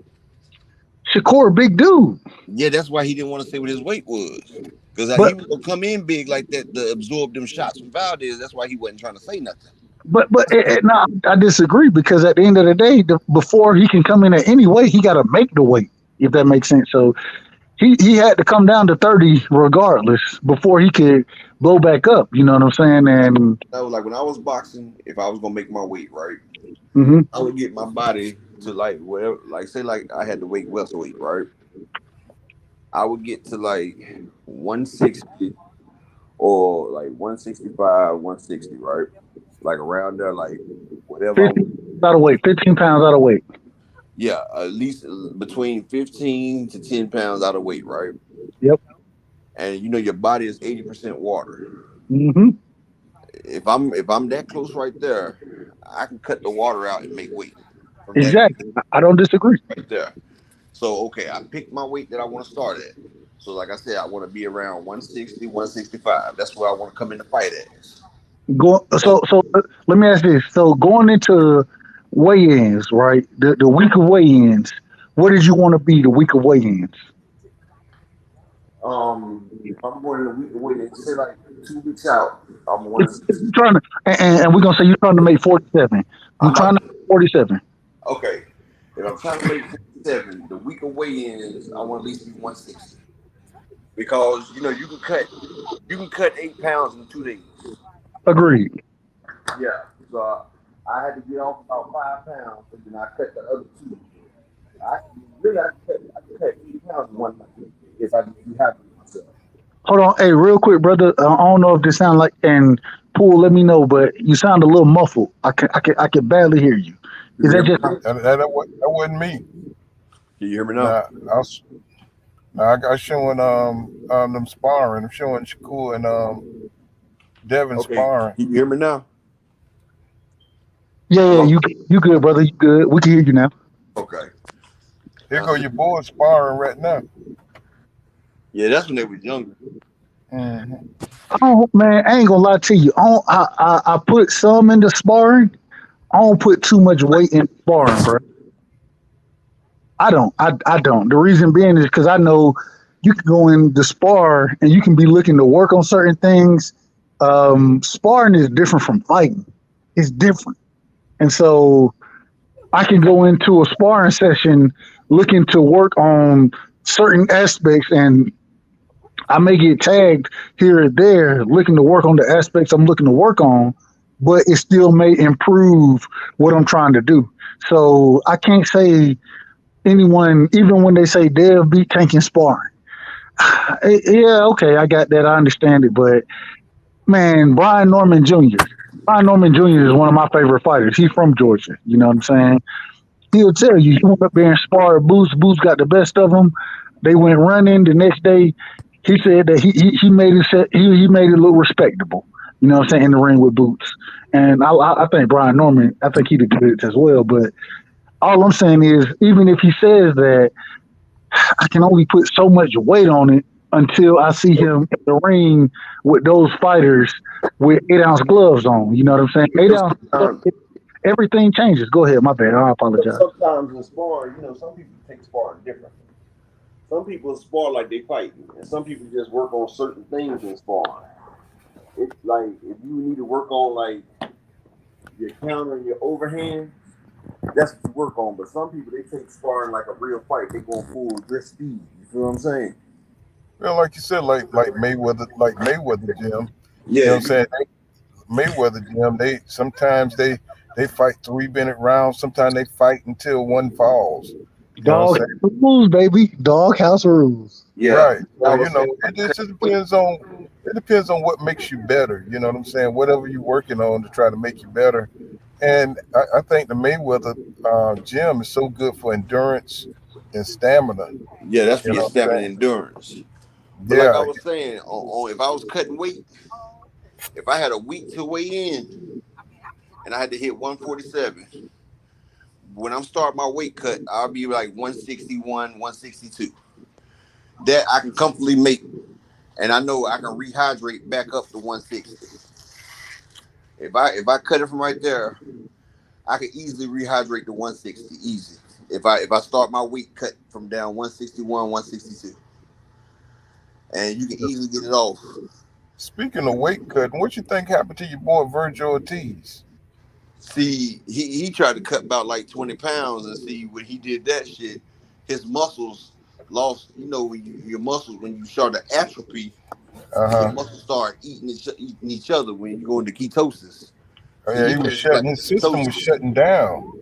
Shakur, big dude, Yeah, that's why he didn't want to say what his weight was. Because he but was going to come in big like that to absorb them shots from Valdez. That's why he wasn't trying to say nothing. no, I disagree because at the end of the day, before he can come in at any weight, he got to make the weight. If that makes sense. So he had to come down to 30 regardless before he could blow back up. You know what I'm saying? And That was like when I was boxing, if I was going to make my weight, right? mhm. I would get my body to like whatever, like say like I had to weight welterweight, right? I would get to like 160 or like 165, 160, right? Like around there, like whatever. 15 out of weight. 15 pounds out of weight. Yeah, at least between 15 to 10 pounds out of weight, right? Yep. And you know your body is 80% water. Mm-hmm. If I'm that close right there, I can cut the water out and make weight from that Exactly. I don't disagree. right there. So okay, I picked my weight that I want to start at. So like I said, I want to be around 160, 165. That's where I want to come in the fight at. So Let me ask this. So going into weigh-ins, right? The week of weigh-ins, what did you want to be the week of weigh-ins? if I'm going to week away, they say like 2 weeks out, I'm If 160. you're trying to, and we're gonna say you're trying to make 47. We're Uh-huh. trying to make 47. Okay. If I'm trying to make 57, the week of weigh-ins, I want at least be 160. Because you can cut 8 pounds in 2 days. Agreed. Yeah. So I had to get off about 5 pounds, and then I cut the other two. I really I could cut 8 pounds in one night if I just be happy with myself. Hold on, hey, real quick, brother. I don't know if this sound like and Pool. Let me know, but you sound a little muffled. I can barely hear you. Can Is you hear that me just now? That wasn't me. Can you hear me now? Nah, I showing them sparring. I'm showing Shakur and Devin Okay. sparring. Can you hear me now? yeah? Hello? You good, brother? You good? We can hear you now. Okay. Here Now, go your boy sparring right now. yeah, that's when they was younger. hmm Oh man, I ain't gonna lie to you. I put some into sparring. I don't put too much weight in sparring, bro. I don't. The reason being is because I know you can go in the spar and you can be looking to work on certain things. Sparring is different from fighting. It's different, and so I can go into a sparring session looking to work on certain aspects, and I may get tagged here or there looking to work on the aspects I'm looking to work on, but it still may improve what I'm trying to do. So I can't say anyone, even when they say Dev beat Tank in sparring. Yeah, okay, I got that. I understand it. But man, Brian Norman Jr. Brian Norman Jr. is one of my favorite fighters. He's from Georgia. You know what I'm saying? He'll tell you, he went up there and sparred Boots. Boots got the best of him. They went running. The next day, he said that he made he made it look respectable. You know what I'm saying, in the ring with Boots. And I think Brian Norman, I think he did good as well. But all I'm saying is, even if he says that, I can only put so much weight on it until I see him in the ring with those fighters with 8 ounce gloves on. You know what I'm saying? You 8 ounce gloves, sometimes, everything changes. Go ahead, my bad. I apologize. sometimes in sparring, some people take sparring different. Some people spar like they fight, and some people just work on certain things in sparring. It's like if you need to work on like your counter and your overhand, that's what you work on. But some people they take sparring like a real fight. They go full dress speed. You feel what I'm saying? Well, like you said, like Mayweather Jim. You know what Yeah, I'm saying? Mayweather Jim. They sometimes they fight 3 minute rounds. Sometimes they fight until one falls. You know what I'm Dog saying? rules, baby. Dog house rules. yeah. Right. I So was saying it just depends on what makes you better. You know what I'm saying? Whatever you're working on to try to make you better. And I think the Mayweather gym is so good for endurance and stamina. yeah, that's for You your know what stamina I'm and endurance. saying? But like I Yeah. was saying, if I was cutting weight, if I had a week to weigh in and I had to hit 147, when I'm starting my weight cut, I'll be like 161, 162. That I can comfortably make, and I know I can rehydrate back up to 160. If I cut it from right there, I can easily rehydrate to 160, easy. If I start my weight cut from down 161, 162, and you can easily get it off. Speaking of weight cutting, what you think happened to your boy Virgil Ortiz? See, he tried to cut about like 20 pounds, and see when he did that shit, his muscles lost. When your muscles when you start to atrophy, Uh your huh. muscles start eating each other when you go into ketosis. Oh, See, yeah, he he was went into like shutting his system was ketosis. shutting down.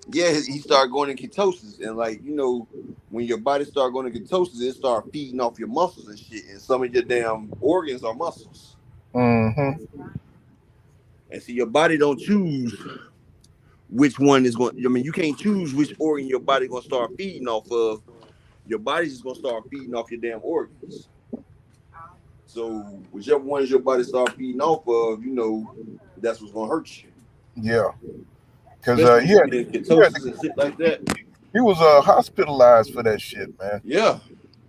Yeah, he started going in ketosis, and like when your body start going to ketosis, it start feeding off your muscles and shit, and some of your damn organs are muscles. Mm-hmm. And see, your body don't choose which one is going. I mean, you can't choose which organ your body gonna start feeding off of. Your body's just gonna start feeding off your damn organs. So whichever ones your body start feeding off of, that's what's gonna hurt you. Yeah. Because Especially he when had, you get in he had ketosis and shit like that. he was hospitalized for that shit, man. Yeah.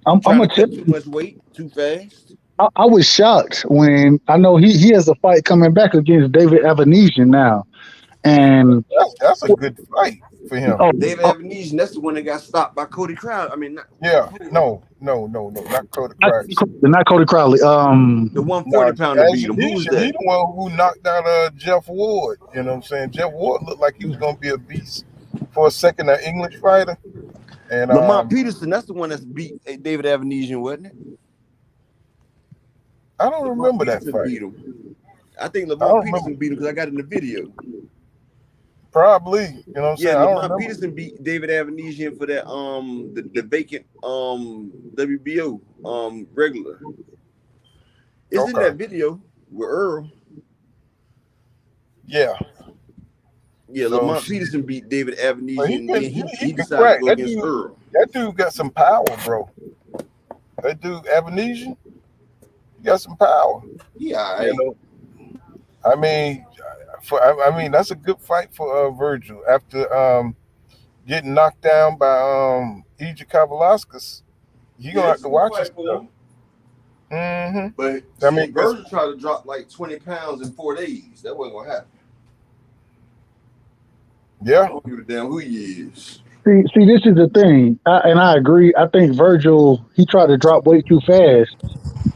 I'm Trying gonna to tell cut too you, much weight too fast. I was shocked when I know he has a fight coming back against David Avanesian now, and That's a good fight for him. oh, David oh Avanesian, that's the one that got stopped by Cody Crowd. I mean, not Yeah. No, not Cody Cracks. not Cody Crowley. the No, 140 pounder beat him. Who was He that? the one who knocked out Jeff Ward. You know what I'm saying? Jeff Ward looked like he was gonna be a beast for a second, an English fighter. And Lamont Peterson, that's the one that's beat David Avanesian, wasn't it? I don't Lamont remember that Peterson fight. beat him. I think I Lamont don't Peterson remember. beat him because I got it in the video. Probably, you know what I'm Yeah, saying? I don't Lamont remember. Peterson beat David Avanesian for that the vacant WBO regular. It's in Okay. that video with Earl. Yeah. Yeah, So Lamont Peterson beat David Avanesian, and he then he he can decided to crack. go against Earl. That dude got some power, bro. That dude Avanesian, he got some power. Yeah, all You right. know, I mean, I mean that's a good fight for Virgil after getting knocked down by Haney-Kambosos. You gonna Yeah, have it's a to good watch his fight for stuff. him. Mm-hmm. But I see, mean, it's, Virgil tried to drop like 20 pounds in 4 days. That wasn't gonna happen. I yeah, don't give a damn who he is. see, this is the thing, and I agree. I think Virgil he tried to drop way too fast.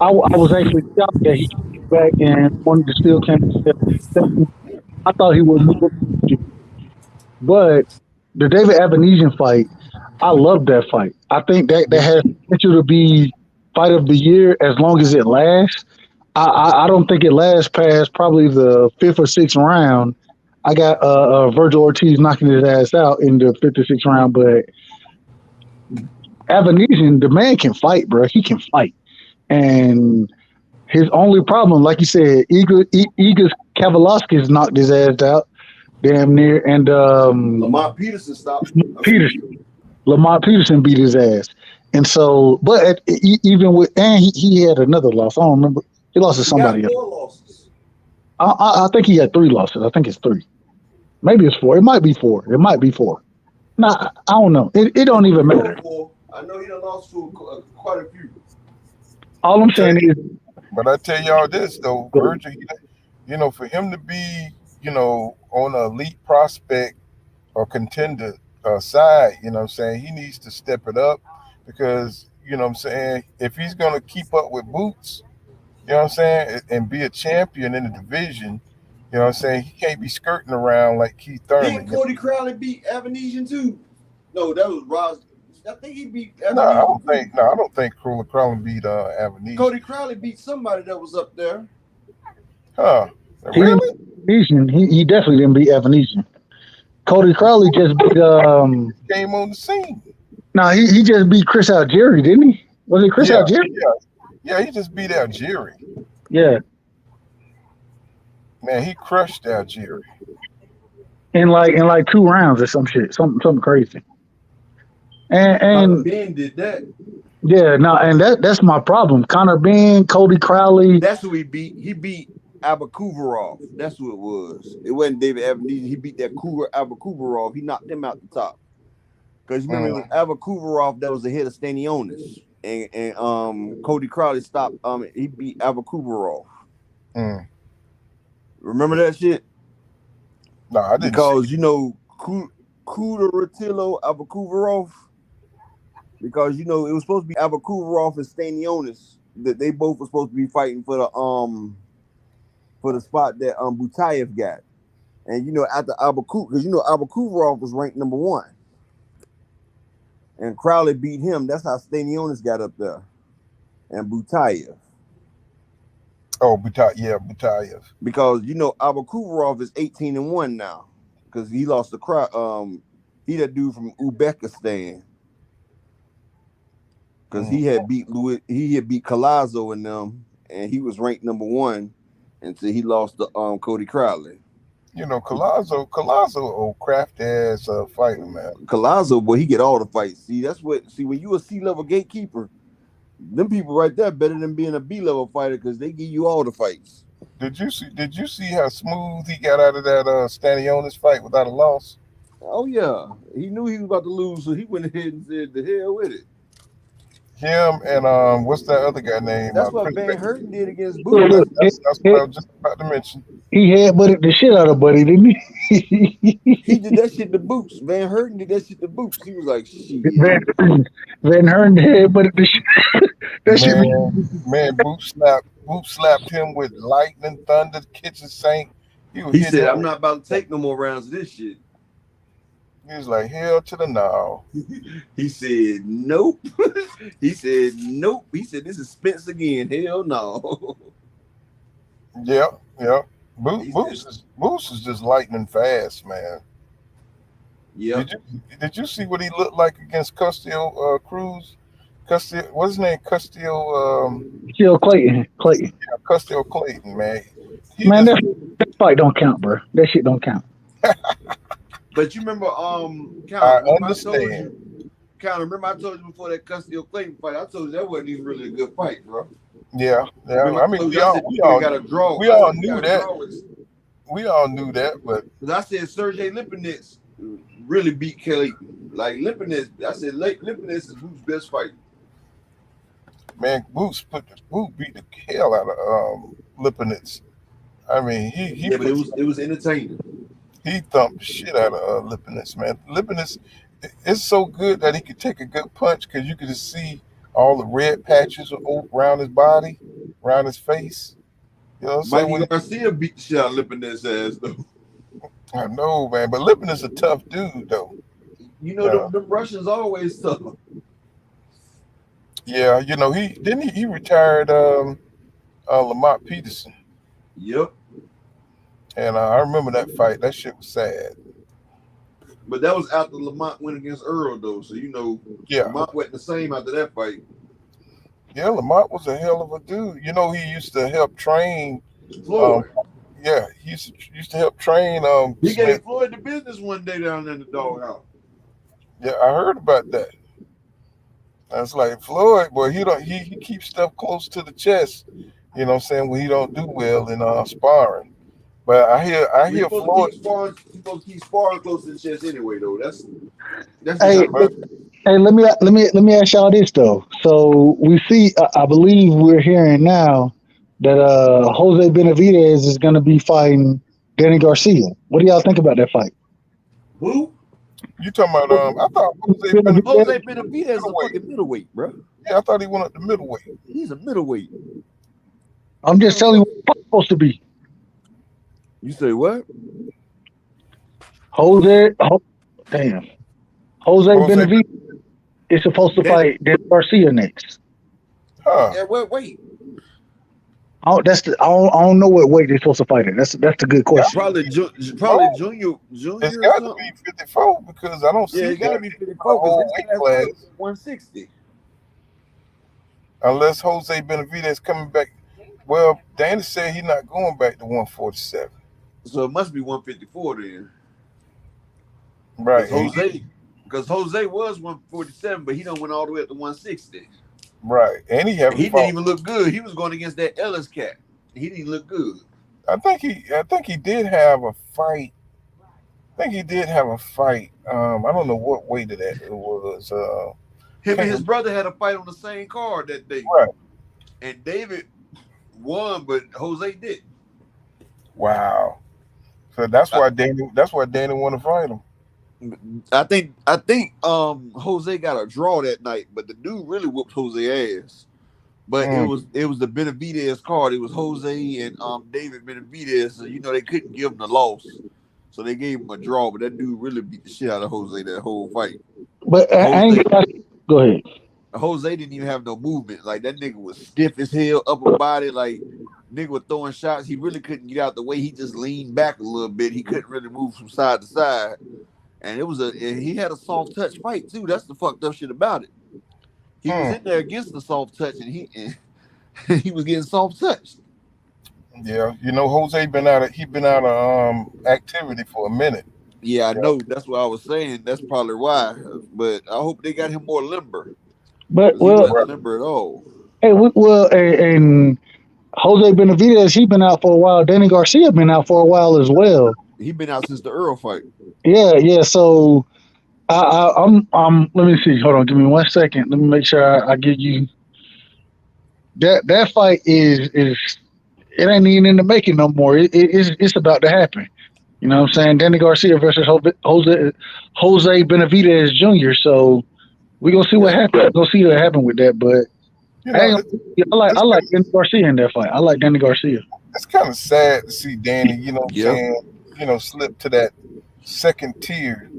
I was actually shocked that he came back and wanted to still championship. I thought he would move up. But the David Avanesian fight, I love that fight. I think that me has too. potential to be fight of the year as long as it lasts. I don't think it lasts past probably the fifth or sixth round. I got Virgil Ortiz knocking his ass out in the fifth or sixth round, but Avanesian, the man can fight, bro. He can fight, and his only problem, like you said, Igor Kavalauskas knocked his ass out damn near, and Lamont Peterson stopped. I mean, Peterson. beat him. Lamont Peterson beat his ass, and so, but even with, and he had another loss. I don't remember. He lost to He got somebody else. 4 losses. I think he had 3 losses. I think it's 3. Maybe it's 4. It might be 4. It might be 4. Nah, I don't know. It don't even matter. I know he done lost to quite a few. All I'm saying is, But I tell y'all this though, Virgil, you know, for him to be, you know, on an elite prospect or contender side, you know what I'm saying, he needs to step it up because, you know what I'm saying, if he's going to keep up with Boots, you know what I'm saying, and be a champion in the division, you know what I'm saying, he can't be skirting around like Keith Thurman. Didn't Cody Crowley beat Avanesian too? No, that was Ross. I think he beat No, I Avanesian too. don't think Crowley beat Avanesian. Cody Crowley beat somebody that was up there. Huh? he didn't Really? beat Avanesian. He definitely didn't beat Avanesian. Cody Crowley just beat Came on the scene. No, he just beat Chris Algieri, didn't he? Was it Chris Yeah, Algieri? yeah. He just beat Algieri. Yeah, Man, he crushed Algieri. in like 2 rounds or some shit, something crazy. And Ben did that. yeah, no, and that's my problem. Conor Ben, Cody Crowley. That's who he beat. He beat Abakuvarov. That's who it was. It wasn't David Avanesian. He beat that cougar Abakuvarov. He knocked him out the top. Because remember, it was Abakuvarov that was ahead of Stanionis. And Cody Crowley stopped. He beat Abakuvarov. Remember that shit? No, I didn't. Because you know Kudaratilo Abakuvarov. Because you know it was supposed to be Abakuvarov and Stanionis that they both were supposed to be fighting for the spot that Butayev got. And you know after because you know Abakuvarov was ranked number 1. And Crowley beat him. That's how Stanionis got up there. And Butayev. Oh, Butayev. Because you know Abakuvarov is 18-1 now. Because he lost the he that dude from Uzbekistan. Because he had beat Kalazzo and them, and he was ranked number 1. until he lost to Cody Crowley. You know, Collazo, old crafty ass fighter, man. Collazo, boy, he get all the fights. See, that's what. See, when you a C-level gatekeeper, them people right there better than being a B-level fighter because they give you all the fights. Did you see how smooth he got out of that Stanionis fight without a loss? Oh yeah, he knew he was about to lose, so he went ahead and said, "The hell with it." Him and what's that other guy named? That's what Van Herten did against Look, Boots. That's what I was just about to mention. he had butted the shit out of Buddy, didn't he? He did that shit to Boots. Van Herten did that shit to Boots. He was like, "Shit." Van Herten had butted the shit. That shit. Man, Boot slapped him with lightning, thunder, kitchen sink. He said, "I'm not about to take no more rounds of this shit." He was like, hell to the no. He said, nope. He said, nope. He said, this is Spence again. Hell no. Yeah. Boots is just lightning fast, man. Yeah. Did you see what he looked like against Castillo Cruz? What's his name? Castillo Clayton. Yeah, Castillo Clayton, man. That fight don't count, bro. That shit don't count. But you remember, I understand. Remember I told you before that Castillo Clayton fight, I told you that wasn't even really a good fight, bro. Yeah. Remember, I mean, we all got a draw. We all knew that. We all knew that, but because I said Sergey Lipinets really beat Kelly. Like Lipinets, I said Lipinets is Boots' best fight. Man, Boot beat the hell out of Lipinets. I mean, but it was entertaining. He thumped the shit out of Lipinets, man. Lipinets, it's so good that he could take a good punch because you could just see all the red patches around his body, around his face. You know what I'm saying? Mikey Garcia beat the shit out of Lipinets' ass, though. I know, man, but Lipinets a tough dude, though. You know, the Russians always tough. Yeah, you know, he retired Lamont Peterson. Yep. And I remember that fight. That shit was sad. But that was after Lamont went against Earl, though. So, you know, Lamont wasn't the same after that fight. Yeah, Lamont was a hell of a dude. You know, he used to help train Floyd. He used to help train. He gave Floyd the business one day down in the doghouse. Yeah, I heard about that. That's like Floyd, boy. He keeps stuff close to the chest. You know what I'm saying? When he don't do well in sparring. But I hear Floyd. He's supposed to keep sparring close to the chest anyway, though. That's Hey, let me ask y'all this though. So we see, I believe we're hearing now that Jose Benavidez is going to be fighting Danny Garcia. What do y'all think about that fight? Who? You talking about? I thought Jose Benavidez is a fucking middleweight, bro. Yeah, I thought he went up to middleweight. He's a middleweight. I'm just telling you what it's supposed to be. You say what? Jose Benavidez is supposed to fight Danny Garcia next. Huh. Yeah, wait. I don't know what weight they're supposed to fight in. That's a good question. Probably junior. It's got to be 54 because I don't see. Yeah, it got to be 54 because it's 160. Unless Jose Benavidez coming back. Well, Danny said he's not going back to 147. So it must be 154 then. Right. Because Jose was 147, but he done went all the way up to 160. Right. And he didn't even look good. He was going against that Ellis cat. He didn't look good. I think he did have a fight. I don't know what weight it was. Him and his brother had a fight on the same card that day. Right. And David won, but Jose didn't. Wow. So that's why Danny want to fight him. I think Jose got a draw that night, but the dude really whooped Jose ass. But it was the Benavidez card. It was Jose and David Benavidez, so you know they couldn't give him the loss. So they gave him a draw, but that dude really beat the shit out of Jose that whole fight. But go ahead. Jose didn't even have no movement. Like that nigga was stiff as hell, upper body. Like nigga was throwing shots. He really couldn't get out the way. He just leaned back a little bit. He couldn't really move from side to side. And he had a soft touch fight too. That's the fucked up shit about it. He was in there against the soft touch, and he was getting soft touched. Yeah, Jose been out of activity for a minute. Yeah, I Yeah, know. That's what I was saying. That's probably why. But I hope they got him more limber But because he well, right. wasn't limber at all. hey, and Jose Benavidez, he been out for a while. Danny Garcia been out for a while as well. He been out since the Earl fight. Yeah, yeah. So I'm. Let me see. Hold on. Give me 1 second. Let me make sure I give you that fight is it ain't even in the making no more. It's about to happen. You know what I'm saying? Danny Garcia versus Jose Benavidez Jr. So we gonna see what Yeah. happens. Gonna see what happen with that. But You I know, ain't gonna, I it's like kind Danny Garcia in that fight. I like Danny Garcia. it's kind of sad to see Danny. You know what I'm Yeah. saying? Slip to that second tier.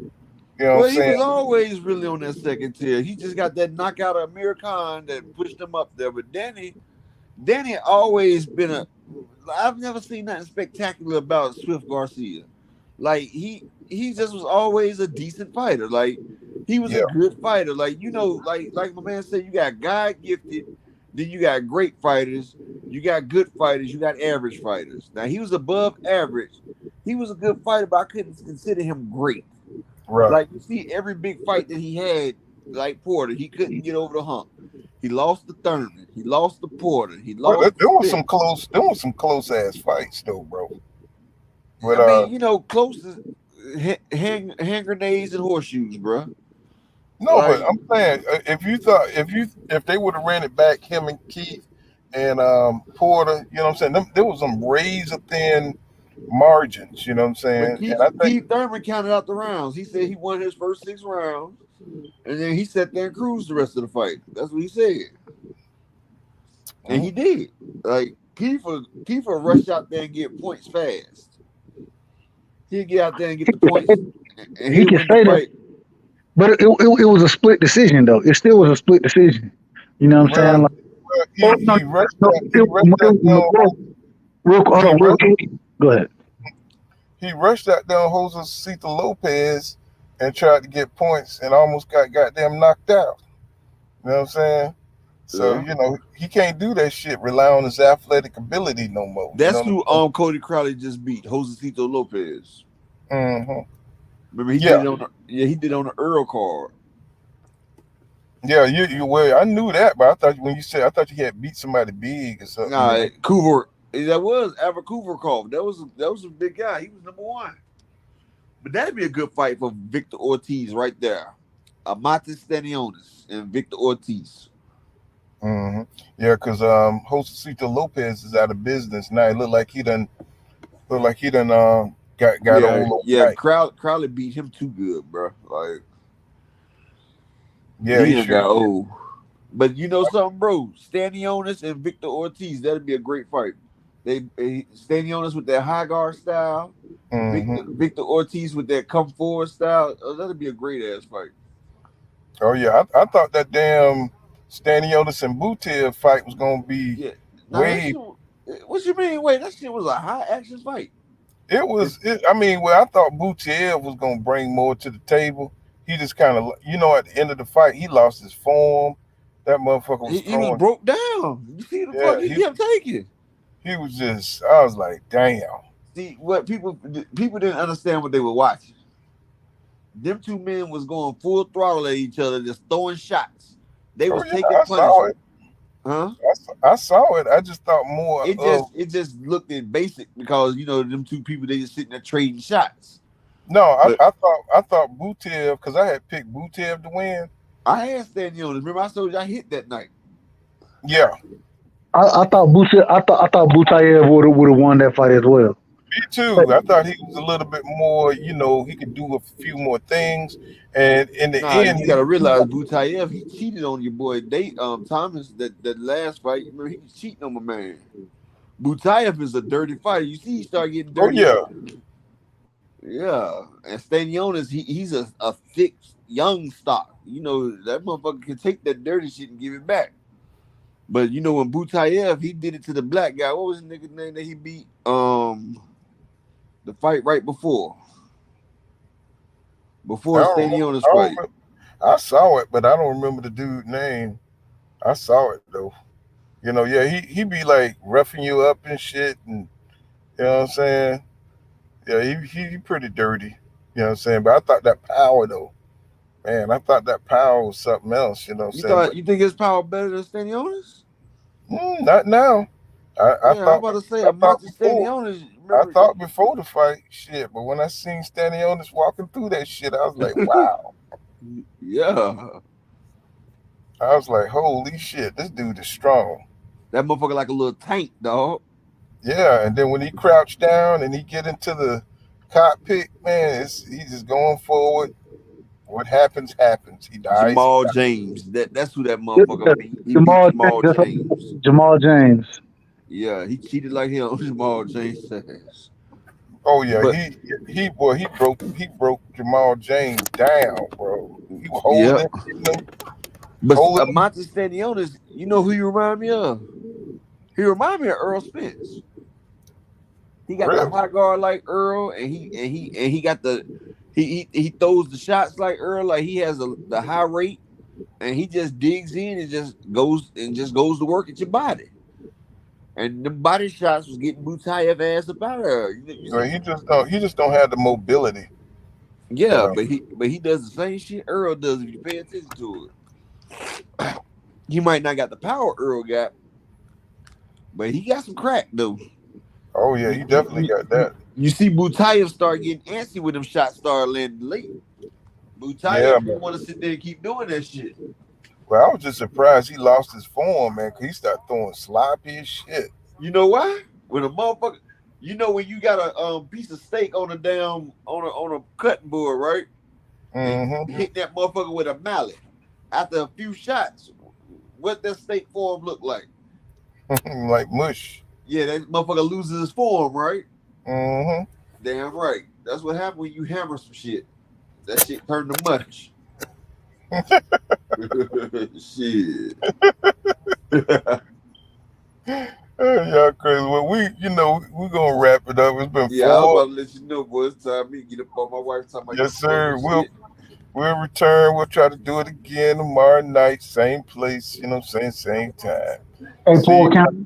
You know what I'm Well, he saying? was always really on that second tier. He just got that knockout of Amir Khan that pushed him up there. But Danny always been a. I've never seen nothing spectacular about Swift Garcia. Like he just was always a decent fighter. Like he was a Yeah, good fighter. Like my man said, you got God gifted, then you got great fighters, you got good fighters, you got average fighters. Now he was above average. He was a good fighter, but I couldn't consider him great. right. Like you see, every big fight that he had, like Porter, he couldn't get over the hump. He lost to Thurman. He lost to Porter. He Well, lost to Spence. there was some close ass fights though, bro. But I mean, close as hand grenades and horseshoes, bro. no, but Like, I'm saying if they would have ran it back, him and Keith and Porter, you know what I'm saying? There was some razor thin margins, you know what I'm but saying? And Keith I think Keith Thurman counted out the rounds. He said he won his first 6 rounds, and then he sat there and cruised the rest of the fight. That's what he said, and he mm, did. Like Kiefer rushed out there and get points fast. He'd get out there and get the points, and He he'd can win the say that, fight. but it was a split decision though. It still was a split decision. You know what I'm saying? well, Like, oh, no, he rushed no, that down. hold He on, real rushed quick. Go ahead. he rushed that down Jose Cita Lopez and tried to get points and almost got goddamn knocked out. You know what I'm saying? So, Yeah, he can't do that shit, rely on his athletic ability no more. You that's know who what Cody Crowley just beat, Josecito Lopez. I'm saying? Remember he Yeah. did it on he did it on the Earl card. Yeah, well, I knew that, but I thought when you said I thought you had beat somebody big or something, Nah, Coover. That was Albert Kuverkov. That was a big guy. He was number one. But that'd be a good fight for Victor Ortiz right there. Amatis Stanionis and Victor Ortiz. hmm Yeah, because Josecito Lopez is out of business now. It look like he done got Yeah, old yeah. overnight. Crowley beat him too good, bro. Like Yeah, he he done sure got did. old. But you know something, bro? Stanionis and Victor Ortiz. That'd be a great fight. Stanionis with that high guard style. hmm Victor Ortiz with that come forward style. Oh, that'd be a great ass fight. Oh yeah, I thought that damn Stanionis and Butev fight was gonna be Yeah. Now that way. shit. What you mean? Wait, that shit was a high action fight. It It's, was. I mean, well, I thought Butev was gonna bring more to the table. He just kind of, at the end of the fight, he lost his form. That motherfucker was he was throwing. broke down. You see the fuck Yeah, he kept taking. he was just. I was like, damn. See what people didn't understand what they were watching. Them two men was going full throttle at each other, just throwing shots. They Oh was yeah, taking I saw it. punishment. Huh? I saw it. I just thought more It of. just it just looked at basic because them two people they just sitting there trading shots. No, But I thought Butev, because I had picked Butev to win. I had Stanionis. Remember I told you I hit that night. Yeah, I thought Butayev would have won that fight as well. me too. I thought he was a little bit more. He could do a few more things, and in the Nah, end, you gotta realize Butayev, he cheated on your boy Thomas that last fight. Remember he was cheating on my man. Butayev is a dirty fighter. You see, he started getting oh dirty. yeah, Yeah, and Stanionis, he's a thick young stock. That motherfucker can take that dirty shit and give it back. But when Butayev, he did it to the black guy. What was the nigga's name that he beat? The fight right before I the don't remember. Stanionis fight. I saw it, but I don't remember the dude's name. I saw it though. You know, yeah, he be like roughing you up and shit, and you know what I'm saying. Yeah, he pretty dirty. You know what I'm saying. But I thought that power though, man, I thought that power was something else. You know what I'm You saying. thought But you think his power better than Stanionis? not now. I Yeah, I'm thought about to say I a thought month before. Stanionis. I Remember? thought before the fight, shit. But when I seen Stanionis walking through that shit, I was like, wow. Yeah, I was like, holy shit, this dude is strong. that motherfucker like a little tank, dog. Yeah, and then when he crouched down and he get into the cockpit, man, he's just going forward. What happens, happens. He dies. Jamal James. That's who that motherfucker beat. He beat Jamal James. Jamal That's James. Jamal James. Yeah, he cheated like him. Jamal James ass. Oh yeah, But he broke Jamal James down, bro. He was yeah, holding him, hitting him, but holding him. Monty Stanionis, you know who you remind me of? He remind me of Earl Spence. He got the Really? high guard like Earl, and he got the he throws the shots like Earl, like he has the high rate, and he just digs in and just goes to work at your body. And the body shots was getting Butayev ass up out of her. Well, he just don't have the mobility, you Yeah, know. but he does the same shit Earl does if you pay attention to it. He might not got the power Earl got, but he got some crack though. Oh yeah, he definitely got that. You see Butayev start getting antsy when them shots start landing late. Yeah, Butayev didn't want to sit there and keep doing that shit. well, I was just surprised he lost his form, man, because he started throwing sloppy as shit. You know why? When a motherfucker, when you got a piece of steak on a damn on a cutting board, right? And you Mm-hmm. hit that motherfucker with a mallet. After a few shots, what that steak form look like? Like mush. Yeah, that motherfucker loses his form, right? Mm-hmm. Damn right. That's what happened when you hammer some shit. That shit turned to mush. Shit. Y'all crazy. Well, we're gonna wrap it up. It's been Yeah, I was four. about to let you know, boy. It's time for me to get up on my wife talking about Yes, you doing sir. this We'll shit. we'll return. We'll try to do it again tomorrow night, same place. You know what I'm saying? Same time. Hey, See Pull you. Counter.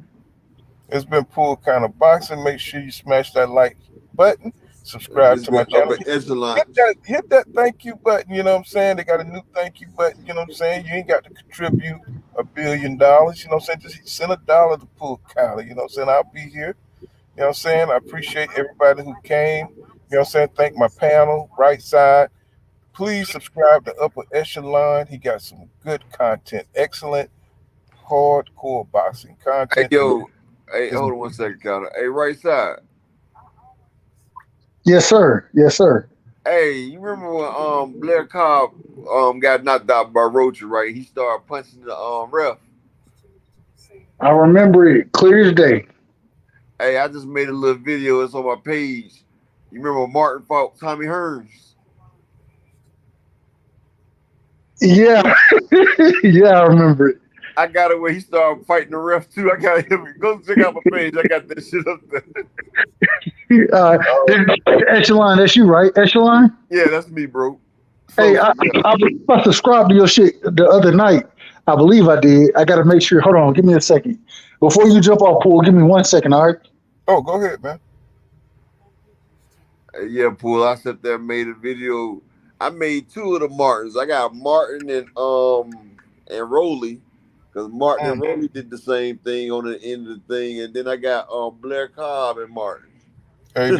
It's been Pull Counter Boxing. Make sure you smash that like button. Subscribe It's to my been channel. upper echelon. Hit that thank you button. You know what I'm saying? They got a new thank you button. You know what I'm saying? You ain't got to contribute $1 billion. You know what I'm saying? Just send $1 to Pull Counter. You know what I'm saying? I'll be here. You know what I'm saying? I appreciate everybody who came. You know what I'm saying? Thank my panel, right side. Please subscribe to Upper Echelon. He got some good content, excellent, hardcore boxing Hey, content. yo. Hey, His hold on one second, Counter. Hey, right side. Yes, sir. Yes, sir. Hey, you remember when Blair Cobb got knocked out by Rocha, right? He started punching the ref. I remember it clear as day. Hey, I just made a little video. It's on my page. You remember when Martin fought Tommy Hearns? Yeah, yeah, I remember it. I got it where he started fighting the ref too. I got him. Go check out my page. I got that shit up there. Uh, Echelon, that's you, right? Echelon. Yeah, that's me, bro. Hey, So yeah. I subscribed to your shit the other night. I believe I did. I got to make sure. Hold on, give me a second. Before you jump off, Pool, give me 1 second, all right? Oh, go ahead, man. Yeah, Pool. I sat there and made a video. I made two of the Martins. I got Martin and Rowley. Because Martin and Rowley did the same thing on the end of the thing. And then I got Blair Cobb and Martin. Hey,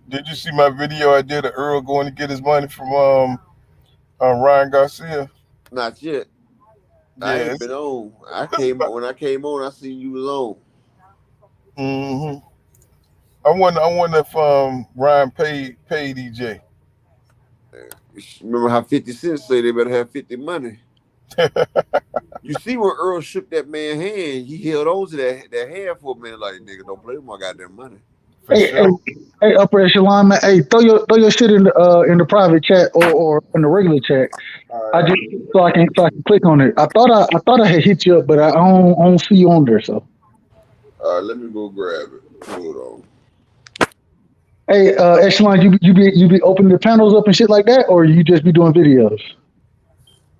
did you see my video I did of Earl going to get his money from Ryan Garcia? Not yet. I Yeah. ain't been on. It's When I came on, I seen you was on. mm-hmm. I wonder if Ryan paid EJ. Remember how 50 Cent say they better have 50 money. You see when Earl shook that man's hand, he held on to that hand for a minute like, nigga, don't play with my goddamn money. For Hey, sure. hey, upper echelon, man. Hey, throw your shit in the private chat or in the regular chat. All I right. just so I can click on it. I thought I had hit you up, but I don't see you on there. So, All right, let me go grab it. Hold on. hey, echelon, you be opening the panels up and shit like that, or you just be doing videos?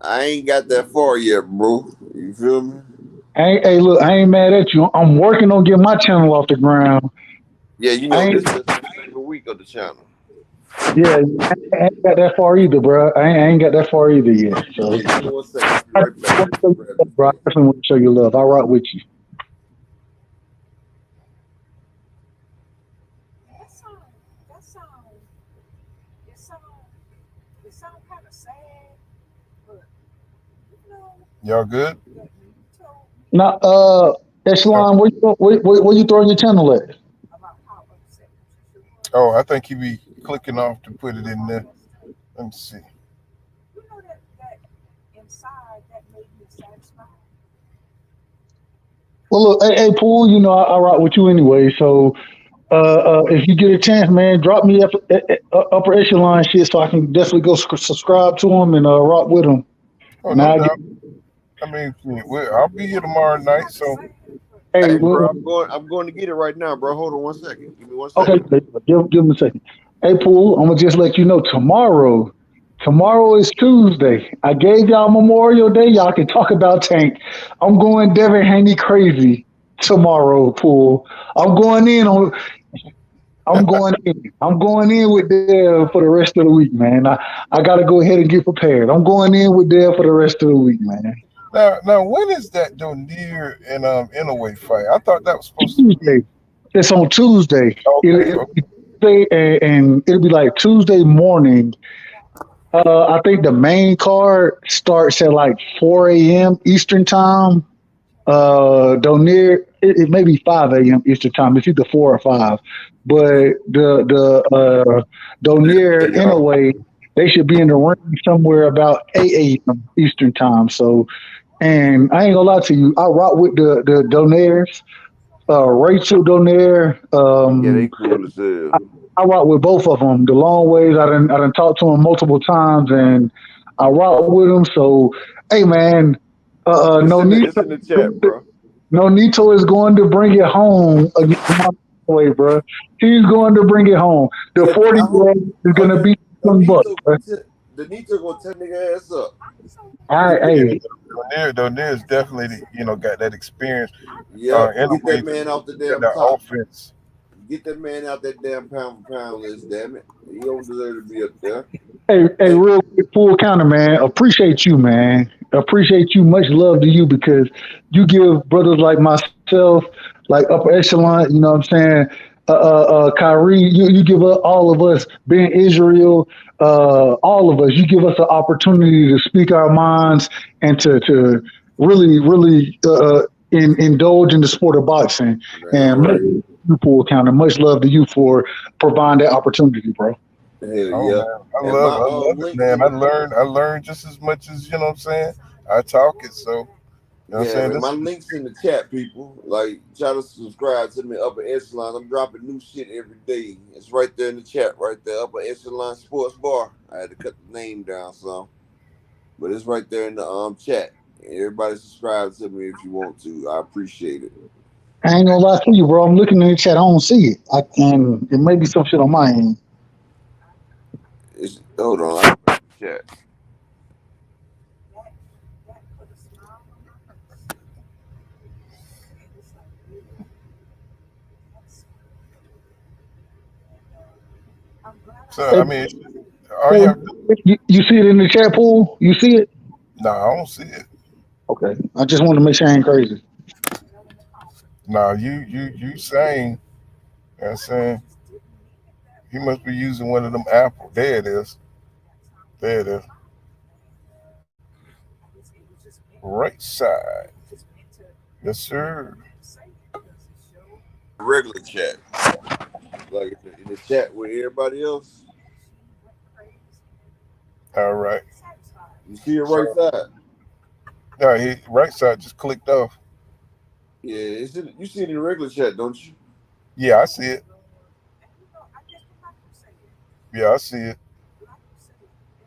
I ain't got that far yet, bro. You feel me? Hey, look, I ain't mad at you. I'm working on getting my channel off the ground. Yeah, you I know, this ain't, is the second week of the channel. yeah, I ain't got that far either, bro. I ain't got that far either yet. So, Yeah, give me 1 second. I'll be I right back. want to show you Grab love, this bro. I thing. definitely want to show you love. I rock with you. Y'all good? Now, Oh, Echelon, where you throwing your channel at? oh, I think he be clicking off to put it in there. Let me see. Well, look, hey, Pool, you know I rock with you anyway. So, if you get a chance, man, drop me upper echelon shit so I can definitely go subscribe to him and rock with him. Oh, And no I get, doubt. I mean, I'll be here tomorrow night. So, hey, Hey, bro, well, I'm going to get it right now, bro. Hold on 1 second. Give me 1 second. okay, give him a second. Hey, Pool, I'm gonna just let you know tomorrow. Tomorrow is Tuesday. I gave y'all Memorial Day. Y'all can talk about Tank. I'm going Devin Haney crazy tomorrow, Pool. I'm going in on. I'm going in. I'm going in with Dev for the rest of the week, man. I got to go ahead and get prepared. I'm going in with Dev for the rest of the week, man. now, when is that Donier and Inouye fight? I thought that was supposed to be Tuesday. It's on Tuesday. okay. It'll be Tuesday, and it'll be like Tuesday morning. I think the main card starts at like 4 a.m. Eastern time. Donier, it may be 5 a.m. Eastern time. It's either 4 or 5. But the Donier, Hey, in a y'all. way, they should be in the ring somewhere about 8 a.m. Eastern time. So, and I ain't gonna lie to you, I rock with the Doniers. Rachel Donaire, Yeah, they cool as hell. I rock with both of them. The long ways, I done talked to him multiple times, and I rock with him. So, hey man, It's no in the need, it's in the chat, bro. no Nito is going to bring it home against my way, bro. He's going to bring it home. The Yeah, 40 I year hope. old is Oh going to yeah, beat some bucks, Donito bro. gonna tell Donito gonna tear nigga ass up. All Get right, that. Yeah, hey, Donier's definitely got that experience. Yep. Get Anyway, that man off the got damn that top. offense. Get that man out that damn pound for pound list. Damn it, he don't deserve to be up there. hey, Hey, real quick, full counter, man. Appreciate you, man. Appreciate you. Much love to you because you give brothers like myself, like upper echelon. You know what I'm saying? Kyrie, you give all of us, being Israel, all of us. You give us an opportunity to speak our minds and to really indulge in the sport of boxing. damn And much right. love to you, full counter. Much love to you for providing that opportunity, bro. Hell Oh yeah. man, And my I love it, links man. in the I learned just as much as you know what I'm saying. I talk it, so you know what I'm yeah, saying. man, my This links in the chat, people. Like, try to subscribe to me, Upper Echelon. I'm dropping new shit every day. It's right there in the chat, right there, Upper Echelon Sports Bar. I had to cut the name down some, but it's right there in the chat. Everybody subscribe to me if you want to. I appreciate it. I ain't gonna lie to you, bro. I'm looking in the chat. I don't see it. And it may be some shit on my end. Hold on, I got the chat. so Hey, I mean, all you Paul, have to do. you see it in the chat pool? You see it? No, I don't see it. Okay. I just wanted to make sure I ain't crazy. No, you saying, you know what I'm saying he must be using one of them Apple. There it is. There it is. Right side. Yes, sir. Regular chat, like in the chat with everybody else. All right. You see it right So side. no, he right side just clicked off. Yeah, you see it in the regular chat, don't you? Yeah, I see it. Yeah, I see it.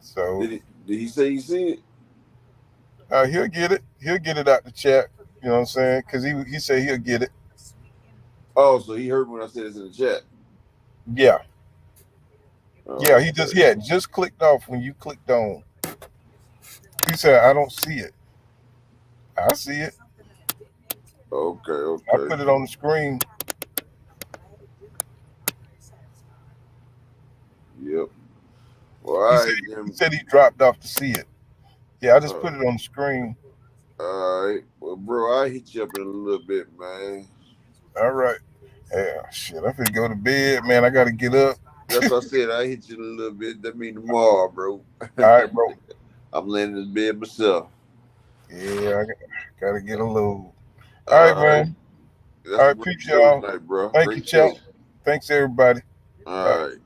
So Did he say you see it? he'll get it. He'll get it out the chat. You know what I'm saying? Because he said he'll get it. Oh, so he heard when I said it's in the chat. Yeah, yeah. Oh, He just okay. just clicked off when you clicked on. He said I don't see it. I see it. Okay. I put it on the screen. Yep. Well, all He right, said then. he said he dropped off to see it. Yeah, I just Uh, put it on the screen. all right. Well, bro, I'll hit you up in a little bit, man. All right. Yeah, shit. I'm finna go to bed, man. I gotta get up. That's what I said. I'll hit you in a little bit. That mean tomorrow, bro. All right, bro. I'm laying in bed myself. Yeah, I gotta get a load. All right, All right. man. That's All a right, great peace, show y'all. tonight, bro. Thank you, Great champ. show. Thanks, everybody. All right. All right.